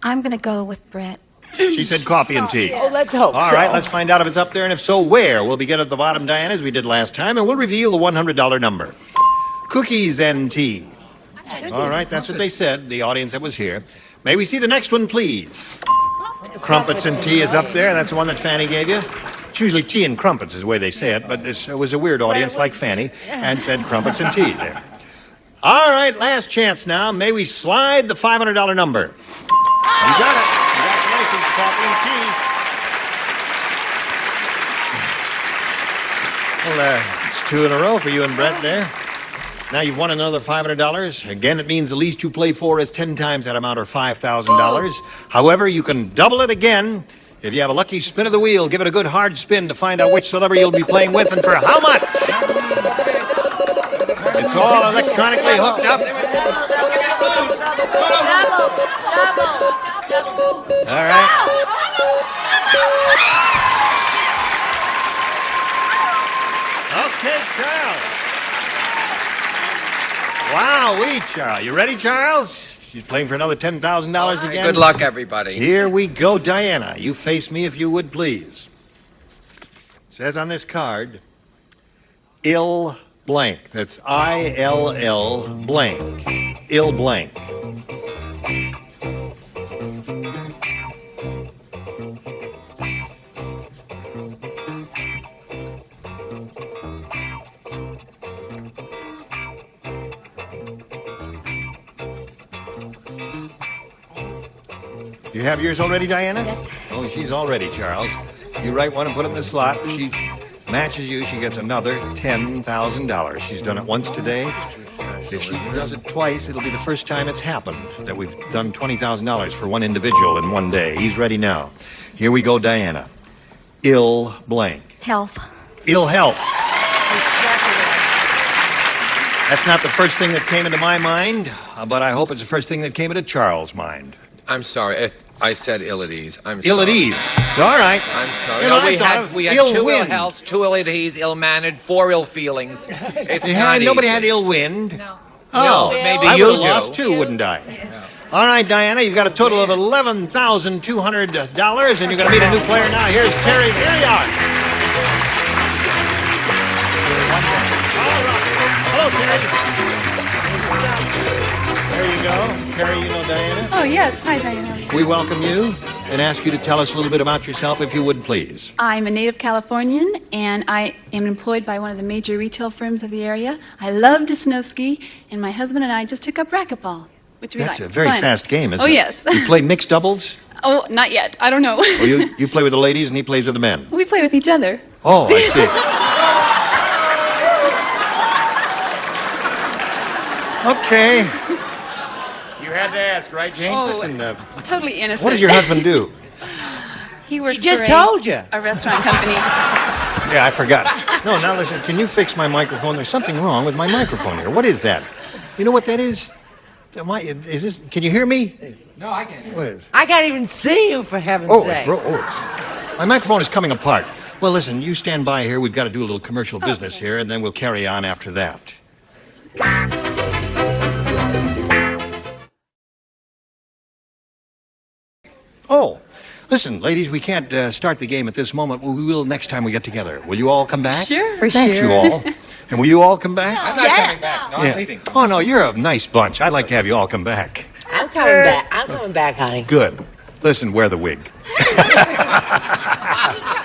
I'm going to go with Brett. She said coffee and tea. Oh, let's hope All so. right, let's find out if it's up there, and if so, where. We'll begin at the bottom, Diana, as we did last time, and we'll reveal the $100 number. Cookies and tea. All right, that's what they said, the audience that was here. May we see the next one, please? Crumpets and tea is up there. That's the one that Fanny gave you. It's usually tea and crumpets is the way they say it, but this was a weird audience like Fanny and said crumpets and tea there. All right, last chance now. May we slide the $500 number? You got it. Congratulations, coffee and tea. Well, it's 2 in a row for you and Brett there. Now you've won another $500. Again, it means the least you play for is 10 times that amount, or $5,000. However, you can double it again. If you have a lucky spin of the wheel, give it a good hard spin to find out which celebrity you'll be playing with and for how much. It's all electronically hooked up. All right. Okay, Charles. Wowee, Charles. You ready, Charles? She's playing for another $10,000 again. Good luck, everybody. Here we go, Diana. You face me if you would, please. It says on this card, ill blank. That's I-L-L blank. Ill blank. You have yours already, Diana? Yes. Oh, she's all ready, Charles. You write one and put it in the slot. If she matches you, she gets another $10,000. She's done it once today. If she does it twice, it'll be the first time it's happened that we've done $20,000 for one individual in one day. He's ready now. Here we go, Diana. Ill blank. Health. Ill health. That's not the first thing that came into my mind, but I hope it's the first thing that came into Charles' mind. I'm sorry. I said ill at ease. I'm Ill sorry. at ease. It's all right. I'm sorry. You know, we had ill two wind. ill health, 2 ill at ease, ill-mannered, 4 ill feelings. It's not Nobody easy. had ill wind. No. Oh, No, maybe I you would have do. lost too, wouldn't I? All right, Diana, you've got a total of $11,200, and you're going to meet a new player now. Here's Terry Villiard. Hello, Terry. There you go. Terry, you know Diana? Oh, yes. Hi, Diana. We welcome you and ask you to tell us a little bit about yourself, if you would, please. I'm a native Californian, and I am employed by one of the major retail firms of the area. I love to snow ski, and my husband and I just took up racquetball, which we like. That's a very Fun. fast game, isn't Oh, it? yes. You play mixed doubles? Oh, not yet. I don't know. Or you play with the ladies and he plays with the men? We play with each other. Oh, I see. Okay. You had to ask, right, Jane? Oh, Listen, totally innocent. what does your husband do? He works just for told you. a restaurant company. Yeah, I forgot. No, now listen, can you fix my microphone? There's something wrong with my microphone here. What is that? You know what that is? Is this? Can you hear me? No, I can't. What is? I can't even see you, for heaven's sake. My microphone is coming apart. Well, listen, you stand by here. We've got to do a little commercial business here, and then we'll carry on after that. Oh, listen, ladies, we can't start the game at this moment. We will next time we get together. Will you all come back? Sure. For Thank sure. you all. And will you all come back? I'm not coming back. No, I'm leaving. Oh, no, you're a nice bunch. I'd like to have you all come back. I'm coming back. I'm coming back, honey. Good. Listen, wear the wig. He cut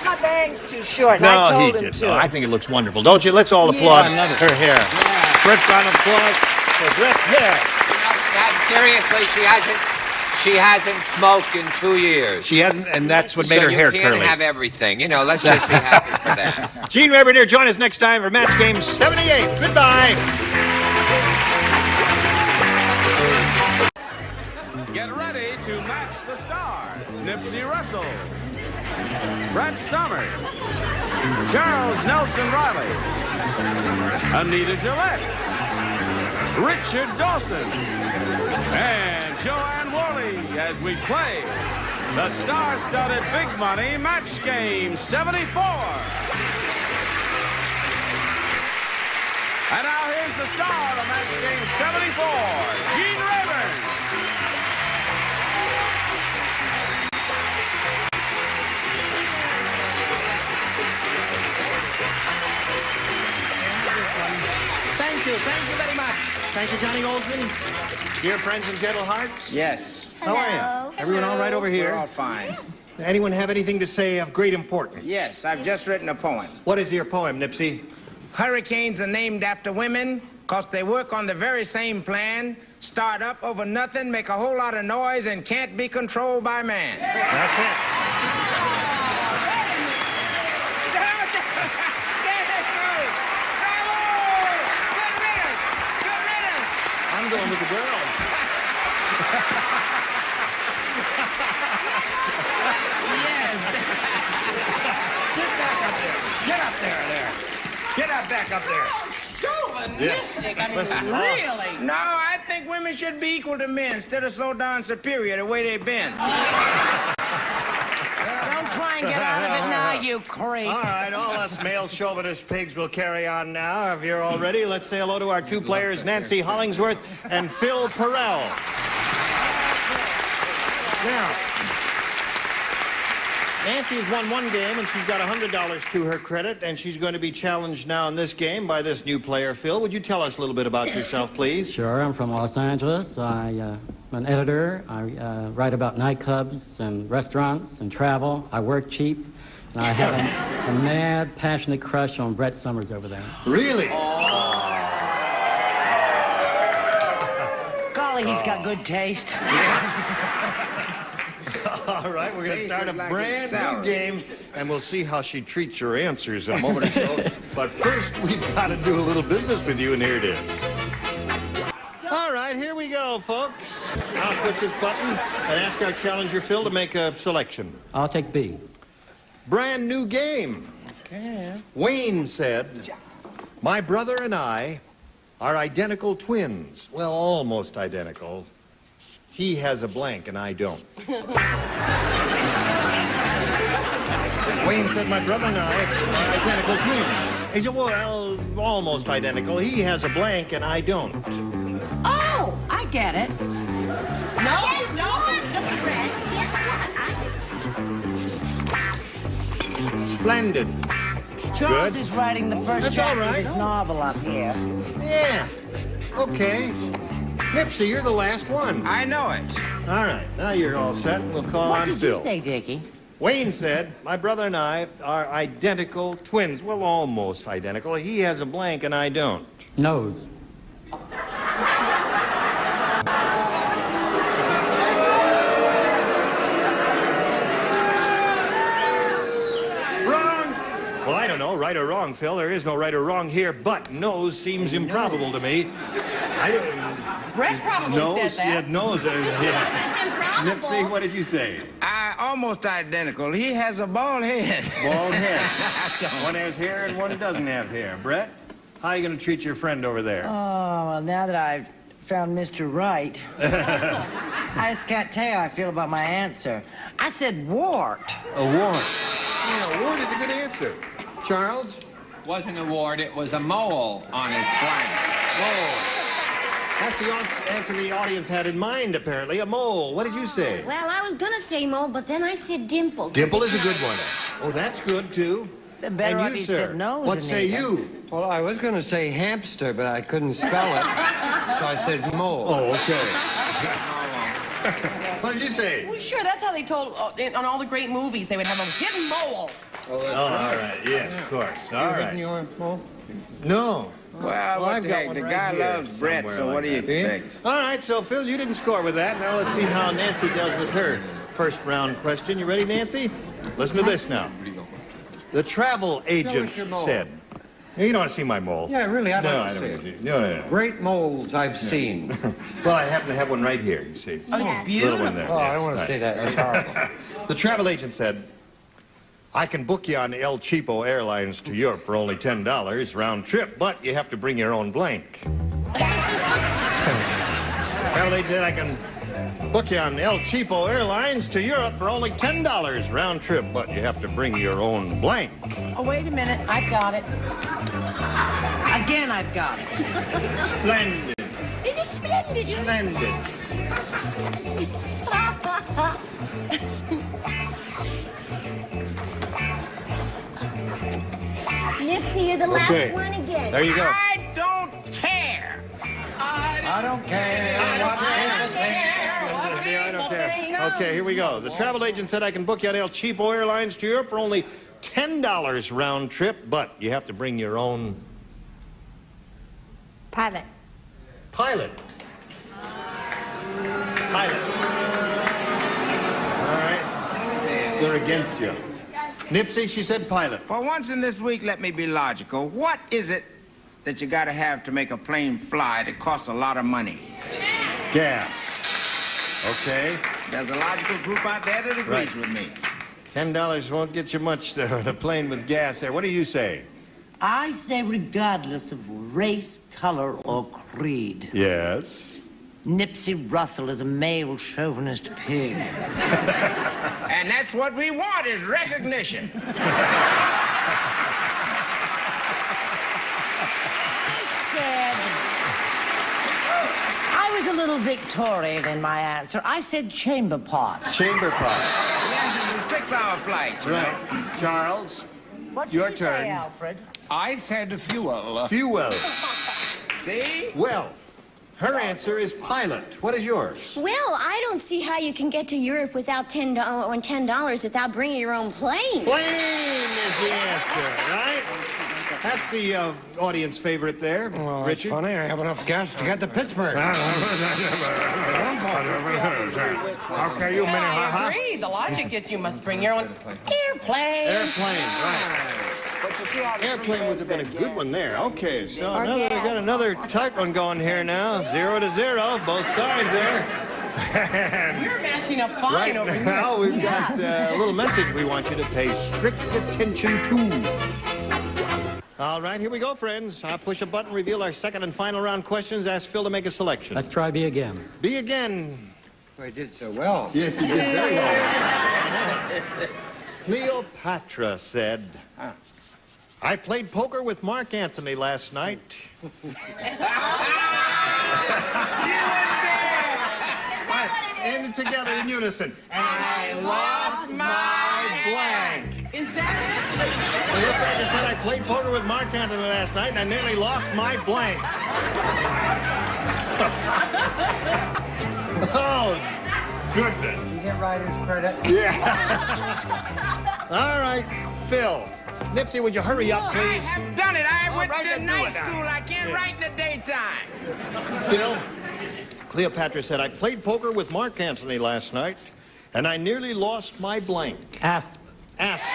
my bangs too short, and I No, he told him didn't. to. No, I think it looks wonderful. Don't you? Let's all applaud I love it. her hair. First round of applause for Brett's hair. Seriously, she hasn't smoked in 2 years. She hasn't, and that's what made her hair So you can't curly. have everything. You know, let's just be happy for that. Gene Reber here. Join us next time for Match Game 78. Goodbye. Get ready to match the stars. Nipsey Russell, Brett Summers, Charles Nelson Riley, Anita Gillette, Richard Dawson, and Joanne Worley as we play the star-studded Big Money Match Game 74. And now here's the star of Match Game 74, Gene Rayburn. Thank you very much. Thank you, Johnny Goldman. Dear friends and gentle hearts. Yes. How are you? Everyone all right over here? We're all fine. Anyone have anything to say of great importance? Yes, I've just written a poem. What is your poem, Nipsey? Hurricanes are named after women because they work on the very same plan, start up over nothing, make a whole lot of noise, and can't be controlled by man. That's it. I'm going with the girls. Yes. Get up there. Get up back up there. Chauvinistic. Yes. I mean, Listen, really? No, I think think women should be equal to men instead of so darn superior the way they've been. Don't try and get out of it now, you creep. All right, all us male chauvinist pigs will carry on now. If you're all ready, let's say hello to our two players, Nancy Hollingsworth and Phil Perrell. Now, Nancy's won one game, and she's got $100 to her credit, and she's going to be challenged now in this game by this new player, Phil. Would you tell us a little bit about yourself, please? Sure. I'm from Los Angeles. I'm an editor. I write about nightclubs and restaurants and travel. I work cheap, and I have a mad, passionate crush on Brett Summers over there. Really? Golly, he's got good taste. All right, we're going to start a brand new game, and we'll see how she treats your answers in a moment or so. But first, we've got to do a little business with you, and here it is. All right, here we go, folks. I'll push this button and ask our challenger, Phil, to make a selection. I'll take B. Brand new game. Okay. Wayne said, "My brother and I are identical twins. Well, almost identical. He has a blank and I don't." Wayne said, "My brother and I are identical twins." He said, "Well, almost identical. He has a blank and I don't." Oh, I get it. No, Fred. Splendid. Charles Good. is writing the first That's chapter all right. of his novel up here. Yeah. Okay. Nipsey, you're the last one. I know it. All right, now you're all set. We'll call What on did Phil. you say, Dickie? Wayne said, "My brother and I are identical twins." Well, almost identical. He has a blank and I don't. Nose. Well, I don't know, right or wrong, Phil. There is no right or wrong here, but nose seems improbable to me. I don't... Brett probably nose, said that. Yeah, nose. Yeah. Nipsey, what did you say? Almost identical. He has a bald head. Bald head. One has hair and one doesn't have hair. Brett, how are you going to treat your friend over there? Oh, well, now that I've found Mr. Right, I just can't tell you how I feel about my answer. I said wart. A wart. Yeah, wart is a good answer. Charles? Wasn't a wart, it was a mole on his blank. Mole. That's the answer the audience had in mind, apparently. A mole. What did you say? Well, I was gonna say mole, but then I said dimple. Dimple is a good one. Oh, that's good, too. Then better And off you, you sir? said nose, What say Anita. you? Well, I was going to say hamster, but I couldn't spell it, so I said mole. Oh, okay. What did you say? Well, sure, that's how they told on all the great movies. They would have a hidden mole. Oh, all right. Yes, of course. All right. Your mole? No. Well, what I've the got heck? one The right guy here loves Brett, somewhere so like what do you that. expect? All right, so Phil, you didn't score with that. Now let's see how Nancy does with her first round question. You ready, Nancy? Listen to this now. The travel agent said, "You don't want to see my mole." Yeah, really, I No, don't I see don't. it. No. Great moles I've seen. Well, I happen to have one right here, you see. Oh, it's Little one there. Oh, I yes, don't want to right. see that. That's horrible. The travel agent said, "I can book you on El Cheapo Airlines to Europe for only $10 round trip, but you have to bring your own blank." Travel agent said, "I can book you on El Cheapo Airlines to Europe for only $10 round trip, but you have to bring your own blank." Oh, wait a minute. I've got it. Again, I've got it. Splendid. Is it splendid? Splendid. Nipsey, you're the last Okay. one again. There you go. I don't care. I don't care. I don't care. Okay, here we go. The travel agent said, "I can book you on El Cheapo Airlines to Europe for only $10 round trip, but you have to bring your own Pilot. pilot." Pilot. All right. They're against you. Nipsey, she said pilot. For once in this week, let me be logical. What is it that you gotta have to make a plane fly that costs a lot of money? Gas. Okay. There's a logical group out there that agrees Right. with me. $10 won't get you much, though, in a plane with gas there. What do you say? I say regardless of race, color, or creed. Yes. Nipsey Russell is a male chauvinist pig. And that's what we want, is recognition. I was a little Victorian in my answer. I said chamber pot. Chamber pot. Yes, it's a 6-hour flight. Right. Charles, What did your you turn. say, Alfred? I said fuel. Fuel. See? Well, her answer is pilot. What is yours? Well, I don't see how you can get to Europe without $10 without bringing your own plane. Plane is the answer, right? That's the audience favorite there, Well, Richard. it's funny. I have enough gas to get to Pittsburgh. Okay, you minute, I agree. The logic is you must bring your own airplane. Airplane, right. Airplane would have been a good one there. Okay, so we got another tight one going here now. 0-0, both sides there. We're matching up fine over here. Now we've got a little message we want you to pay strict attention to. All right, here we go, friends. I'll push a button, reveal our second and final round questions. Ask Phil to make a selection. Let's try B again. B again. Well, he did so well. Yes, he did very well. Cleopatra said, I played poker with Mark Antony last night. And together in unison. And I lost my blank. Is that it? Cleopatra said, I played poker with Mark Antony last night and I nearly lost my blank. Oh, goodness. You get writer's credit? Yeah. All right, Phil. Nipsey, would you hurry up, please? I have done it. I went right, to then do night it now. school. I can't write in the daytime. Phil, Cleopatra said, I played poker with Mark Antony last night, and I nearly lost my blank. Asp. Asp.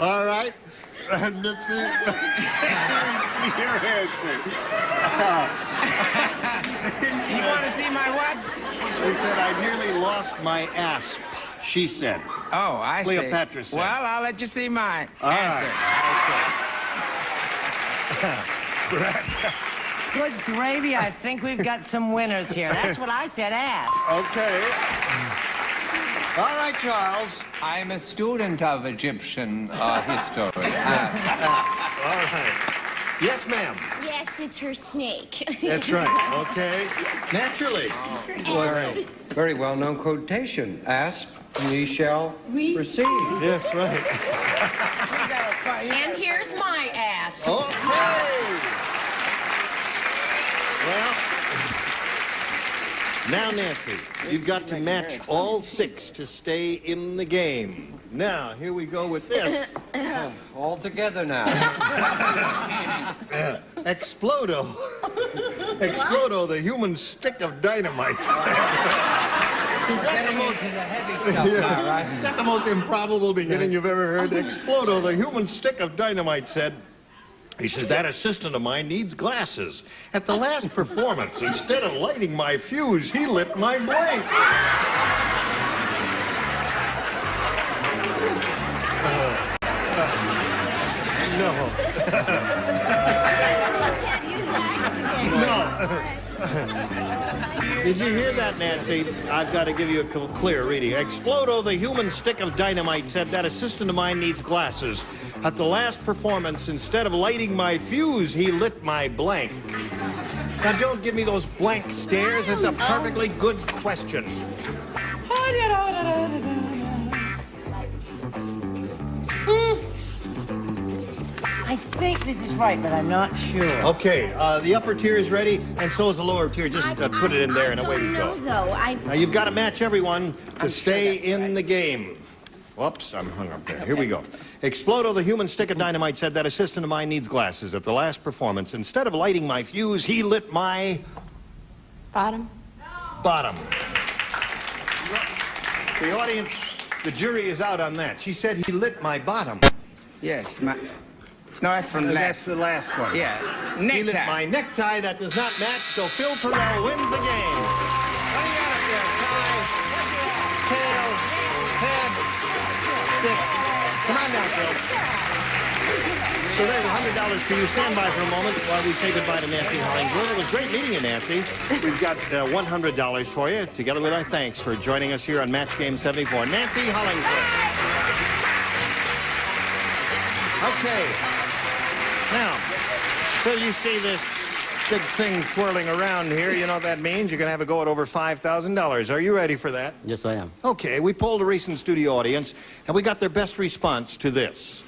All right. Nipsey, your answer. You want to see my what? They said, I nearly lost my asp, she said. Oh, I see. Cleopatra said. Well, I'll let you see my All answer. Right. Good gravy. I think we've got some winners here. That's what I said, ask. Okay. All right, Charles. I'm a student of Egyptian history. All right. Yes, ma'am. Yes, it's her snake. That's right. Okay. Naturally. Very well-known quotation. Asp, ye shall receive. Yes, right. And here's my ass. Okay. Well, now, Nancy, you've got to match all 6 to stay in the game. Now, here we go with this. All together now. Explodo. Explodo, the human stick of dynamite. Is that the most, into the heavy stuff now, right? Is that the most improbable beginning you've ever heard? Explodo, the human stick of dynamite, said, he says, that assistant of mine needs glasses. At the last performance, instead of lighting my fuse, he lit my blank. No. No. Did you hear that, Nancy? I've got to give you a clear reading. Explodo, the human stick of dynamite, said that assistant of mine needs glasses. At the last performance, instead of lighting my fuse, he lit my blank. Now, don't give me those blank stares. It's a perfectly good question. I think this is right, but I'm not sure. Okay, the upper tier is ready, and so is the lower tier. Just put it in there, and away we go. Though, Now, you've got to match everyone to stay in the game. Whoops, I'm hung up there. Here we go. Explodo, the human stick of dynamite, said that assistant of mine needs glasses. At the last performance, instead of lighting my fuse, he lit my... Bottom. Bottom. The audience, the jury is out on that. She said he lit my bottom. Yes, my... No, that's from That's the last one. Yeah. He lit Necktie. my necktie. That does not match, so Phil Perrell wins the game. What do you got up there? Tie, tail, head, stick. Come on down, Phil. So there's $100 for you. Stand by for a moment while we say goodbye to Nancy Hollingsworth. It was great meeting you, Nancy. We've got $100 for you, together with our thanks for joining us here on Match Game 74. Nancy Hollingsworth. Okay. Now, Phil, you see this big thing twirling around here. You know what that means? You're going to have a go at over $5,000. Are you ready for that? Yes, I am. Okay, we polled a recent studio audience, and we got their best response to this.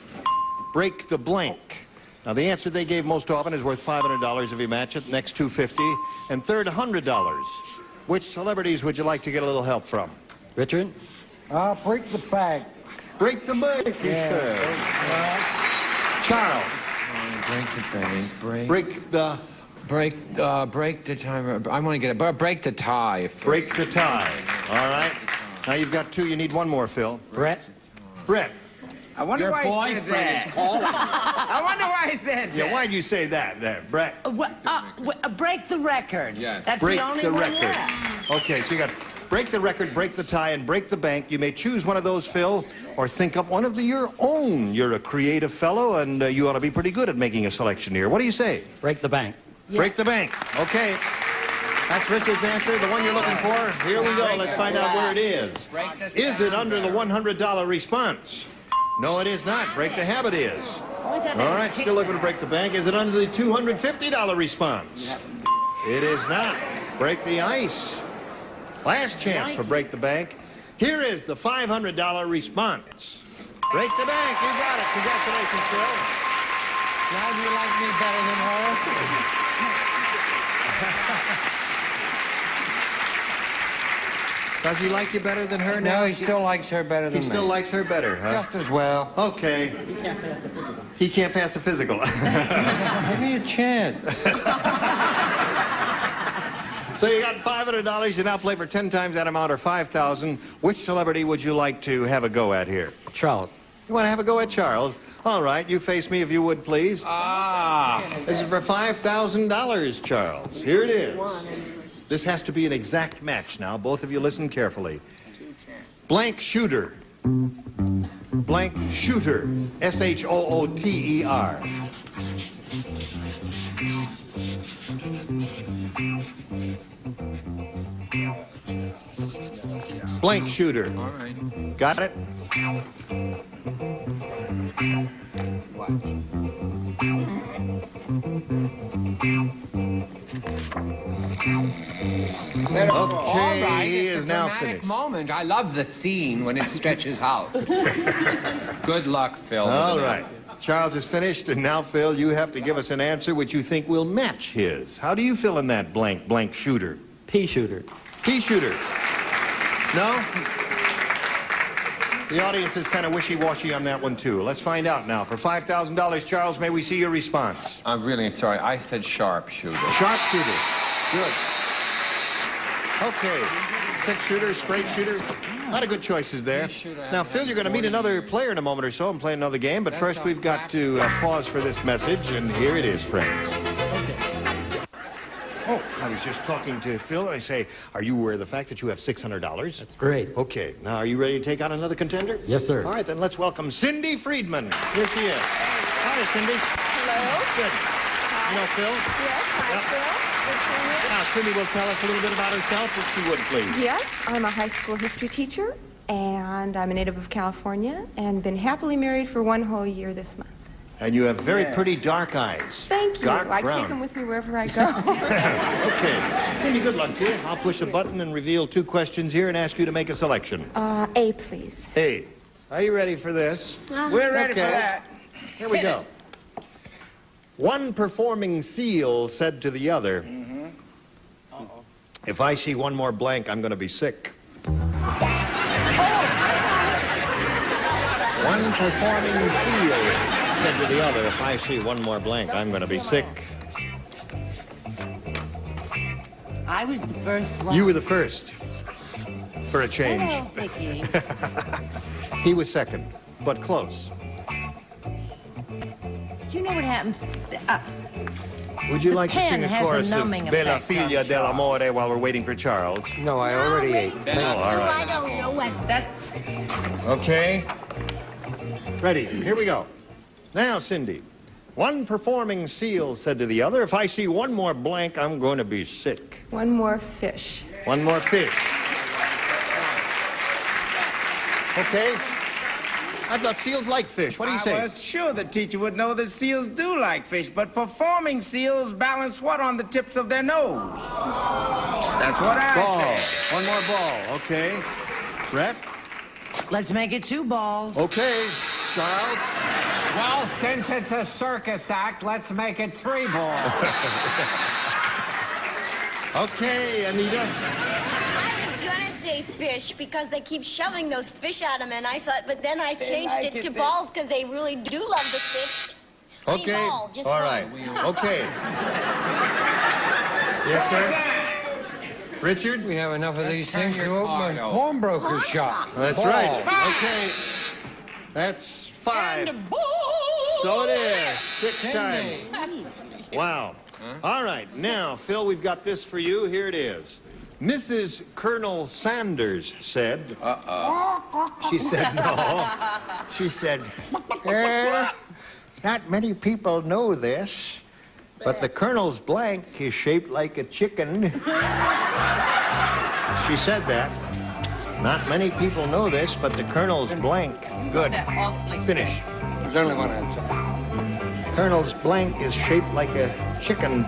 Break the blank. Now, the answer they gave most often is worth $500 if you match it. Next, $250. And third, $100. Which celebrities would you like to get a little help from? Richard? Break the bank. Break the bank, he said. Charles. Break the bank. Break the timer. I want to get it. Break the tie. First. Break the tie. All right. Now you've got two. You need one more, Phil. Brett. Brett. I wonder why he said that. I wonder why he said that. Yeah, why'd you say that there, Brett? Break the record. Yeah. That's Break the only the one record. left. Okay, so you got break the record, break the tie, and break the bank. You may choose one of those, Phil, or think up one of your own. You're a creative fellow, and you ought to be pretty good at making a selection here. What do you say? Break the bank. Yeah. Break the bank. Okay. That's Richard's answer, the one you're looking for. Here we go. Let's find out where it is. Is it under the $100 response? No, it is not. Break the habit is. All right, still looking to break the bank. Is it under the $250 response? It is not. Break the ice. Last chance for break the bank. Here is the $500 response. Break the bank. You got it. Congratulations, Phil. Now do you like me better than her? Does he like you better than her now? No, he still likes her better than me. He still likes her better, huh? Just as well. Okay. He can't pass the physical. Give me a chance. So you got $500. You now play for 10 times that amount, or $5,000. Which celebrity would you like to have a go at here? Charles. You want to have a go at Charles? All right, you face me if you would, please. This is for $5,000, Charles. Here it is. This has to be an exact match now. Both of you listen carefully. Blank shooter. Blank shooter. S-H-O-O-T-E-R. Blank shooter. All right. Got it? Okay, all right. He It's is a now dramatic finished. moment. I love the scene when it stretches out. Good luck, Phil. All right. Charles is finished, and now, Phil, you have to give us an answer which you think will match his. How do you fill in that blank shooter? Pea shooter. Pea shooter. No? The audience is kind of wishy-washy on that one, too. Let's find out now. For $5,000, Charles, may we see your response? I'm really sorry. I said sharpshooter. Sharpshooter. Good. Okay. Six shooter, straight shooter. A lot of good choices there. Now, Phil, you're going to meet another player in a moment or so and play another game, but first we've got to pause for this message, and here it is, friends. Oh, I was just talking to Phil. I say, are you aware of the fact that you have $600? That's great. Okay. Now, are you ready to take on another contender? Yes, sir. All right, then let's welcome Cindy Friedman. Here she is. Hi, Cindy. Hello. Good. You know Phil? Yes, hi, Phil. Good seeing you. Now, Cindy will tell us a little bit about herself, if she would, please. Yes, I'm a high school history teacher, and I'm a native of California, and been happily married for 1 whole year this month. And you have very pretty dark eyes. Thank you. Dark I brown. take them with me wherever I go. Okay. Cindy, good luck to you. I'll push a button and reveal 2 questions here and ask you to make a selection. A, please. A. Are you ready for this? We're ready for that. Here we go. One performing seal said to the other, if I see one more blank, I'm going to be sick. One performing seal said to the other, if I see one more blank, I'm going to be sick. I was the first one. You were the first, for a change. Hello, Vicky. He was second, but close. Do you know what happens? Would you like to pen sing a has a chorus of numbing Bella effect Figlia on dell'amore while we're waiting for Charles? No, I already ate. Oh, all right. I don't know what that. Okay. Ready, here we go. Now, Cindy, one performing seal said to the other, if I see one more blank, I'm going to be sick. One more fish. One more fish. Okay. I thought seals like fish. What do you say? I was sure the teacher would know that seals do like fish, but performing seals balance what on the tips of their nose? That's what I said. One more ball. Okay. Brett? Let's make it 2 balls. Okay. Charles? Well, since it's a circus act, let's make it 3 balls. Okay, Anita. I was gonna say fish because they keep shoving those fish at them, and I thought, but then I changed it to balls because they really do love the fish. Okay. Ball, just all one. right. Okay. Yes, sir. Richard? We have enough of these things to open a pawnbroker's shop. That's right. Okay. That's 5. So it is. 6 times. Wow. All right. Now, Phil, we've got this for you. Here it is. Mrs. Colonel Sanders said... She said no. She said, not many people know this, but the Colonel's blank is shaped like a chicken. She said that. Not many people know this, but the Colonel's blank. Good. Finish. There's only one answer. Colonel's blank is shaped like a chicken.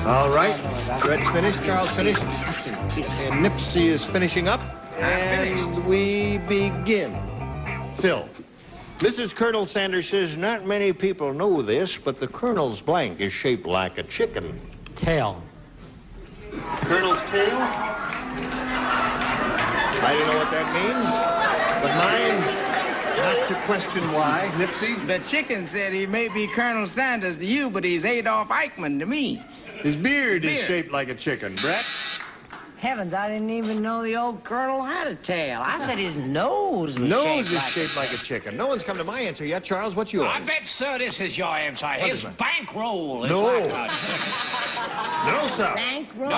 All right. Brett's finished. Charles finished. And Nipsey is finishing up. And we begin. Phil. Mrs. Colonel Sanders says not many people know this, but the Colonel's blank is shaped like a chicken. Tail. Colonel's tail? I don't know what that means, but mine, not to question why. Nipsey? The chicken said he may be Colonel Sanders to you, but he's Adolf Eichmann to me. His beard is shaped like a chicken. Brett? Heavens, I didn't even know the old Colonel had a tail. I said his nose was shaped like a chicken. No one's come to my answer yet. Charles, what's yours? I bet, sir, this is your answer. His bankroll is No. like a... No, sir. Bankroll? No,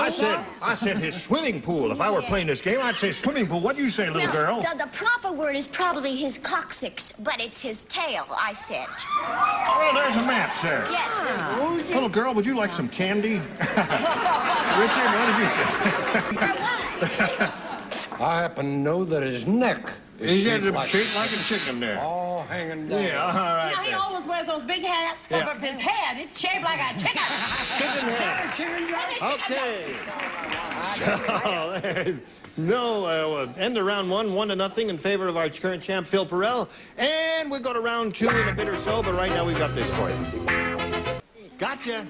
I said his swimming pool. If I were playing this game, I'd say swimming pool. What do you say, little girl? The proper word is probably his coccyx, but it's his tail, I said. Oh, there's a match there. Yes. Little girl, would you like some candy? Richard, what did you say? I happen to know that his neck is shaped like a chicken there. All hanging down. Yeah, all right. Now, he always wears those big hats cover up his head. It's shaped like a chicken. Okay. So, there's no end of round 1, 1-0 in favor of our current champ, Phil Perrell. And we go to round 2 in a bit or so, but right now we've got this for you. Gotcha.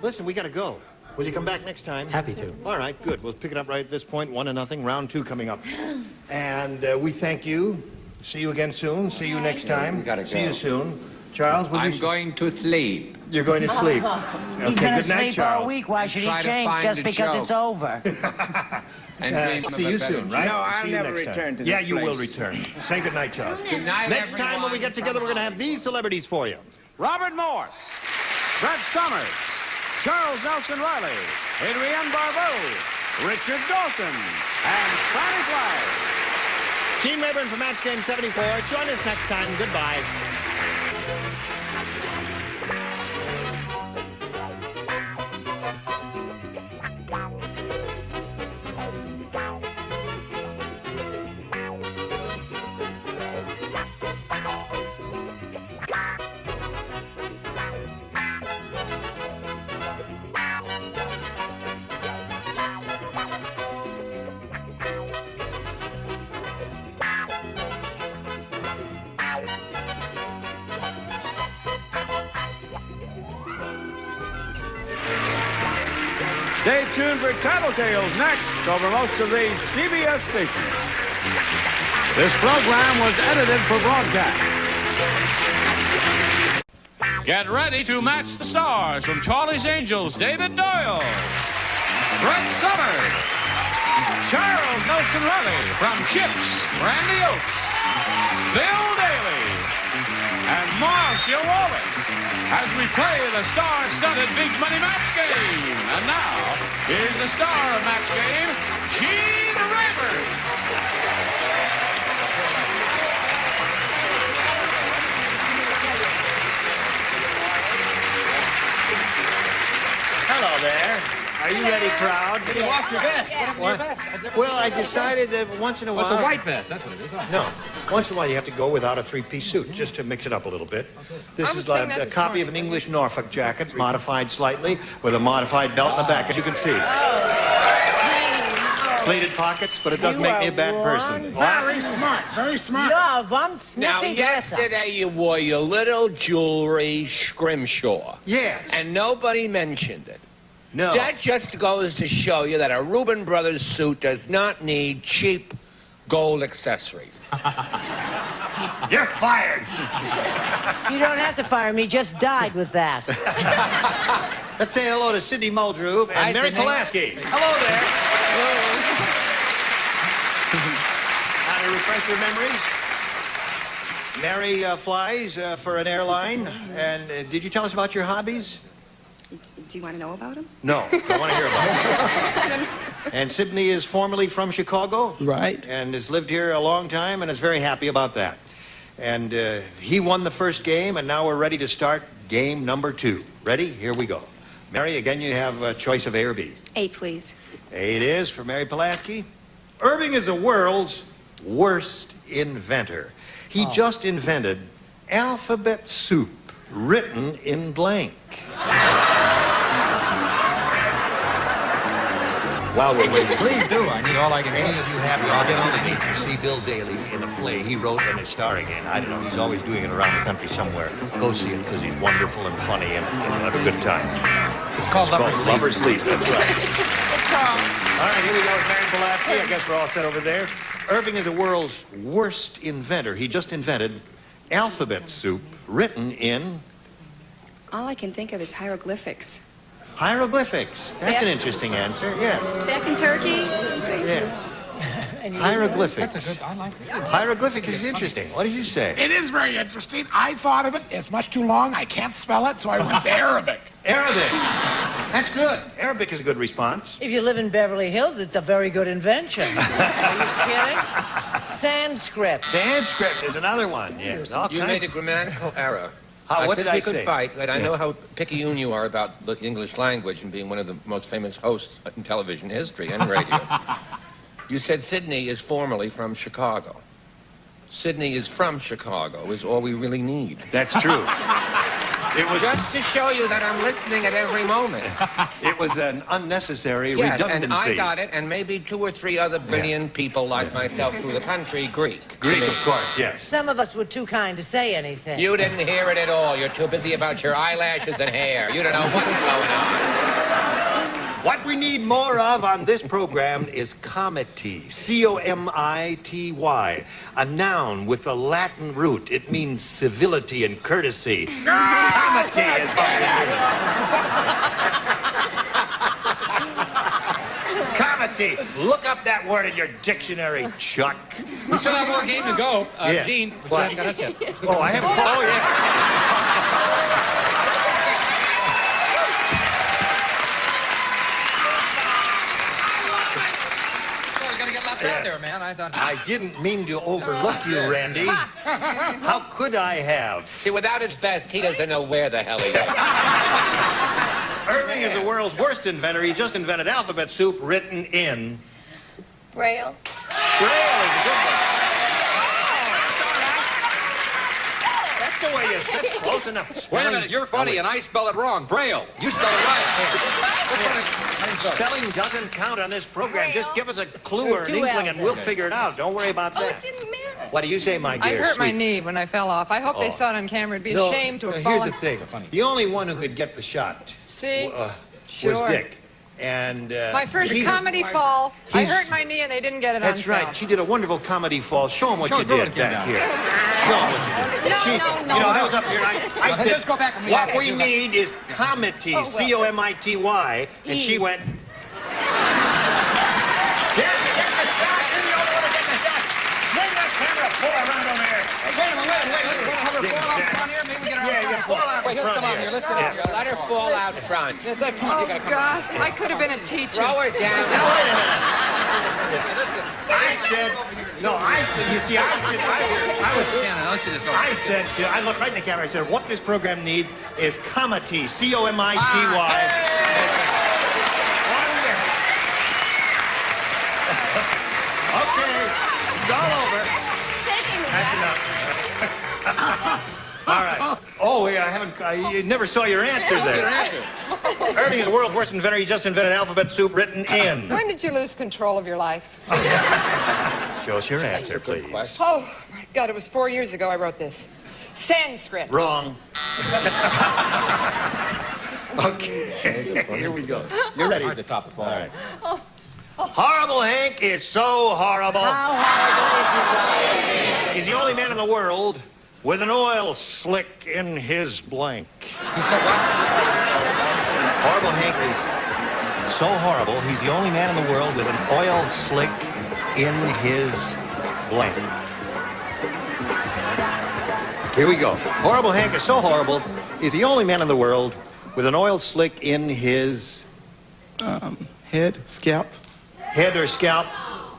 Listen, we got to go. Will you come back next time? Happy to. All right, good. We'll pick it up right at this point, 1-0. Round 2 coming up. And we thank you. See you again soon. See you next time. We gotta go. See you soon. Charles, will I'm you... going to sleep. You're going to sleep. He's going to good night, sleep all Charles. week. Why should he Try to change find just a because joke. it's over? And See you soon, right? No, I'll See you never next time. return to this Yeah, you will place. return. Say good night, Charles. Good night, Next time when we everyone. get together, we're going to have these celebrities for you. Robert Morse, Brett Summers, Charles Nelson Riley, Adrienne Barbeau, Richard Dawson, and Franny Flagg. Gene Rayburn for Match Game 74. Join us next time. Goodbye. Stay tuned for Tattletales next over most of these CBS stations. This program was edited for broadcast. Get ready to match the stars from Charlie's Angels, David Doyle, Brett Summers, Charles Nelson Riley from Chips, Randy Oates, Bill Daly, and Marcia Wallace. as we play the star-studded Big Money Match Game. And now, here's the star of Match Game, Gene Rayburn. Hello there. Are you ready, crowd? You lost your vest. What? Well, I decided that once in a while... It's a white vest, that's what it is. No. Once in a while, you have to go without a three-piece suit, just to mix it up a little bit. This is a copy of an English Norfolk jacket, modified slightly, with a modified belt in the back, as you can see. Pleated pockets, but it doesn't make me a bad person. Very smart, very smart. You're one Now, sniffing dresser. yesterday you wore your little jewelry scrimshaw. Yes. And nobody mentioned it. No. That just goes to show you that a Reuben Brothers suit does not need cheap gold accessories. You're fired. You don't have to fire me, just died with that. Let's say hello to Sidney Muldrew and Hi, Mary Sidney. Pulaski. Hello there. How to refresh your memories? Mary flies for an airline. And did you tell us about your hobbies? Do you want to know about him? No, I want to hear about it. And Sidney is formerly from Chicago. Right. And has lived here a long time and is very happy about that. And he won the first game, and now we're ready to start game number 2. Ready? Here we go. Mary, again, you have a choice of A or B. A, please. A it is for Mary Pulaski. Irving is the world's worst inventor. He just invented alphabet soup written in blank. While we're waiting, Please do. I need all I can any get. of you have the I'll get on opportunity it. to see Bill Daly in a play he wrote and is starring in, I don't know, he's always doing it around the country somewhere. Go see it because he's wonderful and funny and you'll have a good time. It's called Lover's Leap, that's right. All right, here we go with Mary Pulaski. I guess we're all set over there. Irving is the world's worst inventor. He just invented alphabet soup written in All I can think of is hieroglyphics. hieroglyphics. That's an interesting answer, yes. Back in Turkey? Yeah. Hieroglyphics. That's a good, I like this. Hieroglyphics is interesting. What did you say? It is very interesting. I thought of it. It's much too long. I can't spell it, so I went to Arabic. Arabic. That's good. Arabic is a good response. If you live in Beverly Hills, it's a very good invention. Are you kidding? Sanskrit. Sanskrit is another one, yes. All You kinds made a grammatical error. What said did I we could say? fight, but I Yes. know how picayune you are about the English language and being one of the most famous hosts in television history and radio. You said Sydney is formerly from Chicago. Sydney is from Chicago is all we really need. That's true. It was Just to show you that I'm listening at every moment. it was an unnecessary Yes, redundancy. and I got it, and maybe 2 or 3 other brilliant people like myself through the country, Greek. Greek, of course, yes. Some of us were too kind to say anything. You didn't hear it at all. You're too busy about your eyelashes and hair. You don't know what's going on. What we need more of on this program is comity, C-O-M-I-T-Y, a noun with a Latin root. It means civility and courtesy. Comity is what we need. Comity. Look up that word in your dictionary, Chuck. We still have more game to go. Yeah. Gene, we still What? haven't got us yet. Oh, I haven't. Oh, yeah. Well, you gotta get left out there, man. I thought. I didn't mean to overlook you, Randy. How could I have? See, without his vest, he doesn't know where the hell he is. Irving is the world's worst inventor. He just invented alphabet soup written in Braille. Braille is a good one. That's the way you say it. Close enough. Wait a minute, you're funny, and I spell it wrong. Braille. You spell it right. Spelling doesn't count on this program. Just give us a clue or an Two inkling and we'll L's. figure it out. Don't worry about that. Didn't matter. What do you say, my I dear? hurt my sweet? knee when I fell off. I hope they saw it on camera. It'd be No, a shame to have here's fallen. the thing. The only one who could get the shot See? was Sure. Dick. And My first he's- comedy fall. I he's- hurt my knee and they didn't get it That's on right. film. She did a wonderful comedy fall. Show him what Show you it, do it did again back now. here. Show him what you did. No, She- no, You know, I no. was up here and I Let's said, just go back and we what have we to. need is comity, well. C-O-M-I-T-Y. And she went, Get the shot. You're the only one who get the shot. Swing that camera full around over here. Wait a minute. Let's go to have her fall out from here. Maybe we get her Yeah, out. you fall out. Wait, front come over here. here. Let's get over here. Let her fall out front. Come on, Oh, you gotta come God. I could have been a teacher. Throw her down. Now, wait a minute. I said, you see, I looked right in the camera. I said, what this program needs is comity, C-O-M-I-T-Y. Okay, it's all over. That's enough. All right. Oh, yeah, I never saw your answer there. Irving is the world's worst inventor. He just invented alphabet soup written in. When did you lose control of your life? Show us your answer, please. Oh, my God, it was 4 years ago I wrote this. Sanskrit. Wrong. Okay, here we go. You're ready. Hard to top it. All right. Horrible Hank is so horrible. How horrible is he? He's the only man in the world with an oil slick in his blank. Horrible Hank is so horrible, he's the only man in the world with an oil slick in his blank. Here we go. Horrible Hank is so horrible, he's the only man in the world with an oil slick in his... Head, scalp. Head or scalp?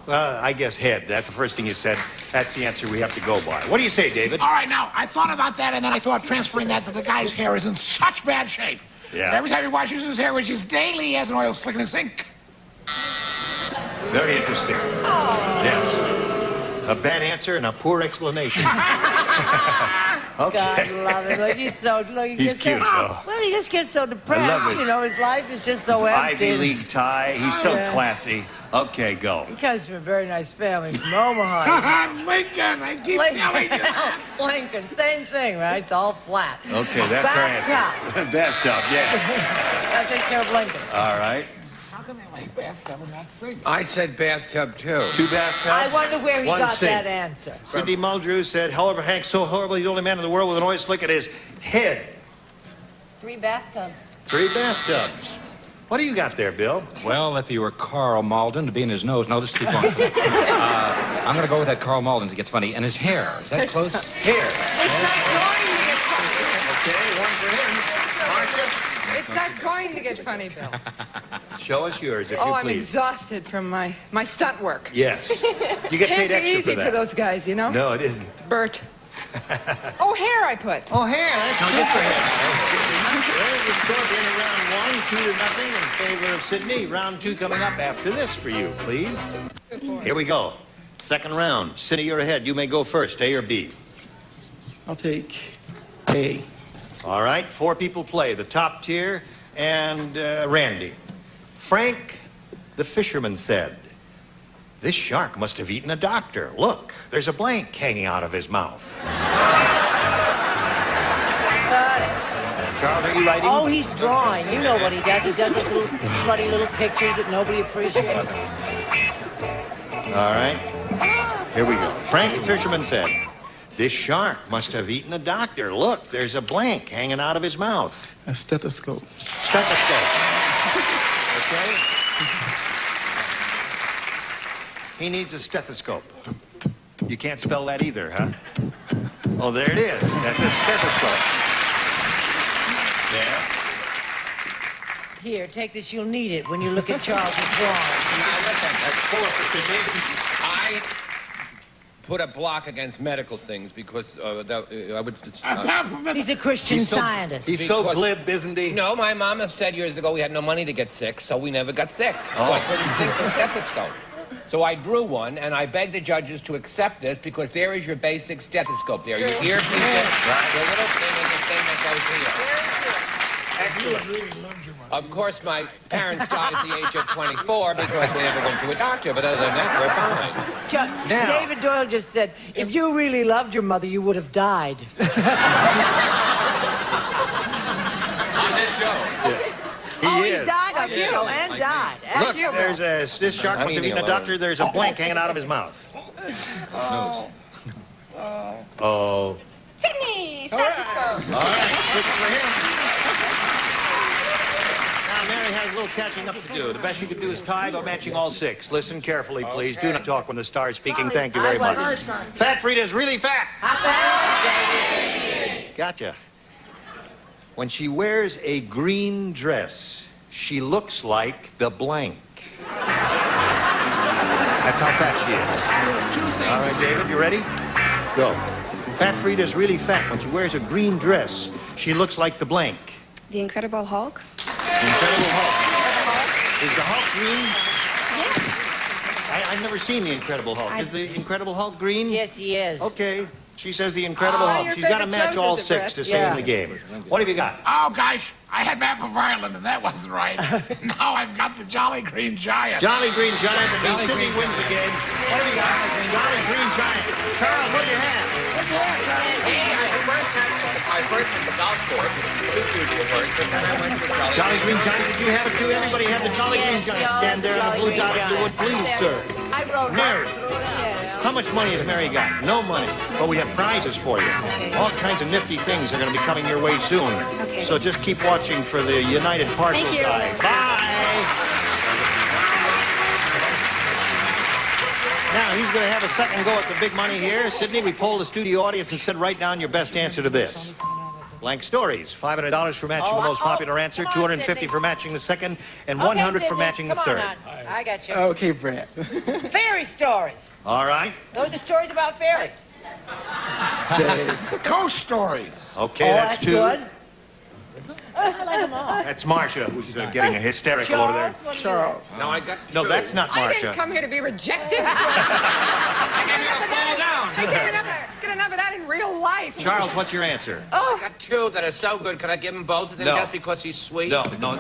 I guess head. That's the first thing you said. That's the answer we have to go by. What do you say, David? All right, now, I thought about that, and then I thought transferring that to the guy's hair is in such bad shape. Yeah. And every time he washes his hair, which is daily, he has an oil slick in his sink. Very interesting. Yes. A bad answer and a poor explanation. Okay. God love him. Look, he's so... Look, He's cute, though. Well, he just gets so depressed. I love it. You know, his life is just so empty. Ivy League tie. He's so classy. Okay, go. He comes from a very nice family from Omaha. Lincoln, I keep telling you. Lincoln, same thing, right? It's all flat. Okay, that's our answer. Bathtub, yeah. That takes care of Lincoln. All right. How can they like bathtub and not sink? I said bathtub, too. 2 bathtubs. I wonder where he one got sink. that answer. Cindy Muldrew said, however, Hank's so horrible, he's the only man in the world with an oil slick in his head. 3 bathtubs. 3 bathtubs. What do you got there, Bill? Well, if you were Carl Malden, to be in his nose. No, just keep going. I'm going to go with that Carl Malden to get funny. And his hair. Is that close? Hair. Okay, one for him. Marcia? It's not going to get funny, Bill. Show us yours, if you Oh, I'm please. exhausted from my stunt work. Yes. You get Can't paid extra be easy for that. for those guys, you know? No, it isn't. Bert. Oh, hair I put. Oh, hair. That's good for him. Well, the score being round 1, 2-0 in favor of Sydney. Round 2 coming up after this for you, please. Here we go. Second round. Sydney, you're ahead. You may go first, A or B. I'll take A. All right, 4 people play. The top tier and Randy. Frank, the fisherman, said, this shark must have eaten a doctor. Look, there's a blank hanging out of his mouth. Charles, are you writing? Oh, he's drawing. You know what he does. He does those little funny little pictures that nobody appreciates. All right. Here we go. Frank the fisherman said, this shark must have eaten a doctor. Look, there's a blank hanging out of his mouth. A stethoscope. Stethoscope. Okay? He needs a stethoscope. You can't spell that either, huh? Oh, there it is. That's a stethoscope. There. Here, take this. You'll need it when you look at Charles's drawing. That's 4 for Sydney. I put a block against medical things because I would... He's a Christian Scientist. He's so glib, isn't he? No, my mama said years ago we had no money to get sick, so we never got sick. So I couldn't think of a stethoscope. So I drew one, and I begged the judges to accept this because there is your basic stethoscope there. Your earpiece, your little thing, and the thing that goes here. Excellent. Of course, my parents died at the age of 24 because we never went to a doctor, but other than that, we're fine. David Doyle just said, if you really loved your mother, you would have died. On this show. He's died on the show and died. Look, there's this shark must have eaten a doctor. There's a blank hanging out of his mouth. Oh. Sydney, stethoscope. All right, good for him. Now, Mary has a little catching up to do. The best you can do is tie by matching all 6. Listen carefully, please. Do not talk when the star is speaking. Thank you very much. Fat Frida's really fat. How fat? Gotcha. When she wears a green dress, she looks like the blank. That's how fat she is. All right, David, you ready? Go. Fat Frida's really fat. When she wears a green dress, she looks like the blank. The Incredible Hulk? The Incredible Hulk. Is the Hulk green? Yeah. I've never seen the Incredible Hulk. Is the Incredible Hulk green? Yes, he is. Okay. She says the Incredible Hulk. She's got to match all six to stay in the game. What have you got? Oh, gosh, I had Map of Ireland, and that wasn't right. Now I've got the Jolly Green Giant. Jolly Green Giant. That means Sydney wins the game. What have you got? Jolly Green Giant. Charles, what do you have? I first at the golf course, but then I went to the Jolly Green Giant. Did you have it too? Everybody had the Jolly Green Giant. Stand there on the blue dot if you would, please, sir. I wrote Mary. How much money has Mary got? No money. But we have prizes for you. All kinds of nifty things are going to be coming your way soon. Okay. So just keep watching for the United Parcel Thank you. Guy. Bye. Now, he's going to have a second go at the big money here. Sydney, we polled the studio audience and said, write down your best answer to this. Blank stories. $500 for matching the most popular answer, $250 for matching the second, and $100 for matching the third. I got you. Okay, Brad. Fairy stories. All right. Those are stories about fairies. Ghost stories. Okay, that's two. Good. I like them all. That's Marcia, who's getting a hysterical over there. Charles. No, I got No, that's not I didn't Marcia. come here to be rejected. I get enough of that in real life. Charles, what's your answer? Oh, I got two that are so good. Can I give him both of them No. just because he's sweet? No. One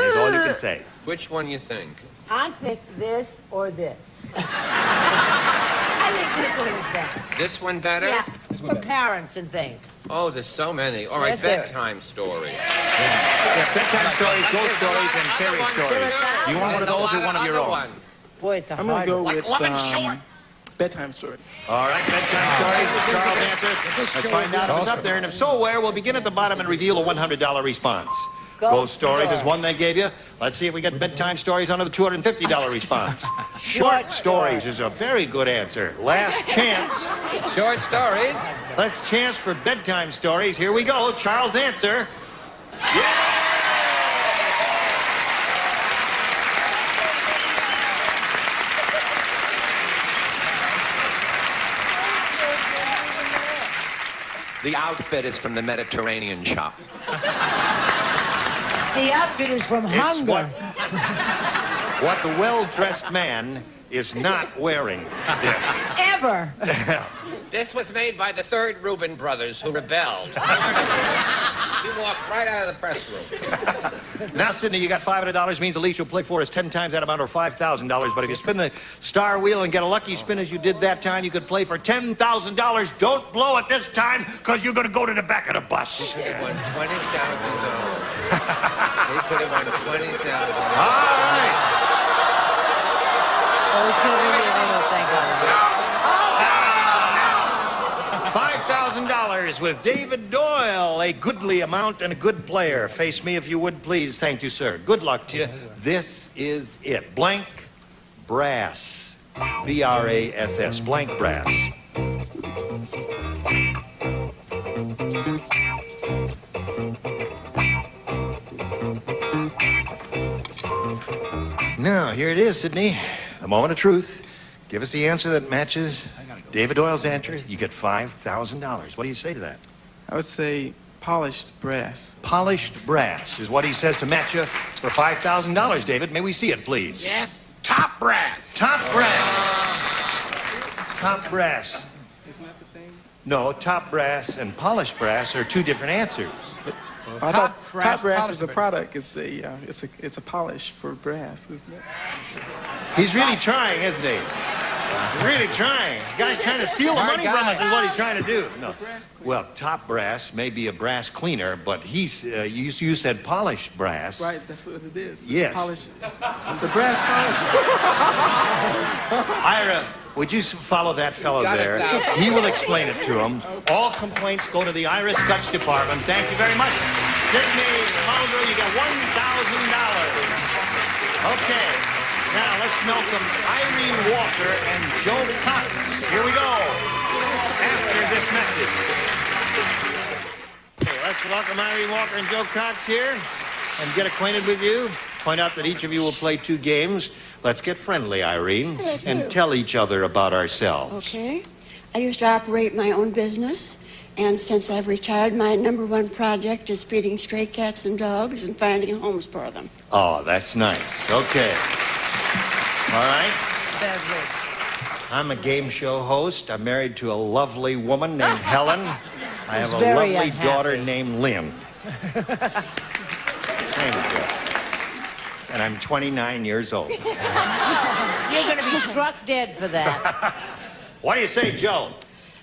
is all you can say. Which one you think? I think this or this. I think this one is better. This one better? Yeah, for parents and things. Oh, there's so many. All right, Yes, there is. bedtime stories. Yeah, bedtime stories, ghost stories, and fairy stories. You want one of those or one of your own? Boy, it's a I'm going to hard go one. with bedtime stories. All right, bedtime stories. Charles' answer. Let's find out if it's up there. And if so, where? We'll begin at the bottom and reveal a $100 response. Ghost stories is one they gave you. Let's see if we get bedtime stories under the $250 response. Short stories is a very good answer. Last chance. Short stories. Last chance for bedtime stories. Here we go. Charles' answer. The outfit is from the Mediterranean shop. The outfit is from It's hunger. what the well-dressed man is not wearing. Yes. Ever. This was made by the third Reuben brothers who rebelled. He walked right out of the press room. Now, Sydney, you got $500. Means Alicia will play for us 10 times that amount, or $5,000. But if you spin the star wheel and get a lucky spin as you did that time, you could play for $10,000. Don't blow it this time, because you're going to go to the back of the bus. He won $20,000. He could have won $20,000. All right. Oh, it's going to be thank God. $5,000 with David Doyle, a goodly amount and a good player. Face me if you would, please. Thank you, sir. Good luck to you. This is it. Blank brass. B-R-A-S-S. Blank brass. Now, here it is, Sydney. The moment of truth. Give us the answer that matches David Doyle's answer. You get $5,000. What do you say to that? I would say polished brass. Polished brass is what he says to match you for $5,000, David. May we see it, please? Yes, top brass. Top brass. Top brass. Isn't that the same? No, top brass and polished brass are two different answers. I thought top brass is a product. It's a polish for brass, isn't it? He's really trying, isn't he? He's really trying. The guy's trying to steal the money from us is what he's trying to do. No. Well, top brass may be a brass cleaner, but you said polished brass. Right, that's what it is. It's Yes. a polish. It's a brass polish. Ira, would you follow that fellow there? He will explain it to him. All complaints go to the Ira Scutch Department. Thank you very much. Sydney Mulder, you get $1,000. Okay. Now let's welcome Irene Walker and Joe Cox. Here we go. After this message. Okay, let's Let's welcome Irene Walker and Joe Cox here and get acquainted with you. Point out that each of you will play 2 games. Let's get friendly, Irene, and tell each other about ourselves. Okay. I used to operate my own business, and since I've retired, my #1 project is feeding stray cats and dogs and finding homes for them. Oh, that's nice. Okay. All right. I'm a game show host. I'm married to a lovely woman named Helen. I have a lovely daughter named Lynn. Thank you. And I'm 29 years old. You're going to be struck dead for that. What do you say, Joe?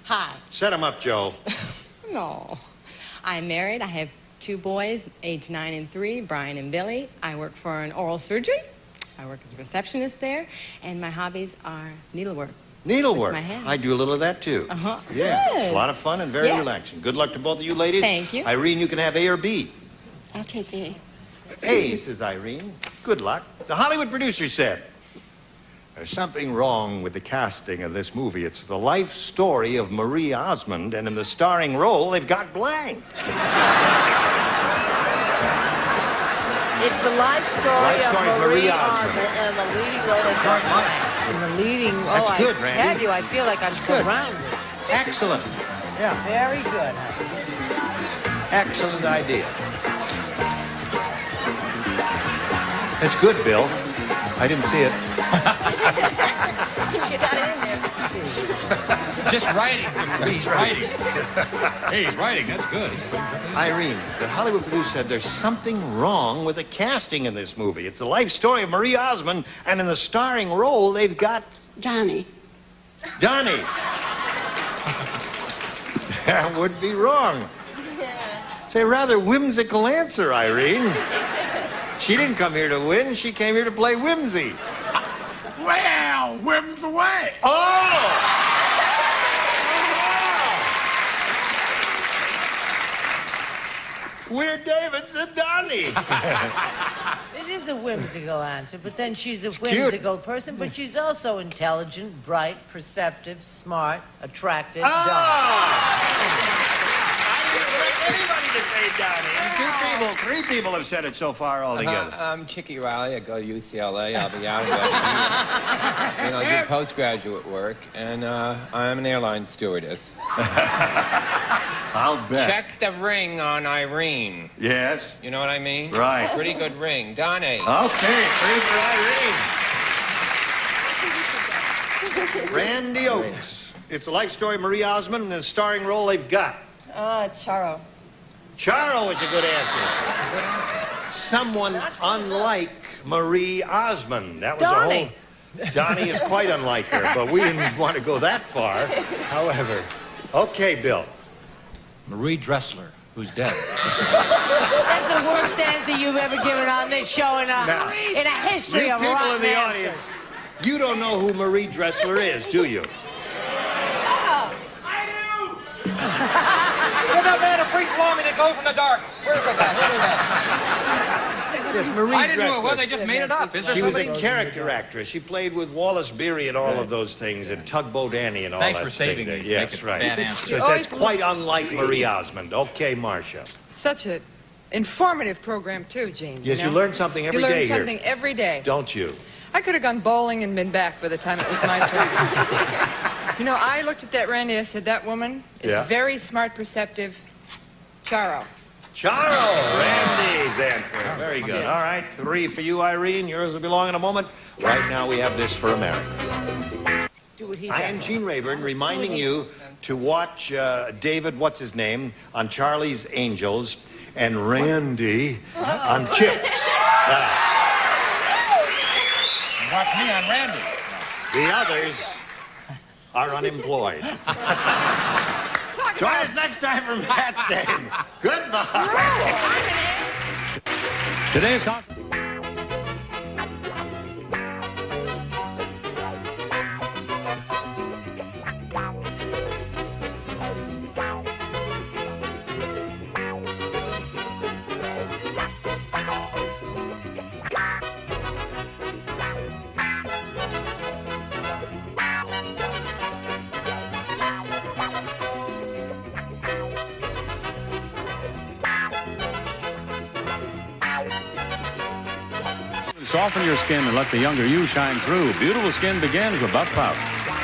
Hi. Set him up, Joe. No. I'm married. I have 2 boys, age 9 and 3, Brian and Billy. I work for an oral surgery. I work as a receptionist there, and my hobbies are needlework. Needlework. With my hands. I do a little of that, too. Uh-huh. Yeah, Good. it's a lot of fun and very Yes. relaxing. Good luck to both of you ladies. Thank you. Irene, you can have A or B. I'll take A. A, says Irene. Good luck. The Hollywood producer said, there's something wrong with the casting of this movie. It's the life story of Marie Osmond, and in the starring role, they've got blank. It's the life story of Marie Osmond. And the leading role is Mark Blank. And the leading role, That's good, I Randy. tell you, I feel like I'm surrounded. Excellent. Yeah. Very good. Excellent idea. That's good, Bill. I didn't see it. You got it in there. Just writing. He's writing. Hey, he's writing. That's good. Irene, the Hollywood producer said there's something wrong with the casting in this movie. It's the life story of Marie Osmond, and in the starring role, they've got... Donnie. Donnie. That would be wrong. It's a rather whimsical answer, Irene. She didn't come here to win. She came here to play whimsy. Well, whim's the way. Oh! We're David's and Donnie. It is a whimsical answer, but then she's a whimsical person, but she's also intelligent, bright, perceptive, smart, attractive, Anybody to say Donnie. And 3 people have said it so far altogether. I'm Chicky Riley. I go to UCLA. I'll be out and I do postgraduate work, and I'm an airline stewardess. I'll bet. Check the ring on Irene. Yes. You know what I mean? Right. Pretty good ring. Donnie. Okay, 3 for Irene. Randy Oakes. It's a life story of Marie Osmond, and the starring role they've got. Charo. Charo is a good answer. Someone unlike Marie Osmond. That was Donnie. a whole... Donnie is quite unlike her, but we didn't want to go that far. However, okay, Bill. Marie Dressler, who's dead. That's the worst answer you've ever given on this show in a history You of people rotten in the answers. audience, you don't know who Marie Dressler is, do you? You're that man of free salami that goes in the dark. Where's that? Yes, Marie I didn't know it Dressler. was. I just made it up. Is there She was a somebody? character actress. She played with Wallace Beery and all of those things, and Tugboat Annie and all Thanks that. for saving thing me. there. Yes, Make it right. bad answer. So You that's always quite unlike Marie Osmond. Okay, Marcia. Such an informative program, too, Gene. Yes, know? you learn something every You day learn here. something every day. Don't you? I could have gone bowling and been back by the time it was my turn. You know, I looked at that Randy, I said, that woman is Yeah. very smart, perceptive. Charo. Charo, Randy's answer. Very good. Yes. All right, 3 for you, Irene. Yours will belong in a moment. Right now, we have this for America. I am Gene Rayburn, reminding you to watch David, what's his name, on Charlie's Angels, and Randy on Chips. Watch me on Randy. The others are unemployed. Join us next time for Matt's Game. Goodbye. Today's concept. soften your skin and let the younger you shine through. Beautiful skin begins with Buff Puff.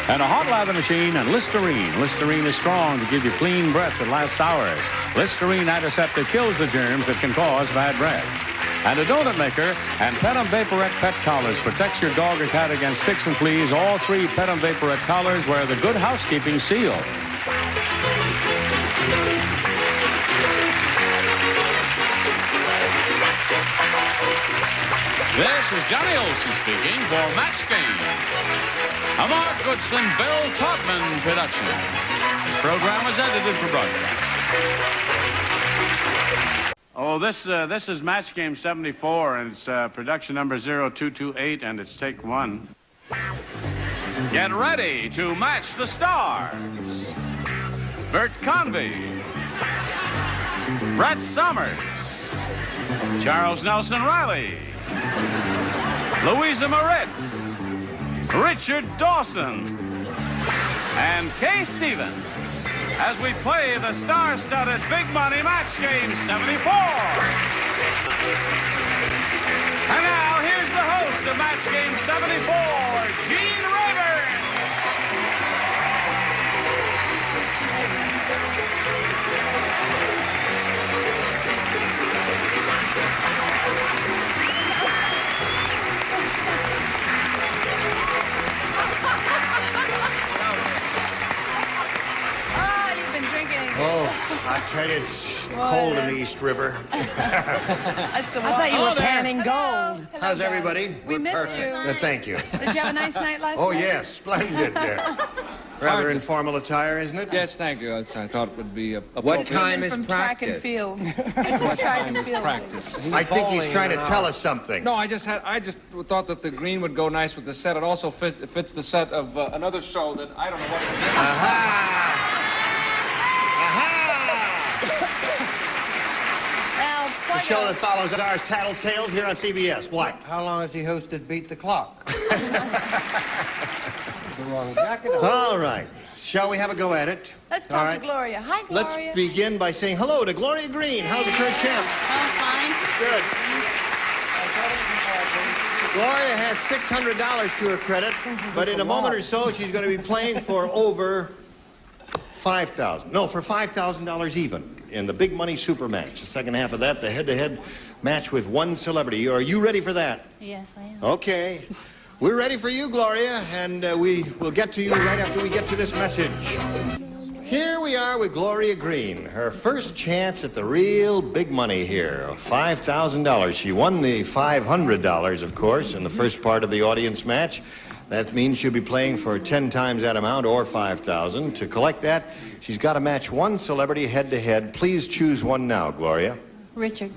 And a hot lather machine and Listerine. Listerine is strong to give you clean breath that lasts hours. Listerine antiseptic kills the germs that can cause bad breath. And a donut maker and Petum Vaporette pet collars protects your dog or cat against ticks and fleas. All 3 Petum Vaporette collars wear the Good Housekeeping seal. This is Johnny Olson speaking for Match Game, a Mark Goodson, Bill Todman production. This program was edited for broadcast. Oh, this is Match Game 74, and it's production number 0228, and it's take 1. Get ready to match the stars. Bert Convy, Brett Summers, Charles Nelson Riley, Louisa Moritz, Richard Dawson, and Kay Stevens as we play the star-studded Big Money Match Game 74. And now, here's the host of Match Game 74, Gene Rayburn. Oh, I tell you, it's cold in the East River. That's the I thought you were panning gold. Hello, How's everybody? We missed perfect. you. Thank you. Did you have a nice night last night? Oh, yes, splendid. Rather informal attire, isn't it? Yes, thank you. I thought it would be a What time is from track and practice? field. It's just track and field. Practice. I think he's trying to tell us something. No, I just thought that the green would go nice with the set. It also fits the set of another show that I don't know what it is. The show that follows ours, Tattletales, here on CBS. What? How long has he hosted Beat the Clock? The wrong jacket on. All right. Shall we have a go at it? Let's talk to Gloria. Hi, Gloria. Let's begin by saying hello to Gloria Green. How's the current champ? Fine. Good. Gloria has $600 to her credit, but in a moment or so, she's going to be playing for over $5,000. No, for $5,000 even in the Big Money Super Match. The second half of that, the head-to-head match with one celebrity. Are you ready for that? Yes, I am. Okay. We're ready for you, Gloria, and we will get to you right after we get to this message. Here we are with Gloria Green, her first chance at the real big money here, $5,000. She won the $500, of course, in the first part of the audience match. That means she'll be playing for 10 times that amount, or $5,000. To collect that, she's got to match one celebrity head-to-head. Please choose one now, Gloria. Richard.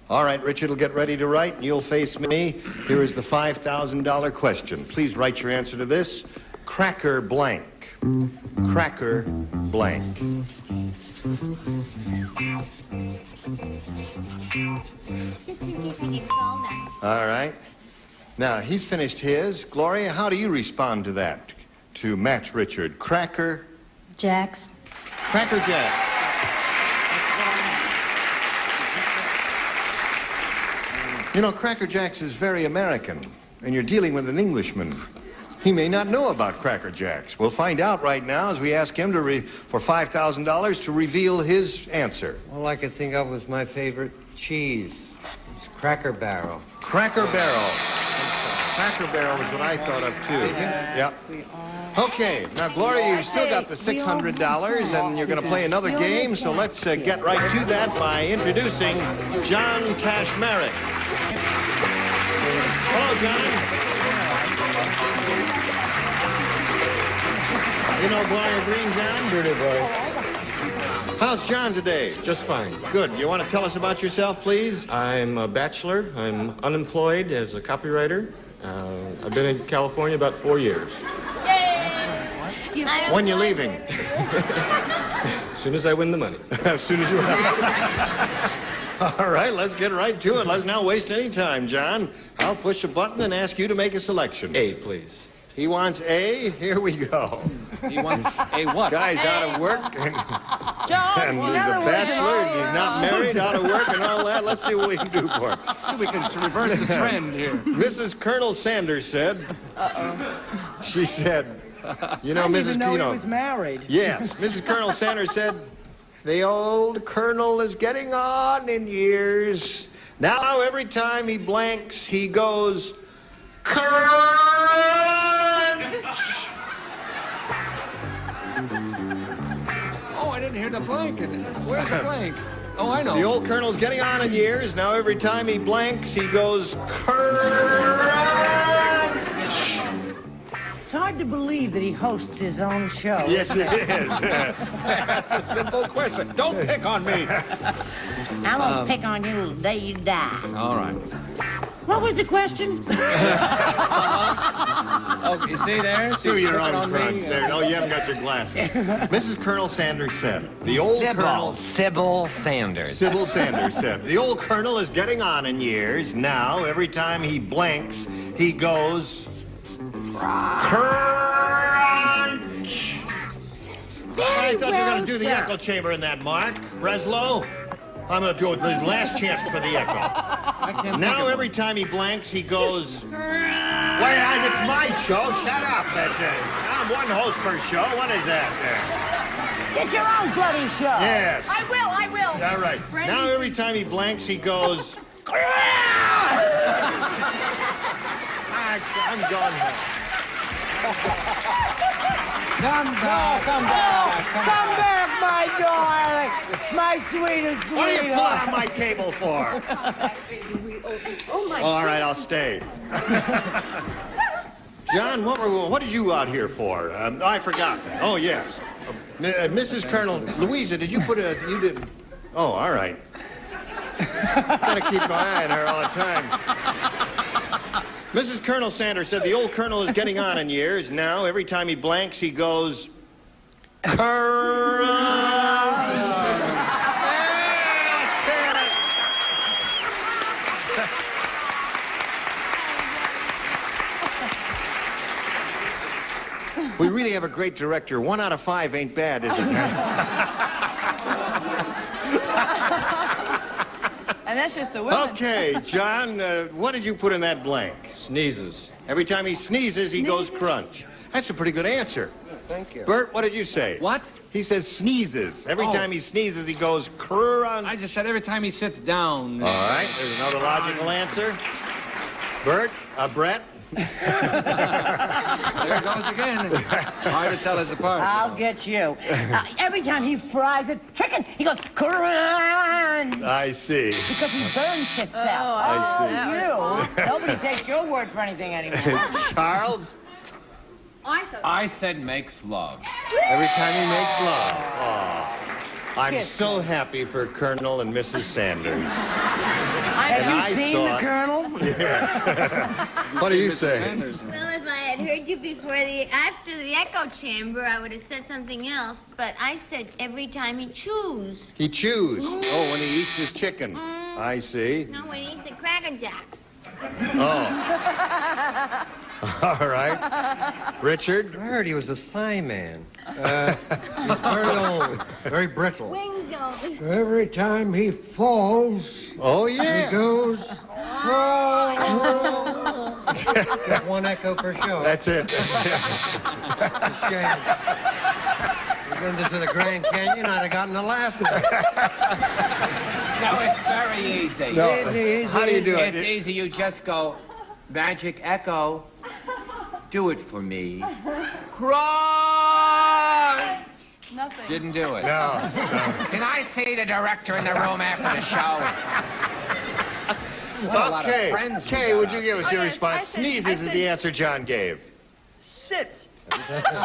All right, Richard will get ready to write, and you'll face me. Here is the $5,000 question. Please write your answer to this. Cracker blank. Cracker blank. Just in case I get called on. All right. Now, he's finished his. Gloria, how do you respond to that? To match Richard. Cracker? Jacks. Cracker Jacks. You know, Cracker Jacks is very American, and you're dealing with an Englishman. He may not know about Cracker Jacks. We'll find out right now as we ask him for $5,000 to reveal his answer. All I could think of was my favorite cheese. It's Cracker Barrel. Cracker Barrel. Cracker Barrel is what I thought of, too. Yep. Okay, now, Gloria, you've still got the $600, and you're going to play another game, so let's get right to that by introducing John Kashmarek. Hello, John. You know Gloria Green, John? Sure do, boy. How's John today? Just fine. Good. You want to tell us about yourself, please? I'm a bachelor. I'm unemployed as a copywriter. I've been in California about 4 years. When you leaving? As soon as I win the money. As soon as you win. All right, let's get right to it. Let's not waste any time, John. I'll push a button and ask you to make a selection. A, please. He wants A. Here we go. He wants a what? Guy's out of work and he's a bachelor and he's not married, out of work and all that. Let's see what we can do for him. See if we can reverse the trend here. Mrs. Colonel Sanders said. She said, you know, I didn't Mrs. even know Keno. he was married. Yes, Mrs. Colonel Sanders said, the old colonel is getting on in years. Now every time he blanks, he goes, crunch. Oh, I didn't hear the blank. Where's the blank? Oh, I know. The old colonel's getting on in years. Now every time he blanks, he goes, crunch. It's hard to believe that he hosts his own show. Yes, it is. That's a simple question. Don't pick on me. I won't pick on you the day you die. All right. What was the question? Oh, you see there? Do your own crunch there. Oh, you haven't got your glasses. Mrs. Colonel Sanders said, the old colonel... Sybil Sanders. Sybil Sanders said, the old colonel is getting on in years. Now, every time he blanks, he goes... crunch. I thought you were going to do the echo chamber in that, Mark. Breslow? I'm going to do it. The last chance for the echo. Now, every time he blanks, he goes... Wait, it's my show. Shut up. That's it. I'm one host per show. What is that there? Get your own bloody show. Yes. I will. All right. Now, every time he blanks, he goes... I'm gone now. Come back, come back, my darling, my sweetest sweetheart. What are you pulling on my table for? All right, I'll stay. John, what did you out here for? I forgot. Oh, yes. Mrs. Colonel, Louisa, did you put you did... Oh, all right. Gotta keep my eye on her all the time. Mrs. Colonel Sanders said the old colonel is getting on in years. Now, every time he blanks, he goes... crunch. We really have a great director. 1 out of 5 ain't bad, is it? And that's just the women. Okay, John, what did you put in that blank? Sneezes. Every time he sneezes, he goes crunch. That's a pretty good answer. Thank you. Bert, what did you say? What? He says sneezes. Every time he sneezes, he goes crunch. I just said every time he sits down. All right, there's another logical answer. Bert, Brett? There it goes again. Hard to tell us apart. I'll get you. Every time he fries a chicken, he goes, crunch. I see. Because he burns himself. I see. Nobody takes your word for anything anymore. Charles? I said makes love. Every time he makes love. Oh, I'm so happy for Colonel and Mrs. Sanders. Have you seen the Colonel? Yes. What do you say? Well, if I had heard you after the echo chamber, I would have said something else. But I said every time he chews. He chews. Oh, when he eats his chicken. I see. No, when he eats the Cracker Jacks. Oh. All right. Richard? I heard he was a thigh man. He's very old, very brittle. Wings on. So every time he falls, oh yeah, he goes. Got 1 echo per show. That's it. It's a shame. We learned this in the Grand Canyon, I'd have gotten a laugh. No, it's very easy. No. How do you do it? It's easy. You just go, magic echo, do it for me. Crunch! Nothing. Didn't do it. No. Can I see the director in the room after the show? Okay. Kay, would you give us your yes, response? Sneezes is the answer John gave. Sits.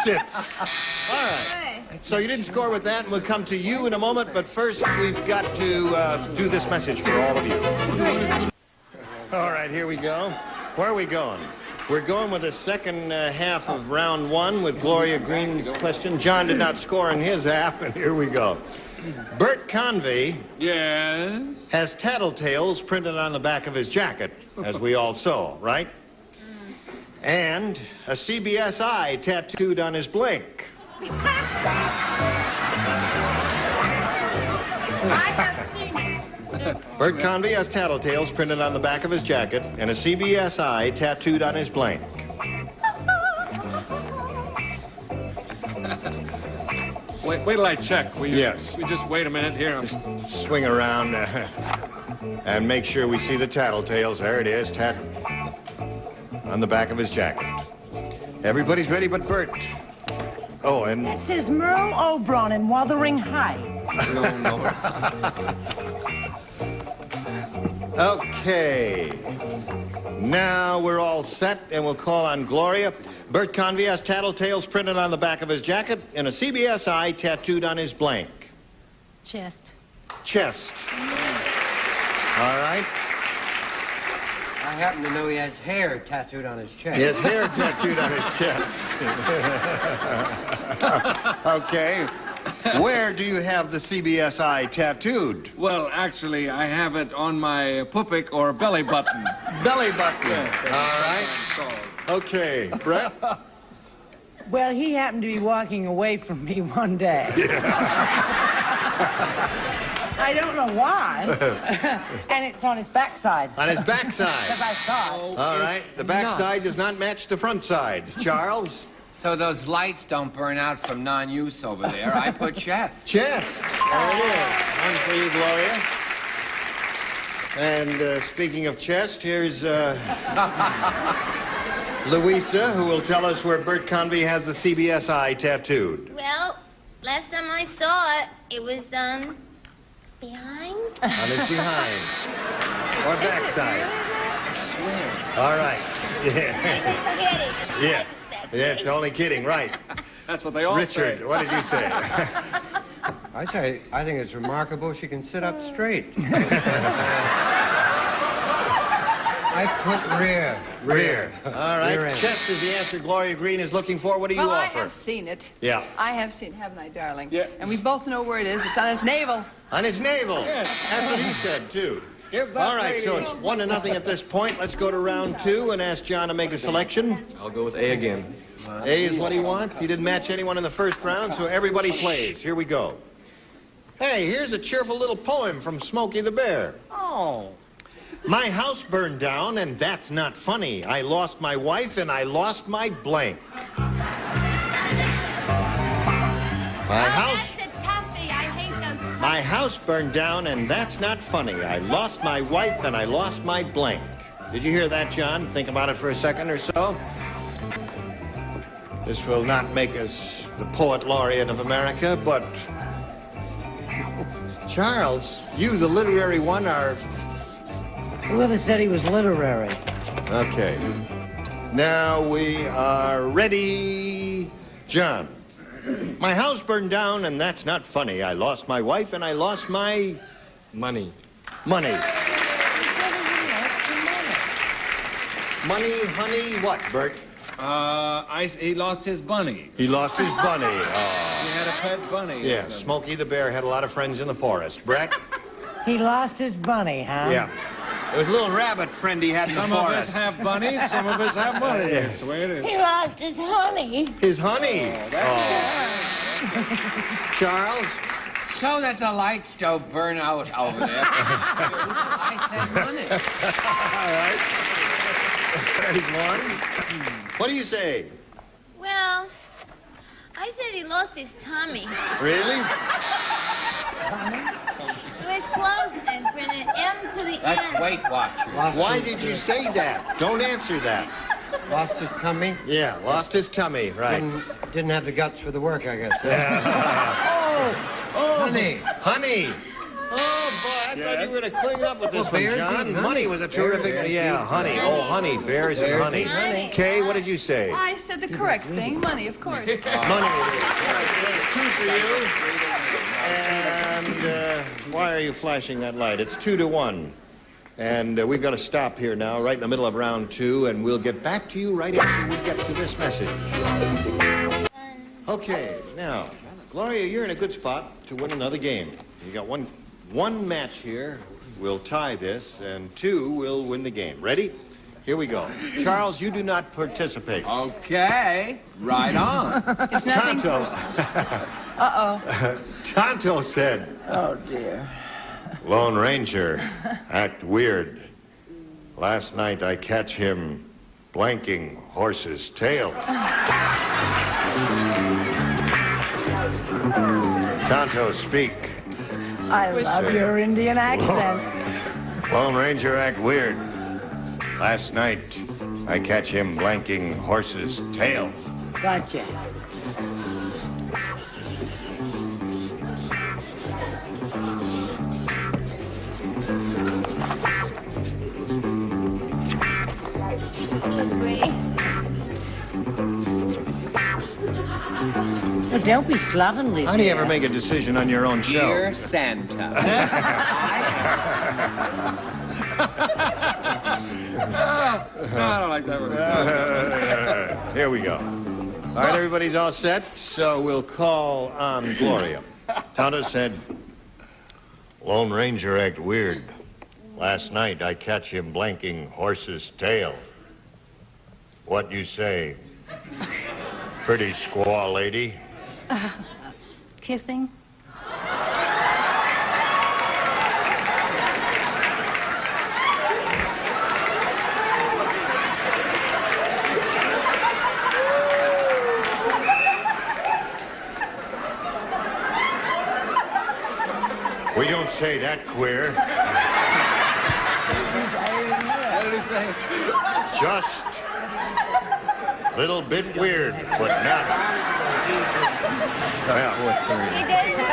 Sits. All right. So you didn't score with that, and we'll come to you in a moment, but first we've got to do this message for all of you. All right, here we go. Where are we going? We're going with the second half of round 1 with Gloria Green's question. John did not score in his half, and here we go. Bert Convey has tattletales printed on the back of his jacket, as we all saw, right? And a CBS eye tattooed on his blink. I have seen it. Bert Convy has tattletales printed on the back of his jacket and a CBS eye tattooed on his blank. Wait till I check. Yes. We just wait a minute here. Swing around and make sure we see the tattletales. There it is, on the back of his jacket. Everybody's ready but Bert. Oh, and... It says Merle Oberon in Wuthering Heights. No. Okay. Now we're all set, and we'll call on Gloria. Bert Convy has tattletales printed on the back of his jacket and a CBS eye tattooed on his blank. Chest. Chest. All right. I happen to know he has hair tattooed on his chest. He has hair tattooed on his chest. Okay. Where do you have the CBS eye tattooed? Well, actually, I have it on my pupik or belly button. Belly button. Yes, all right. Okay, Brett? Well, he happened to be walking away from me one day. I don't know why. And it's on his backside. On his backside. Because I saw it. All right. The backside does not match the front side. Charles? So those lights don't burn out from non-use over there. I put chest. Chest. There it is. One for you, Gloria. And speaking of chest, here's Louisa, who will tell us where Bert Convy has the CBS eye tattooed. Well, last time I saw it, it was, behind? On his behind. Or backside. All right. Yeah. Yeah. Yeah, it's only kidding, right. That's what they all say. Richard, what did you say? I think it's remarkable she can sit up straight. I put rear. Rear. All right. Rear end. Chest is the answer Gloria Green is looking for. What do you Well, offer? I have seen it. Yeah. I have seen it, haven't I, darling? Yeah. And we both know where it is. It's on his navel. On his navel. Yes. That's what he said, too. Give that All right, lady- so it's 1-0 at this point. Let's go to round 2 and ask John to make a selection. I'll go with A again. A is what he wants. He didn't match anyone in the first round, so everybody plays. Here we go. Hey, here's a cheerful little poem from Smokey the Bear. Oh. My house burned down, and that's not funny. I lost my wife, and I lost my blank. My house... That's a toughie. I hate those toughies. My house burned down, and that's not funny. I lost my wife, and I lost my blank. Did you hear that, John? Think about it for a second or so. This will not make us the poet laureate of America, but... Charles, you, the literary one, are... Whoever said he was literary? Okay. Now we are ready. John. My house burned down, and that's not funny. I lost my wife, and I lost my... Money. Money. Money, honey, what, Bert? He lost his bunny. He lost his bunny. He had a pet bunny. Yeah, Smokey the Bear had a lot of friends in the forest. Brett? He lost his bunny, huh? Yeah. It was a little rabbit friend he had in the Some of forest. us have bunnies, some of us have money. Yes. That's the way it is. He lost his honey. His honey. Charles? So that the lights don't burn out over there. I said money. All right. There's one. What do you say? Well, I said he lost his tummy. Really? It was close and printed M to the That's end. Weight Watchers. Why did you say that? Don't answer that. Lost his tummy. Yeah, lost his tummy, right. Didn't have the guts for the work, I guess. Honey. Honey. Oh, boy, I thought you were going to clean up with this one, bears John. eat honey. Money was a terrific... Bears Yeah, eat honey. Oh, honey. Bears and honey. Honey. Kay, what did you say? I said the correct thing. Money, of course. Money. All right, so that's 2 for you. And why are you flashing that light? It's 2-1. And we've got to stop here now, right in the middle of round 2, and we'll get back to you right after we get to this message. Okay, now, Gloria, you're in a good spot to win another game. You got one match here. We'll tie this, and 2 will win the game. Ready? Here we go. Charles, you do not participate. Okay, right on. It's nothing. Tonto. Uh-oh. Tonto said, Oh, dear. Lone Ranger, act weird. Last night I catch him blanking horse's tail. Tonto, speak. I love your Indian accent. Lone Ranger, act weird. Last night I catch him blanking horse's tail. Gotcha. Well, don't be slovenly. How do you ever make a decision on your own show? Dear Santa. I don't like that one. Here we go. All right, everybody's all set, so we'll call on Gloria. Tonto said, Lone Ranger act weird. Last night I catch him blanking horse's tail. What you say? Pretty squaw lady. Kissing? We don't say that queer. What did he say? Just little bit weird, but not. Well, He didn't do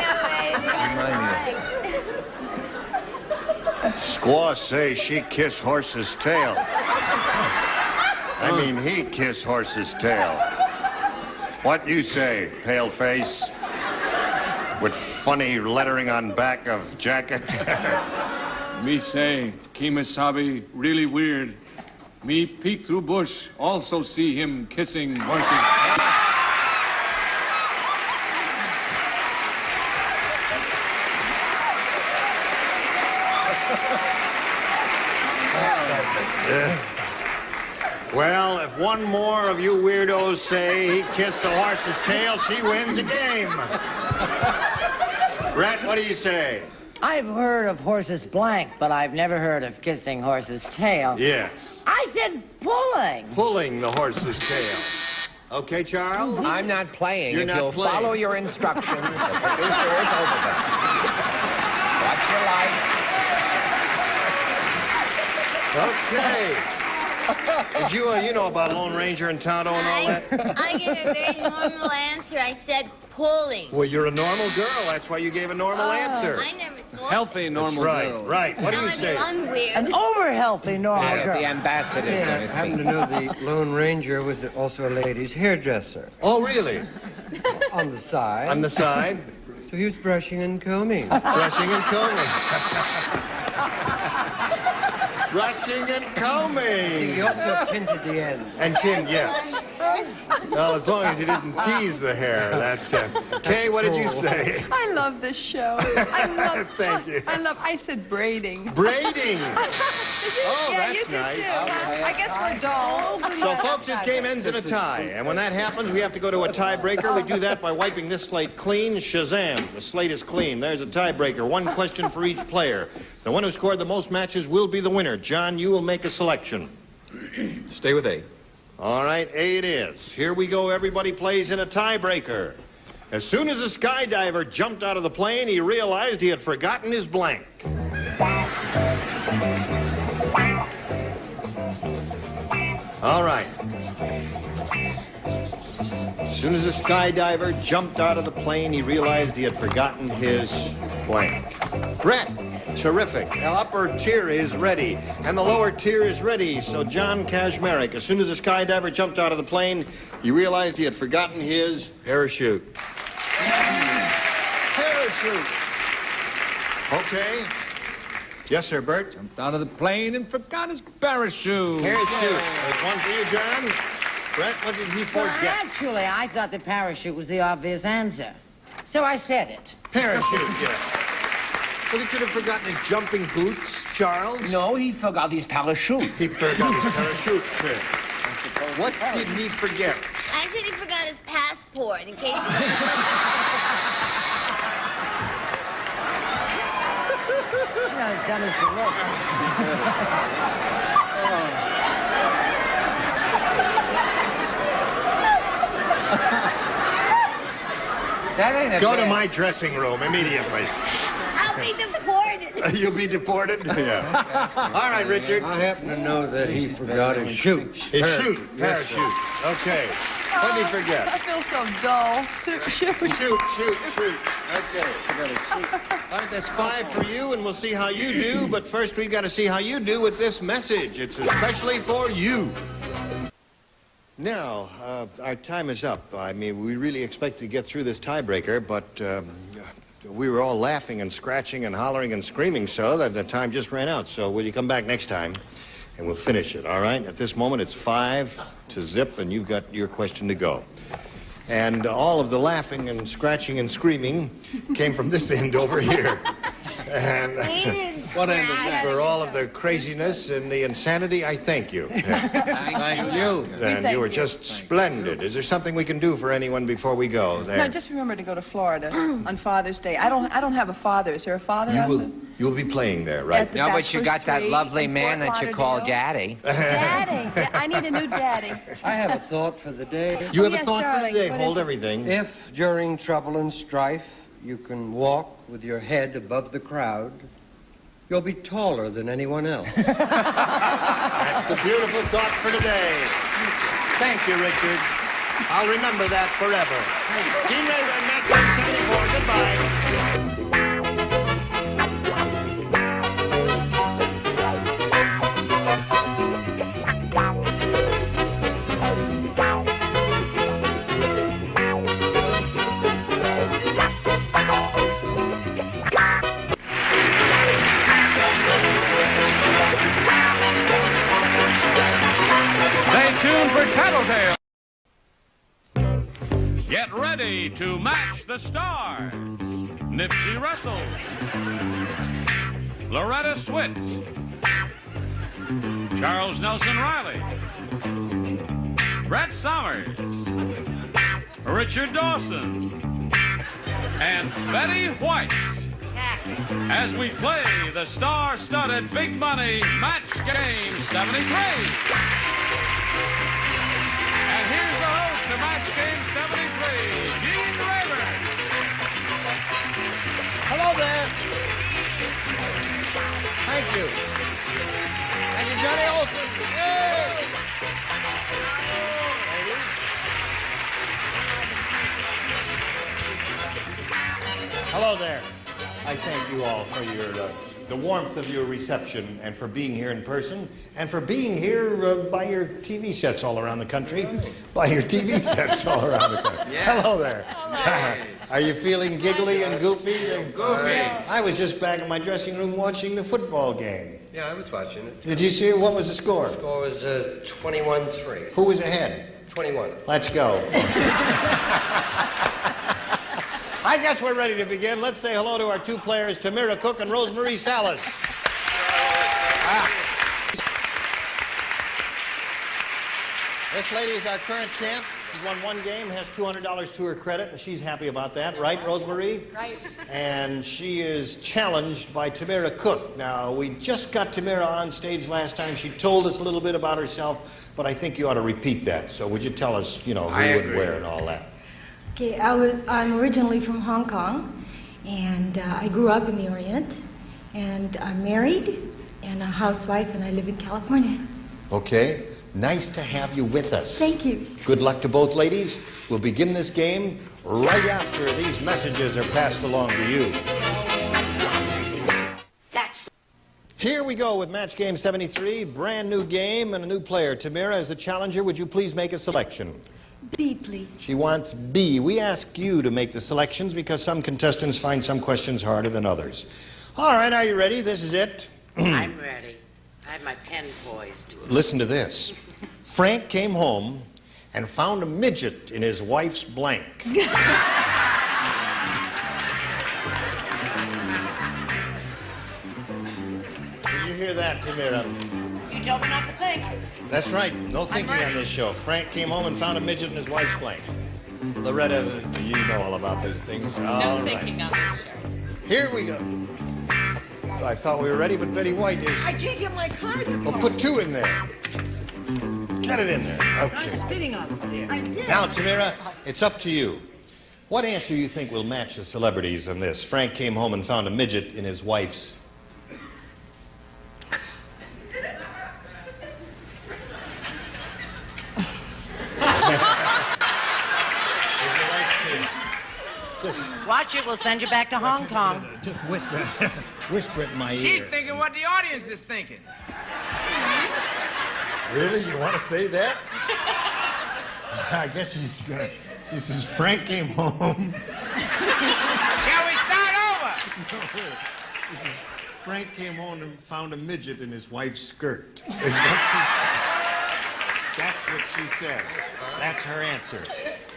it. squaw say she kiss horse's tail. I mean, he kiss horse's tail. What you say, pale face? With funny lettering on back of jacket. Me say, Kimasabi, really weird. Me peek through bush, also see him kissing horses. Well, if one more of you weirdos say he kissed the horse's tail, she wins the game. Brett, what do you say? I've heard of horses blank, but I've never heard of kissing horse's tail. Yes. I said pulling. Pulling the horse's tail. Okay, Charles? I'm not playing. You're if not you'll playing. follow your instructions, the producer is over them. Watch your life. Okay. Did you know about Lone Ranger and Tonto and all that? I gave a very normal answer. I said pulling. Well, you're a normal girl. That's why you gave a normal answer. I never thought Healthy, normal That's right, girl. right. What do you say? I'm weird. An over-healthy normal girl. The ambassador is going to I happen to speak. know the Lone Ranger was also a ladies' hairdresser. Oh, really? On the side. On the side? So he was brushing and combing. Brushing and combing. Brushing and combing. He also tinted the end. And tin, yes. Well, as long as he didn't tease the hair, that's it. Kay, what did you say? I love this show. I love. Thank you. I said braiding. Braiding. Oh, Yeah, that's you did nice. too. I guess we're dull. So, folks, this game ends in a tie. And when that happens, we have to go to a tiebreaker. We do that by wiping this slate clean. Shazam. The slate is clean. There's a tiebreaker. One question for each player. The one who scored the most matches will be the winner. John, you will make a selection. Stay with A. All right, A it is. Here we go. Everybody plays in a tiebreaker. As soon as the skydiver jumped out of the plane, he realized he had forgotten his blank. All right. As soon as the skydiver jumped out of the plane, he realized he had forgotten his blank. Brett, terrific. The upper tier is ready, and the lower tier is ready. So John Kashmerick, as soon as the skydiver jumped out of the plane, he realized he had forgotten his Parachute. parachute. Okay. Yes, sir, Bert. Jumped out of the plane and forgot his parachute. Parachute. There's one for you, John. Brett, what did he Well, forget? actually, I thought the parachute was the obvious answer. So I said it. Parachute, yes. Well, he could have forgotten his jumping boots, Charles. No, he forgot his parachute. He forgot his parachute. What did he forget? I said he forgot his passport in case. Not as dumb as you look. That ain't Go to my dressing room immediately. I'll be deported. You'll be deported? Yeah. All right, Richard. I happen to know that he forgot his chute. His chute. Parachute. Okay. What did he forget? I feel so dull. Shoot. Shoot. Okay. All right, that's 5 for you, and we'll see how you do. But first, we've got to see how you do with this message. It's especially for you. Now, our time is up. I mean, we really expected to get through this tiebreaker, but we were all laughing and scratching and hollering and screaming so that the time just ran out. So will you come back next time, and we'll finish it, all right? At this moment, it's 5-0, and you've got your question to go. And all of the laughing and scratching and screaming came from this end over here. And what end of that? For all of the craziness and the insanity, I thank you. Thank you. And you were just splendid. Is there something we can do for anyone before we go? There. No, just remember to go to Florida on Father's Day. I don't have a father. Is there a father? You'll be playing there, right? No, but you got that lovely man that you call Daddy. Daddy. I need a new daddy. I have a thought for the day. You have yes, a thought darling. for the day. What Hold is it? everything. If during trouble and strife you can walk with your head above the crowd, you'll be taller than anyone else. That's a beautiful thought for today. Thank you, Richard. I'll remember that forever. Gene Rayburn, Match Game 74. Goodbye. Tuned for Tattletale. Get ready to match the stars. Nipsey Russell, Loretta Swit, Charles Nelson Riley, Brett Somers, Richard Dawson, and Betty White as we play the star-studded Big Money Match Game 73. And here's the host of Match Game 73, Gene Rayburn. Hello there. Thank you. Thank you, Johnny Olson. Yay! Hello there. I thank you all for your the warmth of your reception and for being here in person and for being here by your TV sets all around the country. By your TV sets all around the country. Yes. Hello there. Are you feeling giggly and goofy? Goofy. I was just back in my dressing room watching the football game. Yeah, I was watching it. Did you see it? What was the score? The score was 21-3. Who was ahead? 21. Let's go. I guess we're ready to begin. Let's say hello to our two players, Tamira Cook and Rosemarie Salas. This lady is our current champ. She's won one game, has $200 to her credit, and she's happy about that. Right, Rosemarie? Right. And she is challenged by Tamira Cook. Now, we just got Tamira on stage last time. She told us a little bit about herself, but I think you ought to repeat that. So would you tell us, you know, who and where and all that? Okay, I'm originally from Hong Kong, and I grew up in the Orient, and I'm married and a housewife, and I live in California. Okay. Nice to have you with us. Thank you. Good luck to both ladies. We'll begin this game right after these messages are passed along to you. Here we go with Match Game 73, brand new game and a new player. Tamira, as the challenger, would you please make a selection? B, please. She wants B. We ask you to make the selections because some contestants find some questions harder than others. All right, are you ready? This is it. I'm ready. I have my pen poised. Listen to this. Frank came home and found a midget in his wife's blank. that, Tamira? You told me not to think. That's right. No thinking on this show. Frank came home and found a midget in his wife's blanket. Loretta, you know all about these things. No thinking on this show. Here we go. I thought we were ready, but Betty White is... I can't get my cards Well, put 2 in there. Get it in there. I'm Okay. spitting on it, dear. I did. Now, Tamira, it's up to you. What answer you think will match the celebrities in this? Frank came home and found a midget in his wife's... Just watch it. We'll send you back to Hong Kong. Just whisper, whisper it in my She's ear. thinking what the audience is thinking. Really? You want to say that? I guess she says Frank came home. Shall we start over? No. She says Frank came home and found a midget in his wife's skirt. That's what she said. That's her answer.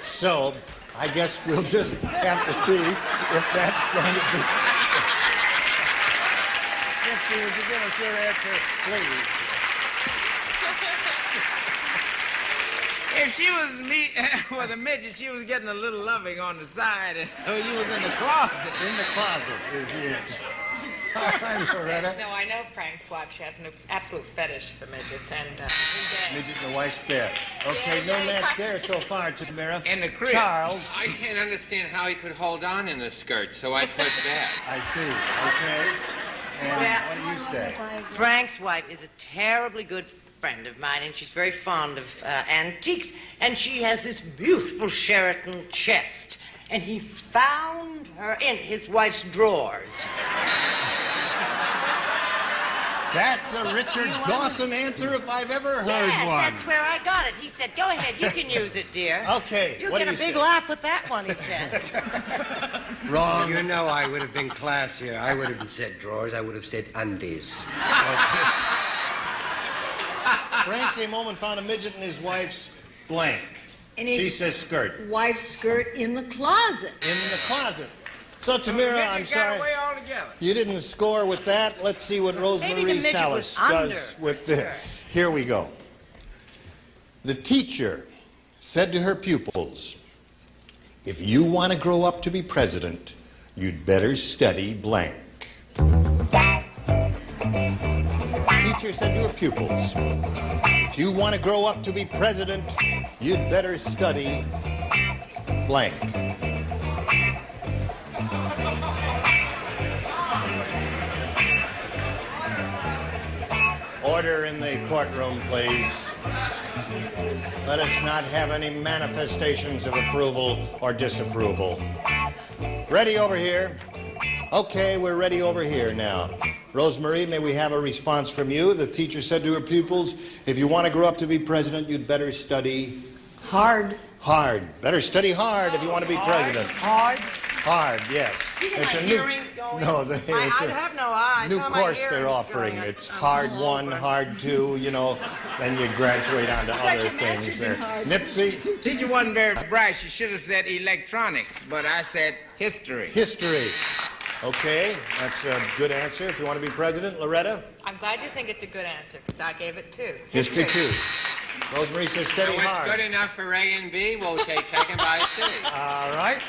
So, I guess we'll just have to see if that's going to be... Nancy, would you give us your answer, please? If she was with a midget, she was getting a little loving on the side, and so you was in the closet. In the closet is the answer. All right, Loretta. No, I know Frank's wife. She has an absolute fetish for midgets, and Midget in the wife's bed. Okay, no match there so far, Tamira. In the crib. Charles. I can't understand how he could hold on in the skirt, so I put that. I see. Okay. And what do you say? Frank's wife is a terribly good friend of mine, and she's very fond of antiques, and she has this beautiful Sheraton chest, and he found her in his wife's drawers. That's a Richard Dawson answer if I've ever heard yes, one. That's where I got it. He said, go ahead, you can use it, dear. Okay, You'll what get do a you big say? laugh with that one, he said. Wrong. You know I would have been classier. I would have said drawers. I would have said undies. Frank came home and found a midget in his wife's blank. In She his says skirt. wife's skirt in the closet. In the closet. So, Tamira, I'm Midget sorry. got away altogether. You didn't score with that. Let's see what Maybe the Rosemary midget Salas was does under with her this. Here we go. The teacher said to her pupils, if you want to grow up to be president, you'd better study blank. Teacher said to her pupils, if you want to grow up to be president, you'd better study blank. Order in the courtroom, please. Let us not have any manifestations of approval or disapproval. Ready over here? Okay, we're ready over here now. Rosemary, may we have a response from you? The teacher said to her pupils, if you want to grow up to be president, you'd better study... Hard. Hard. Better study hard if you want to be president. Hard? Hard, yes. It's a new... No, it's I a have no eyes. new How are my course they're earrings offering. going? It's hard 1, hard 2, you know, then you graduate on to other things there. Nipsey? Teacher wasn't very bright. She should have said electronics, but I said history. History. Okay, that's a good answer if you want to be president. Loretta? I'm glad you think it's a good answer, because I gave it 2. History 2. Rosemary says Now, steady what's hard. good enough for A and B, we'll take them by C. All right.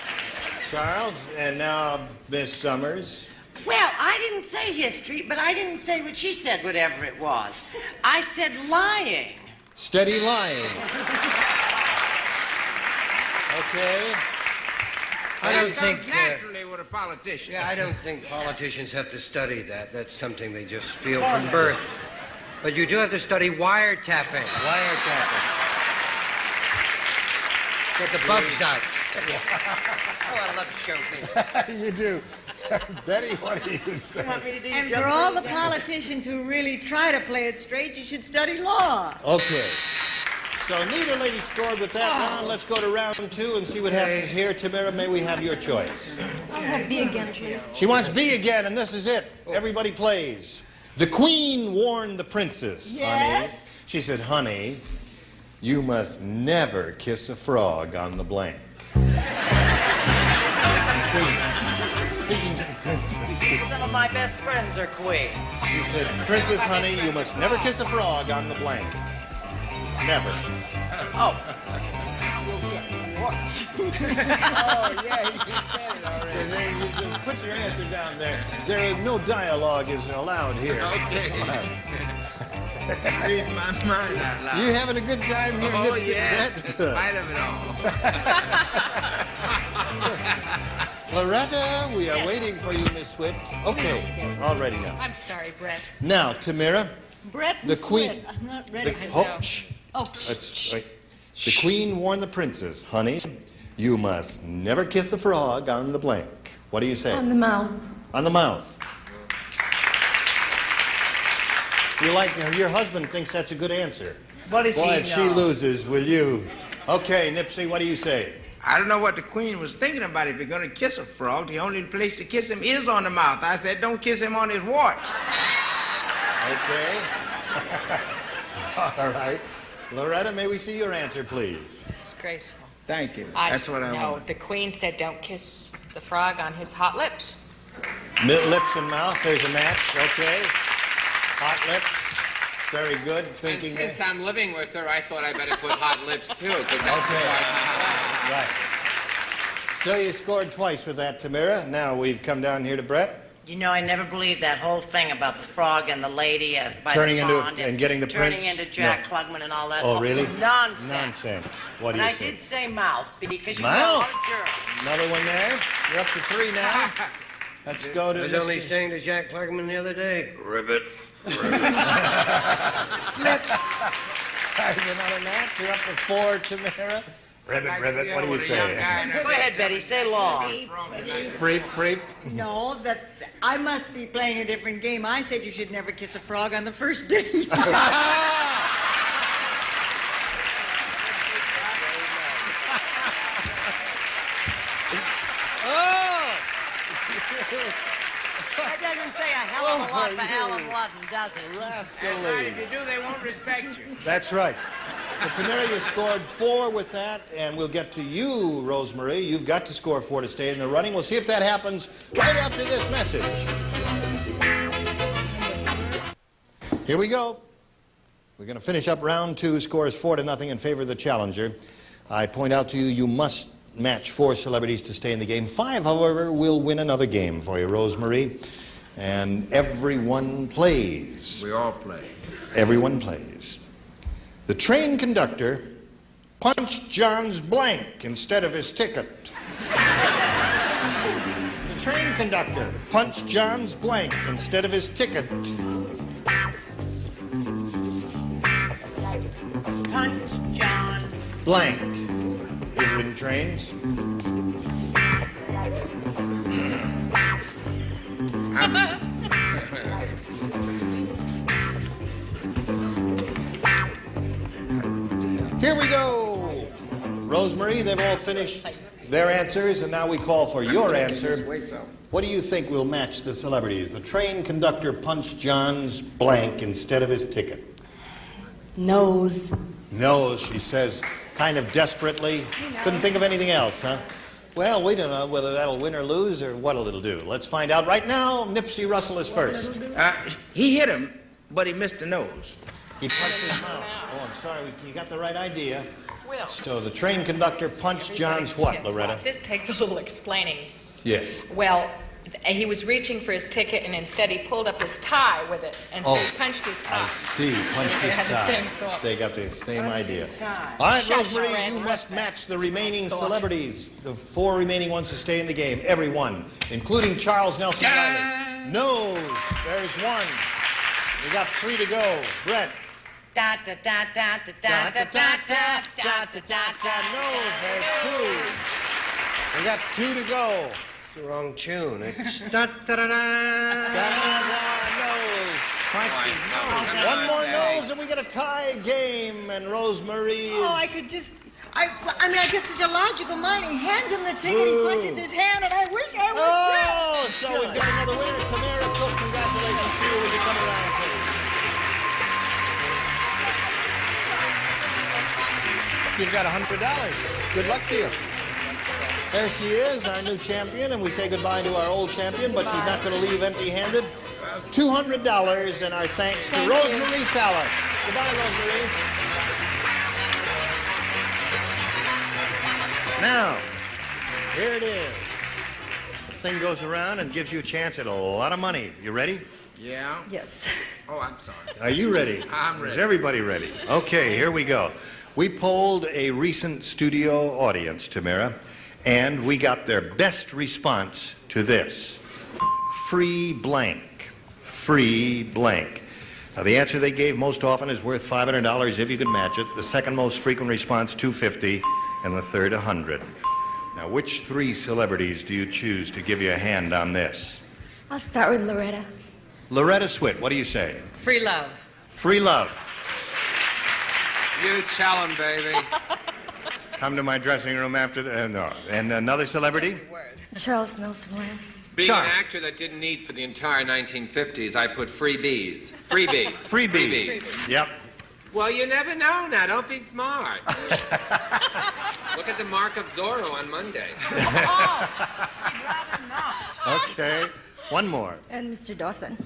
Charles, and now Miss Summers. Well, I didn't say history, but I didn't say what she said, whatever it was. I said lying. Steady lying. Okay. I don't That think... comes naturally with a politician. Yeah, I don't think politicians have to study that. That's something they just feel from birth. But you do have to study wiretapping. Wiretapping. Get the bugs out. Oh, I love show business. You do. Betty, what do you say? And for all the politicians who really try to play it straight, you should study law. Okay. So neither lady scored with that round. Let's go to round 2 and see what happens here. Tamira, may we have your choice? I'll have B again, please. She wants B again, and this is it. Everybody plays. The queen warned the princess, Yes? honey. She said, honey, you must never kiss a frog on the blank. Speaking to the Princess. Some of my best friends are queens. She said, Princess Honey, you must never kiss a frog on the blank. Never. Oh. Oh, yeah, you said it already. Put your answer down there. No dialogue is allowed here. Okay. Read my mind out loud. You having a good time here, Oh, Nipsey? yes, That's in good. spite of it all. Loretta, we are Yes. waiting for you, Miss Witt. Okay, all ready now. I'm sorry, Brett. Now, Tamira, Brett the queen. Sweat. I'm not ready. Shh. Oh, Wait. The queen warned the princess, honey, you must never kiss a frog on the blank. What do you say? On the mouth. On the mouth. You like your husband thinks that's a good answer. What does Boy, he if she know? loses, will you? Okay, Nipsey, what do you say? I don't know what the queen was thinking about. If you're going to kiss a frog, the only place to kiss him is on the mouth. I said, don't kiss him on his warts. Okay. All right. Loretta, may we see your answer, please? disgraceful. Thank you. I That's what I know. want. The queen said don't kiss the frog on his hot lips. Lips and mouth, there's a match. Okay. Hot lips. Very good. And Thinking since that. I'm living with her, I thought I better put hot lips too. 'Cause that's Right. So you scored twice with that, Tamira. Now we've come down here to Brett. You know, I never believed that whole thing about the frog and the lady by Turning the into pond and getting the turning prince. into Jack No. Klugman and all that. Oh, really? Nonsense. Nonsense. What do And you I say? did say mouth because you Mouth? know a lot of germs. Another one there. You're up to 3 now. Let's go to I was Mr. only saying to Jack Klugman the other day, ribbit. Lips. Another match. You're up to 4, Tamira. Ribbit, ribbit. What do you say? Go ahead, Betty. Say long. Freep. No, that I must be playing a different game. I said you should never kiss a frog on the first date. That doesn't say a hell of a lot for Alan Watton, does it? That's right. If you do, they won't respect you. That's right. So, Tamira, you scored 4 with that, and we'll get to you, Rosemary. You've got to score 4 to stay in the running. We'll see if that happens right after this message. Here we go. We're going to finish up round 2. Scores 4-0 in favor of the challenger. I point out to you, you must match 4 celebrities to stay in the game. 5, however, will win another game for you, Rosemary. And everyone plays. We all play. Everyone plays. The train conductor punched John's blank instead of his ticket. The train conductor punched John's blank instead of his ticket. Punch John's Blank. You've ridden trains? Here we go. Rosemary, they've all finished their answers, and now we call for your answer. What do you think will match the celebrities? The train conductor punched John's blank instead of his ticket. Nose. Nose, she says, kind of desperately. Couldn't think of anything else, huh? Well, we don't know whether that'll win or lose or what it'll do. Let's find out right now. Nipsey Russell is first. He hit him, but he missed the nose. He punched his mouth. Oh, I'm sorry. You got the right idea. Will. So the train conductor punched John's what, Loretta? This takes a little explaining. Yes. Well, he was reaching for his ticket, and instead he pulled up his tie with it, and so he punched his tie. I see. Punched They his had the tie. same thought. They got the same idea. tie. All right, Shush, Rosemary, Ranch. you must match the remaining Thought. celebrities. The 4 remaining ones to stay in the game. Everyone, including Charles Nelson Riley. Nose. There's 1. We got 3 to go. Brett. Da da da da da da da da da da da da. Nose. There's 2. We got 2 to go. It's the wrong tune. It's da-da-da-da. Nose. One more nose, and we get a tie game. And Rosemary is... Oh, I could just... I mean, I get such a logical mind. He hands him the ticket, he punches his hand, and I wish I was Oh, there. so we've got another winner. Tamira Cook, congratulations to you. Would you come around, please? You've got $100. Good luck to you. There she is, our new champion, and we say goodbye to our old champion, but she's not going to leave empty-handed. $200, and our thanks to Rosemary Salas. Goodbye, Rosemary. Now, here it is. The thing goes around and gives you a chance at a lot of money. You ready? Yeah? Yes. Oh, I'm sorry. Are you ready? I'm ready. Is everybody ready? Okay, here we go. We polled a recent studio audience, Tamara, and we got their best response to this. Free blank. Free blank. Now, the answer they gave most often is worth $500 if you could match it. The second most frequent response, $250, and the third, $100. Now, which three celebrities do you choose to give you a hand on this? I'll start with Loretta. Loretta Swit, what do you say? Free love. Free love. You tell him, baby. Come to my dressing room after the... no. And another celebrity? Charles Nelson Lamb. Being an actor that didn't eat for the entire 1950s, I put freebies. Freebie. Freebie. Yep. Well, you never know now. Don't be smart. Look at the mark of Zorro on Monday. Okay. One more. And Mr. Dawson.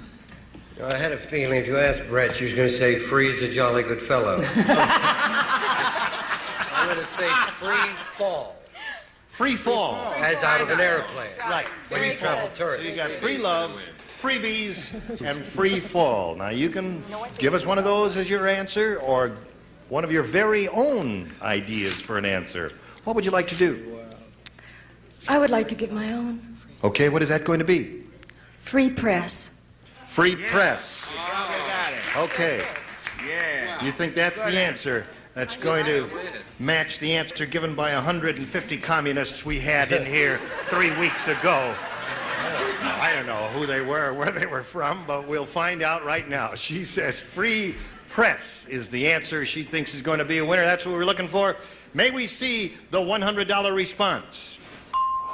I had a feeling if you asked Brett, she was going to say, free's a jolly good fellow. I'm going to say free fall. Free fall. As out of an airplane. Right. When you travel tourist. So you got free love, freebies, and free fall. Now, you can give us one of those as your answer or one of your very own ideas for an answer. What would you like to do? I would like to give my own. Okay, what is that going to be? Free press. Free press. You got it. Okay. Yeah. You think that's the answer? That's going to match the answer given by 150 communists we had in here 3 weeks ago. I don't know who they were or where they were from, but we'll find out right now. She says free press is the answer she thinks is going to be a winner. That's what we're looking for. May we see the $100 response?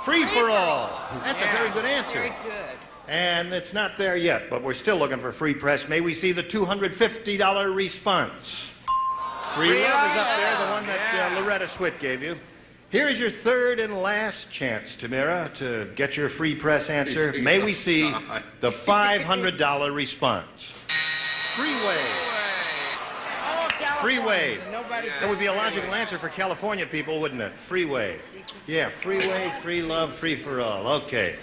Free for all. That's a very good answer. Very good. And it's not there yet, but we're still looking for free press. May we see the $250 response? Free love is up there, the one that Loretta Swit gave you. Here's your third and last chance, Tamara, to get your free press answer. May we see the $500 response? Freeway. Freeway. That would be a logical answer for California people, wouldn't it? Freeway. Yeah, freeway, free love, free for all. Okay.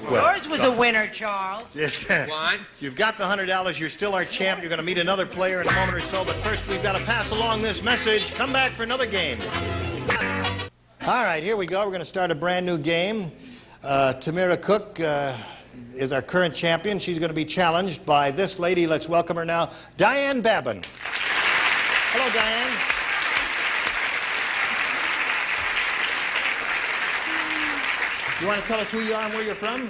Well, Yours was a winner, Charles. Yes. What? You've got the $100. You're still our champ. You're going to meet another player in a moment or so. But first, we've got to pass along this message. Come back for another game. All right, here we go. We're going to start a brand new game. Tamara Cook is our current champion. She's going to be challenged by this lady. Let's welcome her now, Diane Babin. Hello, Diane. You want to tell us who you are and where you're from?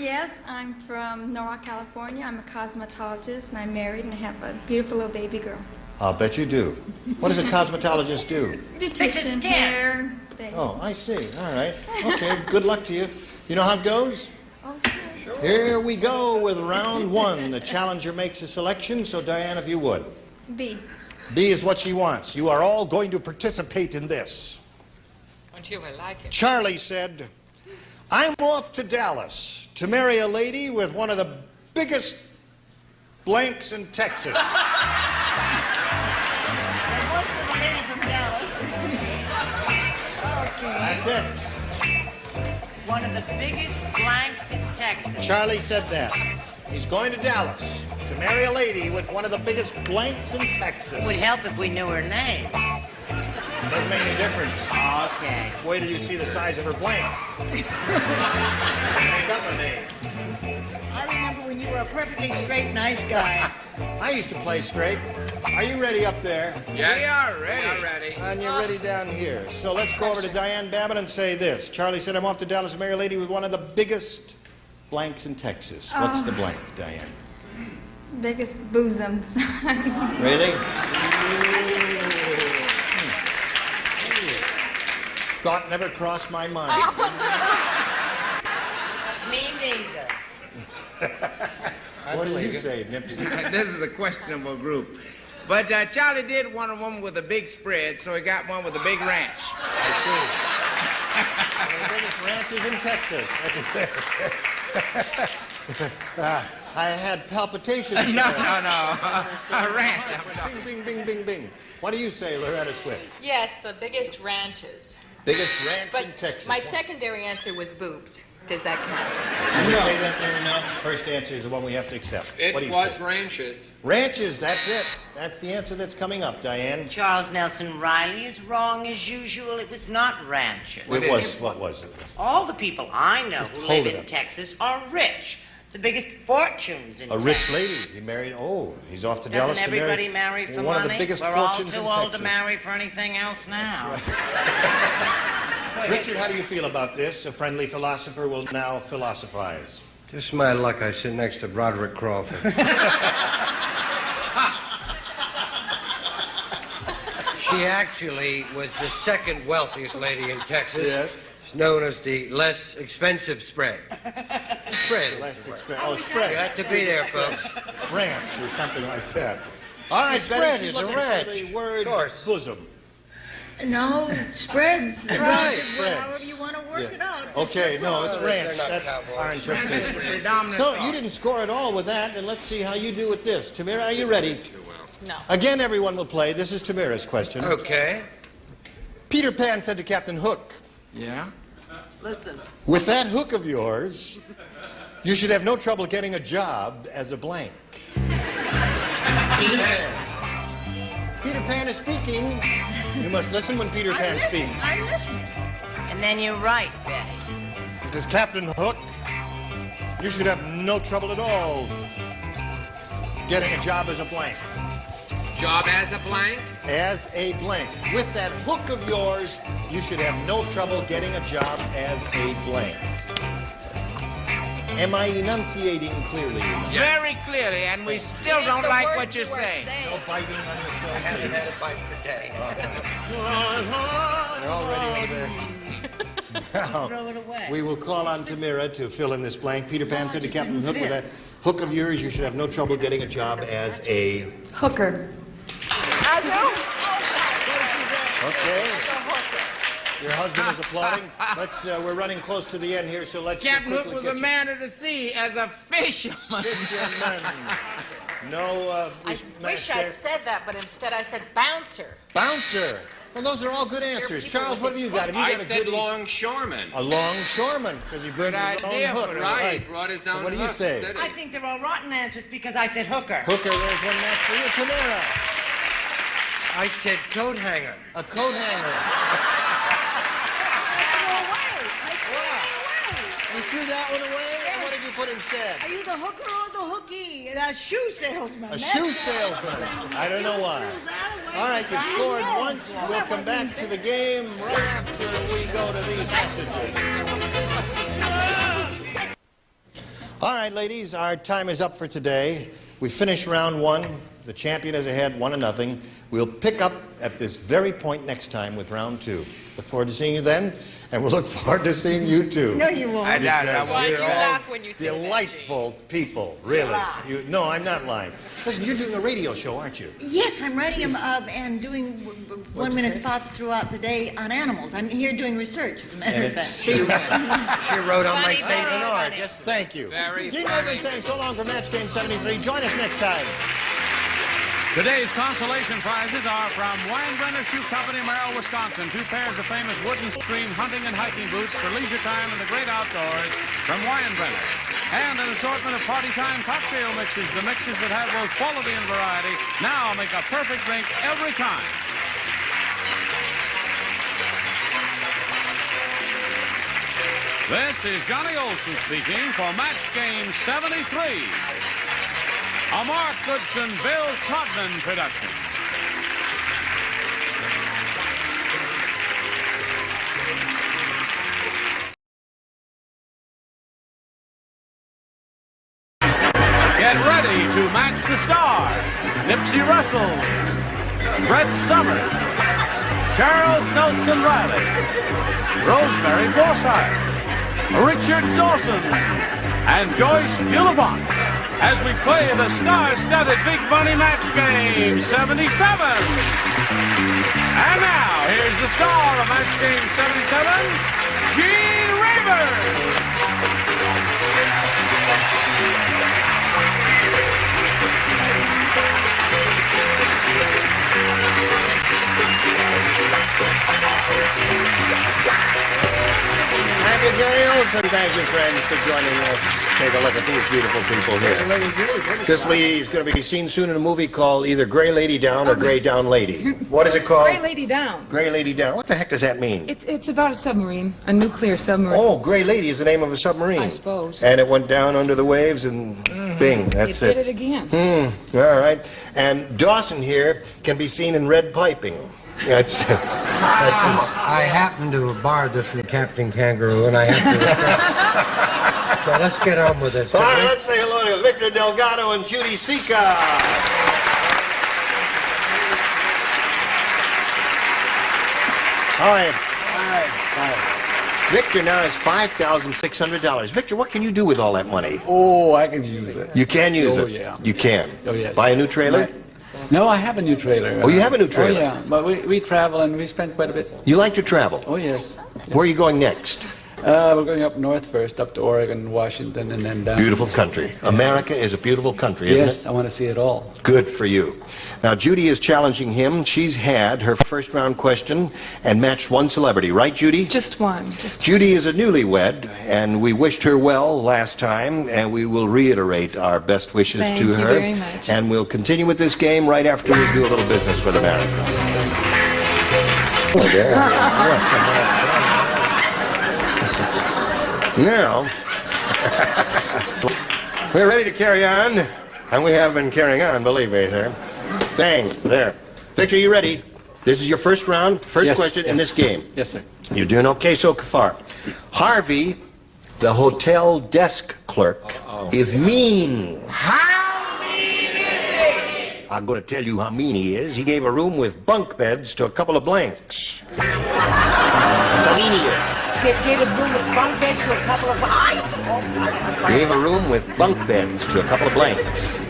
Yes, I'm from Norwalk, California. I'm a cosmetologist, and I'm married, and I have a beautiful little baby girl. I'll bet you do. What does a cosmetologist do? Beautician, hair, things. Oh, I see. All right. Okay, good luck to you. You know how it goes? Oh, sure. Here we go with round one. The challenger makes a selection, so Diane, if you would. B. B is what she wants. You are all going to participate in this. Don't you like it? Charlie said, I'm off to Dallas to marry a lady with one of the biggest blanks in Texas. There once was a lady from Dallas. Okay. That's it. One of the biggest blanks in Texas. Charlie said that. He's going to Dallas to marry a lady with one of the biggest blanks in Texas. It would help if we knew her name. Doesn't make any difference. Okay. Wait till you see the size of her blank. Make up a name. I remember when you were a perfectly straight, nice guy. I used to play straight. Are you ready up there? Yes. We are ready. We are ready. And you're ready down here. So let's go over to Diane Babin and say this. Charlie said, I'm off to Dallas to marry a lady with one of the biggest blanks in Texas. What's the blank, Diane? Biggest bosoms. Really? Thought never crossed my mind. Me neither. What did you say, Nipsey? This is a questionable group. But Charlie did want a woman with a big spread, so he got one with a big ranch. the biggest ranches in Texas. I had palpitations. No. A ranch. Bing, bing, bing, bing, bing. What do you say, Loretta Swift? Yes, the biggest ranches. Biggest ranch But in Texas. my secondary answer was boobs. Does that count? Did you say that there? No. First answer is the one we have to accept. What do It you was say? ranches. Ranches, that's it. That's the answer that's coming up, Diane. Charles Nelson Riley is wrong as usual. It was not ranches. What was it? All the people I know Just who hold live it in up. Texas are rich. The biggest fortunes in A Texas. rich lady. He married. Oh, he's off to Dallas Doesn't to marry everybody marry for one money? of the biggest We're all fortunes too in old Texas. to marry for anything else now. Richard, how do you feel about this? A friendly philosopher will now philosophize. Just my luck, I sit next to Broderick Crawford. She actually was the second wealthiest lady in Texas. Yes. It's known as the less expensive spread. Spread. Less expensive. Spread. You have to be there, folks. Ranch or something like that. All right, Spread Betty, she's is a looking ranch. for the word bosom. No, spreads. Right, Relative, spreads. however you want to work it out. Okay, no, it's ranch. not That's cowboys. our interpretation. So you didn't score at all with that, and let's see how you do with this. Tamira, are you ready? No. Again, everyone will play. This is Tamira's question. Okay. Peter Pan said to Captain Hook, Yeah? Listen. with that hook of yours, you should have no trouble getting a job as a blank. Peter Pan. Peter Pan is speaking. You must listen when Peter Pan speaks. I'm listening. And then you're right, Betty. He says, Captain Hook, you should have no trouble at all getting a job as a blank. Job as a blank? As a blank. With that hook of yours, you should have no trouble getting a job as a blank. Am I enunciating clearly? Very clearly, and we still don't like what you're saying. No biting on the show, I haven't please. had a bite for days. They're already over there. Now, Throw it away. we will call on Tamira to fill in this blank. Peter Pan said to Captain Hook, with that hook of yours, you should have no trouble getting a job as a... Hooker. Okay. Your husband is applauding. We're running close to the end here, so let's Captain Hook quickly was get a you- man of the sea as a fisherman. Fisherman. No, I wish I'd said that, but instead I said bouncer. Bouncer. Well, those are all good Scare answers. people Charles, with what have you his got? Have you I got a said goodie? longshoreman. A longshoreman, because he brings his own idea hook. for it. Right, brought his So own what do you hook, say? said I think they're all rotten answers because I said hooker. Hooker, there's one match for you. Tamara, I said coat hanger. a coat hanger. You threw that one away? And what did you put instead? Are you the hooker or the hookie? The shoe salesman. A shoe salesman. I don't know why. All right, you scored once. We'll come back to the game right after we go to these messages. All right, ladies, our time is up for today. We finished round one. The champion is ahead, 1-0. We'll pick up at this very point next time with round two. Look forward to seeing you then, and we'll look forward to seeing you too. No, you won't. I doubt it. I Because won't. Why'd you're you all laugh when you said that, delightful people, really. No, I'm not lying. Listen, you're doing a radio show, aren't you? Yes, I'm writing them and doing one-minute spots throughout the day on animals. I'm here doing research, as a matter And of fact. it's- She wrote on my Funny, St. very Bernard. funny. Yes. Thank you. Very Gene funny. Edmonds saying so long for Match Game 73. Join us next time. Today's consolation prizes are from Weinbrenner Shoe Company, Merrill, Wisconsin. 2 pairs of famous wooden stream hunting and hiking boots for leisure time in the great outdoors from Weinbrenner. And an assortment of party time cocktail mixes, the mixes that have both quality and variety. Now make a perfect drink every time. This is Johnny Olson speaking for Match Game 73. A Mark Goodson, Bill Todman production. Get ready to match the stars. Nipsey Russell, Brett Summers, Charles Nelson Riley, Rosemary Forsythe, Richard Dawson, and Joyce Bulifant. as we play the star-studded Big Money Match Game 77. And now, here's the star of Match Game 77, Gene Raver. Thank you, girls, and thank you, friends, for joining us. Take a look at these beautiful people here. This lady is going to be seen soon in a movie called either Gray Lady Down or Gray Down Lady. What is it called? Gray Lady Down. Gray Lady Down. What the heck does that mean? It's about a submarine, a nuclear submarine. Oh, Gray Lady is the name of a submarine. I suppose. And it went down under the waves and bing, that's it. It did it again. All right. And Dawson here can be seen in Red Piping. That's his... I happen to have borrowed this from Captain Kangaroo, and I have to... So let's get on with this. All right, let's say hello to Victor Delgado and Judy Sika. All right. Victor now has $5,600. Victor, what can you do with all that money? Oh, I can use it. You can use it? Oh, yeah. You can? Oh, yes. Buy a new trailer? No, I have a new trailer. Oh, you have a new trailer? Oh, yeah. But we travel and we spend quite a bit. You like to travel? Oh, yes. Where are you going next? We're going up north first, up to Oregon, Washington, and then down. Beautiful country. America is a beautiful country, isn't it? Yes, I want to see it all. Good for you. Now, Judy is challenging him. She's had her first round question and matched one celebrity, right, Judy? Just one. Judy is a newlywed, and we wished her well last time, and we will reiterate our best wishes Thank to you her. very much. And we'll continue with this game right after we do a little business with America. Oh, yeah. Now, we're ready to carry on, and we have been carrying on, believe me, there. Bang, there. Victor, you ready? This is your first round, first question in this game. Yes, sir. You're doing okay so far. Harvey, the hotel desk clerk, is mean. How mean is he? I'm going to tell you how mean he is. He gave a room with bunk beds to a couple of blanks. That's how mean he is. Gave a room with bunk beds to a couple of... Gave a room with bunk beds to a couple of blanks.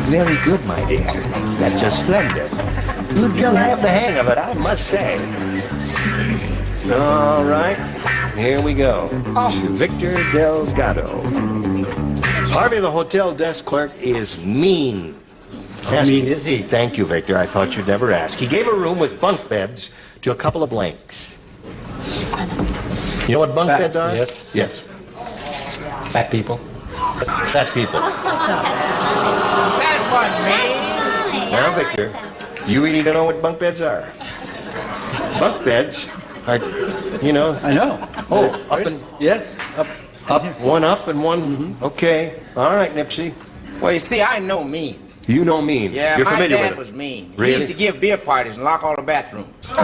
Very good, my dear. That's just splendid. You do have the hang of it, I must say. All right, here we go. Victor Delgado. Harvey, the hotel desk clerk, is mean. How mean is he? Thank you, Victor. I thought you'd never ask. He gave a room with bunk beds to a couple of blanks. You know what bunk beds are? Yes. Yes. Fat people. Fat people. That one, man. Now, Victor, you really don't know what bunk beds are. Bunk beds are, you know. I know. Oh, up and... Yes. Up, one up and one... Okay. All right, Nipsey. Well, you see, I know mean. You know mean. Yeah, You're my familiar dad with it. was mean. Really? He used to give beer parties and lock all the bathrooms. He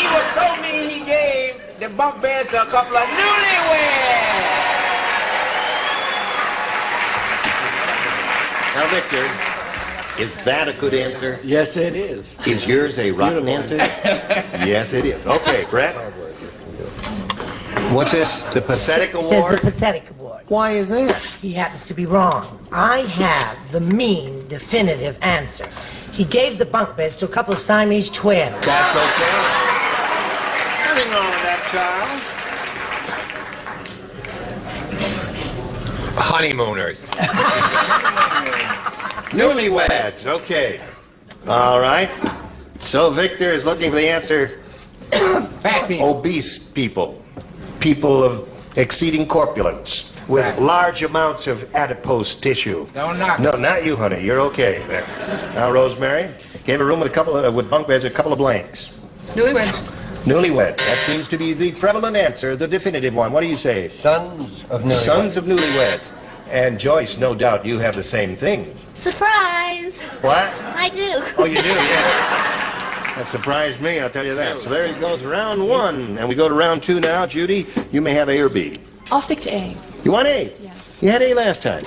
was so mean he gave the bunk beds to a couple of newlyweds. Now, Victor, is that a good answer? Yes, it is. Is yours a rotten answer? Yes, it is. Okay, Brett. What's this? The Pathetic It Award? says the Pathetic Award. Why is that? He happens to be wrong. I have the mean, definitive answer. He gave the bunk beds to a couple of Siamese twins. That's okay. Nothing wrong with that, Charles. Honeymooners. Newlyweds. Okay. All right. So Victor is looking for the answer. Fat people. Obese people. People of exceeding corpulence. With large amounts of adipose tissue. Don't knock No, not you, honey. You're okay there. Now, Rosemary gave a room with a couple of, with bunk beds, a couple of blanks. Newlyweds. Newlywed. That seems to be the prevalent answer, the definitive one. What do you say? Sons of newlyweds. Sons of newlyweds. And Joyce, no doubt you have the same thing. Surprise! What? I do. Oh, you do, yeah. That surprised me, I'll tell you that. So there he goes, round one. And we go to round two now. Judy, you may have A or B. I'll stick to A. You want A? Yes. You had A last time.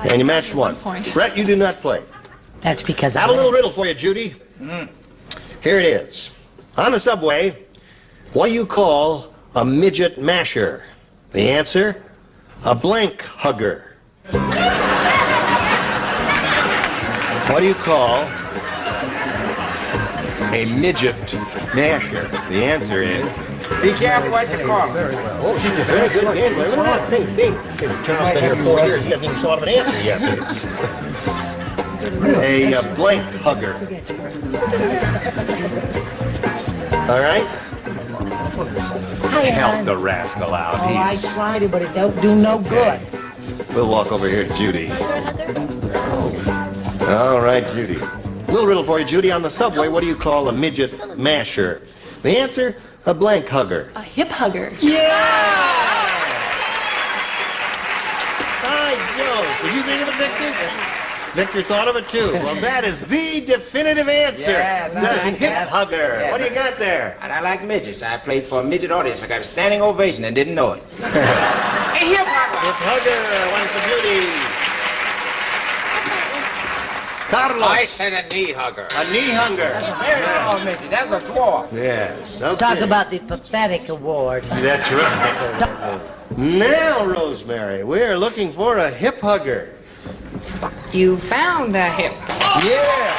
And you matched one. 1 point. Brett, you do not play. That's because I have a little riddle for you, Judy. Here it is. On the subway, what do you call a midget masher? The answer, a blank hugger. What do you call a midget masher? The answer is... Be careful what you call her. Oh, she's a very good gambler. Look at that thing. Charles been here 4 years. He hasn't even thought of an answer yet. A blank hugger. All right? Help the rascal out. Oh, I tried it, but it don't do no good. We'll walk over here to Judy. All right, Judy. Little riddle for you, Judy. On the subway, what do you call a midget masher? The answer, a blank hugger. A hip hugger. Yeah! By Jove. Did you think of it, Victor? Victor thought of it, too. Well, that is the definitive answer. Yes, the hip hugger. Yeah, what do you got there? And I like midgets. I played for a midget audience. I got a standing ovation and didn't know it. A hip hugger. Hip hugger. One for Judy. Carlos. I said a knee hugger. A knee hugger. That's a very small midget. That's a dwarf. Yes. Okay. Talk about the pathetic award. That's right. Now, Rosemary, we're looking for a hip hugger. You found the hip. Yeah.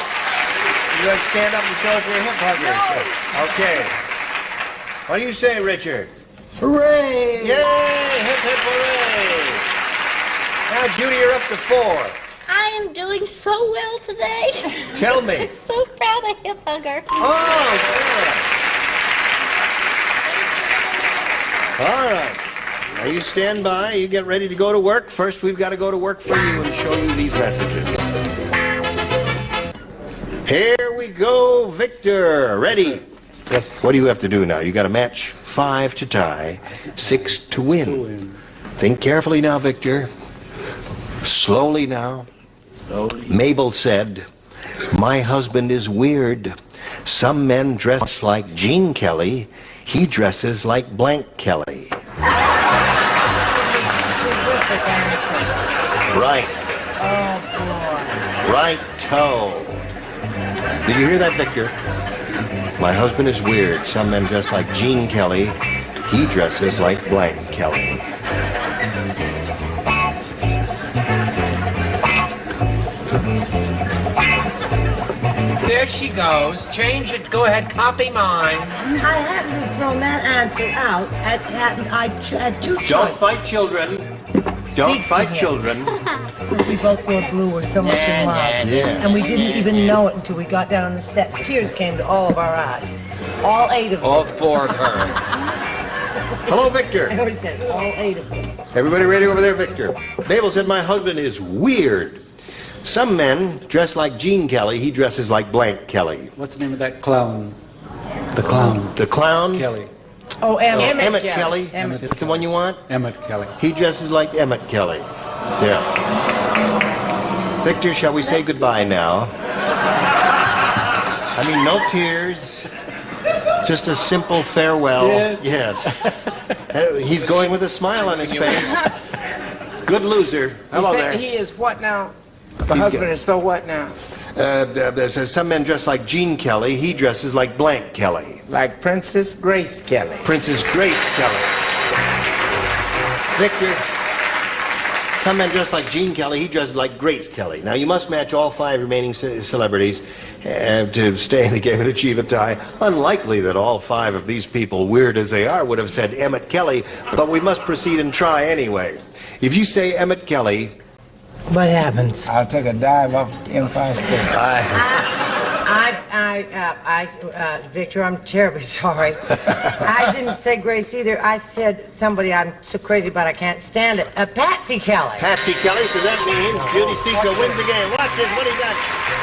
You got to stand up and show us your hip hugger. No. Okay. What do you say, Richard? Hooray! Yay! Hip hip hooray! Now, Judy, you're up to 4. I am doing so well today. Tell me. I'm so proud of Hip Hugger. Oh, good. All right. Now you stand by. You get ready to go to work. First, we've got to go to work for you and show you these messages. Here we go, Victor. Ready? Yes. What do you have to do now? You got to match 5 to tie, 6 to win. Think carefully now, Victor. Slowly now. Mabel said, "My husband is weird. Some men dress like Gene Kelly. He dresses like blank Kelly." Right. Oh, boy. Right-to. Did you hear that, Victor? My husband is weird. Some men dress like Gene Kelly. He dresses like blank Kelly. There she goes. Change it. Go ahead. Copy mine. I hadn't thrown that answer out. I had 2 choices. Don't fight children. Don't fight children. We both wore blue. We're so much in love. Yeah. And we didn't even know it until we got down on the set. Tears came to all of our eyes. All 8 of them. All 4 of her. Hello, Victor. I already said all 8 of them. Everybody ready over there, Victor? Mabel said my husband is weird. Some men dress like Gene Kelly. He dresses like blank Kelly. What's the name of that clown? The clown. The clown? Kelly. Oh, Emmett. Emmett Kelly. Emmett. Is that the one you want? Emmett Kelly. He dresses like Emmett Kelly. Yeah. Victor, shall we say goodbye now? I mean, no tears. Just a simple farewell. Yes. He's going with a smile on his face. Good loser. Hello there. He is what now? The husband is so what now? Some men dress like Gene Kelly. He dresses like blank Kelly. Like Princess Grace Kelly. Princess Grace Kelly. Victor, some men dress like Gene Kelly. He dresses like Grace Kelly. Now, you must match all 5 remaining celebrities to stay in the game and achieve a tie. Unlikely that all 5 of these people, weird as they are, would have said Emmett Kelly, but we must proceed and try anyway. If you say Emmett Kelly... What happens? I'll take a dive off the Empire State. Victor, I'm terribly sorry. I didn't say Grace either. I said somebody I'm so crazy about I can't stand it. Patsy Kelly. Patsy Kelly, so that means Judy Seco wins the game. Watch this. What do you got?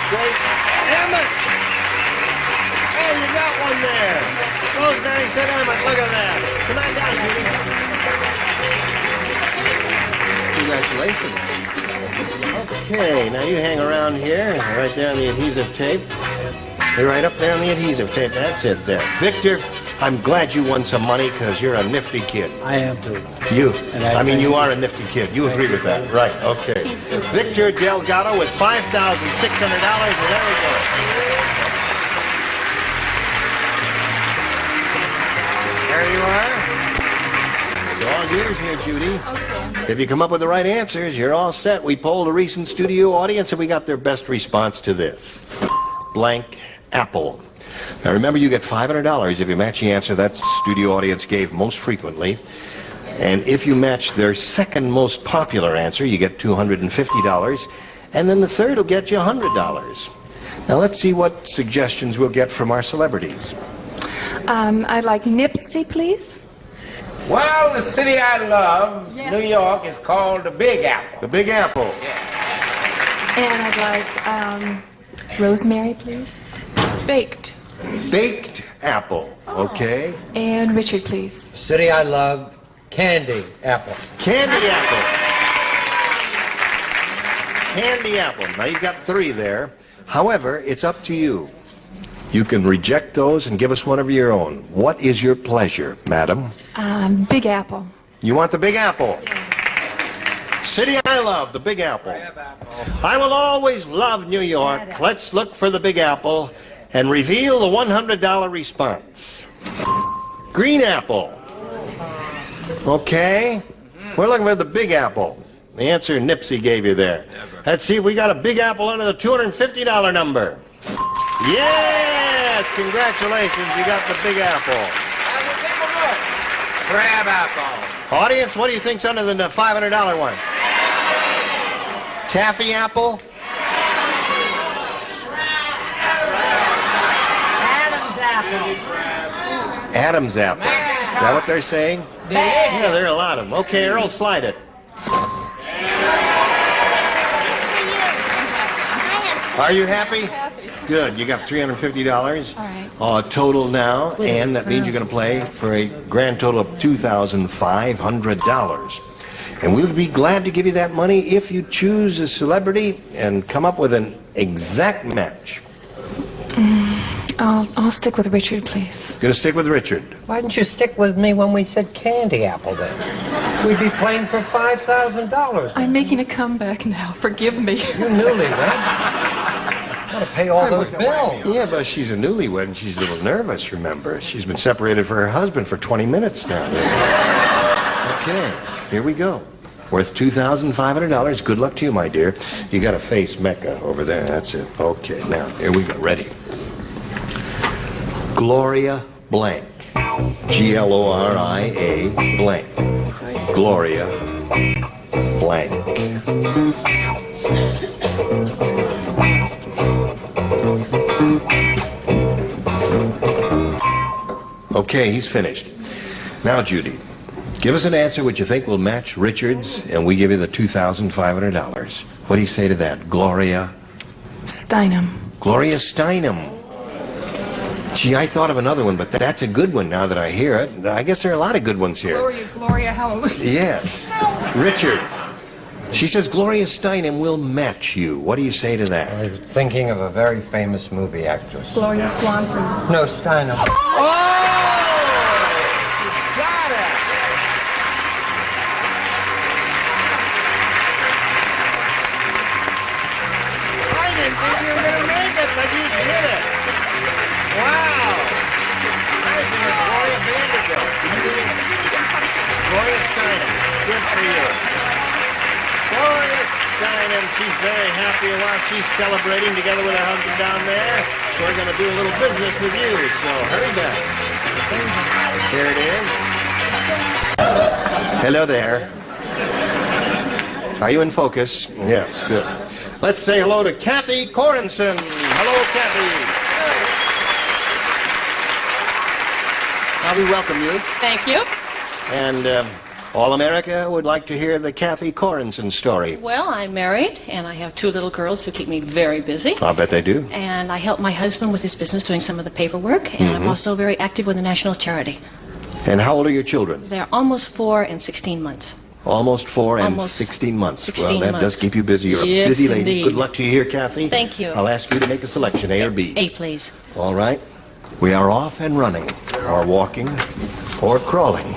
Grace. Emmett. Oh, you got one there. Rosemary said Emmett. Look at that. Come on down, Judy. Congratulations. Okay, now you hang around here, right there on the adhesive tape. You're right up there on the adhesive tape. That's it there. Victor, I'm glad you won some money because you're a nifty kid. I am too. You. I mean, you are a nifty kid. You agree with that, right? Okay. Victor Delgado with $5,600, and there we go. There you are. All yours here, Judy. Okay. If you come up with the right answers, you're all set. We polled a recent studio audience, and we got their best response to this. Blank apple. Now remember, you get $500 if you match the answer that studio audience gave most frequently. And if you match their second most popular answer, you get $250. And then the third will get you $100. Now let's see what suggestions we'll get from our celebrities. I'd like Nipsey, please. Well, the city I love, New York, is called the Big Apple. The Big Apple. And I'd like rosemary, please. Baked. Baked apple. Okay. And Richard, please. City I love, candy apple. Candy apple. Candy apple. Now you've got 3 there. However, it's up to you. You can reject those and give us one of your own. What is your pleasure, madam? Big Apple. You want the Big Apple? City I love, the Big Apple. I will always love New York. Let's look for the Big Apple and reveal the $100 response. Green apple. Okay. We're looking for the Big Apple. The answer Nipsey gave you there. Let's see if we got a Big Apple under the $250 number. Yes! Congratulations, you got the Big Apple. Crab apple. Audience, what do you think's under the $500 one? Taffy apple? Adam's apple. Adam's apple. Is that what they're saying? Yeah, there are a lot of them. Okay, Earl, slide it. Are you happy? Good. You got $350. All right. Total now, and that means you're going to play for a grand total of $2,500. And we would be glad to give you that money if you choose a celebrity and come up with an exact match. I'll stick with Richard, please. Going to stick with Richard. Why didn't you stick with me when we said candy apple then? We'd be playing for $5,000. I'm making a comeback now. Forgive me. You're newlywed. Gotta pay all those bills. Yeah, but she's a newlywed and she's a little nervous, remember? She's been separated from her husband for 20 minutes now. Okay, here we go. Worth $2,500. Good luck to you, my dear. You got to face Mecca over there. That's it. Okay, now, here we go. Ready. Gloria blank. Gloria blank. Gloria blank. Okay, he's finished. Now, Judy, give us an answer which you think will match Richard's, and we give you the $2,500. What do you say to that? Gloria? Steinem. Gloria Steinem. Gee, I thought of another one, but that's a good one now that I hear it. I guess there are a lot of good ones here. Gloria, hallelujah. Yes. Richard. She says Gloria Steinem will match you. What do you say to that? I'm thinking of a very famous movie actress. Gloria Swanson. No, Steinem. Gloria Steinem, good for you. Gloria Steinem, she's very happy while she's celebrating together with her husband down there. We're going to do a little business with you, so hurry back. Here it is. Hello there. Are you in focus? Yes, good. Let's say hello to Kathy Corenson. Hello, Kathy. Now we welcome you. Thank you. And all America would like to hear the Kathy Corenson story. Well, I'm married, and I have 2 little girls who keep me very busy. I'll bet they do. And I help my husband with his business doing some of the paperwork, and I'm also very active with the national charity. And how old are your children? They're almost 4 and 16 months. Almost 4 and Almost 16 months. 16 well, that months. does keep you busy. You're Yes, a busy lady. indeed. Good luck to you here, Kathy. Thank you. I'll ask you to make a selection, A or B. A, please. All right. We are off and running, or walking, or crawling.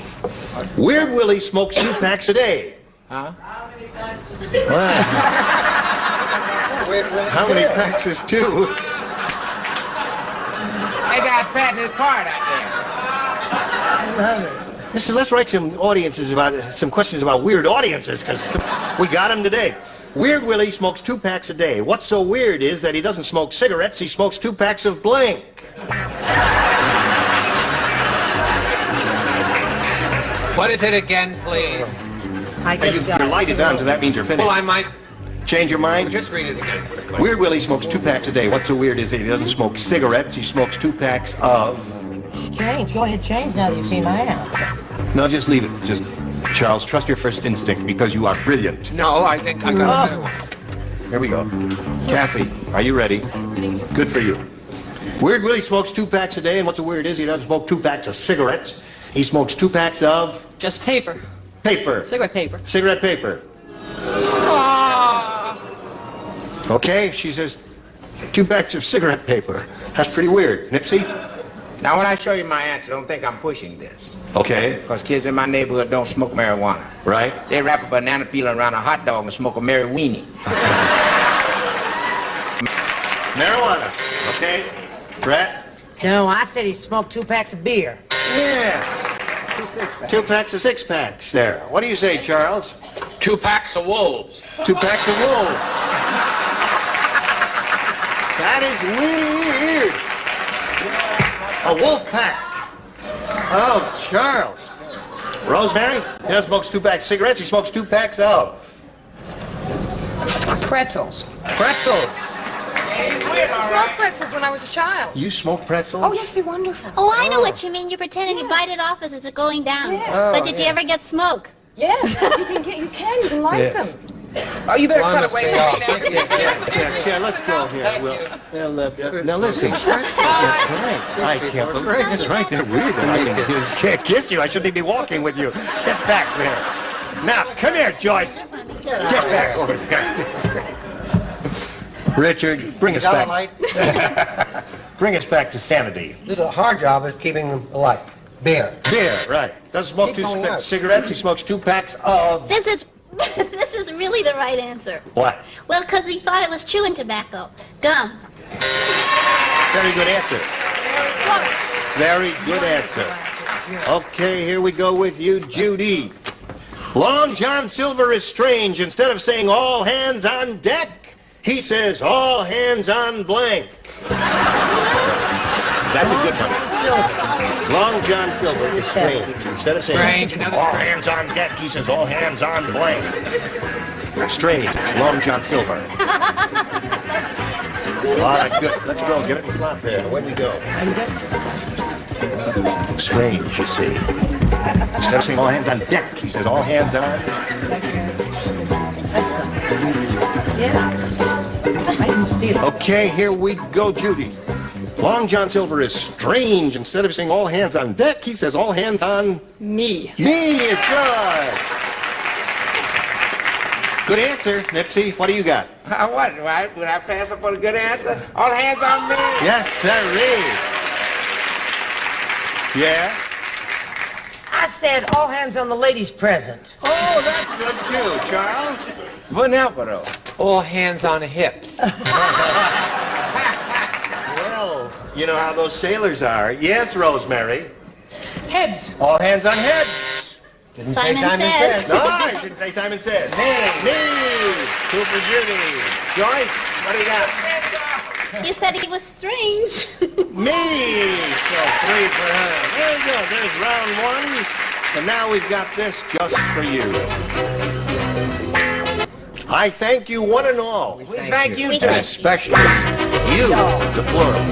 Weird Willie smokes 2 packs a day. Huh? Wow. How many packs is 2? That guy's patting his part out there. Let's write some questions about weird audiences, because we got them today. Weird Willie smokes 2 packs a day. What's so weird is that he doesn't smoke cigarettes, he smokes 2 packs of blank. What is it again, please? Your light is on, so that means you're finished. Well, I might... Change your mind? Just read it again. Weird Willie smokes 2 packs a day. What's so weird is that he doesn't smoke cigarettes, he smokes 2 packs of... Change. Go ahead, change now that you've seen my answer. No, just leave it. Just, Charles, trust your first instinct because you are brilliant. No, I think I got it. Here we go. Kathy, are you ready? Good for you. Weird Willie smokes 2 packs a day, and what's so weird is he doesn't smoke 2 packs of cigarettes. He smokes 2 packs of... Just paper. Paper. Cigarette paper. Cigarette paper. Okay, she says 2 packs of cigarette paper. That's pretty weird. Nipsey? Now, when I show you my answer, don't think I'm pushing this. Okay. Because kids in my neighborhood don't smoke marijuana. Right. They wrap a banana peel around a hot dog and smoke a Mary Weenie. Marijuana. Okay. Brett? No, I said he smoked 2 packs of beer. Yeah. 2 packs of 6 packs there. What do you say, Charles? 2 packs of wolves. 2 packs of wolves. That is weird. A wolf pack. Oh, Charles. Rosemary? He doesn't smoke 2 packs of cigarettes, he smokes 2 packs of... Pretzels. Pretzels. I used to smoke pretzels when I was a child. You smoke pretzels? Oh, yes, they're wonderful. Oh, I know what you mean. You're pretending you bite it off as it's going down. Yes. Oh, But did you ever get smoke? Yes, you can like Yes. them. Oh, you better cut away from me now. Yeah, let's go here. Now listen. That's right. I can't believe that's right. They're weird. I can't kiss you. I shouldn't be walking with you. Get back there. Now, come here, Joyce. Get back over there. Richard, bring us back. Bring us back to sanity. This is a hard job is keeping them alive. Beer. Beer, right. Doesn't smoke 2 cigarettes. He smokes 2 packs of... This is really the right answer. What? Well, because he thought it was chewing tobacco. Gum. Very good answer. Very good answer. Okay, here we go with you, Judy. Long John Silver is strange. Instead of saying all hands on deck, he says all hands on blank. That's a good one. Long John Silver is strange. Instead of saying all hands on deck, he says all hands on blank. Strange. Long John Silver. All right, good. Let's go. Get it in the slot there. Away we go. Strange, you see. Instead of saying all hands on deck, he says all hands on... Okay, here we go, Judy. Long John Silver is strange. Instead of saying all hands on deck, he says all hands on... Me. Me is good. Good answer, Nipsey. What do you got? What, right? Would I pass up for a good answer? All hands on me. Yes, sirree. Yeah? I said all hands on the ladies present. Oh, that's good too, Charles. Wouldn't help her, though. All hands on hips. Well, you know how those sailors are. Yes, Rosemary. Heads. All hands on heads. Didn't say Simon says. No, I didn't say Simon says. Me. 2 for Judy. Joyce, what do you got? You said he was strange. Me. So 3 for her. There you go. There's round 1. And now we've got this just for you. I thank you one and all. Thank you, And especially you, the plural.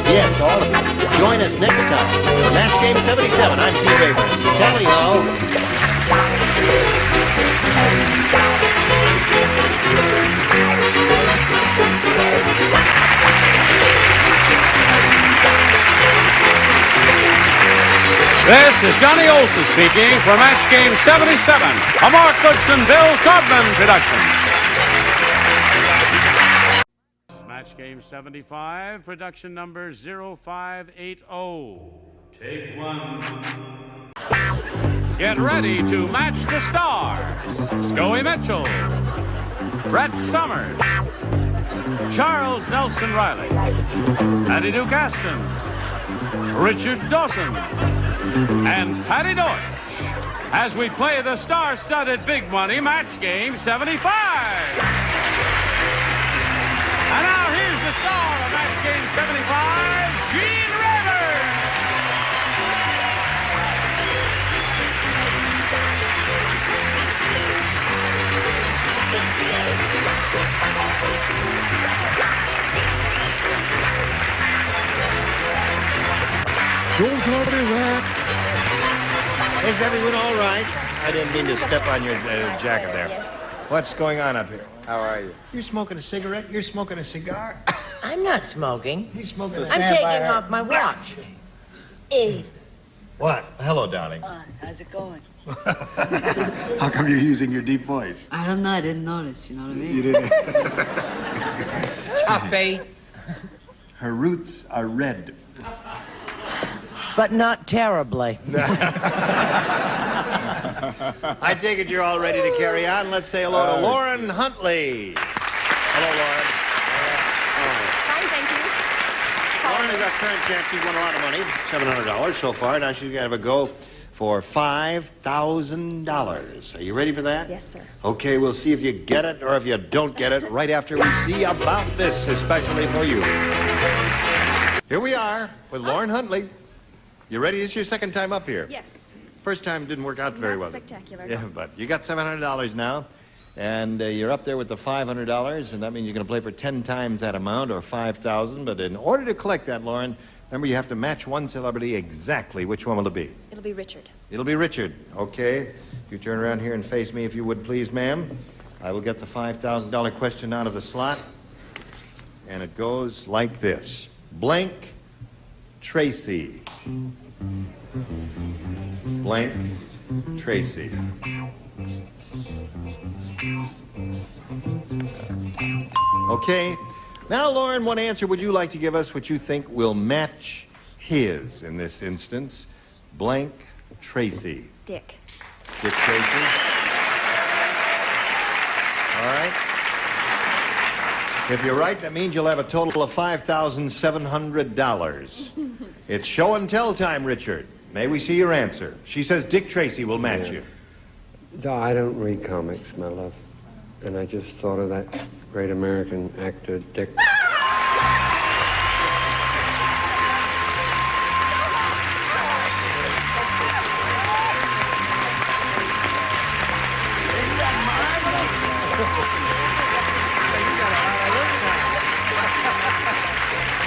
Yes, all of you. Join us next time for Match Game 77. I'm Tiebreaker. Tally-ho. This is Johnny Olson speaking for Match Game 77, a Mark Goodson, Bill Codman production. Match Game 75, production number 0580. Take 1. Get ready to match the stars. Scoey Mitchell, Brett Summers, Charles Nelson Riley, Addie Duke Aston, Richard Dawson, and Patty Deutsch as we play the star-studded big money match game 75. And now here's the star of match game 75, Gene Rivers. Don't hurry, Rat. Is everyone all right? I didn't mean to step on your jacket there. What's going on up here? How are you? You're smoking a cigarette? You're smoking a cigar? I'm not smoking. He's smoking a I'm taking off my watch. Hey. What? Hello, darling. How's it going? How come you're using your deep voice? I don't know. I didn't notice. You know what I mean? You didn't? Toughy. Her roots are red. But not terribly. I take it you're all ready to carry on. Let's say hello to Lauren Huntley. Hello, Lauren. Fine, thank you. Lauren is our current champ. She's won a lot of money, $700 so far. Now she's going to have a go for $5,000. Are you ready for that? Yes, sir. Okay, we'll see if you get it or if you don't get it right after we see about this, especially for you. Here we are with Lauren Huntley. You ready? It's your second time up here. Yes. First time didn't work out very well. Spectacular. Yeah, but you got $700 now, and you're up there with the $500, and that means you're going to play for 10 times that amount, or $5,000. But in order to collect that, Lauren, remember you have to match one celebrity exactly. Which one will it be? It'll be Richard. It'll be Richard. Okay. You turn around here and face me, if you would, please, ma'am. I will get the $5,000 question out of the slot, and it goes like this: Blank Tracy. Blank Tracy. Okay. Now, Lauren, what answer would you like to give us which you think will match his in this instance? Blank Tracy. Dick. Dick Tracy. All right. If you're right, that means you'll have a total of $5,700. It's show and tell time, Richard. May we see your answer? She says Dick Tracy will match you. No, I don't read comics, my love. And I just thought of that great American actor, Dick.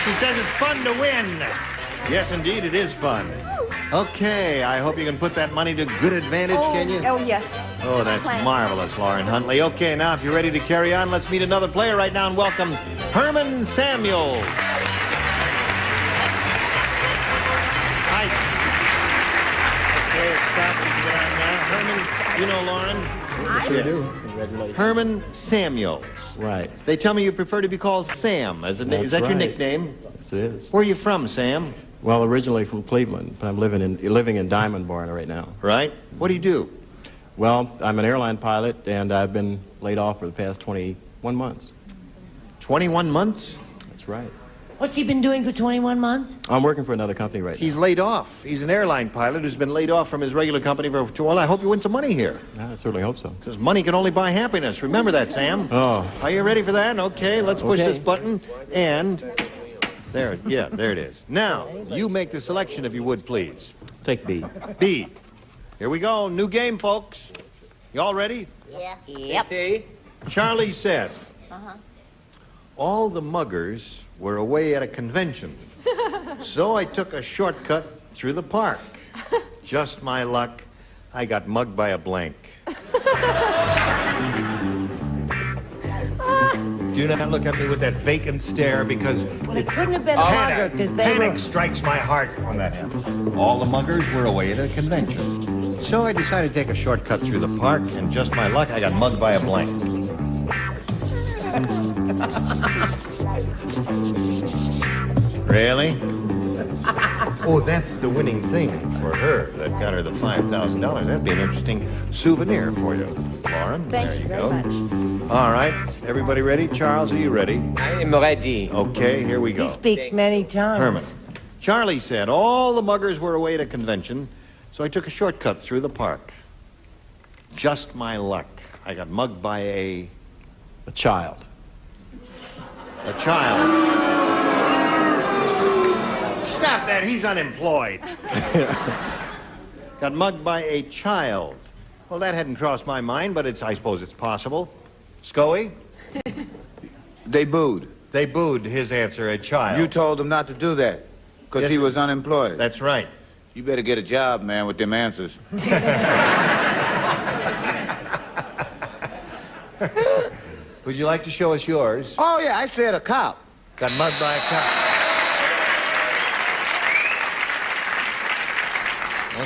She says it's fun to win. Yes, indeed, it is fun. Okay, I hope you can put that money to good advantage, can you? Oh, yes. Oh, that's marvelous, Lauren Huntley. Okay, now, if you're ready to carry on, let's meet another player right now and welcome Herman Samuel. Hi. Okay, stop and get on now. Herman, you know Lauren? Yes, I do. Congratulations. Herman Samuels. Right. They tell me you prefer to be called Sam. Is that your right. nickname? Yes, it is. Where are you from, Sam? Well, originally from Cleveland, but I'm living in Diamond Bar right now. Right. What do you do? Well, I'm an airline pilot, and I've been laid off for the past 21 months. 21 months? That's right. What's he been doing for 21 months? I'm working for another company right He's laid off. He's an airline pilot who's been laid off from his regular company for, well, I hope you win some money here. now. I certainly hope so. Because money can only buy happiness. Remember that, Sam. Oh. Are you ready for that? Okay, let's push Okay. this button. And there, yeah, there it is. Now, you make the selection if you would, please. Take B. B. Here we go. New game, folks. You all ready? Yeah. Yep. Charlie said, Uh-huh. all the muggers were away at a convention. So I took a shortcut through the park. Just my luck, I got mugged by a blank. Do not look at me with that vacant stare, because It couldn't have been a mugger because they panic were... strikes my heart when that happens. All the muggers were away at a convention. So I decided to take a shortcut through the park, and just my luck, I got mugged by a blank. Really? Oh, that's the winning thing for her that got her the $5,000. That'd be an interesting souvenir for you, Lauren. Thank you very much. All right, everybody ready? Charles, are you ready? I am ready. Okay, here we go. He speaks many tongues. Herman, Charlie said all the muggers were away at a convention, so I took a shortcut through the park. Just my luck. I got mugged by a child. A child. Stop that. He's unemployed. Got mugged by a child. Well, that hadn't crossed my mind, but I suppose it's possible. Scoey? They booed. They booed his answer, a child. You told him not to do that because he was unemployed. That's right. You better get a job, man, with them answers. Would you like to show us yours? Oh, yeah, I said a cop. Got mugged by a cop.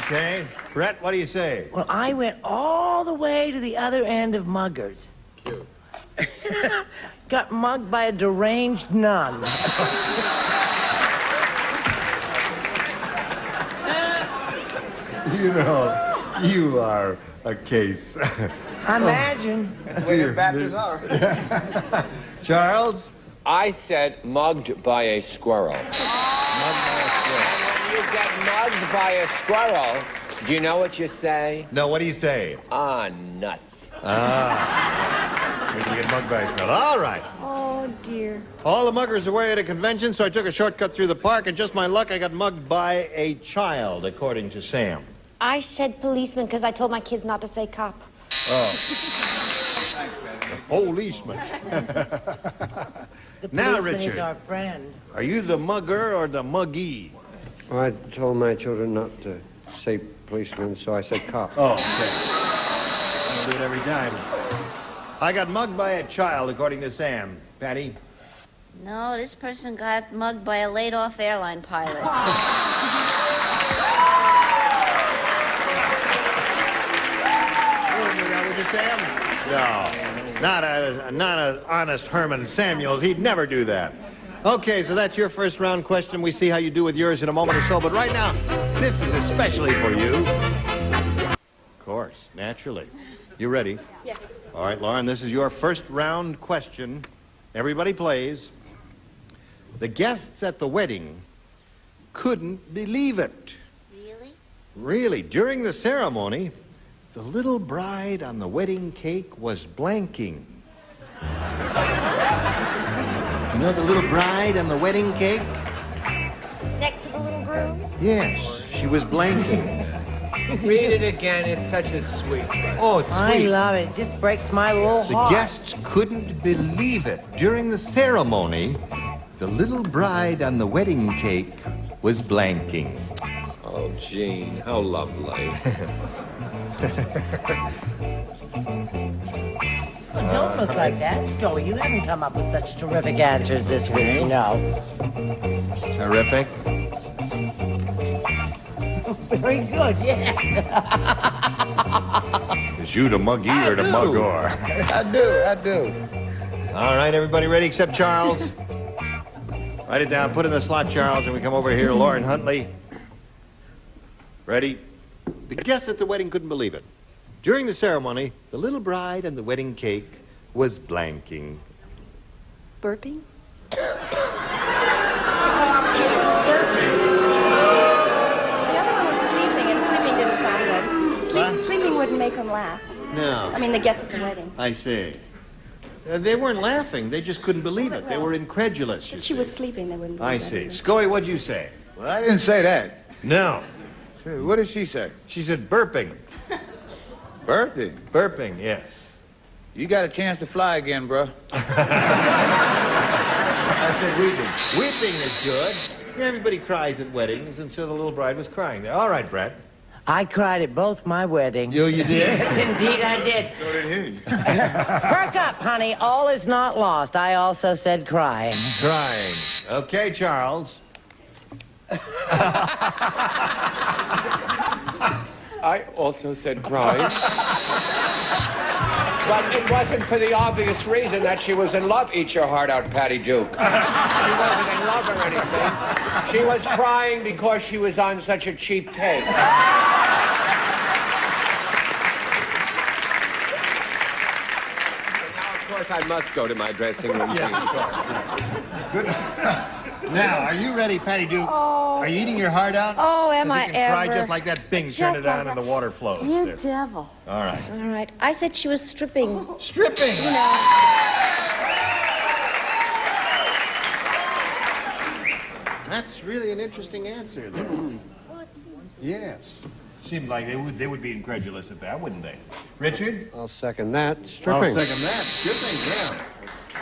Okay. Brett, what do you say? Well, I went all the way to the other end of muggers. Cute. Got mugged by a deranged nun. You know, you are a case. Imagine. That's the way the Baptists are. Charles? I said mugged by a squirrel. Mugged by a squirrel. When you get mugged by a squirrel, do you know what you say? No, what do you say? Ah, nuts. Ah. When you get mugged by a squirrel. All right. Oh, dear. All the muggers were away at a convention, so I took a shortcut through the park, and just my luck, I got mugged by a child, according to Sam. I said policeman because I told my kids not to say cop. Oh. Policeman. The Now, policeman Richard. is our friend. Are you the mugger or the muggee? Well, I told my children not to say policeman, so I said cop. Oh, okay. I'll do it every time. I got mugged by a child, according to Sam. Patty? No, this person got mugged by a laid-off airline pilot. Sam? No, not an honest Herman Samuels. He'd never do that. Okay, so that's your first round question. We see how you do with yours in a moment or so. But right now, this is especially for you. Of course, naturally. You ready? Yes. All right, Lauren, this is your first round question. Everybody plays. The guests at the wedding couldn't believe it. Really? Really, during the ceremony, the little bride on the wedding cake was blanking. You know the little bride on the wedding cake? Next to the little groom? Yes, she was blanking. Read it again. It's such a sweet. Oh, it's sweet. I love it. It just breaks my little The heart. guests couldn't believe it. During the ceremony, the little bride on the wedding cake was blanking. Oh, Gene, how lovely. Oh, don't look like that, Scully. You haven't come up with such terrific answers this week, you know. Terrific. Very good, yes. Is you the muggee or the mugger? I do. All right, everybody ready except Charles? Write it down, put it in the slot, Charles, and we come over here. Lauren Huntley. Ready? The guests at the wedding couldn't believe it. During the ceremony, the little bride and the wedding cake was blanking. Burping? The other one was sleeping, and sleeping didn't sound good. Sleeping wouldn't make them laugh. No. I mean, the guests at the wedding. I see. They weren't laughing. They just couldn't believe it. They were incredulous. She was sleeping, they wouldn't believe I it. see. Scoey, what'd you say? Well, I didn't say that. No. What did she say? She said burping. Burping? Burping, yes. You got a chance to fly again, bro. I said weeping. Weeping is good. Everybody cries at weddings, and so the little bride was crying there. All right, Brett. I cried at both my weddings. You did? Yes, indeed I did. So did he. Perk up, honey. All is not lost. I also said crying. Crying. Okay, Charles. I also said crying. But it wasn't for the obvious reason that she was in love. Eat your heart out, Patty Duke. She wasn't in love or anything. She was crying because she was on such a cheap cake. course, I must go to my dressing room. Yes, of course. Good. Now, are you ready, Patty Duke? Oh. Are you eating your heart out? Oh, am 'Cause I you can cry ever. just like that. Bing, Just turn it like on, and that. the water flows. You There. devil. All right. All right. I said she was stripping. Stripping? You know. That's really an interesting answer there. Yes. Seemed like they would be incredulous at that, wouldn't they? Richard? I'll second that. Stripping. I'll second that. Stripping, yeah.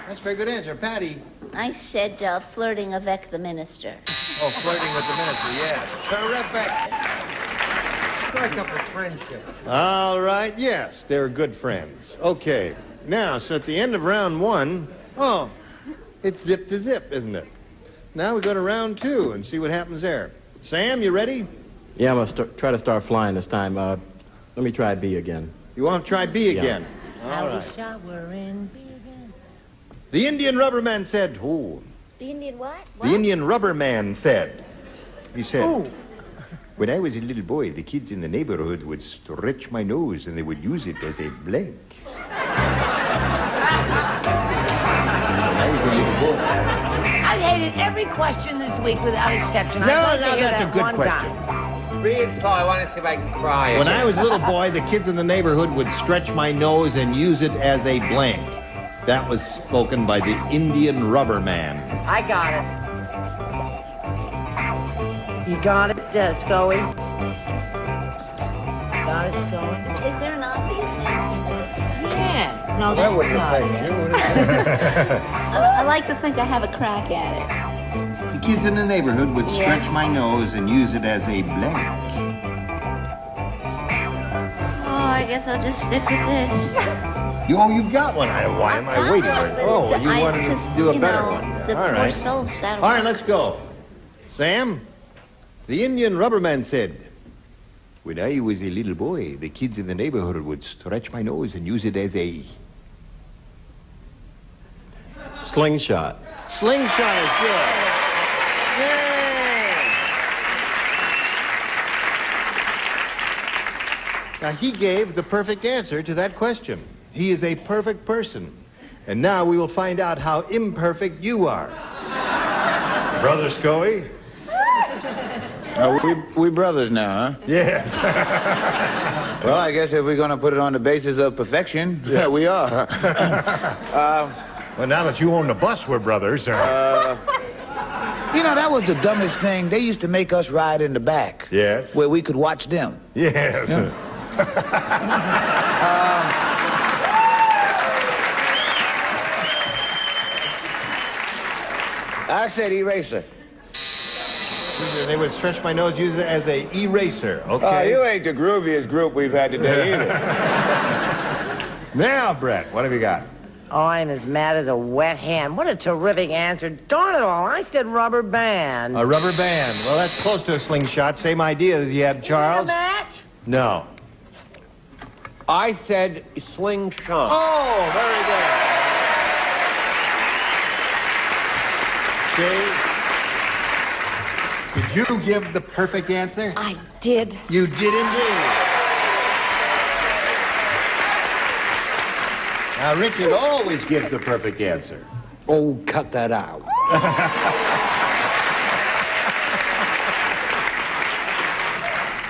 That's a very good answer. Patty? I said flirting avec the minister. Oh, flirting with the minister, yes. Terrific. Strike up a friendship. All right, yes, they're good friends. Okay. Now, so at the end of round one, it's zip to zip, isn't it? Now we go to round two and see what happens there. Sam, you ready? Yeah, I'm going to try to start flying this time. Let me try B again. You want to try B Yeah. again? I All right. wish I were in B again. The Indian rubber man said, "Ooh." The Indian what? The Indian rubber man said, he said, Ooh. when I was a little boy, the kids in the neighborhood would stretch my nose and they would use it as a blank. When I was a little boy. I hated every question this week without exception. No, that's a good question. Read it slow. I want to see if I can cry. When I was a little boy, the kids in the neighborhood would stretch my nose and use it as a blank. That was spoken by the Indian rubber man. I got it. You got it, Scully? Got it, Scully? Is there an obvious answer to this question? Yes. No, That that's wouldn't not affect it. I like to think I have a crack at it. The kids in the neighborhood would stretch my nose and use it as a blank. Oh, I guess I'll just stick with this. You've got one. Why am I waiting? Oh, you wanted to do a better one. The All poor right. soul saddle. All right, let's go. Sam, the Indian rubber man said, when I was a little boy, the kids in the neighborhood would stretch my nose and use it as a... Slingshot. Slingshot is good. Yay! Now, he gave the perfect answer to that question. He is a perfect person. And now we will find out how imperfect you are. Brother Scoey? We brothers now, huh? Yes. Well, I guess if we're going to put it on the basis of perfection, yeah, we are. Well, now that you own the bus, we're brothers. You know, that was the dumbest thing. They used to make us ride in the back. Yes. Where we could watch them. Yes. Yeah. I said eraser. They would stretch my nose, use it as a eraser. Oh, Okay. you ain't the grooviest group we've had today either. Now, Brett, what have you got? Oh, I'm as mad as a wet hen. What a terrific answer. Darn it all, I said rubber band. A rubber band. Well, that's close to a slingshot. Same idea as you had, Charles. Match? No. I said slingshot. Oh, very good. See? Did you give the perfect answer? I did. You did indeed. Now, Richard always gives the perfect answer. Oh, cut that out.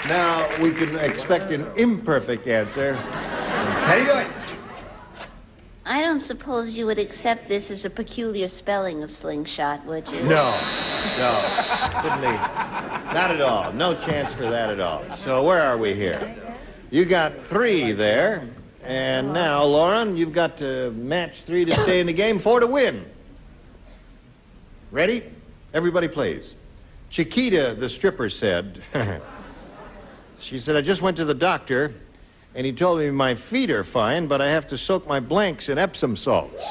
Now, we can expect an imperfect answer. How do you do it? I don't suppose you would accept this as a peculiar spelling of slingshot, would you? No. Couldn't be. Not at all. No chance for that at all. So where are we here? You got 3 there. And now, Lauren, you've got to match 3 to stay in the game, 4 to win. Ready? Everybody plays. Chiquita, the stripper, said, she said, I just went to the doctor, and he told me my feet are fine, but I have to soak my blanks in Epsom salts.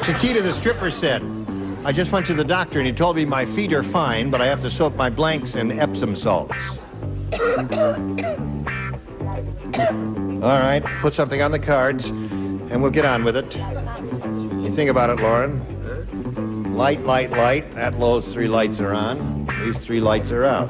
Chiquita, the stripper, said, I just went to the doctor and he told me my feet are fine, but I have to soak my blanks in Epsom salts. All right, put something on the cards, and we'll get on with it. You think about it, Lauren. Light, light, light. Those 3 lights are on. These 3 lights are out.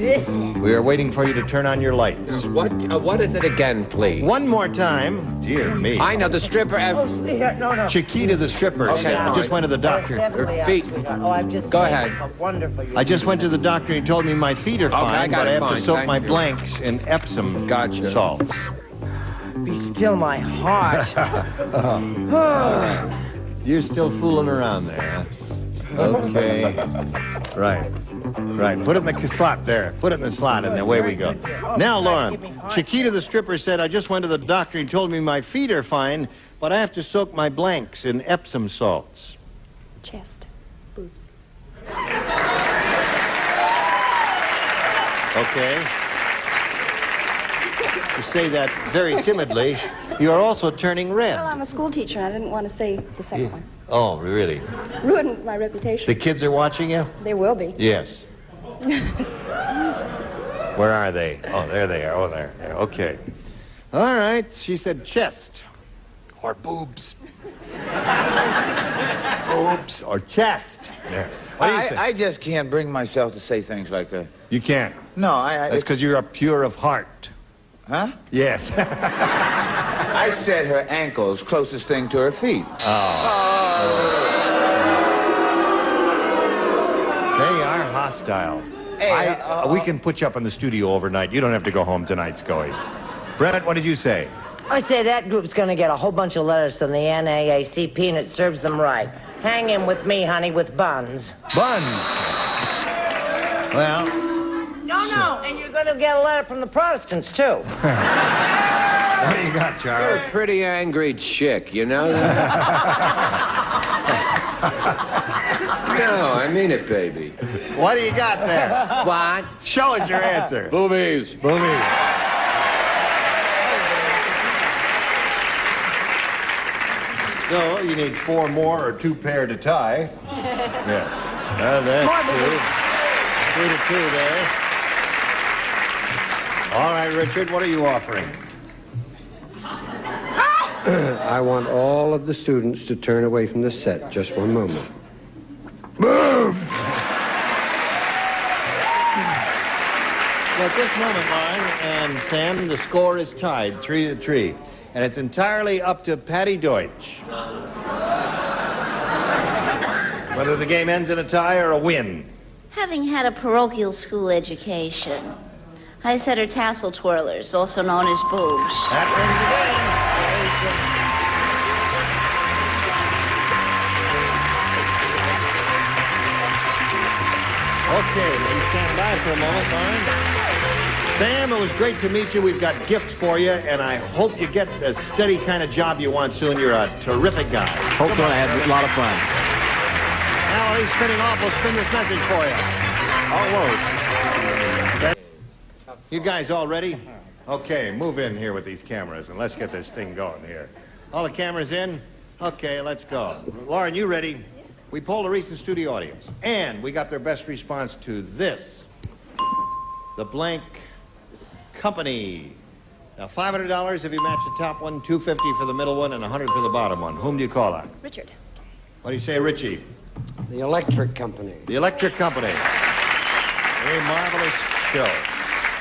We are waiting for you to turn on your lights. What is it again, please? One more time. Dear me. I know the stripper. Oh, sweetheart, no. Chiquita the stripper. Okay, I just went to the doctor. Her feet. Oh, I'm just Go saying, ahead. it's wonderful. I just went to the doctor and he told me my feet are fine, got but it I have to fine. soak Thank my you. blanks in Epsom salts. Be still my heart. You're still fooling around there, huh? Okay. Right. Put it in the slot there. Put it in the slot, and away we go. Now, Lauren, Chiquita the stripper said, I just went to the doctor and he told me my feet are fine, but I have to soak my blanks in Epsom salts. Chest. Boobs. Okay. You say that very timidly. You're also turning red. Well, I'm a school teacher. I didn't want to say the second one. Oh, really? Ruined my reputation. The kids are watching you? They will be. Yes. Where are they? Oh, there they are. Oh, there. Okay. All right. She said chest. Or boobs. Boobs or chest. Yeah. What do you say? I just can't bring myself to say things like that. You can't? No, That's because you're a pure of heart. Huh? Yes. I said her ankles, closest thing to her feet. They are hostile. Hey, we can put you up in the studio overnight. You don't have to go home tonight, Scully. Brett, what did you say? I say that group's gonna get a whole bunch of letters from the NAACP, and it serves them right. Hang in with me, honey, with buns. Buns. Well. No, and you're gonna get a letter from the Protestants, too. What do you got, Charles? You're a pretty angry chick, you know that? No, I mean it, baby. What do you got there? What? Show us your answer. Boobies. Boobies. So, you need 4 more or 2 pair to tie. Yes. That's 2. 2 to 2 there. All right, Richard, what are you offering? I want all of the students to turn away from the set. Just one moment. Boom! So at this moment, Lauren and Sam, the score is tied 3-3. And it's entirely up to Patty Deutsch. Whether the game ends in a tie or a win. Having had a parochial school education, I said her tassel twirlers, also known as boobs. That wins the game. Okay, please stand by for a moment, Lauren. Sam, it was great to meet you. We've got gifts for you, and I hope you get the steady kind of job you want soon. You're a terrific guy. Hope so. I had a lot of fun. Now, while he's spinning off, we'll spin this message for you. Oh, whoa. You guys all ready? Okay, move in here with these cameras, and let's get this thing going here. All the cameras in? Okay, let's go. Lauren, you ready? Yes. We polled a recent studio audience, and we got their best response to this. The blank company. Now, $500 if you match the top one, $250 for the middle one, and $100 for the bottom one. Whom do you call on? Richard. What do you say, Richie? The electric company. The electric company. A marvelous show.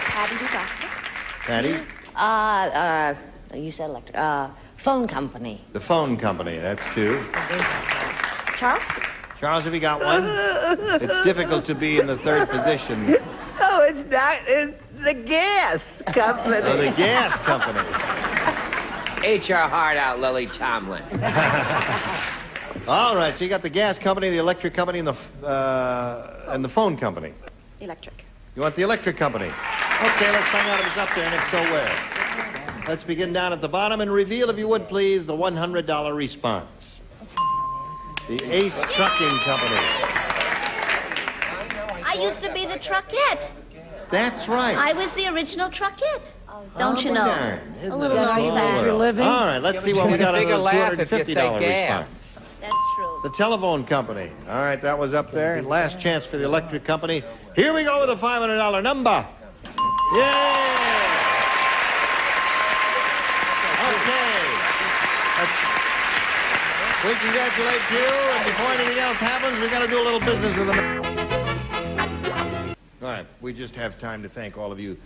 Patty DeCosta. Patty? You said electric. Phone company. The phone company. That's 2. Charles? Charles, have you got one? It's difficult to be in the 3rd position. Oh, it's not. It's the gas company. Oh, the gas company. Eat your heart out, Lily Tomlin. All right, so you got the gas company, the electric company, and the phone company. Electric. You want the electric company? Okay, let's find out if it's up there, and if so, where. Let's begin down at the bottom and reveal, if you would, please, the $100 response. The Ace Trucking Company. I used to be the truckette. That's right. I was the original truckette. Don't you Oh, know? darn. Isn't A little that a known small fact. world? All right, let's see what we got on the Bigger laugh if you say $250 gas. response. That's true. The telephone company. All right, that was up there. And last chance for the electric company. Here we go with the $500 number. Yay! Okay. We congratulate you, and before anything else happens, we got to do a little business with them. All right. time. We just have time to thank all of you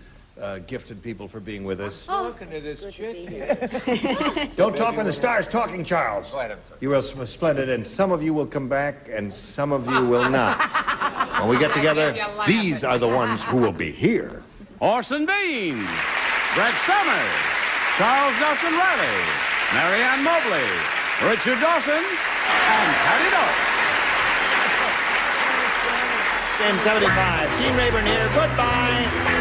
gifted people for being with us. Looking at this chick. Don't talk when the star's talking, Charles. Go ahead, I'm sorry. You were splendid, and some of you will come back, and some of you will not. When we get together, these are the ones who will be here. Orson Bean, Brett Summers, Charles Nelson Riley, Marianne Mobley, Richard Dawson, and Patty Doyle. Game 75. Gene Rayburn here. Goodbye.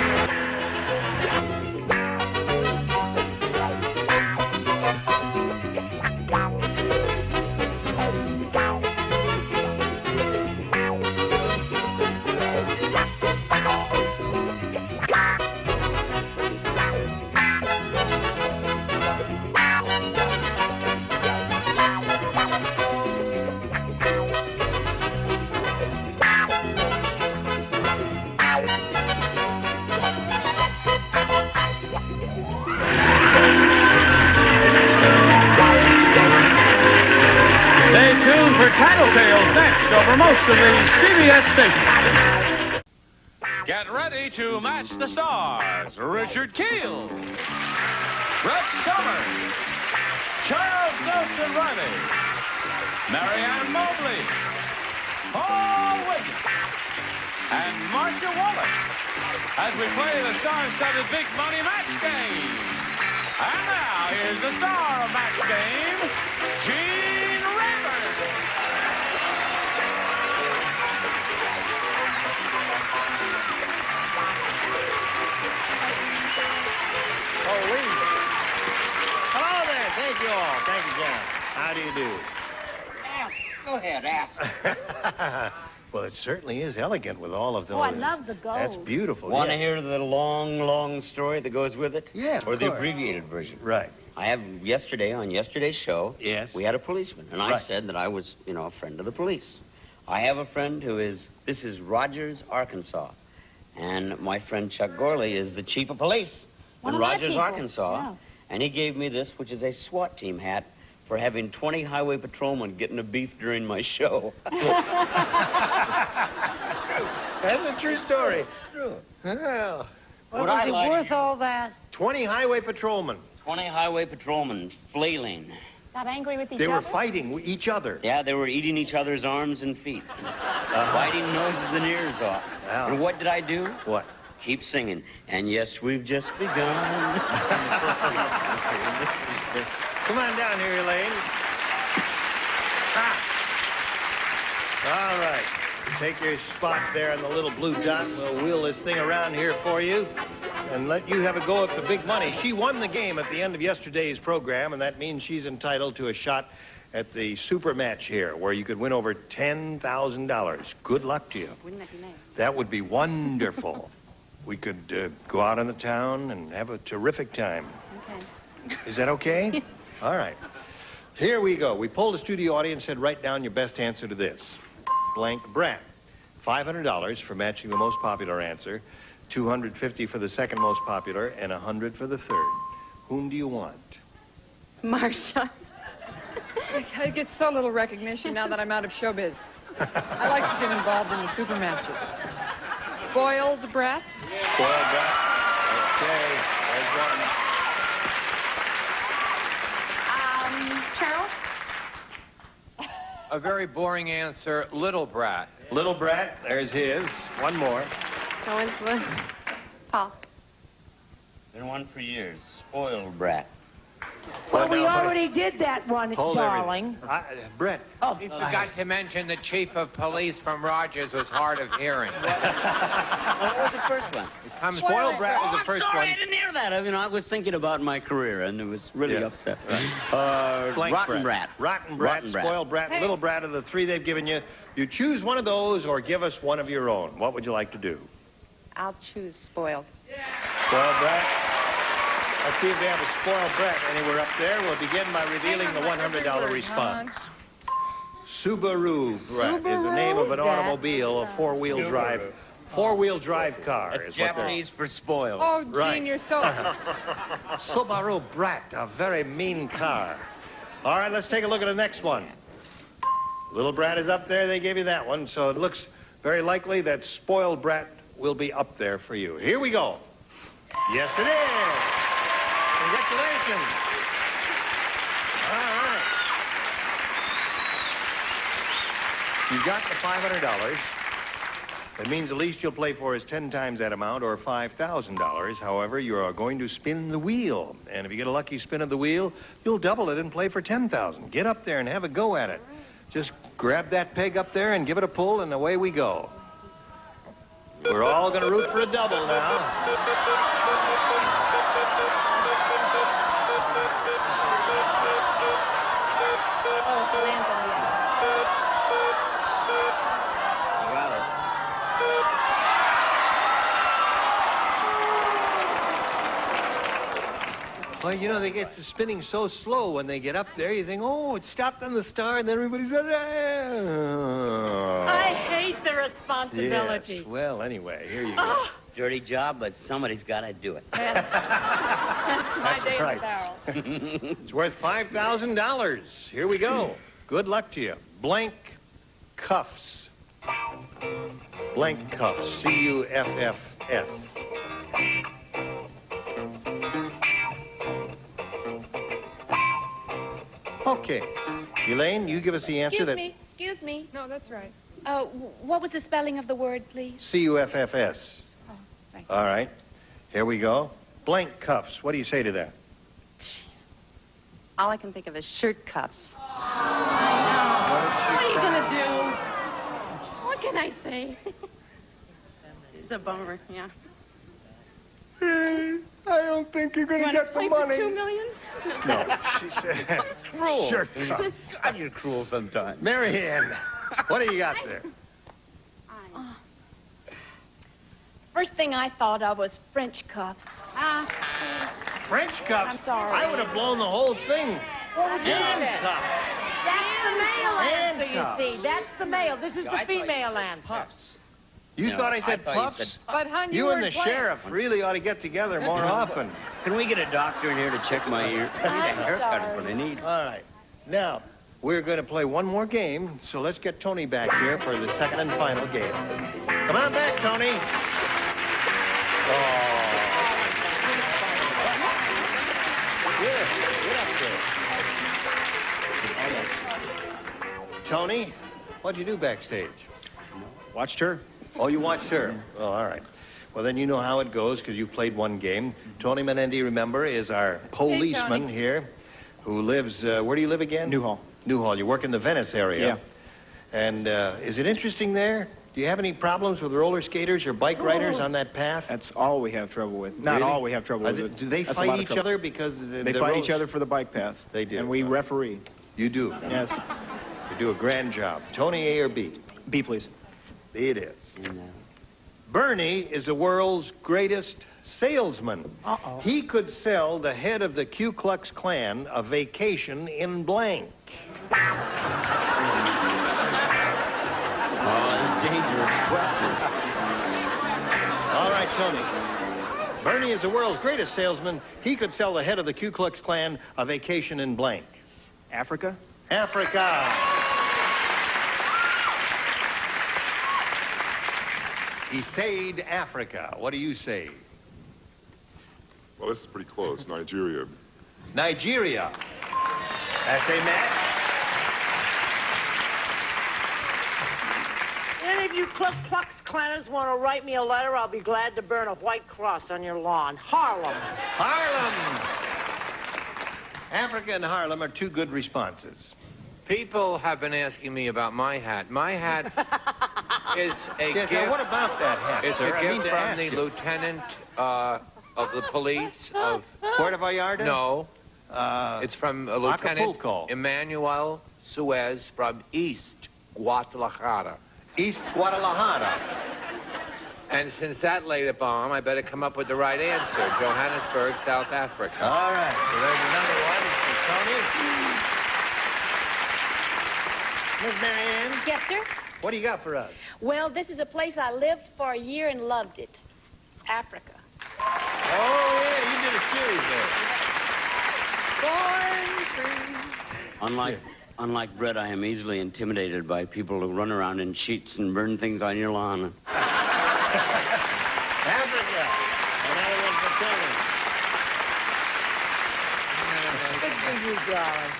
Tattletales next over most of the CBS stations. Get ready to match the stars. Richard Keel, Brett Summers, Charles Nelson Riley, Marianne Mobley, Paul Whitney, and Marcia Wallace as we play the star-studded Big Money Match Game. And now, here's the star of Match Game, Gene Rayburn. Hello there. Thank you all. Thank you, John. How do you do? Ask. Go ahead, ask. Well, it certainly is elegant with all of those. Oh, I love the gold. That's beautiful. Want to yeah. hear the long story that goes with it? Yeah, Or the course. abbreviated version? Right. I have on yesterday's show, yes, we had a policeman, and I said that I was, a friend of the police. I have a friend this is Rogers, Arkansas, and my friend Chuck Gorley is the chief of police in Rogers, Arkansas, yeah. and he gave me this, which is a SWAT team hat for having 20 highway patrolmen getting a beef during my show. That's a true story. True. Well, What was it worth all that? 20 highway patrolmen. 20 highway patrolmen flailing. Got angry with each They other? were fighting each other. Yeah, they were eating each other's arms and feet. Biting noses and ears off. Wow. And what did I do? What? Keep singing. And yes, we've just begun. Come on down here, Elaine. Ah. All right. Take your spot there on the little blue dot. We'll wheel this thing around here for you and let you have a go at the big money. She won the game at the end of yesterday's program, and that means she's entitled to a shot at the super match here, where you could win over $10,000. Good luck to you. Wouldn't that be nice? That would be wonderful. We could go out in the town and have a terrific time. Okay. Is that okay? All right. Here we go. We polled a studio audience, said write down your best answer to this. Blank brat. $500 for matching the most popular answer, $250 for the second most popular, and $100 for the third. Whom do you want? Marcia. I get so little recognition now that I'm out of showbiz. I like to get involved in the super matches. Spoiled brat? Spoiled brat. Okay, there's one. Charles? A very boring answer, little brat. Little brat, there's his. One more. No influence. Paul. Been one for years. Spoiled brat. Well, we now, already did that one, hold darling. Brett. Oh, You forgot to mention the chief of police from Rogers was hard of hearing. What was the first one? Spoiled brat was the first sorry, one. I didn't hear that. I was thinking about my career, and it was really upset. Blank Rotten brat. Rotten brat, Rotten brat. spoiled brat, little brat of the three they've given you. You choose one of those or give us one of your own. What would you like to do? I'll choose spoiled. Spoiled brat? Let's see if we have a spoiled brat anywhere up there. We'll begin by revealing the $100 response. Subaru brat is the name of an automobile, a four-wheel drive car. That's is what Japanese for spoiled. Oh, Gene, Right. you're so... Subaru brat, a very mean car. All right, let's take a look at the next one. Little brat is up there. They gave you that one, so it looks very likely that spoiled brat will be up there for you. Here we go. Yes, it is. Congratulations. All right. You got the $500. That means the least you'll play for is 10 times that amount, or $5,000. However, you are going to spin the wheel. And if you get a lucky spin of the wheel, you'll double it and play for $10,000. Get up there and have a go at it. Just grab that peg up there and give it a pull, and away we go. We're all going to root for a double now. Well, you know, they get to spinning so slow when they get up there. You think, oh, it stopped on the star, and then everybody said, I hate the responsibility. Yes. Well, anyway, here you go. Dirty job, but somebody's got to do it. That's my day right. in the barrel. It's worth $5,000. Here we go. Good luck to you. Blank cuffs. Blank cuffs. C-U-F-F-S. Okay. Elaine, you give us the answer. Excuse me. No, that's right. What was the spelling of the word, please? C-U-F-F-S. Oh, thank All right. Here we go. Blank cuffs. What do you say to that? All I can think of is shirt cuffs. What are you going to do? What can I say? It's a bummer, yeah. I don't think you're going to get the money. $2 million? No, she said. Cruel. Sure. You're cruel sometimes. Mary Ann, what do you got there? First thing I thought of was French cuffs. French cuffs? I'm sorry. I would have blown the whole thing. What would you Hand do then? cuffs. That's the male Hand answer, cuffs. you see. That's the male. This is I the thought female answer. Puffs. You No, thought I said thought you puffs? said But, hon, You and the weren't playing. sheriff really ought to get together more often. Can we get a doctor in here to check my ear? I need a haircut is what I need. All right. Now, we're going to play one more game, so let's get Tony back here for the second and final game. Come on back, Tony. Get up there. Tony, what'd you do backstage? Watched her. Oh, you watched her? Oh, all right. Well, then you know how it goes because you've played one game. Tony Menendi, remember, is our policeman here who lives, where do you live again? Newhall. Newhall. You work in the Venice area. Yeah. And is it interesting there? Do you have any problems with roller skaters or bike riders on that path? That's all we have trouble with. Not Really? all we have trouble with. Do they That's a lot fight of each trouble. other because They fight each other for the bike path. They do. And we referee. You do? Yes. You do a grand job. Tony, A or B? B, please. B it is. Bernie is the world's greatest salesman. Uh-oh. He could sell the head of the Ku Klux Klan a vacation in blank. Dangerous question. All right, Tony. Bernie is the world's greatest salesman. He could sell the head of the Ku Klux Klan a vacation in blank. Africa? Africa. He said Africa. What do you say? Well, this is pretty close. Nigeria. Nigeria. That's a match. Any of you Ku Klux Klanners want to write me a letter, I'll be glad to burn a white cross on your lawn. Harlem. Harlem. Africa and Harlem are two good responses. People have been asking me about my hat. My hat is a Yes, gift. now what about that hat, It's sir? a I mean gift to from ask the you. lieutenant of the police of Puerto Vallarta? No. It's from Lieutenant Acapulco. Emmanuel Suez from East Guadalajara. East Guadalajara. And since that laid a bomb, I better come up with the right answer. Johannesburg, South Africa. All right, so there's another one for Tony. Miss Marianne, Yes, sir? what do you got for us? Well, this is a place I lived for a year and loved it. Africa. Oh, yeah, you did a series there. Born free. Unlike Brett, I am easily intimidated by people who run around in sheets and burn things on your lawn. Africa. Another one for Tony. Good for you, darling.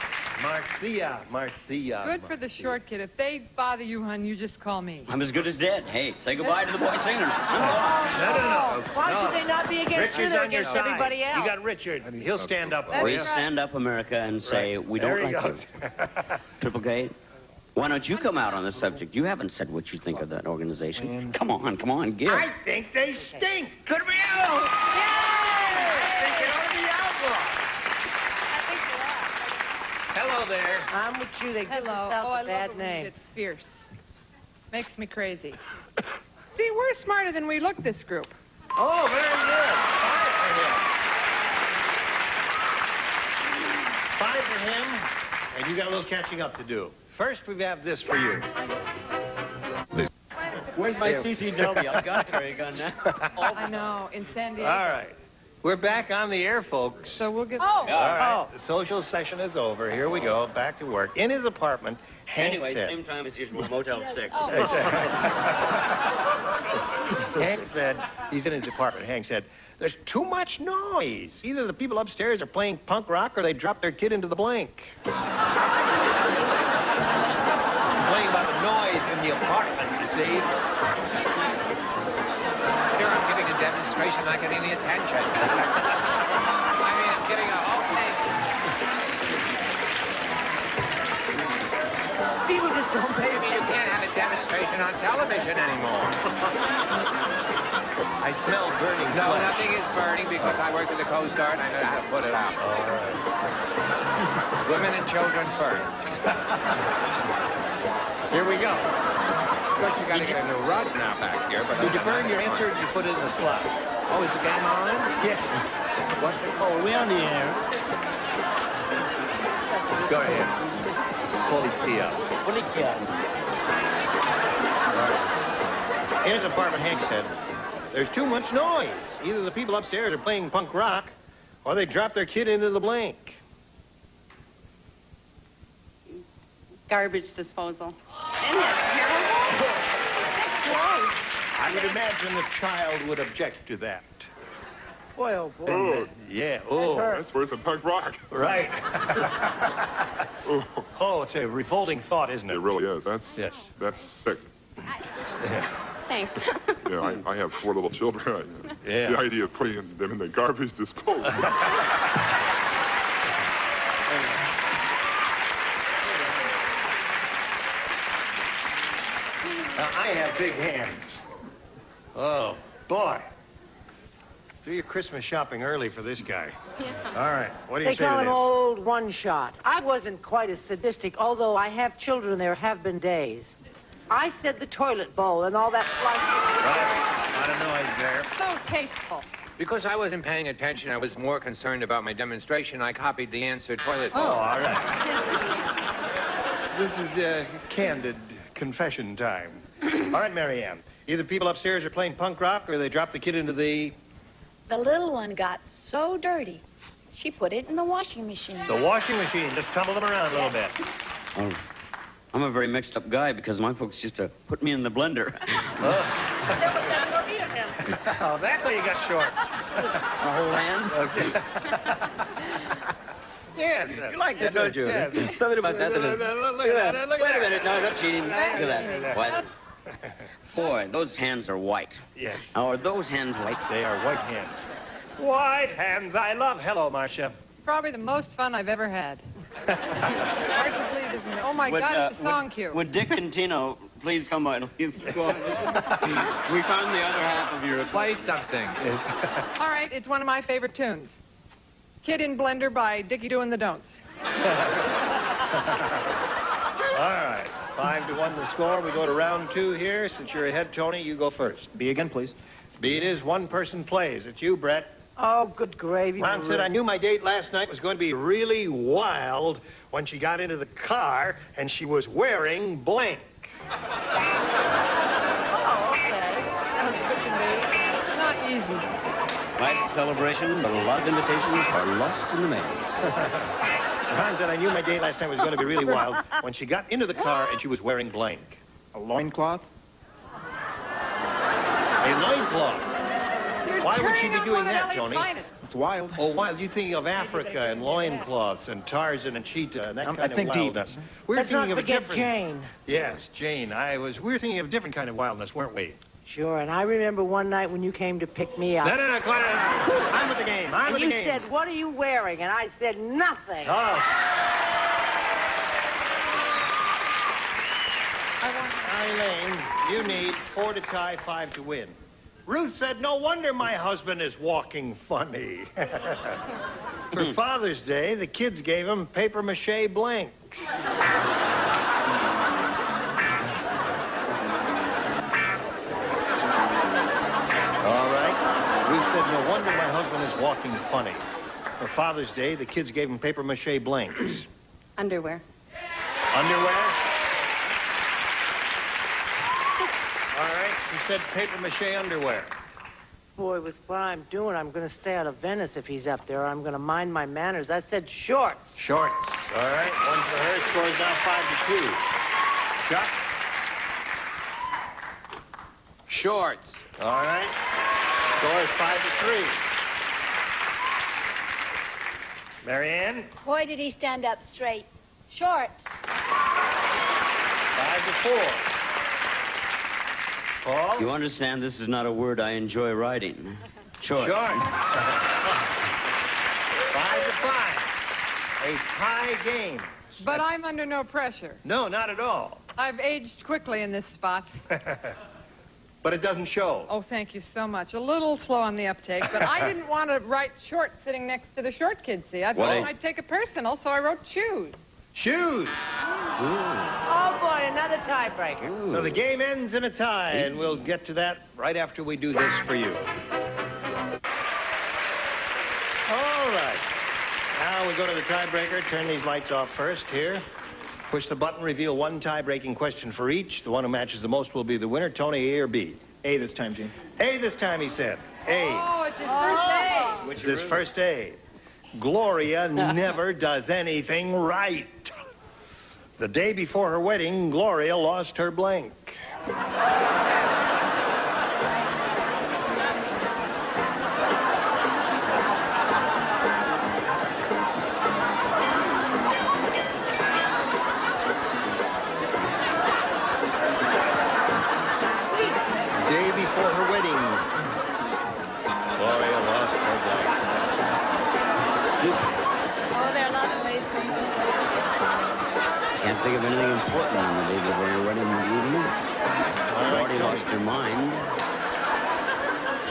Marcia. Good for the short kid. If they bother you, hon, you just call me. I'm as good as dead. Hey, say goodbye to the boy singer. No. Why should they not be against you? They're on your against side. everybody else. You got Richard. He'll stand up for We you. stand up, America, and say, we don't There he like goes. you. Triple K, why don't you come out on the subject? You haven't said what you think of that organization. Come on, give. I think they stink. Could be you. Yay! I think it ought to be outlawed. Hello there. I'm with you. They give Hello. themselves Oh, I a bad love it when you name. get fierce. Makes me crazy. See, we're smarter than we look, this group. Oh, very good. 5 for him, and you got a little catching up to do. First, we have this for you. Where's my CCW? I've got it. There you go now. I know, in San Diego. All right. We're back on the air, folks. So we'll get... All right. The social session is over. Here we go. Back to work. In his apartment, Hank Anyway, said... same time as usual, Motel 6. Hank said, he's in his apartment. Hank said, there's too much noise. Either the people upstairs are playing punk rock or they drop their kid into the blank. He's complaining about the noise in the apartment, you see. Here I'm giving a demonstration, not getting any attention. I mean, I'm giving a whole thing. People just don't pay me. You can't have a demonstration on television anymore. I smell burning No, flesh. nothing is burning because I work with the Coast Guard and I know how to put it out. All right. Women and children first. Here we go. Of course, you got to get a new rug now back here. But Did you burn your answer or did you put it in the slot? Oh, is the game on? Yes. What's the Oh, we're on the air. Go ahead. Polizia. In his apartment, Hank said, there's too much noise. Either the people upstairs are playing punk rock or they drop their kid into the blank. Garbage disposal. Isn't that terrible? I would imagine the child would object to that. Boy, oh boy. Oh, yeah. Oh, That's worse than punk rock. right. Oh, it's a revolting thought, isn't it? It really is. That's sick. Thanks. Yeah, I have 4 little children. Yeah. The idea of putting them in the garbage disposal. Now, I have big hands. Oh, boy. Do your Christmas shopping early for this guy. Yeah. All right. What do you They say call to him this? old one shot. I wasn't quite as sadistic, although I have children. There have been days. I said the toilet bowl and all that Right. A lot of noise there. So tasteful. Because I wasn't paying attention, I was more concerned about my demonstration. I copied the answer toilet bowl. Oh, all right. This is candid confession time. All right, Mary Ann. Either people upstairs are playing punk rock or they drop the kid into the... The little one got so dirty, she put it in the washing machine. The washing machine. Just tumble them around a little bit. Oh, I'm a very mixed up guy because my folks used to put me in the blender. Oh, that's how you got short. My whole hands? Okay. Yes. You like that, don't you? Yes. Something about that. Look at that. Look Wait at a minute. that. No, not cheating. Look at that. What? Boy, those hands are white. Yes. Now, are those hands white? They are white hands. White hands I love. Hello, Marcia. Probably the most fun I've ever had. Hard to believe, isn't it? Oh, my God, it's a song cue. Would Dick and Tino please come by? We found the other half of your... Play something. All right, it's one of my favorite tunes. Kid in Blender by Dickie Doing the Don'ts. All right. 5-1 the score. We go to round 2 here. Since you're ahead, Tony, you go first. B again, please. B it is. One person plays. It's you, Brett. Oh, good gravy. Ron said, I knew my date last night was going to be really wild when she got into the car and she was wearing blank. Oh, okay. That was good to me. Not easy. Nice celebration, but a lot of invitations are lost in the mail. Ron said, I knew my date last night was going to be really wild when she got into the car and she was wearing blank. A loincloth? A loincloth. Why would she be doing that, Tony? It's wild. Oh, wild. You thinking of Africa and loincloths and Tarzan and cheetah and that kind I of think deep. wildness. We're Let's thinking not of a forget different... Jane. Yes, Jane. We were thinking of a different kind of wildness, weren't we? Sure, and I remember one night when you came to pick me up. No, Clara. I'm with the game. I'm with the game. And you said, "What are you wearing?" And I said, "Nothing." Oh. Eileen, you need 4 to tie, 5 to win. Ruth said, "No wonder my husband is walking funny." For Father's Day, the kids gave him papier-mâché blanks. All right. Ruth said, "No wonder my husband is walking funny." For Father's Day, the kids gave him papier-mâché blanks. Underwear. Underwear? All right, she said papier-mâché underwear. Boy, with what I'm doing, I'm going to stay out of Venice if he's up there. I'm going to mind my manners. I said shorts. Shorts. All right, one for her. Scores now 5 to 2. Chuck? Shorts. All right. Scores 5 to 3. Marianne? Boy, did he stand up straight. Shorts. 5 to 4. Paul? You understand this is not a word I enjoy writing. Short. 5 to 5. A tie game. But I'm under no pressure. No, not at all. I've aged quickly in this spot. But it doesn't show. Oh, thank you so much. A little slow on the uptake, but I didn't want to write short sitting next to the short kid, see? I thought I'd take it personal, so I wrote shoes. Shoes. Oh, boy, another tiebreaker. So the game ends in a tie, and we'll get to that right after we do this for you. All right. Now we go to the tiebreaker. Turn these lights off first here. Push the button, reveal one tie-breaking question for each. The one who matches the most will be the winner. Tony, A or B? A this time, Gene. A this time, he said. A. Oh, it's his first A. Which is his first A. Gloria never does anything right. The day before her wedding, Gloria lost her blank. Day before her wedding, Gloria lost her blank. Stupid. Oh, there are lots of ways to Can't think of anything important on the day before your wedding evening. She's already lost her mind.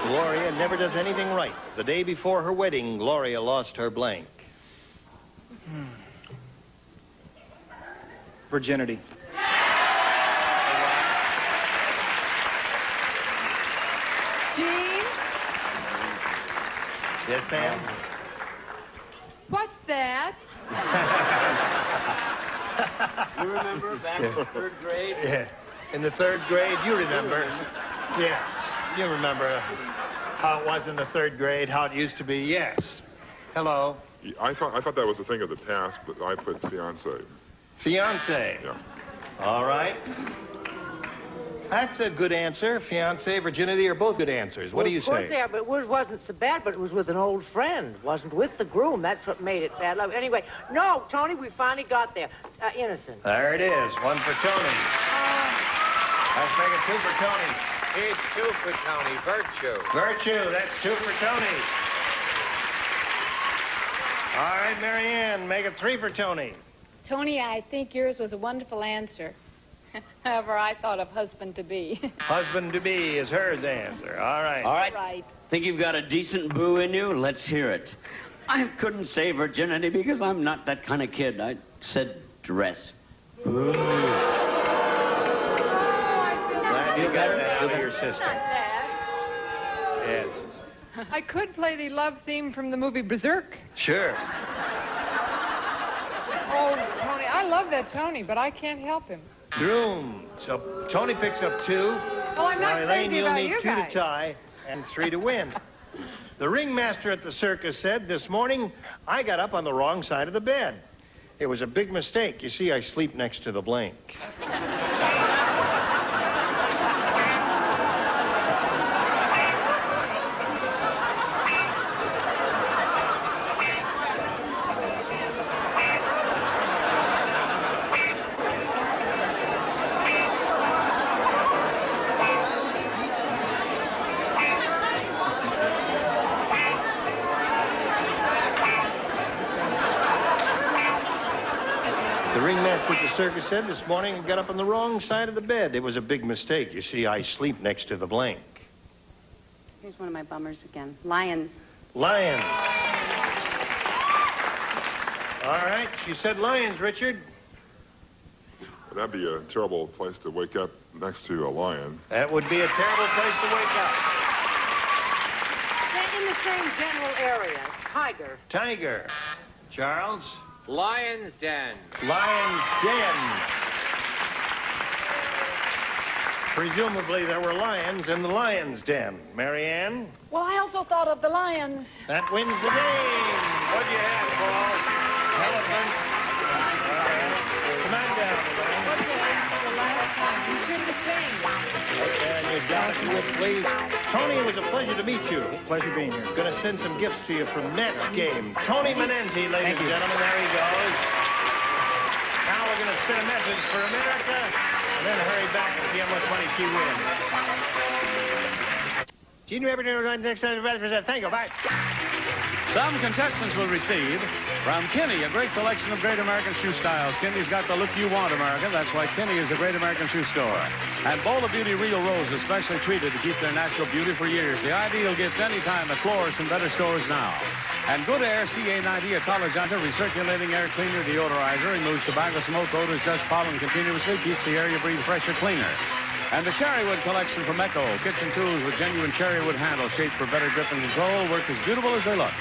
Gloria never does anything right. The day before her wedding, Gloria lost her blank. Virginity. Gene, Yes, ma'am? what's that? You remember back in the 3rd grade? Yeah. In the 3rd grade, you remember. Yes. You remember how it was in the 3rd grade, how it used to be. Yes. Hello. I thought that was a thing of the past, but I put fiance. Fiance. Yeah. All right. That's a good answer. Fiance, virginity are both good answers. What do you Of course say? they are, but it wasn't so bad, but it was with an old friend. Wasn't with the groom. That's what made it bad luck. Anyway, no, Tony, we finally got there. Innocent. There it is. 1 for Tony. Let's make it 2 for Tony. It's 2 for Tony. Virtue. Virtue. That's 2 for Tony. All right, Marianne, make it 3 for Tony. Tony, I think yours was a wonderful answer. However, I thought of husband-to-be. Husband-to-be is her answer. All right. All right. Right. Think you've got a decent boo in you? Let's hear it. I couldn't say virginity because I'm not that kind of kid. I said dress. Boo. Glad you got that out of your system. Yes. I could play the love theme from the movie Berserk. Sure. Oh, Tony, I love that Tony, but I can't help him. Groom. So Tony picks up 2. Well, I'm not Elaine, crazy you'll about need you 2 guys. to tie and 3 to win. The ringmaster at the circus said, "This morning, I got up on the wrong side of the bed. It was a big mistake. You see, I sleep next to the blank." The ringmaster at the circus said this morning I got up on the wrong side of the bed. It was a big mistake. You see, I sleep next to the blank. Here's one of my bummers again. Lions. Lions. All right, she said lions, Richard. That'd be a terrible place to wake up next to a lion. That would be a terrible place to wake up. They're in the same general area. Tiger. Tiger. Charles? Lion's Den. Lion's Den. Presumably there were lions in the lion's den. Marianne? Well, I also thought of the lions. That wins the game. What'd you have, Paul? Elephant. Come on down. What did you have for the last time? You shouldn't have changed. And you got it, you would please. Tony, it was a pleasure to meet you. Pleasure being here. Going to send some gifts to you from Match Game. Tony Menenti, ladies and gentlemen. There he goes. Now we're going to send a message for America, and then hurry back and see how much money she wins. Gene Rabbit, next time, thank you. Bye. Some contestants will receive from Kinney a great selection of great American shoe styles. Kinney's got the look you want, America. That's why Kinney is a great American shoe store. And Bola Beauty Real Rose is specially treated to keep their natural beauty for years. The ideal gift anytime at florists and better stores now. And Good Air CA90, a colorizer, recirculating air cleaner, deodorizer, removes tobacco smoke, odors, dust, pollen continuously, keeps the air you breathe fresher, cleaner. And the Cherrywood collection from Echo, kitchen tools with genuine cherrywood handles shaped for better grip and control, work as beautiful as they look.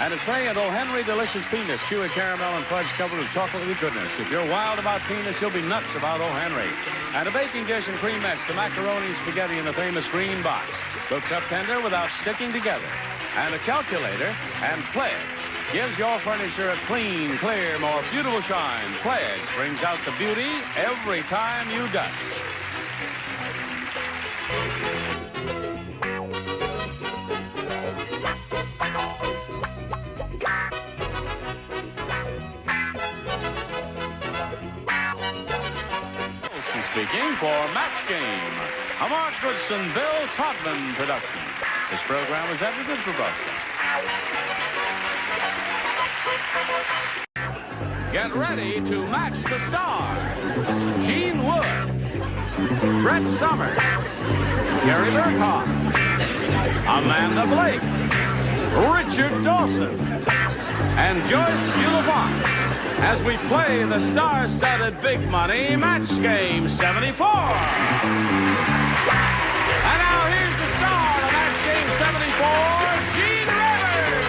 And it's Ray and O. Henry Delicious Peanuts, chewy caramel and fudge covered with chocolatey goodness. If you're wild about peanuts, you'll be nuts about O. Henry. And a baking dish and creamettes, the macaroni and spaghetti in the famous green box. Cooks up tender without sticking together. And a calculator and Pledge gives your furniture a clean, clear, more beautiful shine. Pledge brings out the beauty every time you dust. Speaking for Match Game, a Mark Goodson, Bill Todman production. This program is edited for broadcast. Get ready to match the stars. Gene Wood, Brett Summers, Gary Burkhoff, Amanda Blake, Richard Dawson, and Joyce Beulah-Fox as we play the star-studded big money Match Game 74. And now here's the star of Match Game 74, Gene Rivers.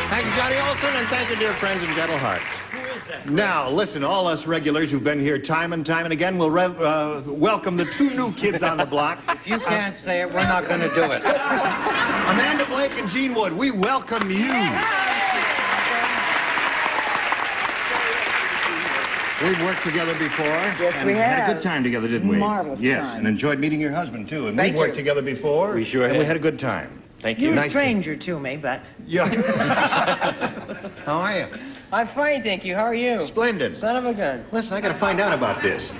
Thank you, Johnny Olson, and thank you, dear friends in Gentle Heart. Now, listen, all us regulars who've been here time and again will welcome the two new kids on the block. If you can't say it, we're not going to do it. Amanda Blake and Gene Wood, we welcome you. We've worked together before. Yes, and we have. had a good time together, didn't we? Marvelous yes, time. and enjoyed meeting your husband, too. And Thank we've worked you. together before. We sure and have. we had a good time. Thank You're you. a Nice to- stranger to me, but... Yeah. How are you? I'm fine, thank you. How are you? Splendid. Son of a gun. Listen, I got to find out about this.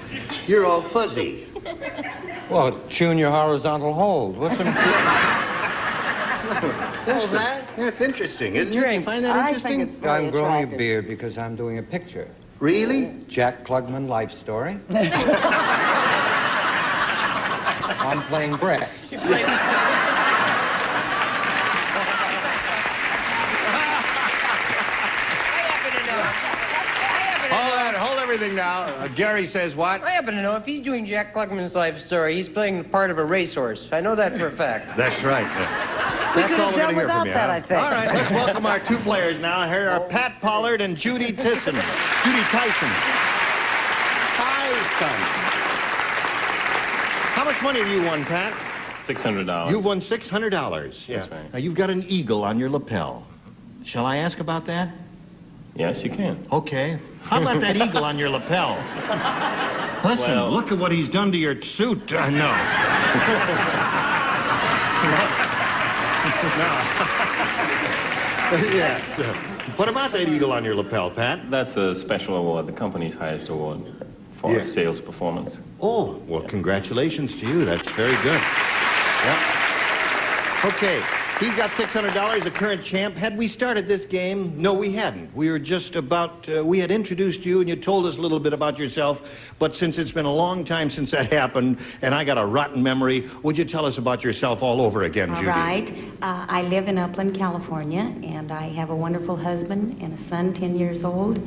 You're all fuzzy. Well, chewing your horizontal hold. What's the Listen, that? that's interesting, isn't it? You Drinks. find that I interesting? think it's very I'm growing a attractive. beard because I'm doing a picture. Really? Jack Klugman life story. I'm playing Brett. Hold everything now. Gary says what? I happen to know if he's doing Jack Klugman's life story, he's playing the part of a racehorse. I know that for a fact. That's right. We That's could all have we're done going to hear from without you. that, huh? I think. All right, let's welcome our two players now. Here are Pat Pollard and Judy Tyson. Judy Tyson. How much money have you won, Pat? $600. You've won $600. Yeah. That's right. Now, you've got an eagle on your lapel. Shall I ask about that? Yes, you can. Okay. How about that eagle on your lapel? Listen, Well- look at what he's done to your suit. No. Yes. What about that eagle on your lapel, Pat? That's a special award, the company's highest award for sales performance. Oh, well, congratulations to you. That's very good. Yep. Okay, he's got $600, a current champ. Had we started this game? No, we hadn't. We were just about, we had introduced you and you told us a little bit about yourself, but since it's been a long time since that happened and I got a rotten memory, would you tell us about yourself all over again, Judy? All right. I live in Upland, California, and I have a wonderful husband and a son, 10 years old,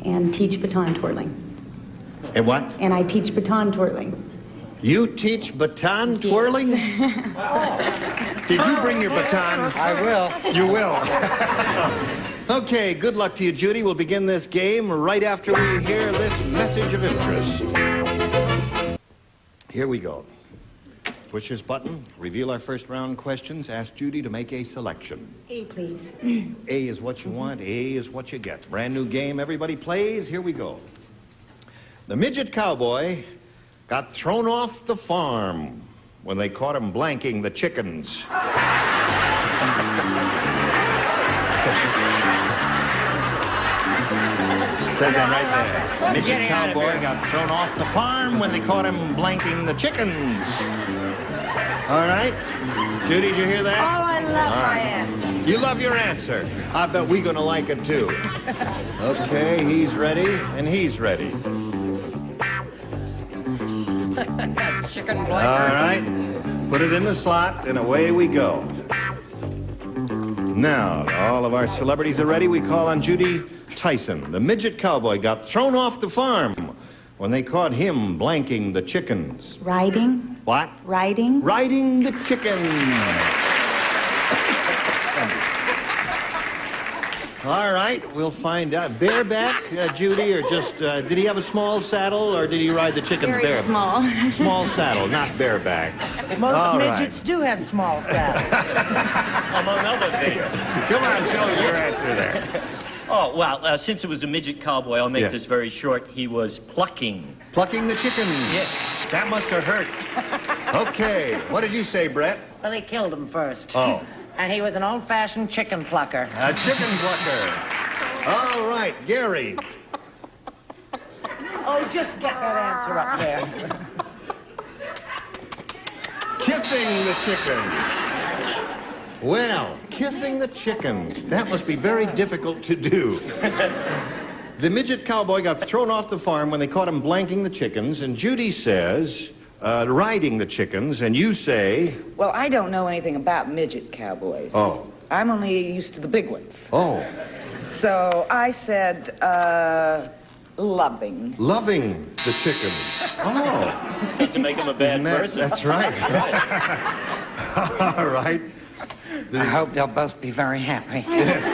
and teach baton twirling. And what? And I teach baton twirling. You teach baton twirling? Did you bring your baton? I will. You will. Okay, good luck to you, Judy. We'll begin this game right after we hear this message of interest. Here we go. Push this button, reveal our first round questions, ask Judy to make a selection. A, please. A is what you want, A is what you get. Brand new game, everybody plays, here we go. The midget cowboy got thrown off the farm when they caught him blanking the chickens. Says that right there. Midget cowboy got thrown off the farm when they caught him blanking the chickens. All right. Judy, did you hear that? Oh, I love my answer. You love your answer. I bet we're going to like it, too. Okay, he's ready, and he's ready. Chicken blanker. All right. Put it in the slot, and away we go. Now, all of our celebrities are ready. We call on Judy Tyson. The midget cowboy got thrown off the farm when they caught him blanking the chickens. Riding. What? Riding. Riding the chickens. All right, we'll find out. Bareback, Judy, or just, did he have a small saddle, or did he ride the chickens Very bareback? small. Small saddle, not bareback. Most All midgets do have small saddles. Among other things. Come on, show us your answer there. Oh, well, since it was a midget cowboy, I'll make this very short. He was plucking. Plucking the chickens? Yes. That must have hurt. Okay, what did you say, Brett? Well, he killed him first. Oh. And he was an old-fashioned chicken plucker. A chicken plucker. All right, Gary. Oh, just get that answer up there. Kissing the chickens. Well, kissing the chickens. That must be very difficult to do. The midget cowboy got thrown off the farm when they caught him blanking the chickens, and Judy says, riding the chickens, and you say... Well, I don't know anything about midget cowboys. Oh. I'm only used to the big ones. Oh. So I said, loving. Loving the chickens. Oh. Doesn't make him a bad person. That's right. All right. I hope they'll both be very happy. Yes.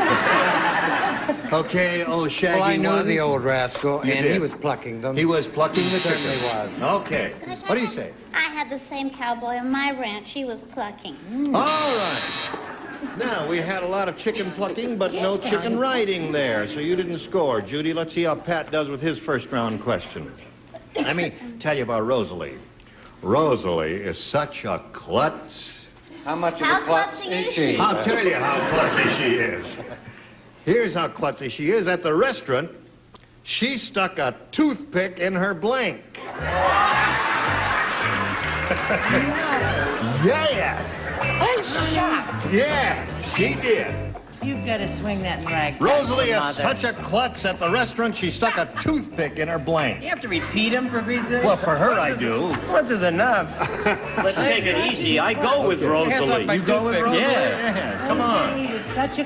Okay, oh, Shaggy Well, I knew won. the old rascal, You and did. he was plucking them. He was plucking the chickens. Certainly was. Okay. What do you say? I had the same cowboy on my ranch. He was plucking. All right. Now, we had a lot of chicken plucking, but no chicken riding there, so you didn't score. Judy, let's see how Pat does with his first round question. Let me tell you about Rosalie. Rosalie is such a klutz. How much of a klutz is she? I'll tell you how klutzy she is. Here's how klutzy she is. At the restaurant, she stuck a toothpick in her blank. Yes. I'm shocked. Yes, she did. You've got to swing that rag. Rosalie is Mother. such a klutz at the restaurant, she stuck a toothpick in her blank. You have to repeat him for Pete's sake? Well, for her, I do. Once is enough. Let's take it easy. I go with Rosalie. You go with Rosalie? Yeah. Yes. Come on.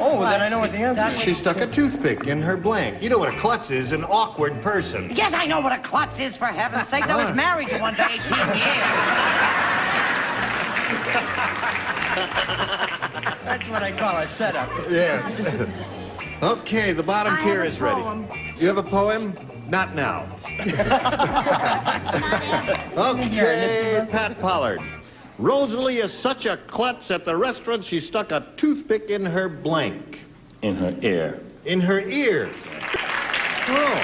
Oh, well, then I know what the answer is. She stuck a toothpick in her blank. You know what a klutz is, an awkward person. Yes, I know what a klutz is, for heaven's sakes. I was married to one for 18 years. That's what I call a setup. Yes. Okay, the bottom tier is ready. You have a poem? Not now. Okay, Pat Pollard. Rosalie is such a klutz at the restaurant, she stuck a toothpick in her blank. In her ear. In her ear. Oh.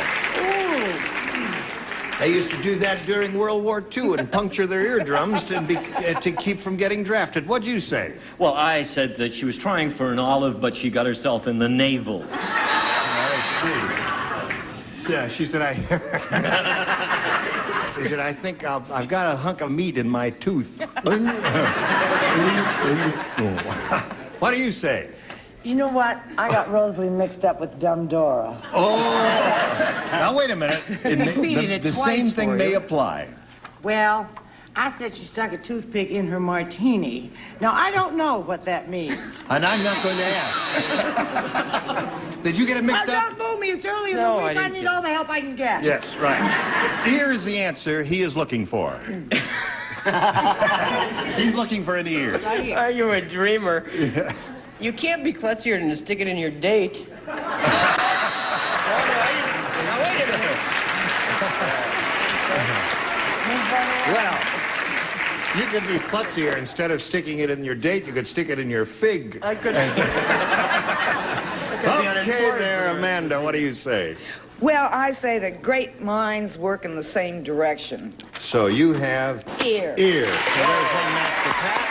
They used to do that during World War II and puncture their eardrums to keep from getting drafted. What'd you say? Well, I said that she was trying for an olive, but she got herself in the navel. I see. Yeah, she said, she said, I think I've got a hunk of meat in my tooth. What do you say? You know what? I got Rosalie mixed up with Dumb Dora. Oh! Now, wait a minute. The same thing may apply. Well, I said she stuck a toothpick in her martini. Now, I don't know what that means. And I'm not going to ask. Did you get it mixed up? Don't move me. It's early in the week. I need all the help I can get. Yes, right. Ear is the answer he is looking for. He's looking for an ear. Are you a dreamer? Yeah. You can't be klutzier than to stick it in your date. Now, wait a minute. Well, you could be klutzier. Instead of sticking it in your date, you could stick it in your fig. I could. Okay there, Amanda. What do you say? Well, I say that great minds work in the same direction. So you have Ear. Ear. So there's one match for Pat.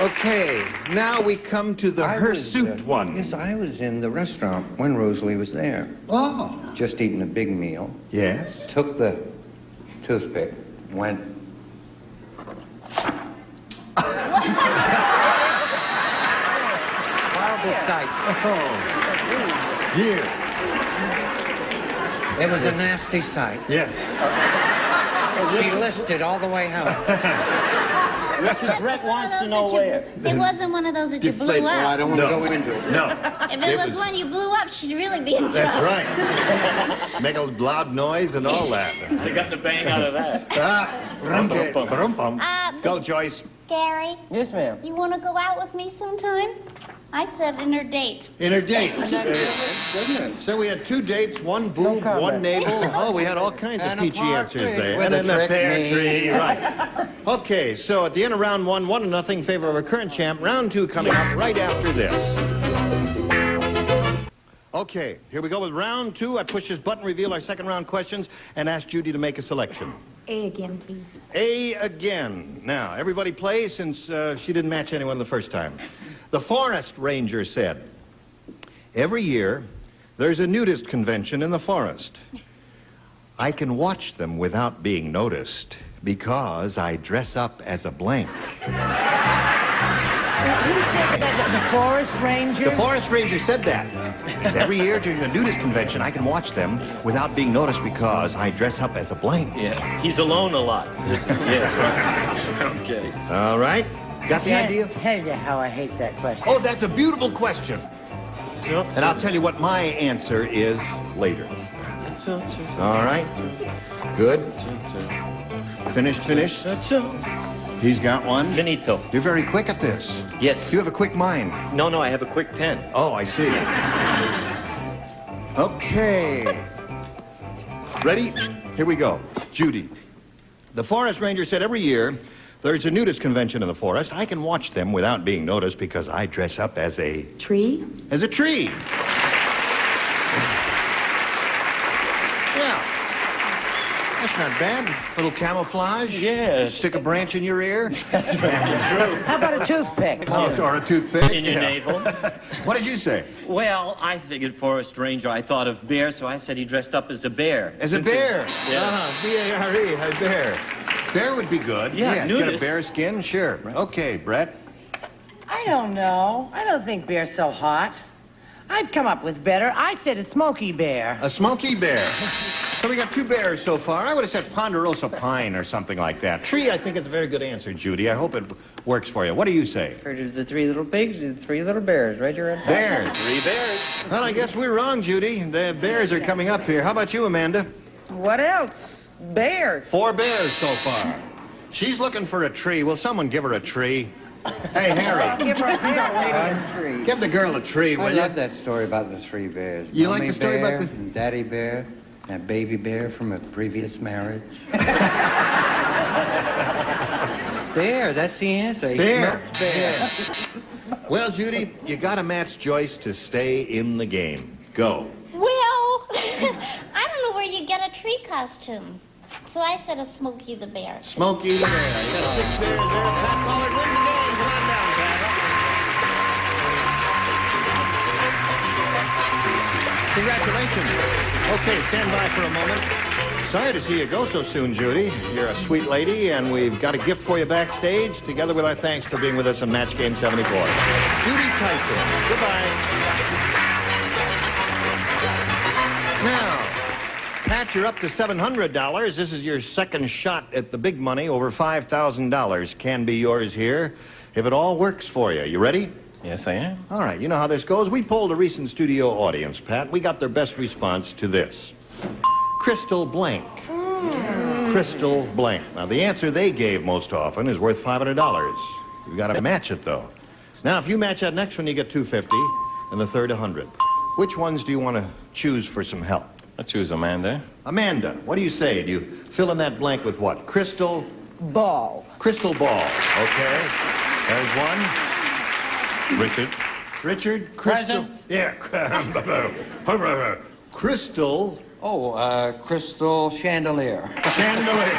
Okay, now we come to the hirsute one. Yes, I was in the restaurant when Rosalie was there. Oh. Just eating a big meal. Yes. Took the toothpick, went... Horrible sight. Oh, dear. It was a nasty sight. Yes. She listed all the way home. Brett wants to know where. It wasn't one of those that you blew up. I don't want to go into it. No. If it was one you blew up, she'd really be in trouble. That's right. Make a loud noise and all that. They got the bang out of that. Okay. Brum-bum. Go, Joyce. Gary? Yes, ma'am. You want to go out with me sometime? I said in her date. In her date. So we had 2 dates, 1 boob, 1 navel. Oh, we had all kinds of peachy answers there. And then the pear tree, right. Okay, so at the end of round 1, 1-0 in favor of our current champ. Round 2 coming up right after this. Okay, here we go with round 2. I push this button, reveal our second round questions, and ask Judy to make a selection. A again, please. A again. Now, everybody play since she didn't match anyone the first time. The forest ranger said, every year there's a nudist convention in the forest. I can watch them without being noticed because I dress up as a blank. Who said that? The forest ranger? The forest ranger said that. Because every year during the nudist convention, I can watch them without being noticed because I dress up as a blank. Yeah, he's alone a lot. Yes, right. Okay. All right. Got the idea? I can't tell you how I hate that question. Oh, that's a beautiful question. And I'll tell you what my answer is later. All right. Good. Finished? He's got one. Finito. You're very quick at this. Yes. You have a quick mind. No, I have a quick pen. Oh, I see. Okay. Ready? Here we go. Judy. The forest ranger said every year there's a nudist convention in the forest. I can watch them without being noticed because I dress up as a... Tree? As a tree. Yeah. That's not bad. Little camouflage. Yes. Stick a branch in your ear. That's very true. How about a toothpick? Or a toothpick. In your navel. What did you say? Well, I figured forest ranger. I thought of bear, so I said he dressed up as a bear. As a bear? Yeah. B-A-R-E, a bear. Bear would be good. Yeah, Get a bear skin? Sure. Right. Okay, Brett. I don't know. I don't think bear's so hot. I've come up with better. I said a smoky bear. A smoky bear. So we got 2 bears so far. I would have said ponderosa pine or something like that. Tree, I think, is a very good answer, Judy. I hope it works for you. What do you say? Heard of the 3 little pigs, the 3 little bears, right? You're right. Bears. 3 bears. Well, I guess we're wrong, Judy. The bears are coming up here. How about you, Amanda? What else? Bear. 4 bears so far. She's looking for a tree. Will someone give her a tree? Hey, Harry. Give her a bear, lady, a tree. Give the girl a tree, will I you? love that story about the 3 bears. You like Mommy the story bear, about the... and Daddy bear, and baby bear from a previous marriage. Bear, that's the answer. He Bear. smoked bear. Well, Judy, you got to match Joyce to stay in the game. Go. Well, I don't know where you tree costume. So I said a Smokey the Bear. Smokey the Bear. You got 6 bears there. Pat Pollard wins the game. Come on down, Pat. Congratulations. Okay, stand by for a moment. Sorry to see you go so soon, Judy. You're a sweet lady, and we've got a gift for you backstage, together with our thanks for being with us on Match Game 74. Judy Tyson. Goodbye. Now, Pat, you're up to $700. This is your second shot at the big money. Over $5,000 can be yours here if it all works for you. You ready? Yes, I am. All right, you know how this goes. We polled a recent studio audience, Pat. We got their best response to this. Crystal blank. Crystal blank. Now, the answer they gave most often is worth $500. You've got to match it, though. Now, if you match that next one, you get $250, and the third, $100. Which ones do you want to choose for some help? I choose Amanda. Amanda, what do you say? Do you fill in that blank with what? Crystal? Ball. Crystal ball. Okay. There's one. Richard. Richard? Crystal? Yeah. Crystal. Oh, crystal chandelier. Chandelier.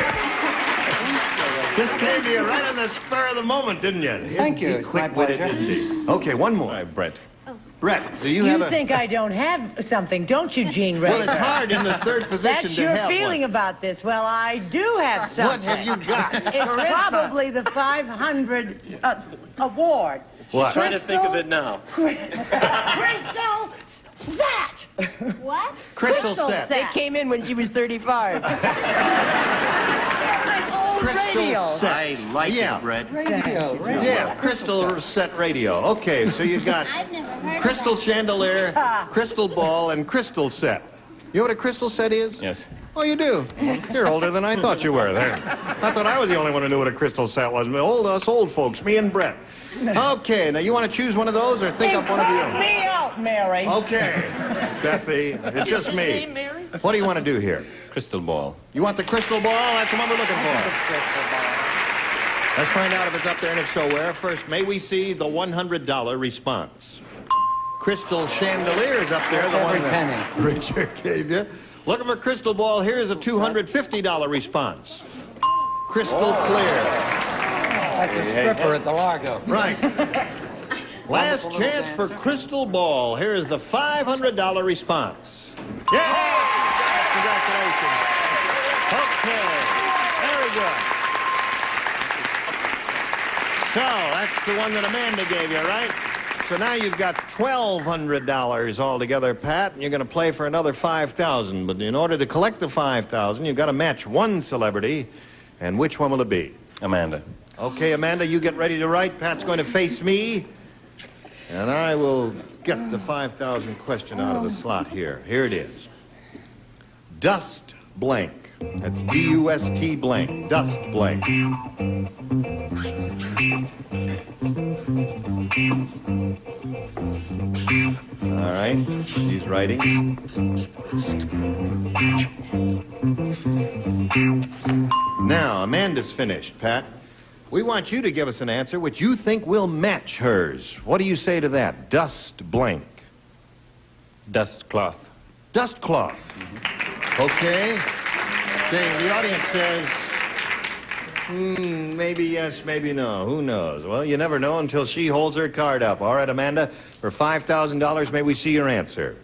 Just came to you right on the spur of the moment, didn't you? Thank you. It's my Quick-witted, pleasure. isn't he? Okay, one more. All right, Brett. Brett, do you You have a... think I don't have something, don't you, Gene Ray? Well, it's hard in the third position That's to your have feeling one. about this. Well, I do have something. What have you got? It's probably the 500 award. What? Trying to think of it now. Crystal set. What? Crystal set. They came in when she was 35. Crystal radio. set. I like Yeah. it, Brett. Radio. Yeah, crystal set radio. Okay, so you got I've never heard crystal of that. chandelier, crystal ball, and crystal set. You know what a crystal set is? Yes. Oh, you do? You're older than I thought you were there. I thought I was the only one who knew what a crystal set was. Us old folks, me and Brett. Okay, now you want to choose one of those or think up one of your own? Me out, Mary. Okay, Betsy, it's just me. What do you want to do here? Crystal ball. You want the crystal ball? That's the one we're looking for. Let's find out if it's up there, and if so, where. First, may we see the $100 response? Crystal chandelier is up there, the one that Richard gave you. Looking for crystal ball, here is a $250 response. Crystal clear. That's a stripper at the Largo. Right. Last chance for crystal ball. Here is the $500 response. Yeah! Congratulations. Okay. Very good. So, that's the one that Amanda gave you, right? So now you've got $1,200 altogether, Pat, and you're going to play for another $5,000. But in order to collect the $5,000, you've got to match one celebrity. And which one will it be? Amanda. Okay, Amanda, you get ready to write. Pat's going to face me. And I will get the 5,000 question out of the slot here. Here it is. Dust blank. That's D-U-S-T blank. Dust blank. All right, she's writing. Now, Amanda's finished, Pat. We want you to give us an answer which you think will match hers. What do you say to that? Dust blank. Dust cloth. Dust cloth. Okay. The audience says, maybe yes, maybe no. Who knows? Well, you never know until she holds her card up. All right, Amanda, for $5,000, may we see your answer?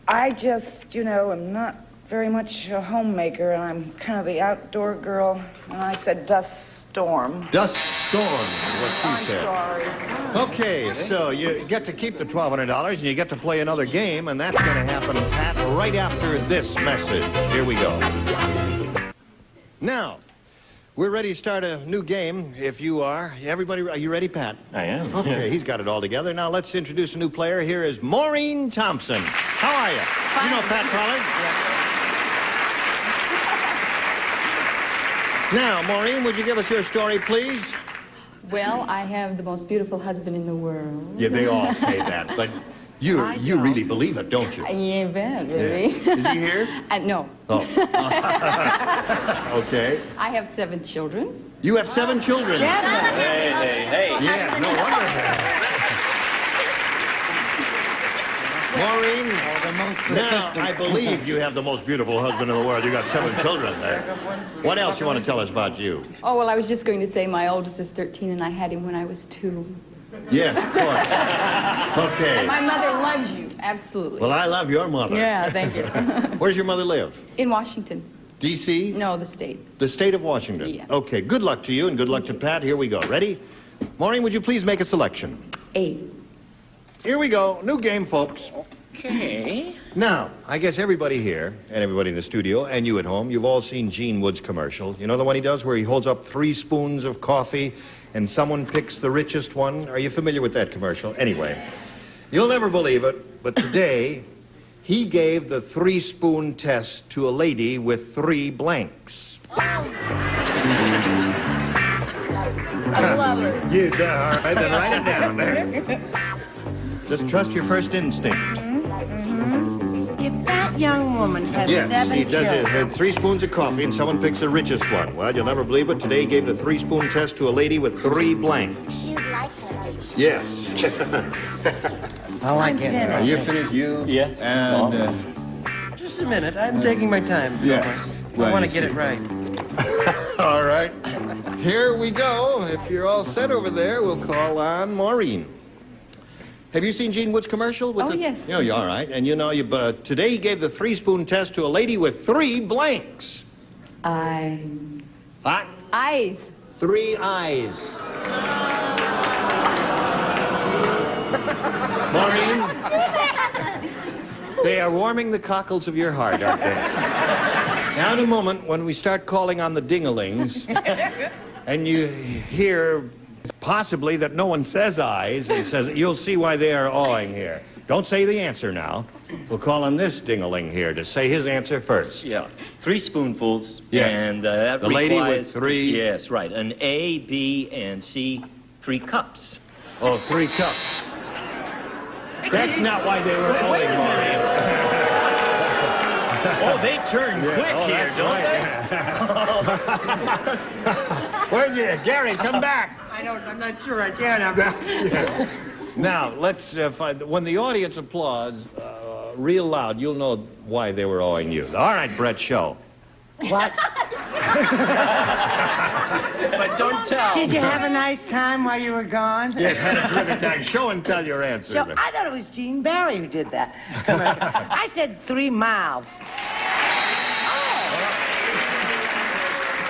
I just, am not very much a homemaker, and I'm kind of the outdoor girl, and I said dust storm. Dust storm is what she I'm said. sorry. Okay, so you get to keep the $1,200, and you get to play another game, and that's going to happen, Pat, right after this message. Here we go. Now, we're ready to start a new game, if you are. Everybody, are you ready, Pat? I am. Okay, yes. He's got it all together. Now, let's introduce a new player. Here is Maureen Thompson. How are you? Fine. You know Pat Pollard? Now, Maureen, would you give us your story, please? Well, I have the most beautiful husband in the world. Yeah, they all say that, but you really believe it, don't you? Yeah, really. Yeah. Is he here? No. Oh. Okay. I have 7 children. You have 7 children? Hey. Yeah, no wonder. Maureen, the most now persistent. I believe you have the most beautiful husband in the world. You got 7 children there. What else you want to tell us about you? Oh, well, I was just going to say my oldest is 13, and I had him when I was 2. Yes, of course. Okay. And my mother loves you, absolutely. Well, I love your mother. Yeah, thank you. Where does your mother live? In Washington. D.C.? No, the state. The state of Washington? Yes. Okay, good luck to you and good luck to Pat. Here we go. Ready? Maureen, would you please make a selection? A. Here we go. New game, folks. Okay. Now, I guess everybody here and everybody in the studio and you at home, you've all seen Gene Wood's commercial. You know the one he does where he holds up 3 spoons of coffee and someone picks the richest one? Are you familiar with that commercial? Anyway, you'll never believe it, but today he gave the 3-spoon test to a lady with 3 blanks. I love it. You do. All right, then write it down there. Just trust your first instinct. If that young woman has Yes, 7 he does it. children... Had 3 spoons of coffee and someone picks the richest one. Well, you'll never believe it. Today he gave the 3-spoon test to a lady with 3 blanks. You'd like her. Yes. I like it. Are you finished? You? Yeah. And, Just a minute. I'm taking my time. yes. I want to get it right. All right. Here we go. If you're all set over there, we'll call on Maureen. Have you seen Gene Wood's commercial? With Yes. You know, you're all right. And you know, today he gave the 3-spoon test to a lady with 3 blanks. Eyes. What? Eyes. 3 eyes. Maureen, they are warming the cockles of your heart, aren't they? Now, in a moment, when we start calling on the ding-a-lings, and you hear possibly that no one says eyes, and says, you'll see why they are awing here. Don't say the answer now. We'll call on this ding-a-ling here to say his answer first. Yeah. 3 spoonfuls. Yes. And that the lady with requires- 3... Yes, right. An A, B, and C, 3 cups. Oh, 3 cups. That's not why they were owing, Maureen. Oh, they turn quick here, don't they? Where'd you... Gary, come back. I'm not sure I can. Yeah. Now, let's find... When the audience applauds real loud, you'll know why they were owing you. All right, Brett, show. What? But don't tell. Did you have a nice time while you were gone? Yes, had a terrific time. Show and tell your answer. So, I thought it was Gene Barry who did that commercial. I said 3 mouths.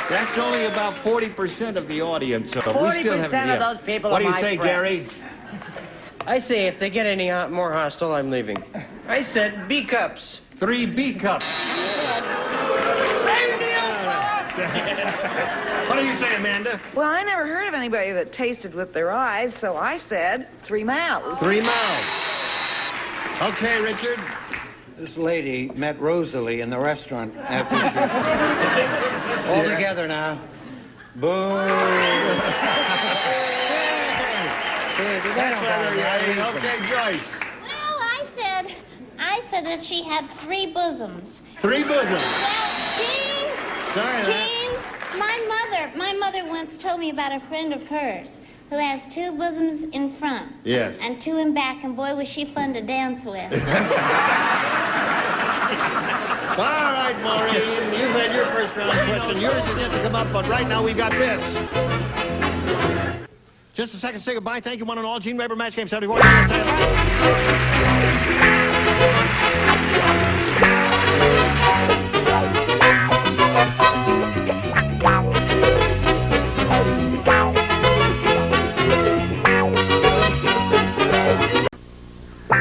That's only about 40% of the audience. So 40% we still have, of those people What are do you my say, friends. Gary? I say if they get any more hostile, I'm leaving. I said B cups. 3 B cups. Same deal, fella! What do you say, Amanda? Well, I never heard of anybody that tasted with their eyes, so I said 3 mouths. 3 mouths. Okay, Richard. This lady met Rosalie in the restaurant after she... All together now. Boom. Okay, Joyce. Well, I said that she had 3 bosoms. 3 bosoms. Well, Gene, my mother once told me about a friend of hers who has 2 bosoms in front. Yes. And 2 in back, and boy, was she fun to dance with. All right, Maureen, you've had your first round question. Yours is yet to come up, but right now we got this. Just a second, say goodbye. Thank you, one and all. Gene Weber, Match Game 74.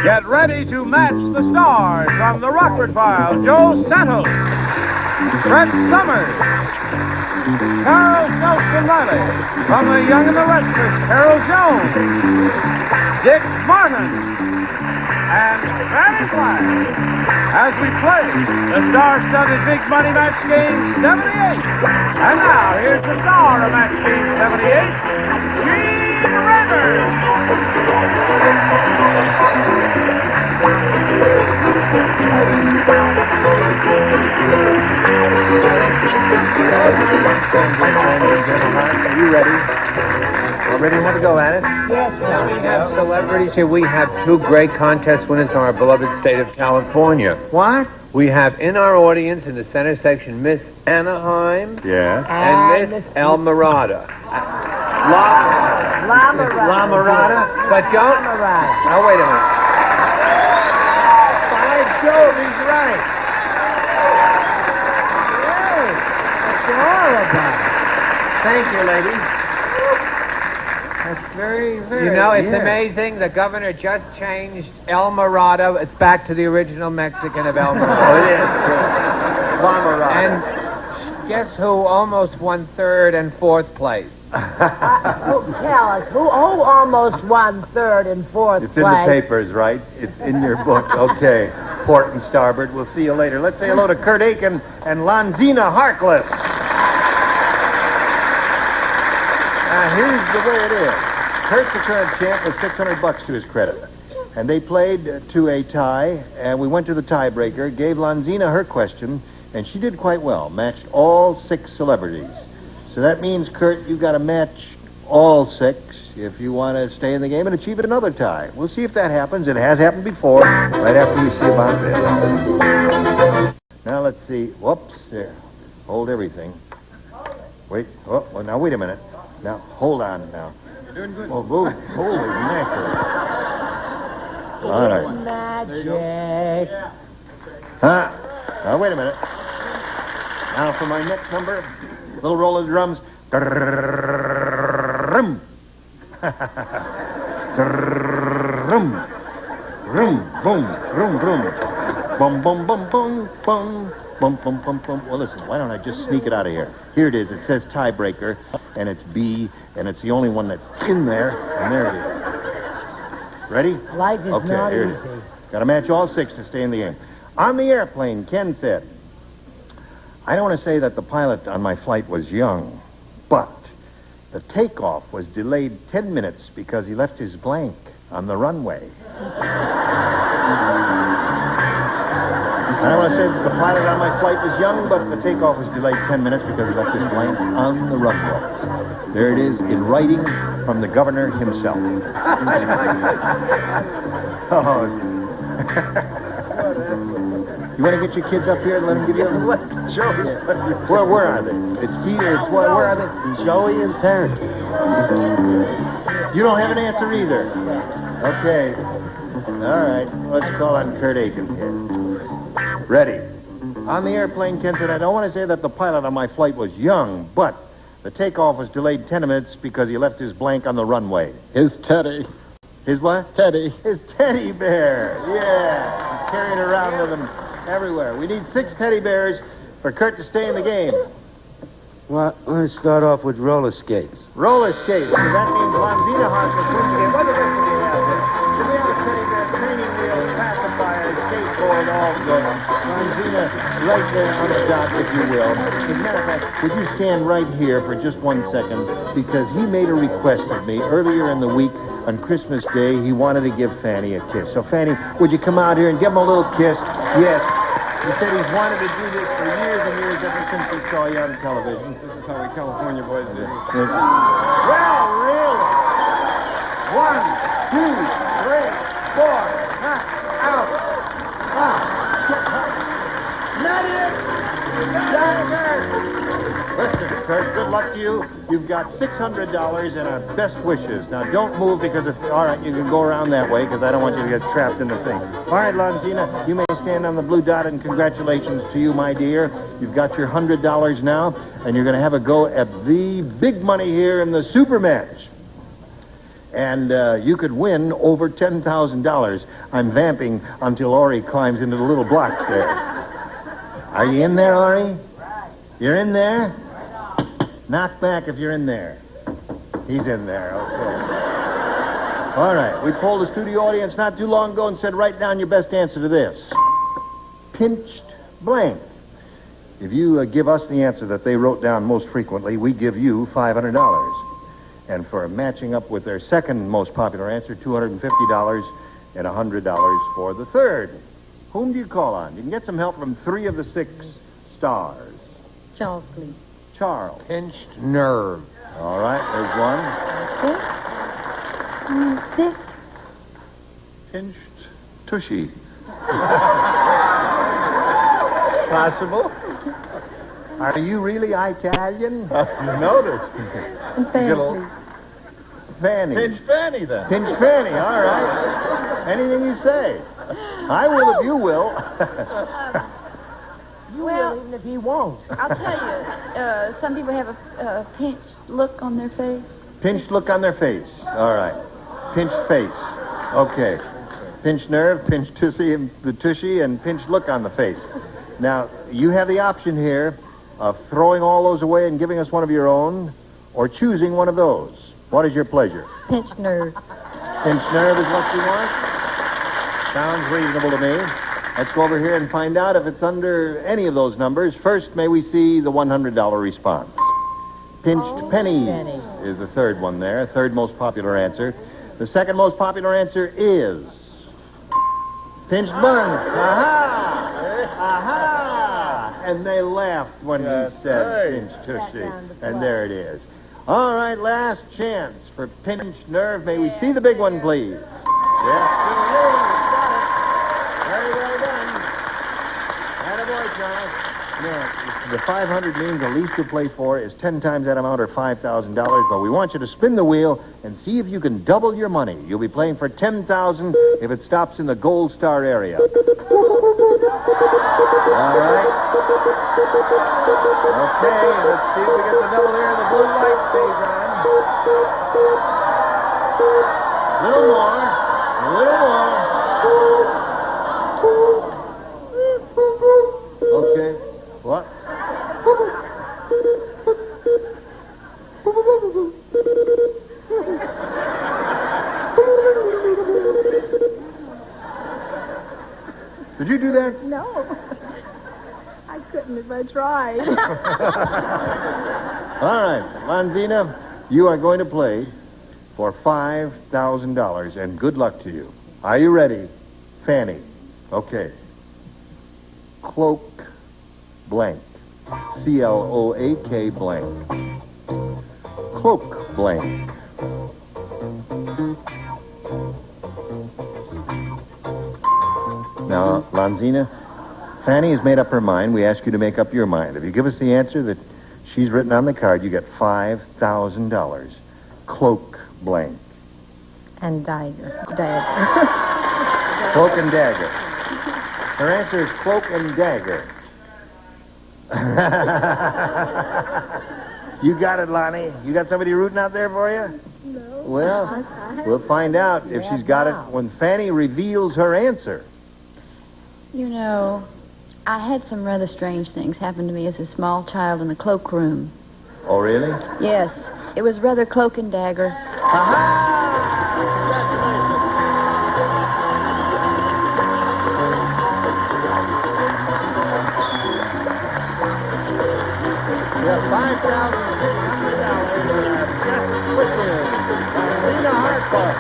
Get ready to match the stars from the Rockford File. Joe Santos, Brett Summers, Charles Nelson Riley, from The Young and the Restless, Harold Jones, Dick Martin, and Fanny Flagg, as we play the star-studded Big Money Match Game 78. And now, here's the star of Match Game 78, Gene Rivers. Are you ready? Well, ready and want to go at it? Yes, Johnny. Here we go. celebrities here, we have two great contest winners from our beloved state of California. What? We have in our audience in the center section Miss Anaheim Yeah. and Miss El Mirada. La Mirada? But don't... Now, wait a minute. By Jove, he's right. That's all about. Thank you, ladies. That's very, very... You know, it's yeah. amazing. The governor just changed El Mirada. It's back to the original Mexican of El Mirada. Oh, it is. La Mirada. And guess who almost won third and fourth place? Tell us, who almost won third and fourth It's in the place? papers, right? It's in your book. Okay. Port and starboard. We'll see you later. Let's say hello to Kurt Aiken and Lanzina Harkless. Here's the way it is. Kurt, the current champ, with $600 to his credit. And they played to a tie, and we went to the tiebreaker, gave Lanzina her question, and she did quite well, matched all 6 celebrities. So that means, Kurt, you've got to match all 6 if you want to stay in the game and achieve another tie. We'll see if that happens. It has happened before, right after we see about this. Now, let's see. Whoops, there. Hold everything. Wait. Oh, well, now, wait a minute. Now, hold on now. You're doing good. Oh, holy mackerel. All right. Magic. Now, wait a minute. Now, for my next number, little roll of the drums. Rum. Rum. Rum. Boom. Rum. Rum. Bum, bum, bum, bum, bum. Bum, bum, bum, bum. Well, listen, why don't I just sneak it out of here? Here it is. It says tiebreaker, and it's B, and it's the only one that's in there, and there it is. Ready? Life is okay, not here it easy. is. Got to match all 6 to stay in the game. On the airplane, Ken said, I don't want to say that the pilot on my flight was young, but the takeoff was delayed 10 minutes because he left his blank on the runway. I don't want to say that the pilot on my flight was young, but the takeoff was delayed 10 minutes because he left his blank on the runway. There it is in writing from the governor himself. Oh. You want to get your kids up here and let them give you a... Joey. Where are they? It's Peter. It's what? Where are they? Joey and Terrence. You don't have an answer either. Okay. All right. Let's call on Kurt Aiken here. Ready. On the airplane, Ken said, I don't want to say that the pilot on my flight was young, but the takeoff was delayed 10 minutes because he left his blank on the runway. His teddy. His what? Teddy. His teddy bear. Yeah. He's carrying it around with him everywhere. We need 6 teddy bears for Kurt to stay in the game. Well, let's start off with roller skates. Roller skates. So that means Lanzina Harkless wins the game. What the rest of you have there? Do we have a teddy bear, training wheels, pacifier, skateboard, all good? Lanzina, right there on the dot, if you will. As a matter of fact, would you stand right here for just 1 second? Because he made a request of me earlier in the week on Christmas Day. He wanted to give Fanny a kiss. So, Fanny, would you come out here and give him a little kiss? Yes. He said he's wanted to do this for years and years ever since he saw you on television. This is how we California boys do. Well, really? 1, 2, 3, 4. Out. Not it. Listen, Kurt, good luck to you. You've got $600 and our best wishes. Now, don't move because it's... All right, you can go around that way because I don't want you to get trapped in the thing. All right, Lanzina, you may stand on the blue dot, and congratulations to you, my dear. You've got your $100 now, and you're going to have a go at the big money here in the super match. And you could win over $10,000. I'm vamping until Ori climbs into the little blocks there. Are you in there, Ori? You're in there? Knock back if you're in there. He's in there, okay. All right, we polled the studio audience not too long ago and said, write down your best answer to this. Pinched blank. If you give us the answer that they wrote down most frequently, we give you $500. And for matching up with their second most popular answer, $250 and $100 for the third. Whom do you call on? You can get some help from 3 of the 6 stars. Charles, please. Charles. Pinched nerve. All right, there's one. Dick. pinched tushy. Possible? Are you really Italian? You noticed. Fanny. Fanny. Pinch Fanny, then. Pinch Fanny, all right. Anything you say. I will if you will. You will, even if he won't. I'll tell you, some people have a pinched look on their face. Pinched look on their face. All right. Pinched face. Okay. Pinched nerve, pinched tushy, and pinched look on the face. Now, you have the option here of throwing all those away and giving us one of your own, or choosing one of those. What is your pleasure? Pinched nerve. Pinched nerve is what you want? Sounds reasonable to me. Let's go over here and find out if it's under any of those numbers. First, may we see the $100 response. Pinched pennies is the third one there, third most popular answer. The second most popular answer is pinched buns. Aha! Aha! And they laughed when he said pinched tushy. And there it is. All right, last chance for pinched nerve. May we see the big one, please? Yes, very well done. Attaboy, Charles. Now, the 500 means the least you play for is 10 times that amount or $5,000, but we want you to spin the wheel and see if you can double your money. You'll be playing for $10,000 if it stops in the Gold Star area. All right. Okay, let's see if we get the double here. The blue light stays on. A little more. A little more. Okay. What? Did you do that? No. I couldn't if I tried. All right, Lanzina, you are going to play for $5,000, and good luck to you. Are you ready? Fanny. Okay. Cloak blank. C-L-O-A-K blank. Cloak blank. Now, Lanzina, Fanny has made up her mind. We ask you to make up your mind. If you give us the answer that she's written on the card, you get $5,000. Cloak blank. And dagger. Cloak and dagger. Her answer is cloak and dagger. You got it, Lonnie. You got somebody rooting out there for you? No. Well, we'll find out if she's got it when Fanny reveals her answer. You know, I had some rather strange things happen to me as a small child in the cloakroom. Oh, really? Yes, it was rather cloak and dagger. We have $5,600. Just switching. Lena Hartwell,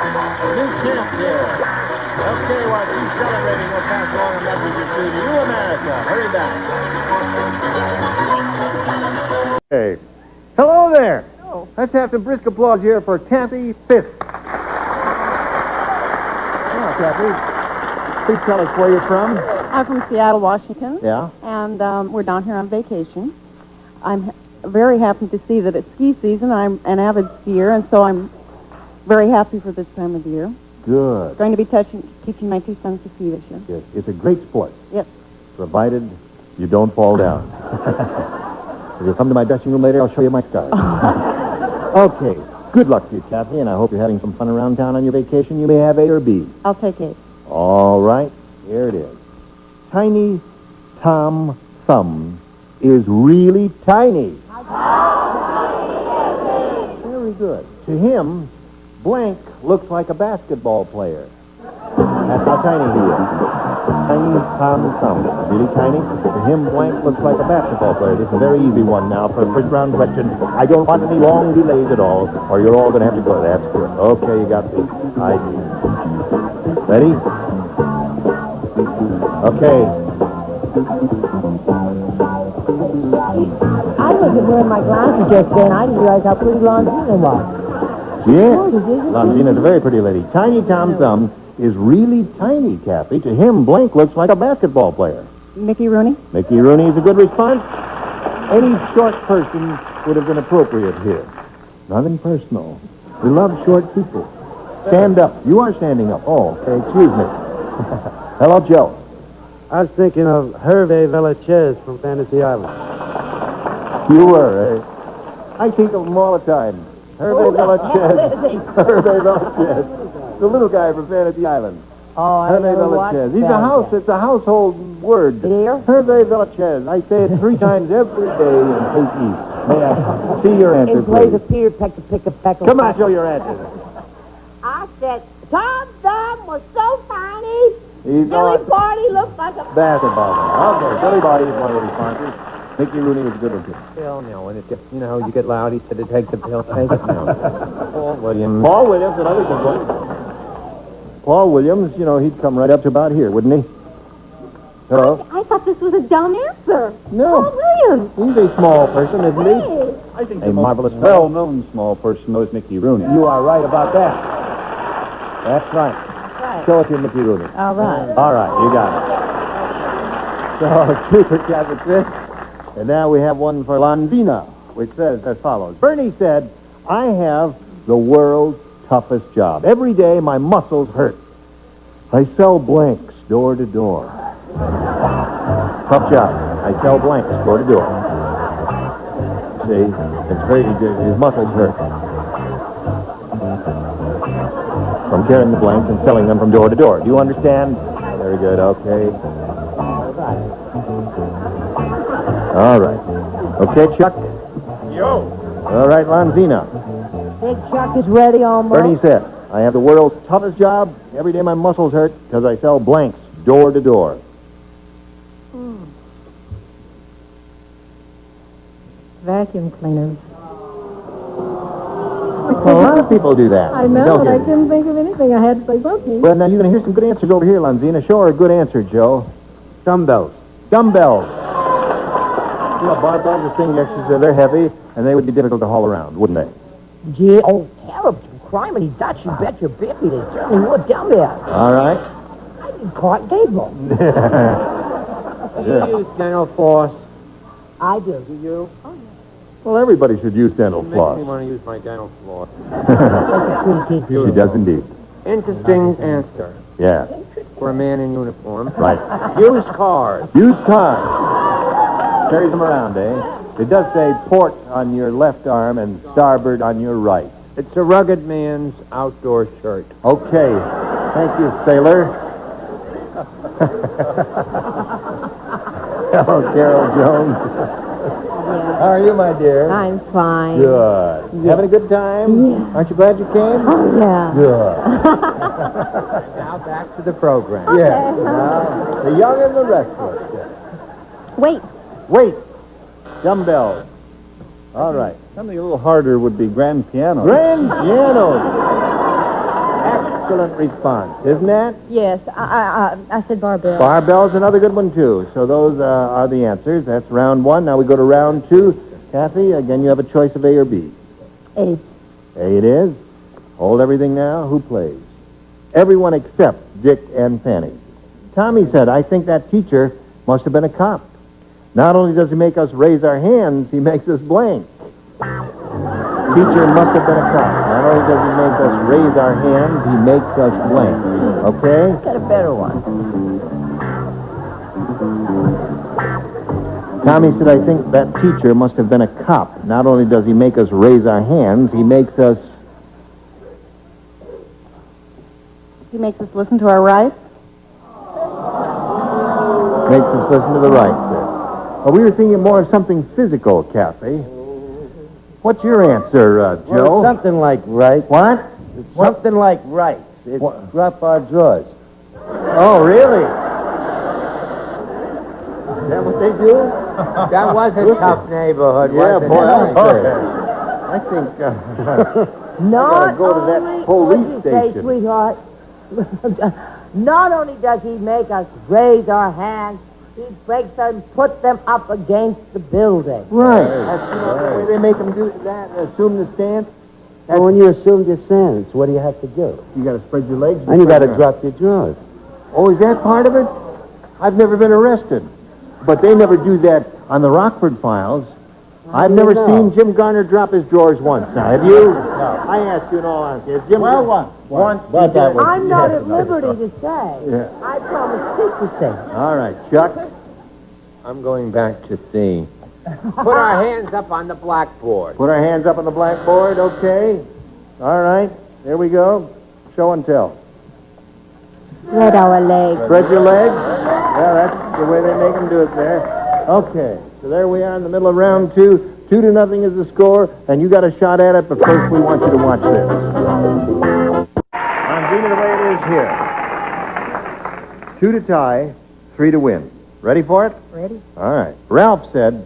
new champ here. Okay, while she's celebrating, we'll pass along a message or two to you, America. Hurry back. Hey. Hello there. Hello. Let's have some brisk applause here for Kathy Fifth. Oh, Kathy, please tell us where you're from. I'm from Seattle, Washington. Yeah. And we're down here on vacation. I'm very happy to see that it's ski season. I'm an avid skier, and so I'm very happy for this time of year. Good. Going to be teaching my two sons to ski this year. Yes, it's a great sport. Yes. Provided you don't fall down. If you come to my dressing room later, I'll show you my scars. Okay. Good luck to you, Kathy, and I hope you're having some fun around town on your vacation. You may have A or B. I'll take it. All right. Here it is. Tiny Tom Thumb is really tiny. Very good. To him, blank looks like a basketball player. That's how tiny he is. Tiny Tom Thumb. Really tiny. To him, blank looks like a basketball player. This is a very easy one now for the first round question. I don't want any long delays at all, or you're all going to have to go. That's good. Okay, you got the ID. Ready? Okay. I wasn't wearing my glasses just then. I didn't realize how pretty Longina was. Yeah. Longina's a very pretty lady. Tiny Tom Thumb is really tiny, Kathy. To him, blank looks like a basketball player. Mickey Rooney? Mickey Rooney is a good response. Any short person would have been appropriate here. Nothing personal. We love short people. Stand up. You are standing up. Oh, okay, excuse me. Hello, Joe. I was thinking of Hervé Villachez from Fantasy Island. You were, eh? I think of him all the time. Hervé Villachez. Hervé Villachez. The little guy from Fantasy Island. Oh, I Hervé never watched Villachez. He's a Fantasy. house. It's a household word. Here? Hervé Villachez. I say it 3 times every day in 8 weeks. May I see your answer, It plays a please? peer, peck, pick a peck. Come on, show your answer. I said, Tom Thumb was so tiny. He's Billy on Barty looked like a basketball player. Okay, Billy Barty is one of the responses. Mickey Rooney was a good one, too. Hell no, and it gets, you get loud. He said to take the pill. Take it now. Paul Williams. Paul Williams, another good one. Paul Williams, he'd come right up to about here, wouldn't he? Hello? I thought this was a dumb answer. No. Paul Williams. He's a small person, isn't he? I think A marvelous well-known small person knows Mickey Rooney. You are right about that. That's right. Show it to Mickey Rooney. All right. All right, you got it. So, 2 for Cabot Fish. And now we have one for Londina, which says as follows. Bernie said, I have the world's toughest job. Every day my muscles hurt. I sell blanks door to door. Tough job. I sell blanks door to door. See, it's very, his muscles hurt. From carrying the blanks and selling them from door to door. Do you understand? Very good, okay. All right. Okay, Chuck? Yo. All right, Lonzina. Big Chuck is ready almost. Bernie said, I have the world's toughest job. Every day my muscles hurt because I sell blanks door to door. Vacuum cleaners. A lot of people do that. I know, Don't but I you? couldn't think of anything. I had to say something. Well, now you're going to hear some good answers over here, Lonzina. Show her a good answer, Joe. Dumbbells. Dumbbells. Barbells are things, they're heavy, and they would be difficult to haul around, wouldn't they? Gee, oh, terrible. Criminy Dutch, you bet your biffy. They certainly would down there. All right. I did Clark Gable. Do you use dental floss? I do. Do you? Well, everybody should use dental Makes floss. me want to use my dental floss. She does indeed. Interesting answer Yeah. for a man in uniform. Right. Used cars. Used cars. Carries them around, eh? It does say port on your left arm and starboard on your right. It's a rugged man's outdoor shirt. Okay. Thank you, sailor. Hello, Carol Jones. How are you, my dear? I'm fine. Good. Yeah. Having a good time? Yeah. Aren't you glad you came? Oh, yeah. Good. Now back to the program. Yeah. Now, the young and the restless. Wait. Wait. Dumbbells. All right. Something a little harder would be grand piano. Grand piano. Excellent response, isn't that? Yes, I said barbell. Barbell's another good one, too. So those are the answers. That's round 1. Now we go to round 2. Kathy, again, you have a choice of A or B. A. A it is. Hold everything now. Who plays? Everyone except Dick and Fanny. Tommy said, I think that teacher must have been a cop. Not only does he make us raise our hands, he makes us blank. Teacher must have been a cop. Not only does he make us raise our hands, he makes us blank. Okay? Got a better one. Tommy said, I think that teacher must have been a cop. Not only does he make us raise our hands, he makes us... He makes us listen to our rights. Makes us listen to the right, sir. Well, we were thinking more of something physical, Kathy. What's your answer, Joe? Well, it's something like right. What? It's something like right. It's drop our drawers. Oh, really? Is that what they do? That was a tough neighborhood, Yeah, wasn't boy, it? I think Not go to that only, police what'd you say, station. sweetheart? Not only does he make us raise our hands, he breaks them and puts them up against the building. Right. That's the way they make them do that, assume the stance. Well, when you assume your sins, what do you have to do? You got to spread your legs. And you got to drop your drawers. Oh, is that part of it? I've never been arrested. But they never do that on the Rockford Files. I've never seen Jim Garner drop his drawers once. Now, have you? No. I asked you in all honesty. Has Jim once. But that was... I'm not at liberty to say. Yeah. I promise secrecy. All right, Chuck. I'm going back to C. Put our hands up on the blackboard. Put our hands up on the blackboard, okay. All right, there we go. Show and tell. Spread our legs. Spread your legs. Yeah, that's the way they make them do it there. Okay, so there we are in the middle of round 2. 2-0 is the score, and you got a shot at it, but first we want you to watch this. I'm doing it the way it is here. 2 to tie, 3 to win. Ready for it? Ready? All right. Ralph said,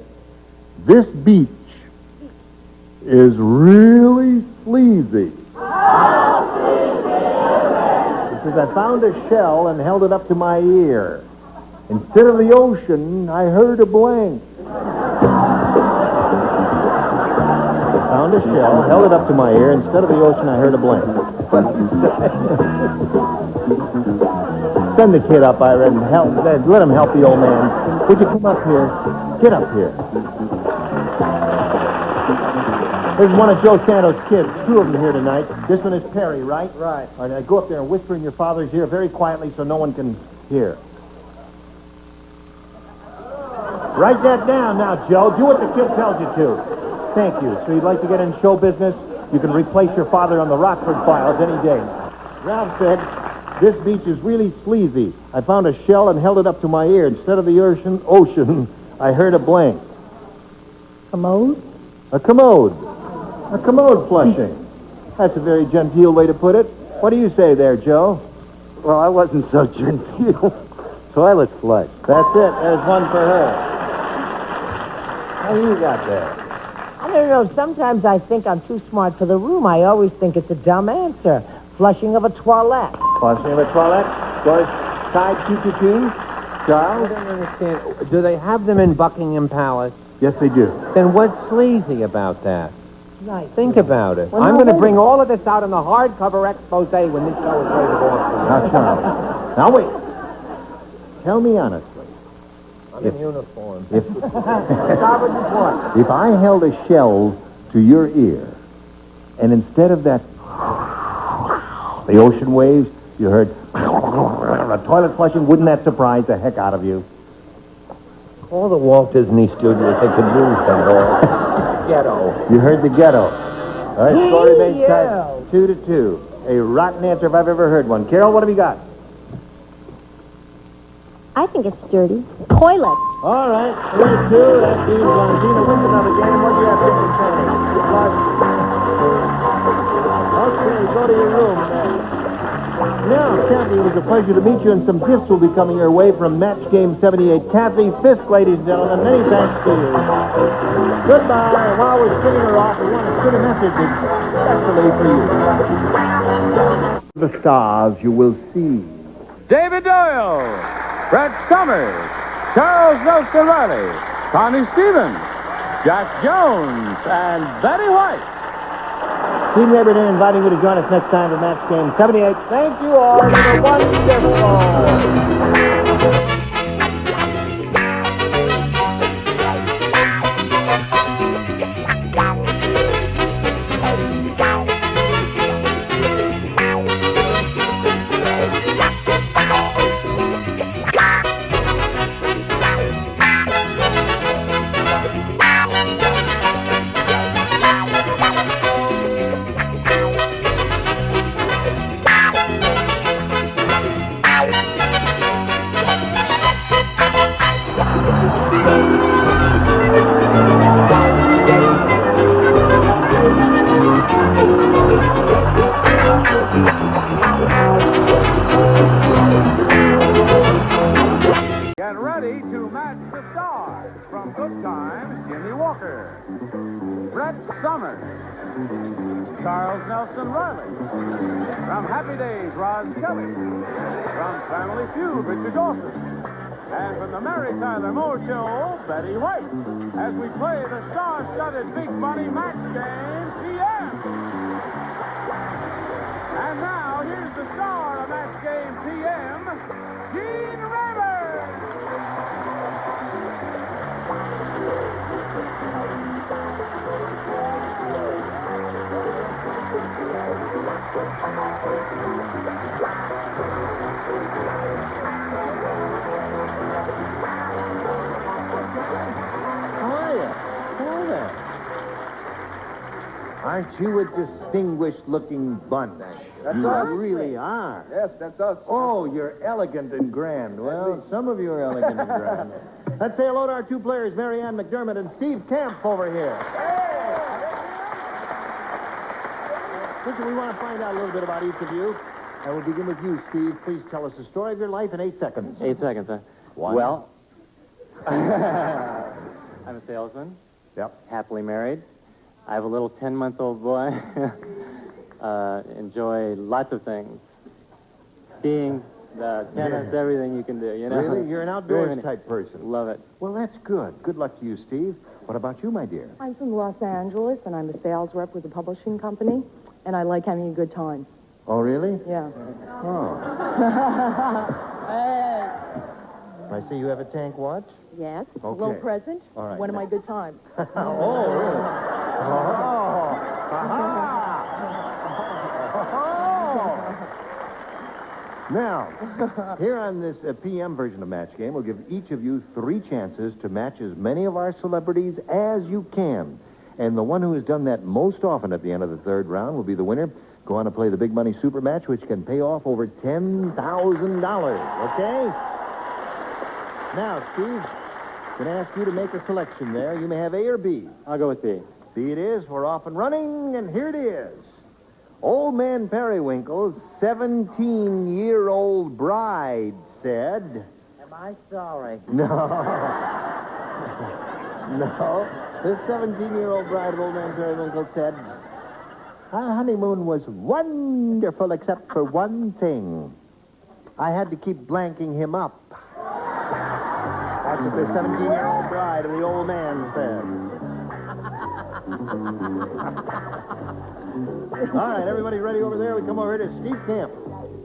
this beach is really sleazy. Because I found a shell and held it up to my ear. Instead of the ocean, I heard a blank. Found a shell, held it up to my ear. Instead of the ocean, I heard a blank. Send the kid up, Ira, and let him help the old man. Would you come up here? Get up here. This is one of Joe Santos' kids. 2 of them here tonight. This one is Perry, right? Right. All right, go up there and whisper in your father's ear very quietly so no one can hear. Write that down now, Joe. Do what the kid tells you to. Thank you. So you'd like to get in show business? You can replace your father on the Rockford Files any day. Ralph said, this beach is really sleazy. I found a shell and held it up to my ear. Instead of the ocean, I heard a blank. Commode? A commode. A commode flushing. That's a very genteel way to put it. What do you say there, Joe? Well, I wasn't so genteel. Toilet flush. That's it. There's one for her. How you got there? I don't know. Sometimes I think I'm too smart for the room. I always think it's a dumb answer. Flushing of a toilet. Flushing of a toilet? Doors tied 2 to 2? Charles? I don't understand. Do they have them in Buckingham Palace? Yes, they do. Then what's sleazy about that? Nice. Think about it. Well, I'm no, going to wait. bring all of this out in the hardcover expose when this show is rated off. Now, Charles. Now, wait. Tell me honestly. I'm in uniform. If I held a shell to your ear, and instead of that, the ocean waves, you heard a toilet flushing, wouldn't that surprise the heck out of you? Call the Walt Disney Studios. They could use that all. Ghetto. You heard the ghetto. All right, score remains tied 2 to 2. A rotten answer if I've ever heard one. Carol, what have you got? I think it's dirty. Toilet. All right, 3 to 2. That means Longina wins another game. What do you have to Okay, go to your room. Now, Kathy, it was a pleasure to meet you, and some gifts will be coming your way from Match Game 78. Kathy Fisk, ladies and gentlemen, many thanks to you. Goodbye. And while we're spinning her off, we want to spin a message especially for you. The stars you will see. David Doyle, Brett Summers, Charles Nelson Riley, Connie Stevens, Jack Jones, and Betty White. Team Labor Day inviting you to join us next time for Match Game 78. Thank you all. You were wonderful. Get ready to match the stars from Good Times, Jimmy Walker, Brett Summers, Charles Nelson Riley, from Happy Days, Roz Kelly, from Family Feud, Richard Dawson, and from the Mary Tyler Moore Show, Betty White, as we play the star-studded Big Money Match Game PM. And now, here's the star of Match Game PM, Gene Rivers. How are you? Hello there. Aren't you a distinguished-looking bunch? That's you us. really are. Yes, that's us. Oh, you're elegant and grand. Well, some of you are elegant and grand. Let's say hello to our two players, Mary Ann McDermott and Steve Camp over here. Listen, we want to find out a little bit about each of you. And we'll begin with you, Steve. Please tell us the story of your life in 8 seconds. 8 seconds, huh? One. Well, I'm a salesman. Yep. Happily married. I have a little 10-month-old boy. Enjoy lots of things. Skiing, tennis, everything you can do, you know? Really? You're an outdoors type person. Love it. Well, that's good. Good luck to you, Steve. What about you, my dear? I'm from Los Angeles, and I'm a sales rep with a publishing company, and I like having a good time. Oh, really? Yeah. Oh. Hey. I see you have a tank watch? Yes. Okay. A little present. All right. One of my good times. Oh, really? Now, here on this PM version of Match Game, we'll give each of you 3 chances to match as many of our celebrities as you can. And the one who has done that most often at the end of the 3rd round will be the winner. Go on to play the big money super match, which can pay off over $10,000. Okay? Now, Steve, I'm going to ask you to make a selection there. You may have A or B. I'll go with B. B it is. We're off and running, and here it is. Old Man Periwinkle's 17-year-old bride said... Am I sorry? No. No. This 17-year-old bride of Old Man Periwinkle said, our honeymoon was wonderful except for one thing. I had to keep blanking him up. That's what the 17-year-old bride of the old man said. All right, everybody ready over there? We come over here to Steve Camp.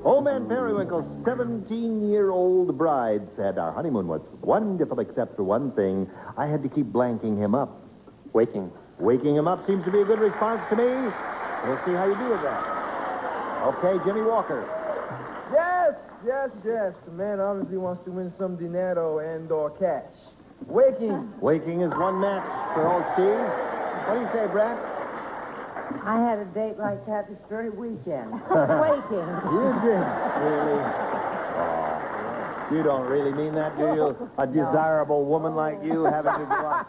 Old Man Periwinkle's 17-year-old bride said, our honeymoon was wonderful except for one thing. I had to keep blanking him up. Waking. Waking him up seems to be a good response to me. We'll see how you do with that. Okay, Jimmy Walker. Yes. The man obviously wants to win some dinero and/or cash. Waking. Waking is one match for old Steve. What do you say, Brad? I had a date like that this very weekend. Waking. You did? Really? Oh, you don't really mean that, do you? A desirable woman like you having to go out.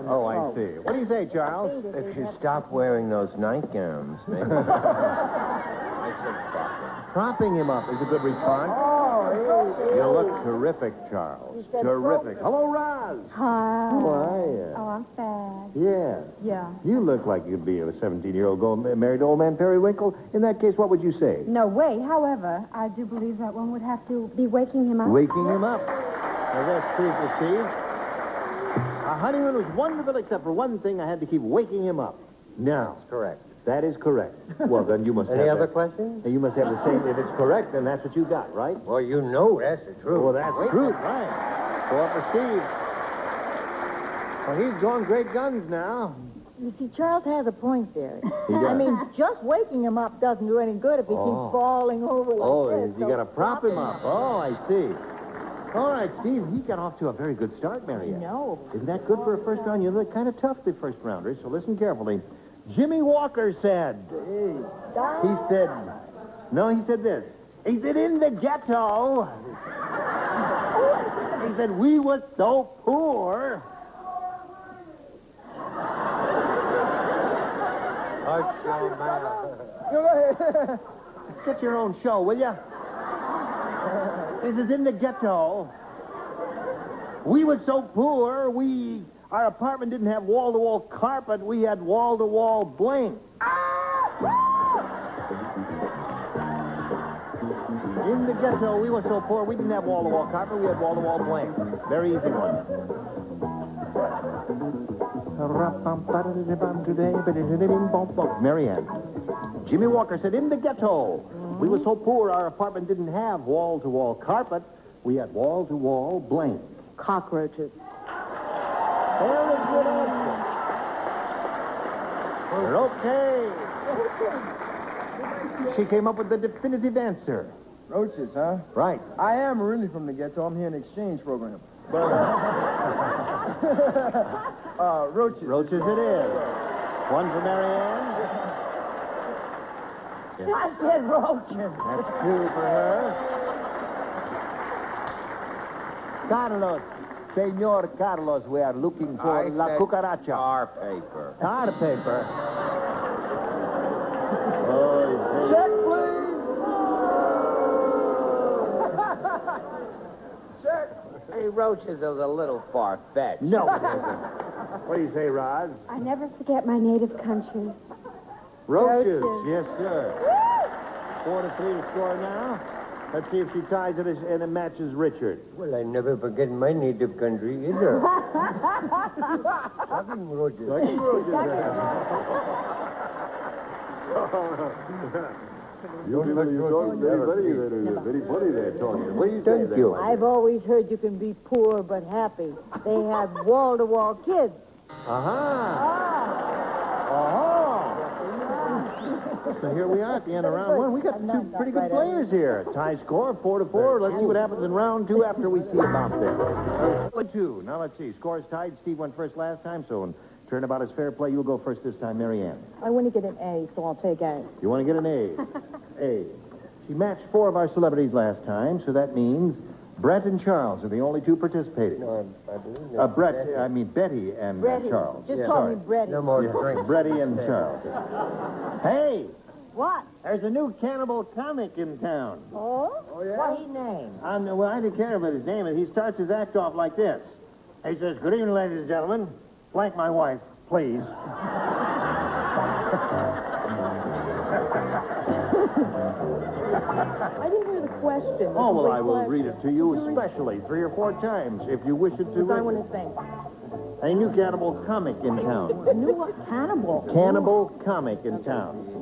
Oh, I see. What do you say, Charles? If you stop wearing those nightgowns, maybe. Propping him up is a good response. You look terrific, Charles. Terrific. Hello, Roz. Hi. How are you? Oh, I'm fat. Yeah. Yeah. You look like you'd be a 17-year-old married to Old Man Periwinkle. In that case, what would you say? No way. However, I do believe that one would have to be waking him up. Waking him up. Well, that's true for Steve. Our honeymoon was wonderful except for one thing. I had to keep waking him up. No. That's correct. That is correct. Well, then you must have Any other that. questions? You must have the same. If it's correct, then that's what you got, right? Well, you know that's the truth. Well, that's the truth, right. Go up for Steve. Well, he's going great guns now. You see, Charles has a point there. He does. I mean, just waking him up doesn't do any good if he keeps falling over like this. You got to prop him up. Oh, I see. All right, Steve, he got off to a very good start, Marianne. No. Isn't that good for a first round? You look kind of tough, the first rounders, so listen carefully. Jimmy Walker said, he said this. He said, in the ghetto, he said, we was so poor. Hush your mouth. Get your own show, will ya? He says, in the ghetto, we was so poor, our apartment didn't have wall-to-wall carpet. We had wall-to-wall bling. In the ghetto, we were so poor, we didn't have wall-to-wall carpet. We had wall-to-wall bling. Very easy one. Marianne. Jimmy Walker said, in the ghetto. We were so poor, our apartment didn't have wall-to-wall carpet. We had wall-to-wall blank. Cockroaches. Very good answer. You're okay. She came up with the definitive answer. Roaches, huh? Right. I am really from the ghetto. I'm here in an exchange program. But, roaches. Roaches it is. One for Marianne. I said roaches. That's two for her. Carlos. Senor Carlos, we are looking for La Cucaracha. Tar paper. Tar paper. Check, please. Check. Hey, roaches is a little far-fetched. No, it isn't. What do you say, Roz? I never forget my native country. Roaches. Yes, sir. 4-3 to score now. Let's see if she ties it and it matches Richard. Well, I never forget my native country either. Fucking roaches. Fucking roaches. You're very funny there, talking. What do you think? Thank you. I've always heard you can be poor but happy. They have wall-to-wall kids. So here we are at the end of round one. We got two pretty good players here. Tie score, 4-4. Let's see what happens in round two after we see about this. 2. Now let's see. Scores tied. Steve went first last time, so in turnabout is fair play. You'll go first this time, Marianne. I want to get an A, so I'll take A. You want to get an A? A. She matched 4 of our celebrities last time, so that means Brett and Charles are the only 2 participating. No, I believe Betty and Bretty. Charles. Just call me Bretty. No more drinks. Bretty and Charles. Hey! What? There's a new cannibal comic in town. Oh? Yeah? What he name? Well, I didn't care about his name. He starts his act off like this. He says, good evening, ladies and gentlemen. Flank my wife, please. I didn't hear the question. Oh, well, I will read it to you especially 3 or 4 times if you wish it to. I want to sing. A new cannibal comic in town. A new what? Cannibal. Cannibal comic in town.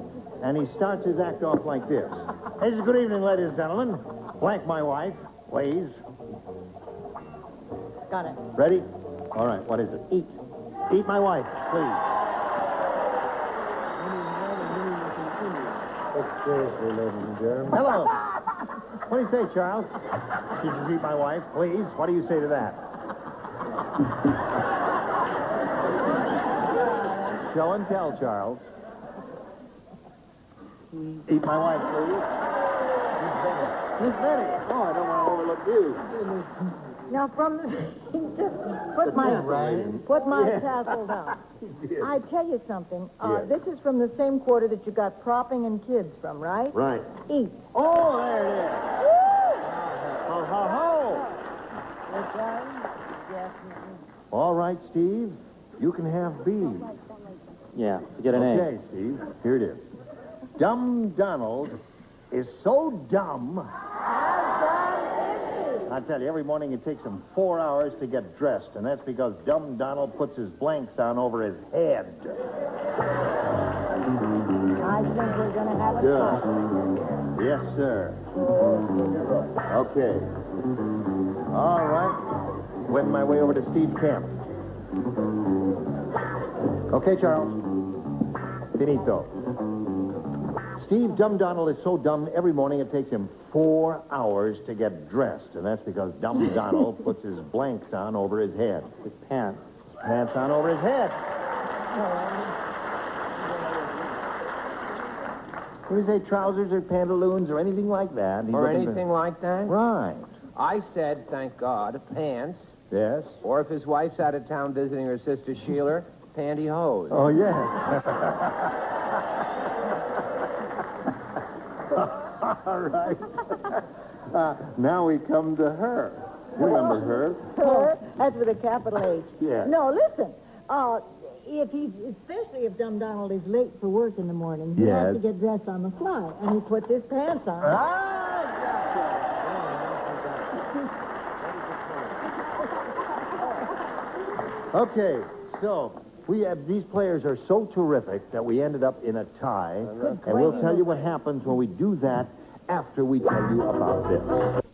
And he starts his act off like this. He says, good evening, ladies and gentlemen. Flank my wife, please. Got it. Ready? All right, what is it? Eat. Eat my wife, please. Hello. What do you say, Charles? She says, eat my wife, please. What do you say to that? Show and tell, Charles. Eat my wife, please. Miss Betty. Oh, I don't want to overlook you. Now, from the... just put my tassel down. I tell you something. This is from the same quarter that you got propping and kids from, right? Right. Eat. Oh, there it is. Ho, ho, ho. All right, Steve. You can have B. Yeah, get an A. Okay, Steve. Here it is. Dumb Donald is so dumb. I tell you, every morning it takes him 4 hours to get dressed, and that's because Dumb Donald puts his blanks on over his head. I think we're going to have a Good. Yes, sir. Okay. All right. Went my way over to Steve Camp. Okay, Charles. Finito. Steve Dumb Donald is so dumb, every morning it takes him 4 hours to get dressed. And that's because Dumb Donald puts his blanks on over his head. His pants. Pants on over his head. When you say trousers or pantaloons or anything like that. Or anything like that? Right. I said, thank God, pants. Yes. Or if his wife's out of town visiting her sister Sheila, pantyhose. Oh, yes. All right. Now we come to her. You remember her? Her? That's with a capital H. Yeah. No, listen. Especially if Dumb Donald is late for work in the morning, he has to get dressed on the fly, and he puts his pants on. Okay, so these players are so terrific that we ended up in a tie, and we'll tell you what happens when we do that after we tell you about this.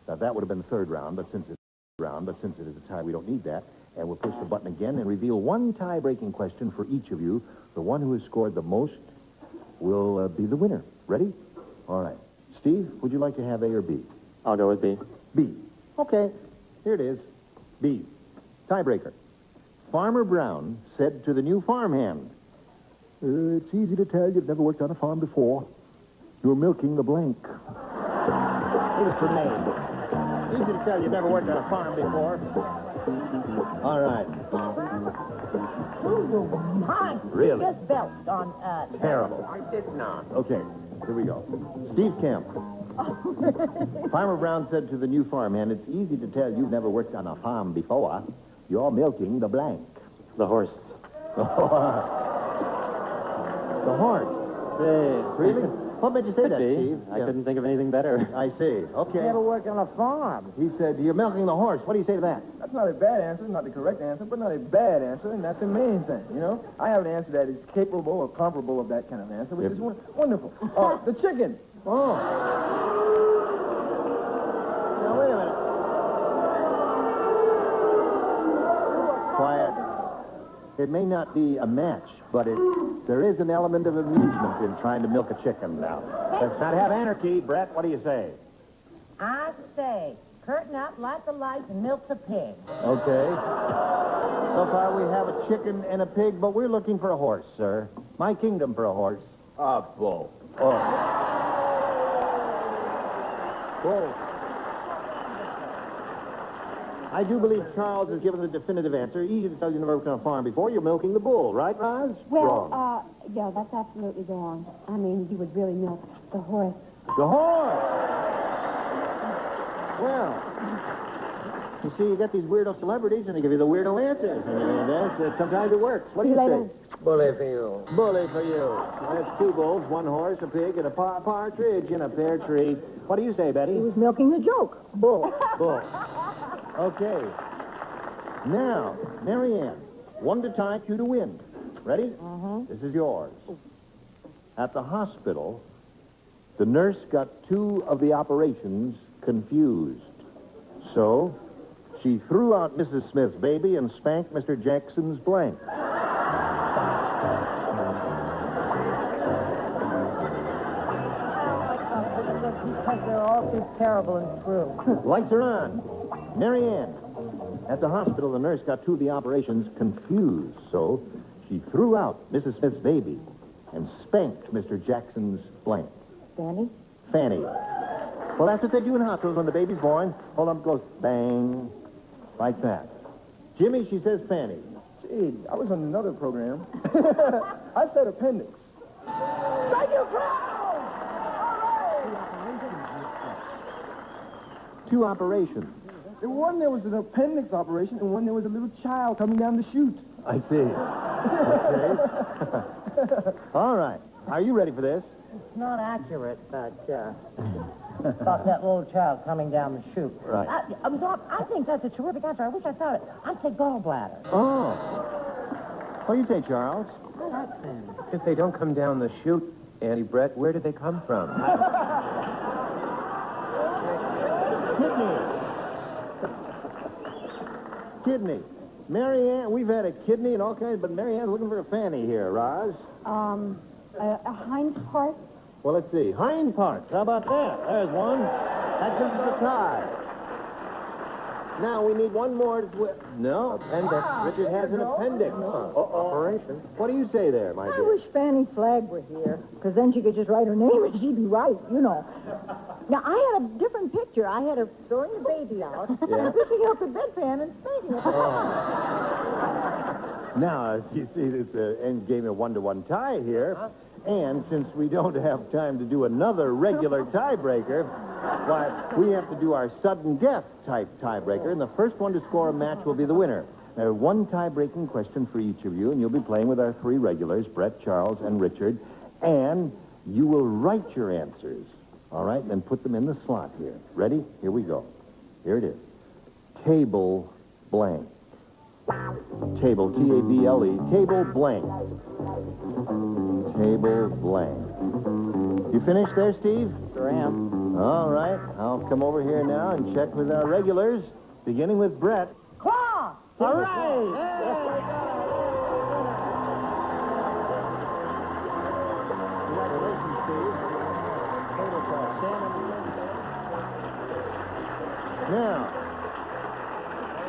Now, that would have been the third round, but since it is a tie, we don't need that. And we'll push the button again and reveal one tie-breaking question for each of you. The one who has scored the most will be the winner. Ready? All right. Steve, would you like to have A or B? I'll go with B. B. Okay. Here it is. B. Tiebreaker. Farmer Brown said to the new farmhand, it's easy to tell you've never worked on a farm before. You're milking the blank. It was for me. Easy to tell you've never worked on a farm before. All right. My, Really? You just belched on, Terrible. I did not. Okay, here we go. Steve Kemp. Farmer Brown said to the new farmhand, it's easy to tell you've never worked on a farm before. You're milking the blank. The horse. The horse. Hey. Really? What made you say that, B. Steve? I couldn't think of anything better. I see. Okay. Never worked on a farm. He said, you're milking the horse. What do you say to that? That's not a bad answer, not the correct answer, but not a bad answer, and that's the main thing, you know? I have an answer that is capable or comparable of that kind of answer, which is wonderful. The chicken. Oh. Now, wait a minute. Quiet. It may not be a match, but there is an element of amusement in trying to milk a chicken now. Let's not have anarchy. Brett, what do you say? I say, curtain up, light the lights, and milk the pig. Okay. So far we have a chicken and a pig, but we're looking for a horse, sir. My kingdom for a horse. A bull. Oh. Bull. I do believe Charles has given the definitive answer. Easy to tell you never worked on a farm before. You're milking the bull, right, Roz? Well, Wrong. yeah, that's absolutely wrong. I mean, you would really milk the horse. The horse! Well, you see, you get these weirdo celebrities, and they give you the weirdo answers. And sometimes it works. What do you say? Bully for you. Bully for you. That's two bulls, one horse, a pig, and a partridge in a pear tree. What do you say, Betty? He was milking the joke. Bull. Bull. Okay. Now, Marianne, 1 to tie, 2 to win. Ready? This is yours. At the hospital, the nurse got 2 of the operations confused. So, she threw out Mrs. Smith's baby and spanked Mr. Jackson's blank. Because they're all too terrible and true. Lights are on. Marianne, at the hospital, the nurse got 2 of the operations confused. So, she threw out Mrs. Smith's baby and spanked Mr. Jackson's blank. Fanny? Fanny. Well, that's what they do in hospitals when the baby's born. Hold on, it goes bang, like that. Jimmy, she says Fanny. Gee, I was on another program. I said appendix. Thank you, crowd! 2 operations. In one, there was an appendix operation, and one, there was a little child coming down the chute. I see. Okay. All right. Are you ready for this? It's not accurate, but, about that little child coming down the chute. Right. I think that's a terrific answer. I wish I thought it. I'd say gallbladder. Oh. What do you say, Charles? I like that. If they don't come down the chute, Andy Brett, where do they come from? Kidney. Marianne, we've had a kidney and all kinds, but Marianne's looking for a fanny here, Roz. A hind part? Well, let's see. Hind parts. How about that? There's one. That gives us a tie. Now, we need one more to... No. Appendix. Richard has an appendix. Operation. What do you say there, my I dear? wish Fanny Flagg were here, because then she could just write her name and she'd be right, you know. Now, I had a different picture. I had her throwing the baby out, and picking up the bedpan and spanking it. Now, as you see, this end game a 1-to-1 tie here. And since we don't have time to do another regular tiebreaker, why, we have to do our sudden death type tiebreaker, and the first one to score a match will be the winner. There one tie-breaking question for each of you, and you'll be playing with our 3 regulars, Brett, Charles, and Richard, and you will write your answers, all right, and then put them in the slot here. Ready? Here we go. Here it is. Table blank. Table, T-A-B-L-E, table blank. Table blank. You finished there, Steve? Sure am. All right, I'll come over here now and check with our regulars, beginning with Brett. Claw! All right! Congratulations, Steve. Tablecloth. Stand on the Now,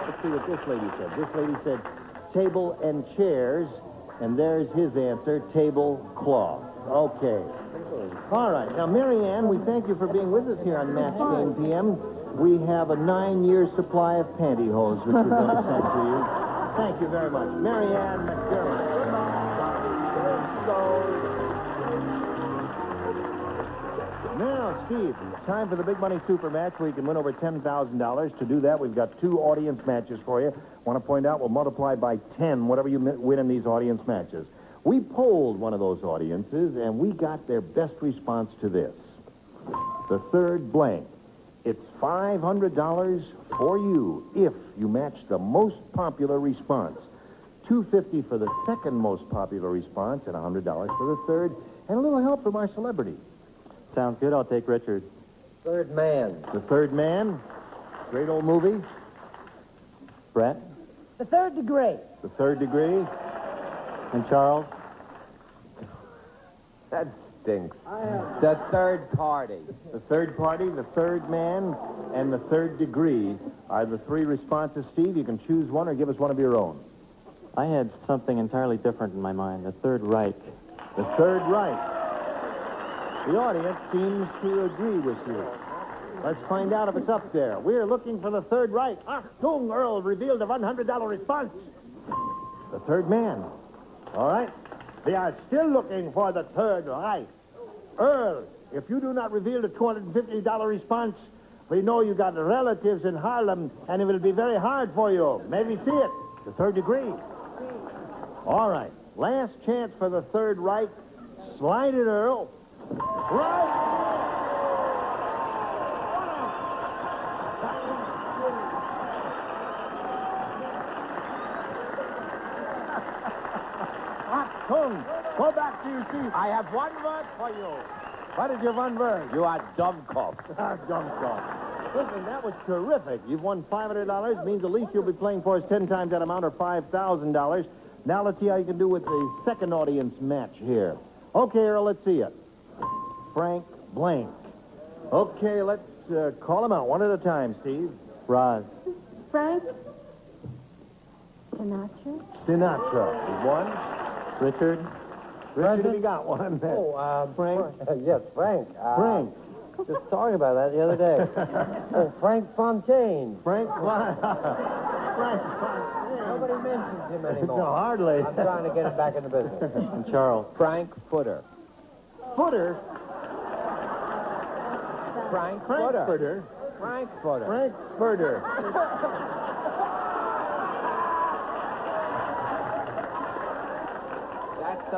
let's see what this lady said. This lady said table and chairs, and there's his answer, tablecloth. Okay. All right. Now, Mary Ann, we thank you for being with us here on Match Game PM. We have a 9-year supply of pantyhose, which we're going to send to you. Thank you very much. Mary Ann McDermott. Now, Steve, time for the big money super match where you can win over $10,000. To do that, we've got 2 audience matches for you. Want to point out, we'll multiply by 10 whatever you win in these audience matches. We polled one of those audiences, and we got their best response to this. The third blank. It's $500 for you if you match the most popular response. $250 for the second most popular response, and $100 for the third, and a little help from our celebrity. Sounds good. I'll take Richard. Third man. The Third Man. Great old movie. Brett. The Third Degree. The Third Degree. And Charles. That stinks. The Third Party. The Third Party, The Third Man, and The Third Degree are the 3 responses. Steve, you can choose one or give us one of your own. I had something entirely different in my mind. The Third Reich. The Third Reich. The audience seems to agree with you. Let's find out if it's up there. We're looking for the Third Reich. Achtung, Earl revealed a $100 response. The Third Man. All right. We are still looking for the Third Reich. Earl, if you do not reveal the $250 response, we know you got relatives in Harlem, and it will be very hard for you. May we see it? The Third Degree. All right. Last chance for the Third Reich. Slide it, Earl. Right. Achtung! Go back to your seat. I have one word for you. What is your one word? You are dumbcock. Dumbcock. Listen, that was terrific. You've won $500. Means the least you'll be playing for is 10 times that amount, or $5,000. Now let's see how you can do with the second audience match here. Okay, Earl, let's see it. Frank Blank. Okay, let's call him out one at a time, Steve. Roz. Frank Sinatra. Sinatra is one. Richard. Richard, have you got one? Frank? Yes, Frank. Frank. Just talking about that the other day. Frank Fontaine. Frank Fontaine. Nobody mentions him anymore. No, hardly. I'm trying to get him back in the business. And Charles. Frank Footer. Footer? Frank Footer. Frank Footer. Frank Footer.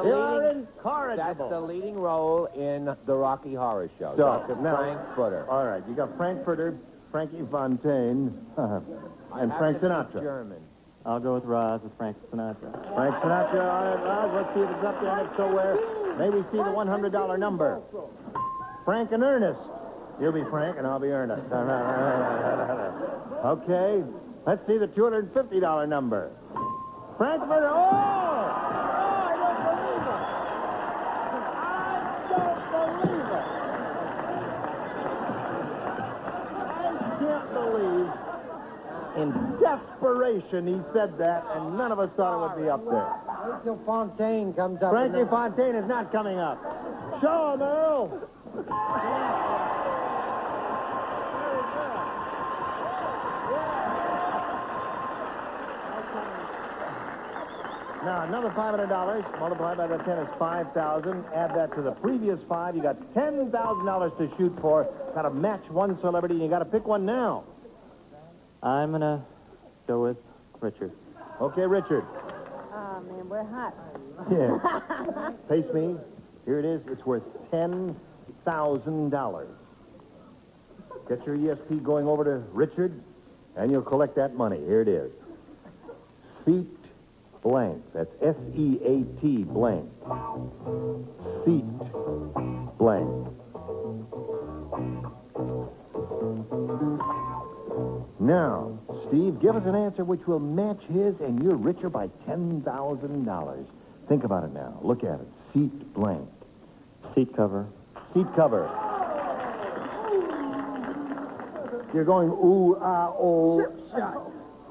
You're incorrigible. That's the leading role in the Rocky Horror Show. So, Dr. now, Frank Footer. All right, you got Frank Footer, Frankie Fontaine, and Frank Sinatra. German. I'll go with Roz with Frank Sinatra. Frank Sinatra, all right, Roz, let's see if it's up there, and if so, where? May we see the $100 number? Frank and Ernest. You'll be Frank, and I'll be Ernest. Okay, let's see the $250 number. Frank Footer, in desperation, he said that, and none of us thought it would be up there. Wait till Fontaine comes up. Frankie Fontaine is not coming up. Show him, Earl. Now, another $500 multiplied by the 10 is $5,000. Add that to the previous 5. You got $10,000 to shoot for. Got to match one celebrity, and you got to pick one now. I'm going to go with Richard. Okay, Richard. Oh, man, we're hot. Yeah. Face me. Here it is. It's worth $10,000. Get your ESP going over to Richard, and you'll collect that money. Here it is. Seat blank. That's S-E-A-T blank. Seat blank. Now, Steve, give us an answer which will match his, and you're richer by $10,000. Think about it now. Look at it. Seat blank. Seat cover. Seat cover. You're going ooh, ah, oh.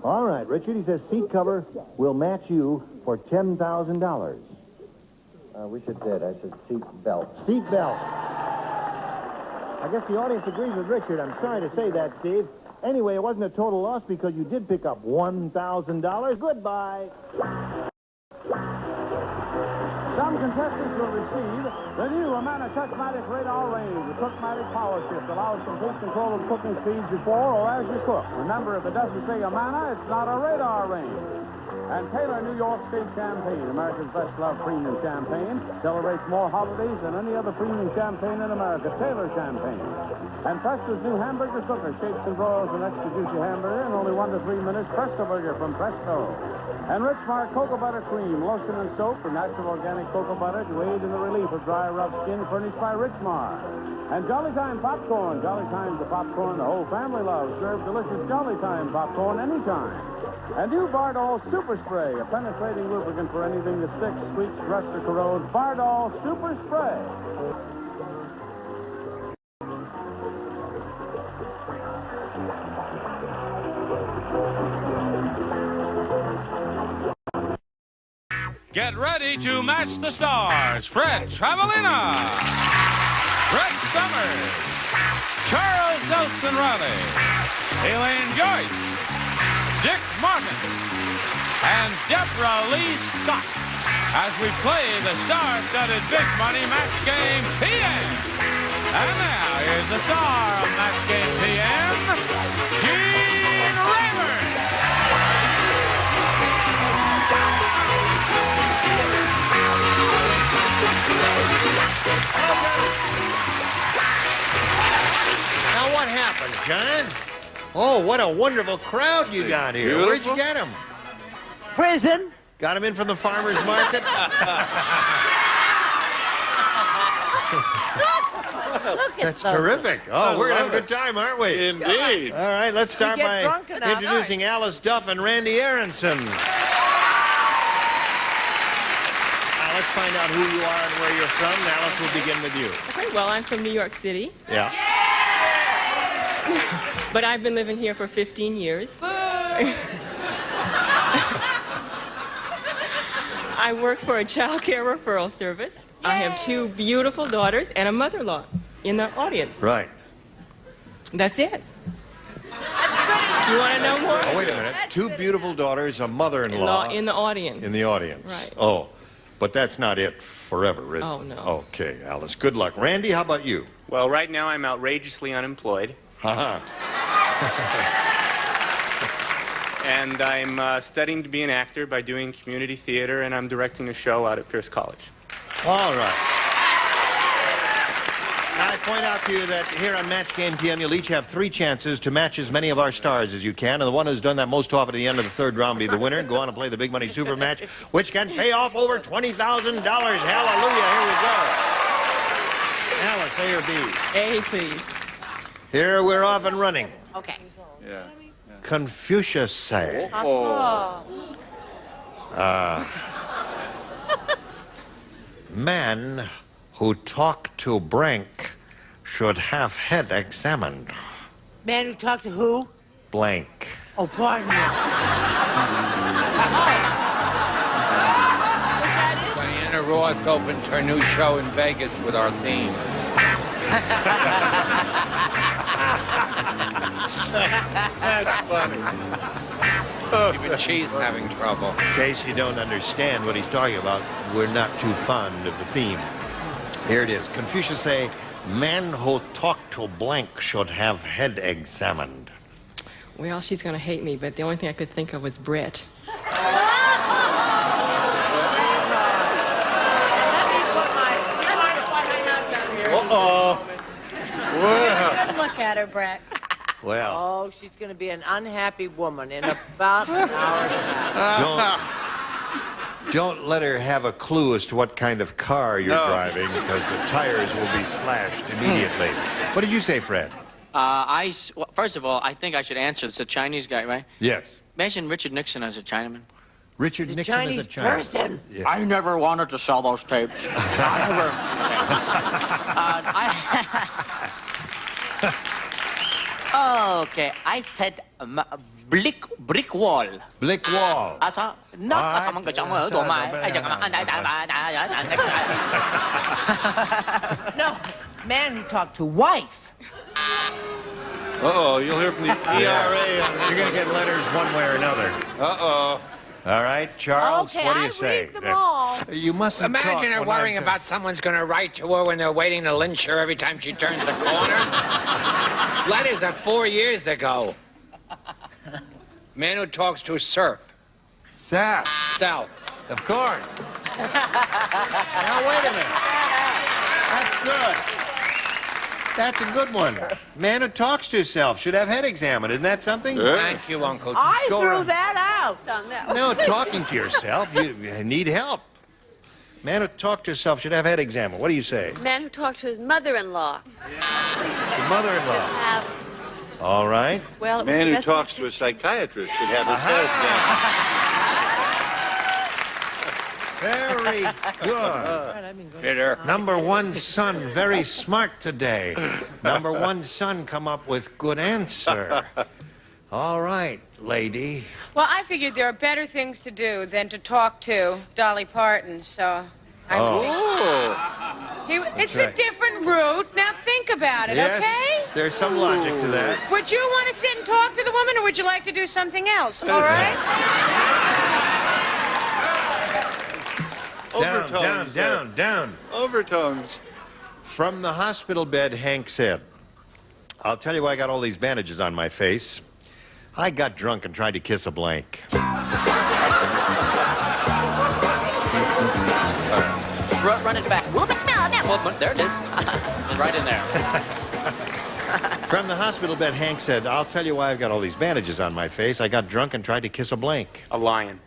All right, Richard, he says seat cover will match you for $10,000. We should bid. I said seat belt. Seat belt. I guess the audience agrees with Richard. I'm sorry to say that, Steve. Anyway, it wasn't a total loss because you did pick up $1,000. Goodbye. Some contestants will receive the new Amana Touchmatic Radar Range. The Touchmatic Power Shift allows complete control of cooking speeds before or as you cook. Remember, if it doesn't say Amana, it's not a radar range. And Taylor New York State Champagne, America's best-loved premium champagne, celebrates more holidays than any other premium champagne in America. Taylor Champagne. And Presto's new hamburger cooker shapes and broils an extra juicy hamburger in only 1 to 3 minutes. Presto Burger from Presto. And Richmark Cocoa Butter Cream, lotion and soap for natural organic cocoa butter to aid in the relief of dry, rough skin, furnished by Richmark. And Jolly Time Popcorn. Jolly Time's the popcorn the whole family loves. Serve delicious Jolly Time popcorn anytime. And new Bardol Super Spray, a penetrating lubricant for anything that sticks, squeaks, rusts, or corrodes. Bardol Super Spray. Get ready to match the stars. Fred Travelina, Brett Summers, Charles Nelson Riley, Elaine Joyce, Dick Martin, and Deborah Lee Scott as we play the star-studded Big Money Match Game PM. And now, here's the star of Match Game PM, Gene Rayburn. Now, what happened, John? Oh, what a wonderful crowd you got here. Beautiful. Where'd you get him? Prison. Got him in from the farmer's market? That's terrific. Oh, we're going to have a good time, aren't we? Indeed. All right, let's start We get by drunk enough. introducing Alice Duff and Randy Aronson. Now, let's find out who you are and where you're from. Alice, we'll begin with you. Okay, well, I'm from New York City, Yeah. but I've been living here for 15 years. I work for a child care referral service. I have 2 beautiful daughters and a mother-in-law in the audience. Right. That's it. You want to know more? Oh, wait a minute. 2 beautiful daughters, a mother-in-law. In the audience. In the audience. Right. Oh, but that's not it forever, is it? Oh, no. Okay, Alice, good luck. Randy, how about you? Well, right now I'm outrageously unemployed. Ha-ha. And I'm studying to be an actor by doing community theater, and I'm directing a show out at Pierce College. All right. Now, I point out to you that here on Match Game PM, you'll each have 3 chances to match as many of our stars as you can, and the one who's done that most often at the end of the 3rd round will be the winner and go on and play the Big Money Super Match, which can pay off over $20,000. Hallelujah, here we go. Alice, A or B? A, please. Here we're off and running. Okay. Yeah. Confucius say, man who talk to Brank should have head examined. Man who talked to who? Blank. Oh, pardon me. Diana Ross opens her new show in Vegas with our theme. That's funny. Even she's having trouble. In case you don't understand what he's talking about, we're not too fond of the theme. Here it is. Confucius say, man who talk to blank should have head examined. Well, she's going to hate me, but the only thing I could think of was Brett. Let me put my... Uh-oh. Good look at her, Brett. Well. Oh, she's going to be an unhappy woman in about an hour and a half. Don't let her have a clue as to what kind of car you're driving, because the tires will be slashed immediately. What did you say, Fred? Well, first of all, I think I should answer. It's a Chinese guy, right? Yes. Mention Richard Nixon as a Chinaman. Richard Nixon is a Chinaman. Person. Yes. I never wanted to sell those tapes. I never. Okay, I said brick wall. Brick wall. No, man who talked to wife. Uh-oh, you'll hear from the ERA. You're going to get letters one way or another. Uh-oh. All right, Charles, Okay, what do you I say? read them all. You mustn't Imagine her worrying about someone's going to write to her when they're waiting to lynch her every time she turns the corner. Letters are 4 years ago. Man who talks to surf. South. South. Of course. Now, wait a minute. That's good. That's a good one. Man who talks to himself should have head examined. Isn't that something? Thank you, Uncle. I threw that out. No, talking to yourself, you need help. Man who talks to himself should have head examined. What do you say? Man who talked to his mother-in-law. Your mother-in-law. Have, All right. well, it was Man the who best talks to a psychiatrist should have his head Very good. Peter. Number one son, very smart today. Number one son, come up with good answer. All right, lady. Well, I figured there are better things to do than to talk to Dolly Parton, so it's right. a different route. Now think about it, Yes, okay? there's some logic to that. Would you want to sit and talk to the woman, or would you like to do something else, all right? Down. Overtones. From the hospital bed, Hank said, I'll tell you why I got all these bandages on my face. I got drunk and tried to kiss a blank. Run it back. There it is. Right in there. From the hospital bed, Hank said, I'll tell you why I've got all these bandages on my face. I got drunk and tried to kiss a blank. A lion.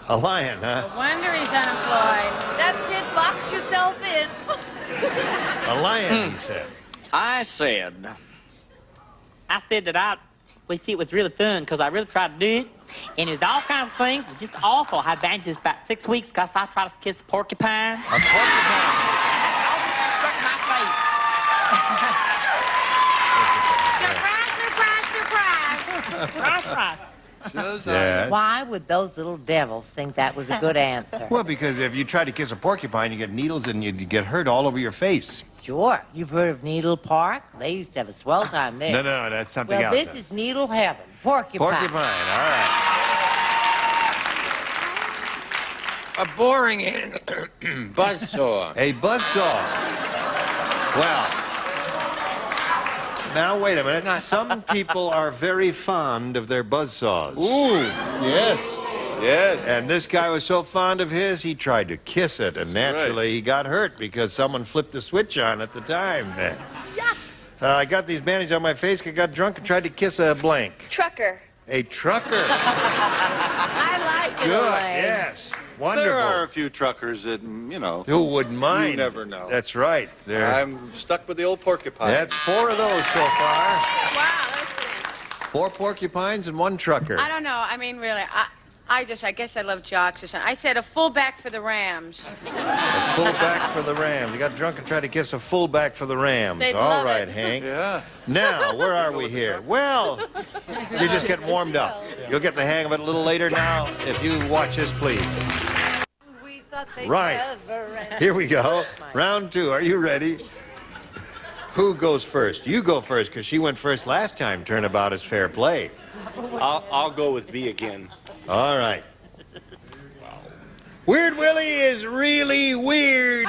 A lion, huh? No wonder he's unemployed. That's it. Box yourself in. A lion, he said. I said that we see it was really fun because I really tried to do it. And it's all kinds of things. It's just awful. I had bandages about 6 weeks because I tried to kiss a porcupine. A porcupine. Stuck in my face. Surprise. Yeah. Why would those little devils think that was a good answer? Well, because if you try to kiss a porcupine, you get needles and you get hurt all over your face. Sure. You've heard of Needle Park? They used to have a swell time there. No, that's something well, else. this is Needle Heaven. Porcupine. Porcupine, all right. A boring buzzsaw. A buzzsaw. Well, now wait a minute. Some people are very fond of their buzzsaws. Ooh, yes. Yes. And this guy was so fond of his, he tried to kiss it, and naturally he got hurt because someone flipped the switch on at the time. I got these bandages on my face, I got drunk and tried to kiss a blank. Trucker. A trucker. I like it, Good, Elaine. yes. Wonderful. There are a few truckers that, you know. Who wouldn't mind? You never know. That's right. I'm stuck with the old porcupine. That's 4 of those so far. Wow, that's good. 4 porcupines and 1 trucker. I don't know. I mean, really, I guess I love jocks or something. I said a fullback for the Rams. A fullback for the Rams. You got drunk and tried to kiss a fullback for the Rams. They'd All love right, it. Hank. Yeah. Now, where are we here? Well, you're just getting warmed up. You'll get the hang of it a little later now if you watch this, please. Right. Here we go. Round 2. Are you ready? Who goes first? You go first, because she went first last time. Turnabout is fair play. I'll go with B again. All right. Weird Willie is really weird.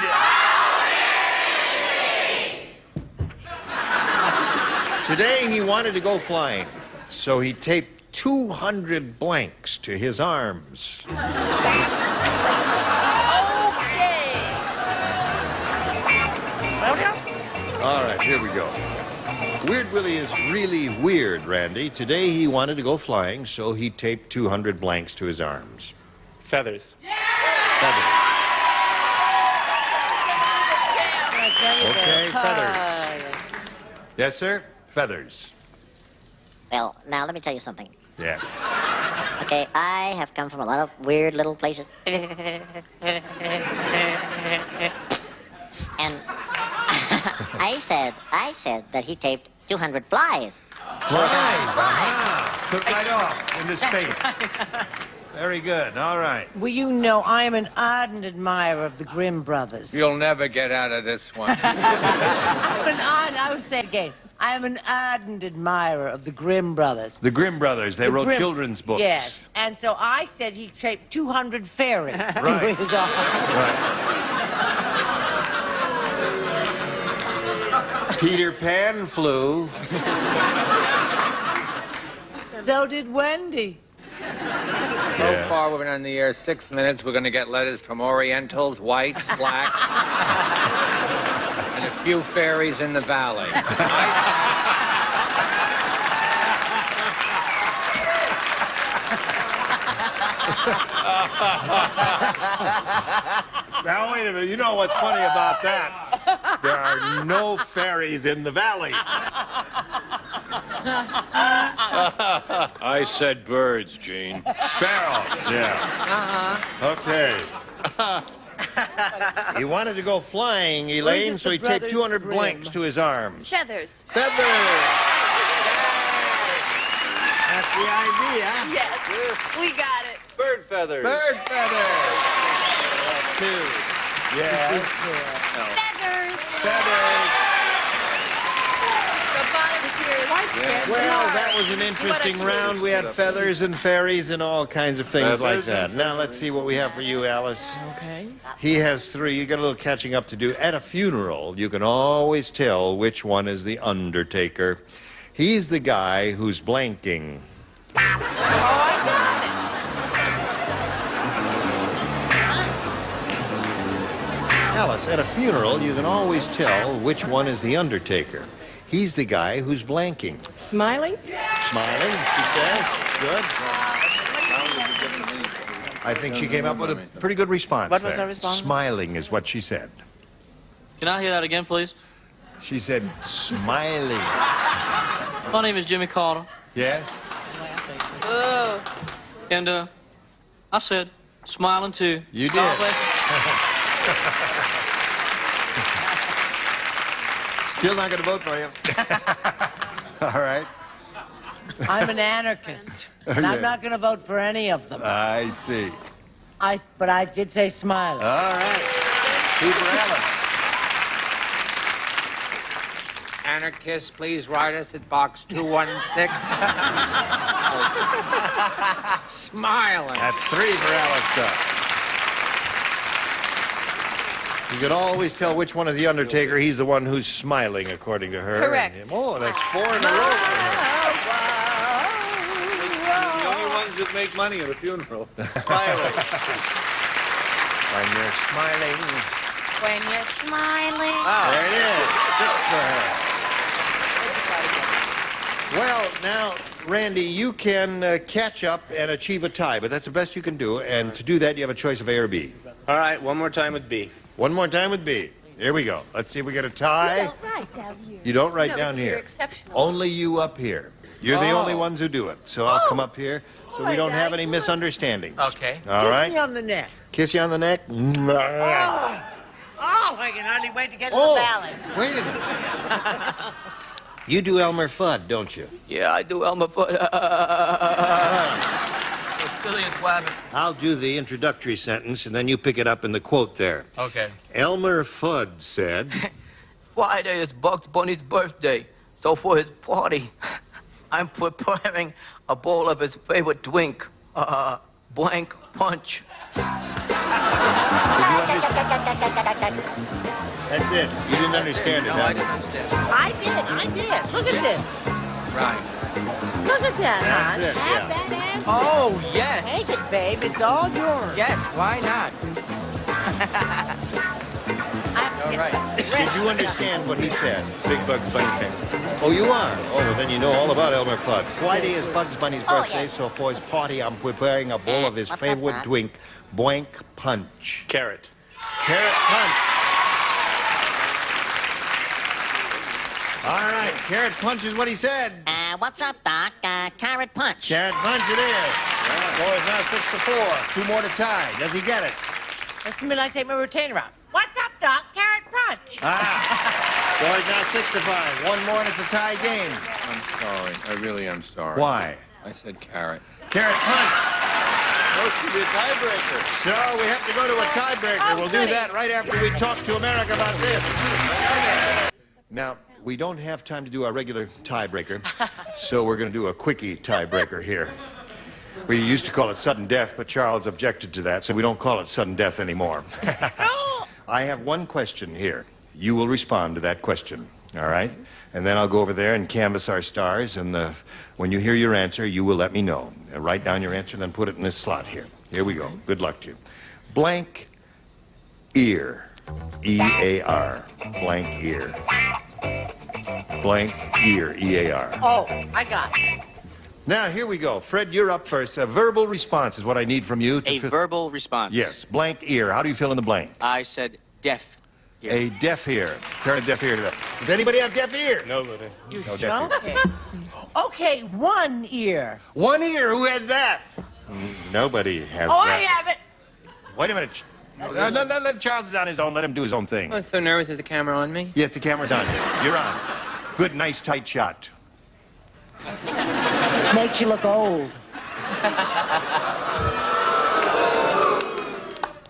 Today he wanted to go flying, so he taped 200 blanks to his arms. All right, here we go. Weird Willie is really weird, Randy. Today he wanted to go flying, so he taped 200 blanks to his arms. Feathers. Feathers. Okay, feathers. Yes, sir? Feathers. Well, now let me tell you something. Yes. Okay, I have come from a lot of weird little places. And I said that he taped 200 flies. Flies. Uh-huh. Took right off into space. Very good. All right. Well, you know, I am an ardent admirer of the Grimm brothers. You'll never get out of this one. I will say it again. I am an ardent admirer of the Grimm brothers. The Grimm brothers. They wrote children's books. Yes. And so I said he taped 200 fairies. Right. Peter Pan flew. So did Wendy. So far, we've been on the air 6 minutes. We're going to get letters from Orientals, whites, black, and a few fairies in the valley. Now, wait a minute. You know what's funny about that? There are no fairies in the valley. I said birds, Gene. Sparrows, yeah. Okay. He wanted to go flying, Elaine, so he taped 200 blanks to his arms. Feathers. Feathers! That's the idea. Yes, we got it. Bird feathers. Bird feathers. Two. Yeah. Feathers. Feathers. The bonnet is here. Well, that was an interesting round. We had feathers and fairies and all kinds of things like that. Now let's see what we have for you, Alice. Okay. He has three. You got a little catching up to do. At a funeral, you can always tell which one is the undertaker. He's the guy who's blanking. Oh, I got it. Alice, at a funeral, you can always tell which one is the undertaker. He's the guy who's blanking. Smiling? Smiling, she says. Good. I think she came up with a pretty good response. What was there. her response? Smiling is what she said. Can I hear that again, please? She said smiling. My name is Jimmy Carter. Yes? Oh. And, I said smiling too. You did. God bless you. Still not going to vote for you. All right. I'm an anarchist. And I'm not going to vote for any of them. I see. But I did say smiling. All right. Two for Alice. Anarchists, please write us at Box 216. Smiling. That's three for Alice Duff. You can always tell which one is the undertaker. He's the one who's smiling, according to her. Correct. Oh, that's 4 in a row for her. The only ones that make money at a funeral. Smiling. When you're smiling. When you're smiling. There it is. 6 for her. Well, now, Randy, you can catch up and achieve a tie, but that's the best you can do. And to do that, you have a choice of A or B. All right, one more time with B. One more time with B. Here we go. Let's see if we get a tie. You don't write down here. You don't write No, down but here. You're exceptional. Only you up here. You're the only ones who do it. So I'll come up here so we don't have any misunderstandings. Okay. All right? Kiss me on the neck. Kiss you on the neck. Oh, I can hardly wait to get to the ballot. Wait a minute. You do Elmer Fudd, don't you? Yeah, I do Elmer Fudd. I'll do the introductory sentence, and then you pick it up in the quote there. Okay. Elmer Fudd said, Friday is Bugs Bunny's birthday, so for his party, I'm preparing a bowl of his favorite drink, blank punch. That's it. You didn't understand it, No, huh? I didn't understand. I did. Look at this. Right. Look at that, That's hon. it, Have yeah. that answer. Oh, yes. Take it, babe. It's all yours. Yes, why not? All right. Did you understand what he said? Big Bugs Bunny fan. Oh, you are? Oh, well, then you know all about Elmer Fudd. Friday is Bugs Bunny's birthday, yes. so for his party, I'm preparing a bowl of his favorite drink, Boink Punch. Carrot. Carrot Punch. All right, Carrot Punch is what he said. What's up, Doc? Carrot punch. Carrot Punch it is. Score is now 6-4. 2 more to tie. Does he get it? That's to me like take my retainer out. What's up, Doc? Carrot punch. Score is now 6-5. 1 more and it's a tie game. I'm sorry. I really am sorry. Why? I said carrot. Carrot Punch. Supposed to be a tiebreaker. So we have to go to a tiebreaker. We'll do that right after we talk to America about this. Now, we don't have time to do our regular tiebreaker, so we're going to do a quickie tiebreaker here. We used to call it sudden death, but Charles objected to that, so we don't call it sudden death anymore. I have one question here. You will respond to that question, all right? And then I'll go over there and canvass our stars, and when you hear your answer, you will let me know. Write down your answer and then put it in this slot here. Here we go. Good luck to you. Blank ear. E-A-R. Blank ear. Blank ear. E-A-R. Oh, I got it. Now, here we go. Fred, you're up first. A verbal response is what I need from you. A verbal response. Yes. Blank ear. How do you fill in the blank? I said deaf ear. A deaf ear. Turn a deaf ear to that. Does anybody have deaf ear? Nobody. You No deaf ear. Okay, 1 ear. 1 ear. Who has that? Nobody has Oh, that. I have it. Wait a minute. Let Charles is on his own. Let him do his own thing. I'm so nervous. Is the camera on me? Yes, the camera's on you. You're on. Good, nice, tight shot. Makes you look old.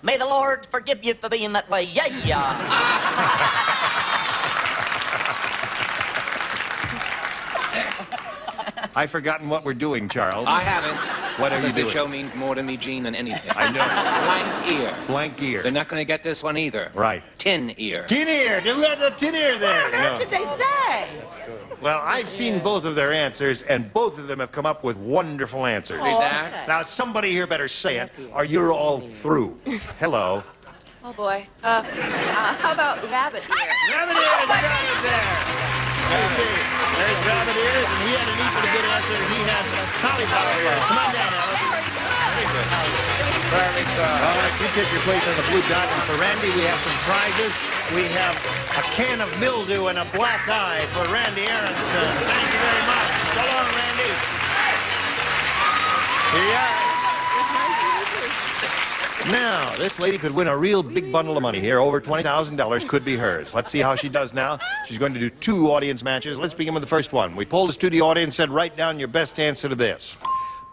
May the Lord forgive you for being that way. Yeah. I've forgotten what we're doing, Charles. I haven't. What are you Because doing? the show means more to me, Gene, than anything. I know. Blank ear. Blank ear. They're not going to get this one either. Right. Tin ear. Tin ear. Who has a tin ear there? What did they say? Well, I've seen both of their answers, and both of them have come up with wonderful answers. See that? Now, somebody here better say it, or you're all through. Hello. Oh, boy. How about rabbit ear? Rabbit ears, you got it there. Let's see. There's rabbit ears, and he had an equally good answer, and he had cauliflower ears. Come on down, Alice. Very good. Very good. All right, you take your place on the blue dot, and for Randy, we have some prizes. We have a can of mildew and a black eye for Randy Aronson. Thank you very much. So long, Randy. Here you are. Now, this lady could win a real big bundle of money here. Over $20,000 could be hers. Let's see how she does now. She's going to do 2 audience matches. Let's begin with the first one. We polled the studio audience and said, write down your best answer to this.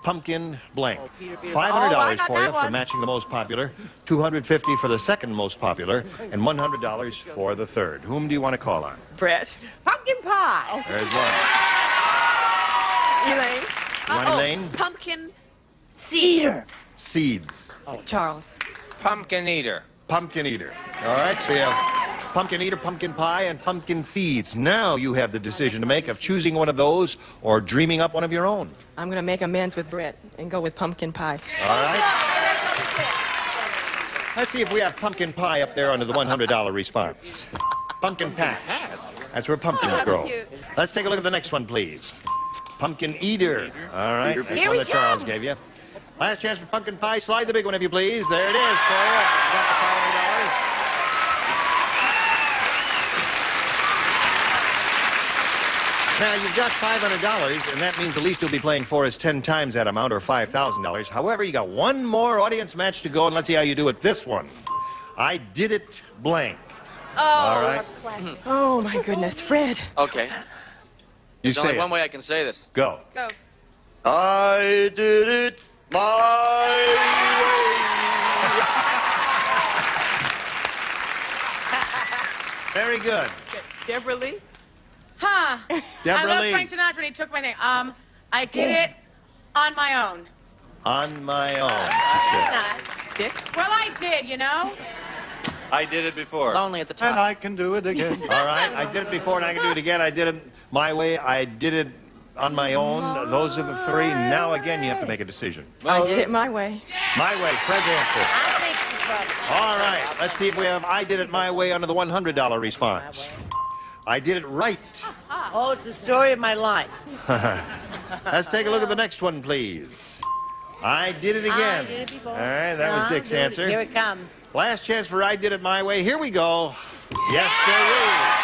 Pumpkin blank. $500 for you for matching the most popular, $250 for the second most popular, and $100 for the third. Whom do you want to call on? Brett. Pumpkin pie. There's one. Elaine. You want Elaine? Pumpkin seeds. Seeds. Charles. Pumpkin eater. Pumpkin eater. All right, so you have pumpkin eater, pumpkin pie, and pumpkin seeds. Now you have the decision to make of choosing one of those or dreaming up one of your own. I'm going to make amends with Brett and go with pumpkin pie. All right. Let's see if we have pumpkin pie up there under the $100 response. Pumpkin patch. That's where pumpkins grow. Let's take a look at the next one, please. Pumpkin eater. All right, this one that Charles gave you. Last chance for pumpkin pie. Slide the big one if you please. There it is for you. Got the $500. Now, you've got $500, and that means the least you'll be playing for is 10 times that amount, or $5,000. However, you got one more audience match to go, and let's see how you do with this one. I did it blank. Oh, all right. Oh, my goodness. Fred. Okay. There's only one way I can say this. Go. Go. I did it my way. Very good. Deborah Lee. Huh. Deborah I love Lee. Frank Sinatra when he took my thing. I did it on my own. On my own, she said. Dick. Well, I did, you know. I did it before. Only at the top. And I can do it again. All right, I did it before and I can do it again. I did it my way. I did it on my own. Those are the 3. Now again, you have to make a decision. I did it my way. My way, Fred's answer. I think All right, let's see if we have I Did It My Way under the $100 response. I did it right. Oh, it's the story of my life. Let's take a look at the next one, please. I did it again. I did it before. All right, that was Dick's answer. Here it comes. Last chance for I Did It My Way. Here we go. Yes, sir.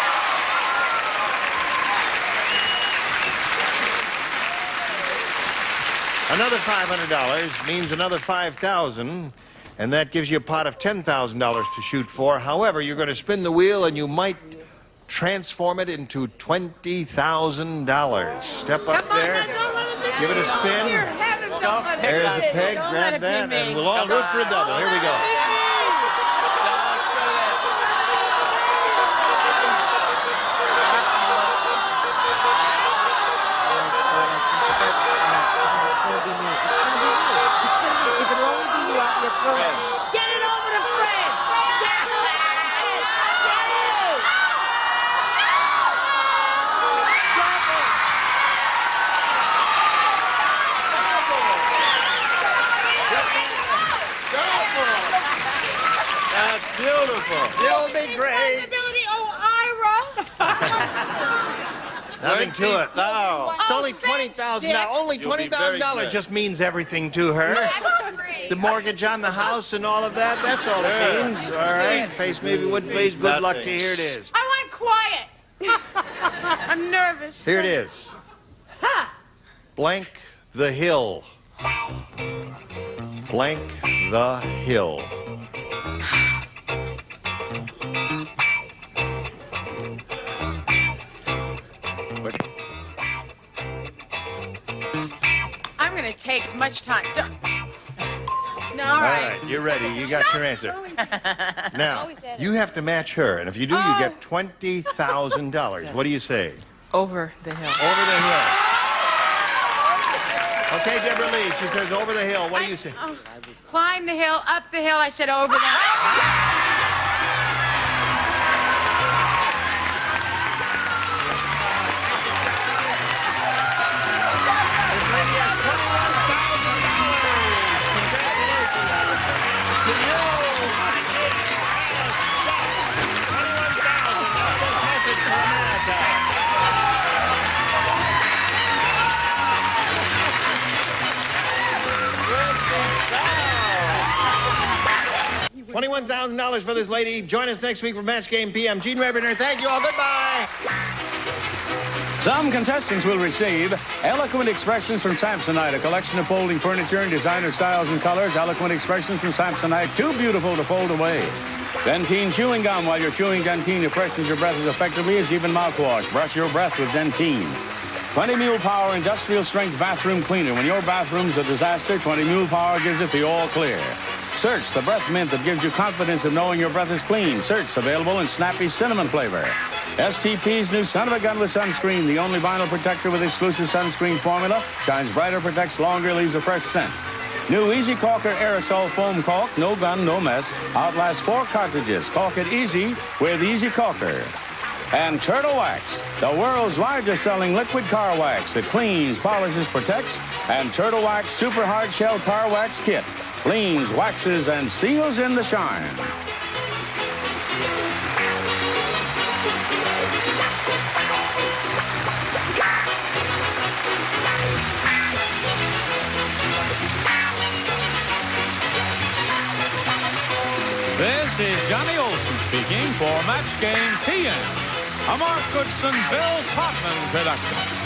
Another $500 means another $5,000, and that gives you a pot of $10,000 to shoot for. However, you're going to spin the wheel, and you might transform it into $20,000. Step up there, give it a spin. There's a peg, grab that, and we'll all root for a double. Here we go. Get it over to Fred! That's beautiful. You'll be great. Nothing to it. No. It's only $20,000. Only $20,000 just means everything to her. The mortgage on the house and all of that, that's all it means. All right. Face maybe would please. Good luck to you. Here it is. I want quiet. I'm nervous. Here it is. Blank the hill. Blank the hill. I'm going to take as much time. No, all All right. right, you're ready. You got your answer. Now, you have to match her, and if you do, you get $20,000. What do you say? Over the hill. Over the hill. Okay, Deborah Lee, she says over the hill. What do you say? Climb the hill, up the hill. I said over the hill. $21,000 for this lady. Join us next week for Match Game PM. Gene Revener, thank you all. Goodbye. Some contestants will receive Eloquent Expressions from Samsonite, a collection of folding furniture in designer styles and colors. Eloquent Expressions from Samsonite, too beautiful to fold away. Dentine chewing gum. While you're chewing Dentine, it freshens your breath as effectively as even mouthwash. Brush your breath with Dentine. 20 Mule Power industrial strength bathroom cleaner. When your bathroom's a disaster, 20 Mule Power gives it the all clear. Search the breath mint that gives you confidence of knowing your breath is clean. Search available in snappy cinnamon flavor. STP's new Son of a Gun with Sunscreen, the only vinyl protector with exclusive sunscreen formula. Shines brighter, protects longer, leaves a fresh scent. New Easy Caulker aerosol foam caulk, no gun, no mess. Outlasts 4 cartridges. Caulk it easy with Easy Caulker. And Turtle Wax, the world's largest selling liquid car wax that cleans, polishes, protects. And Turtle Wax Super Hard Shell Car Wax Kit. Cleans, waxes, and seals in the shine. This is Johnny Olson speaking for Match Game PM, a Mark Goodson, Bill Todman production.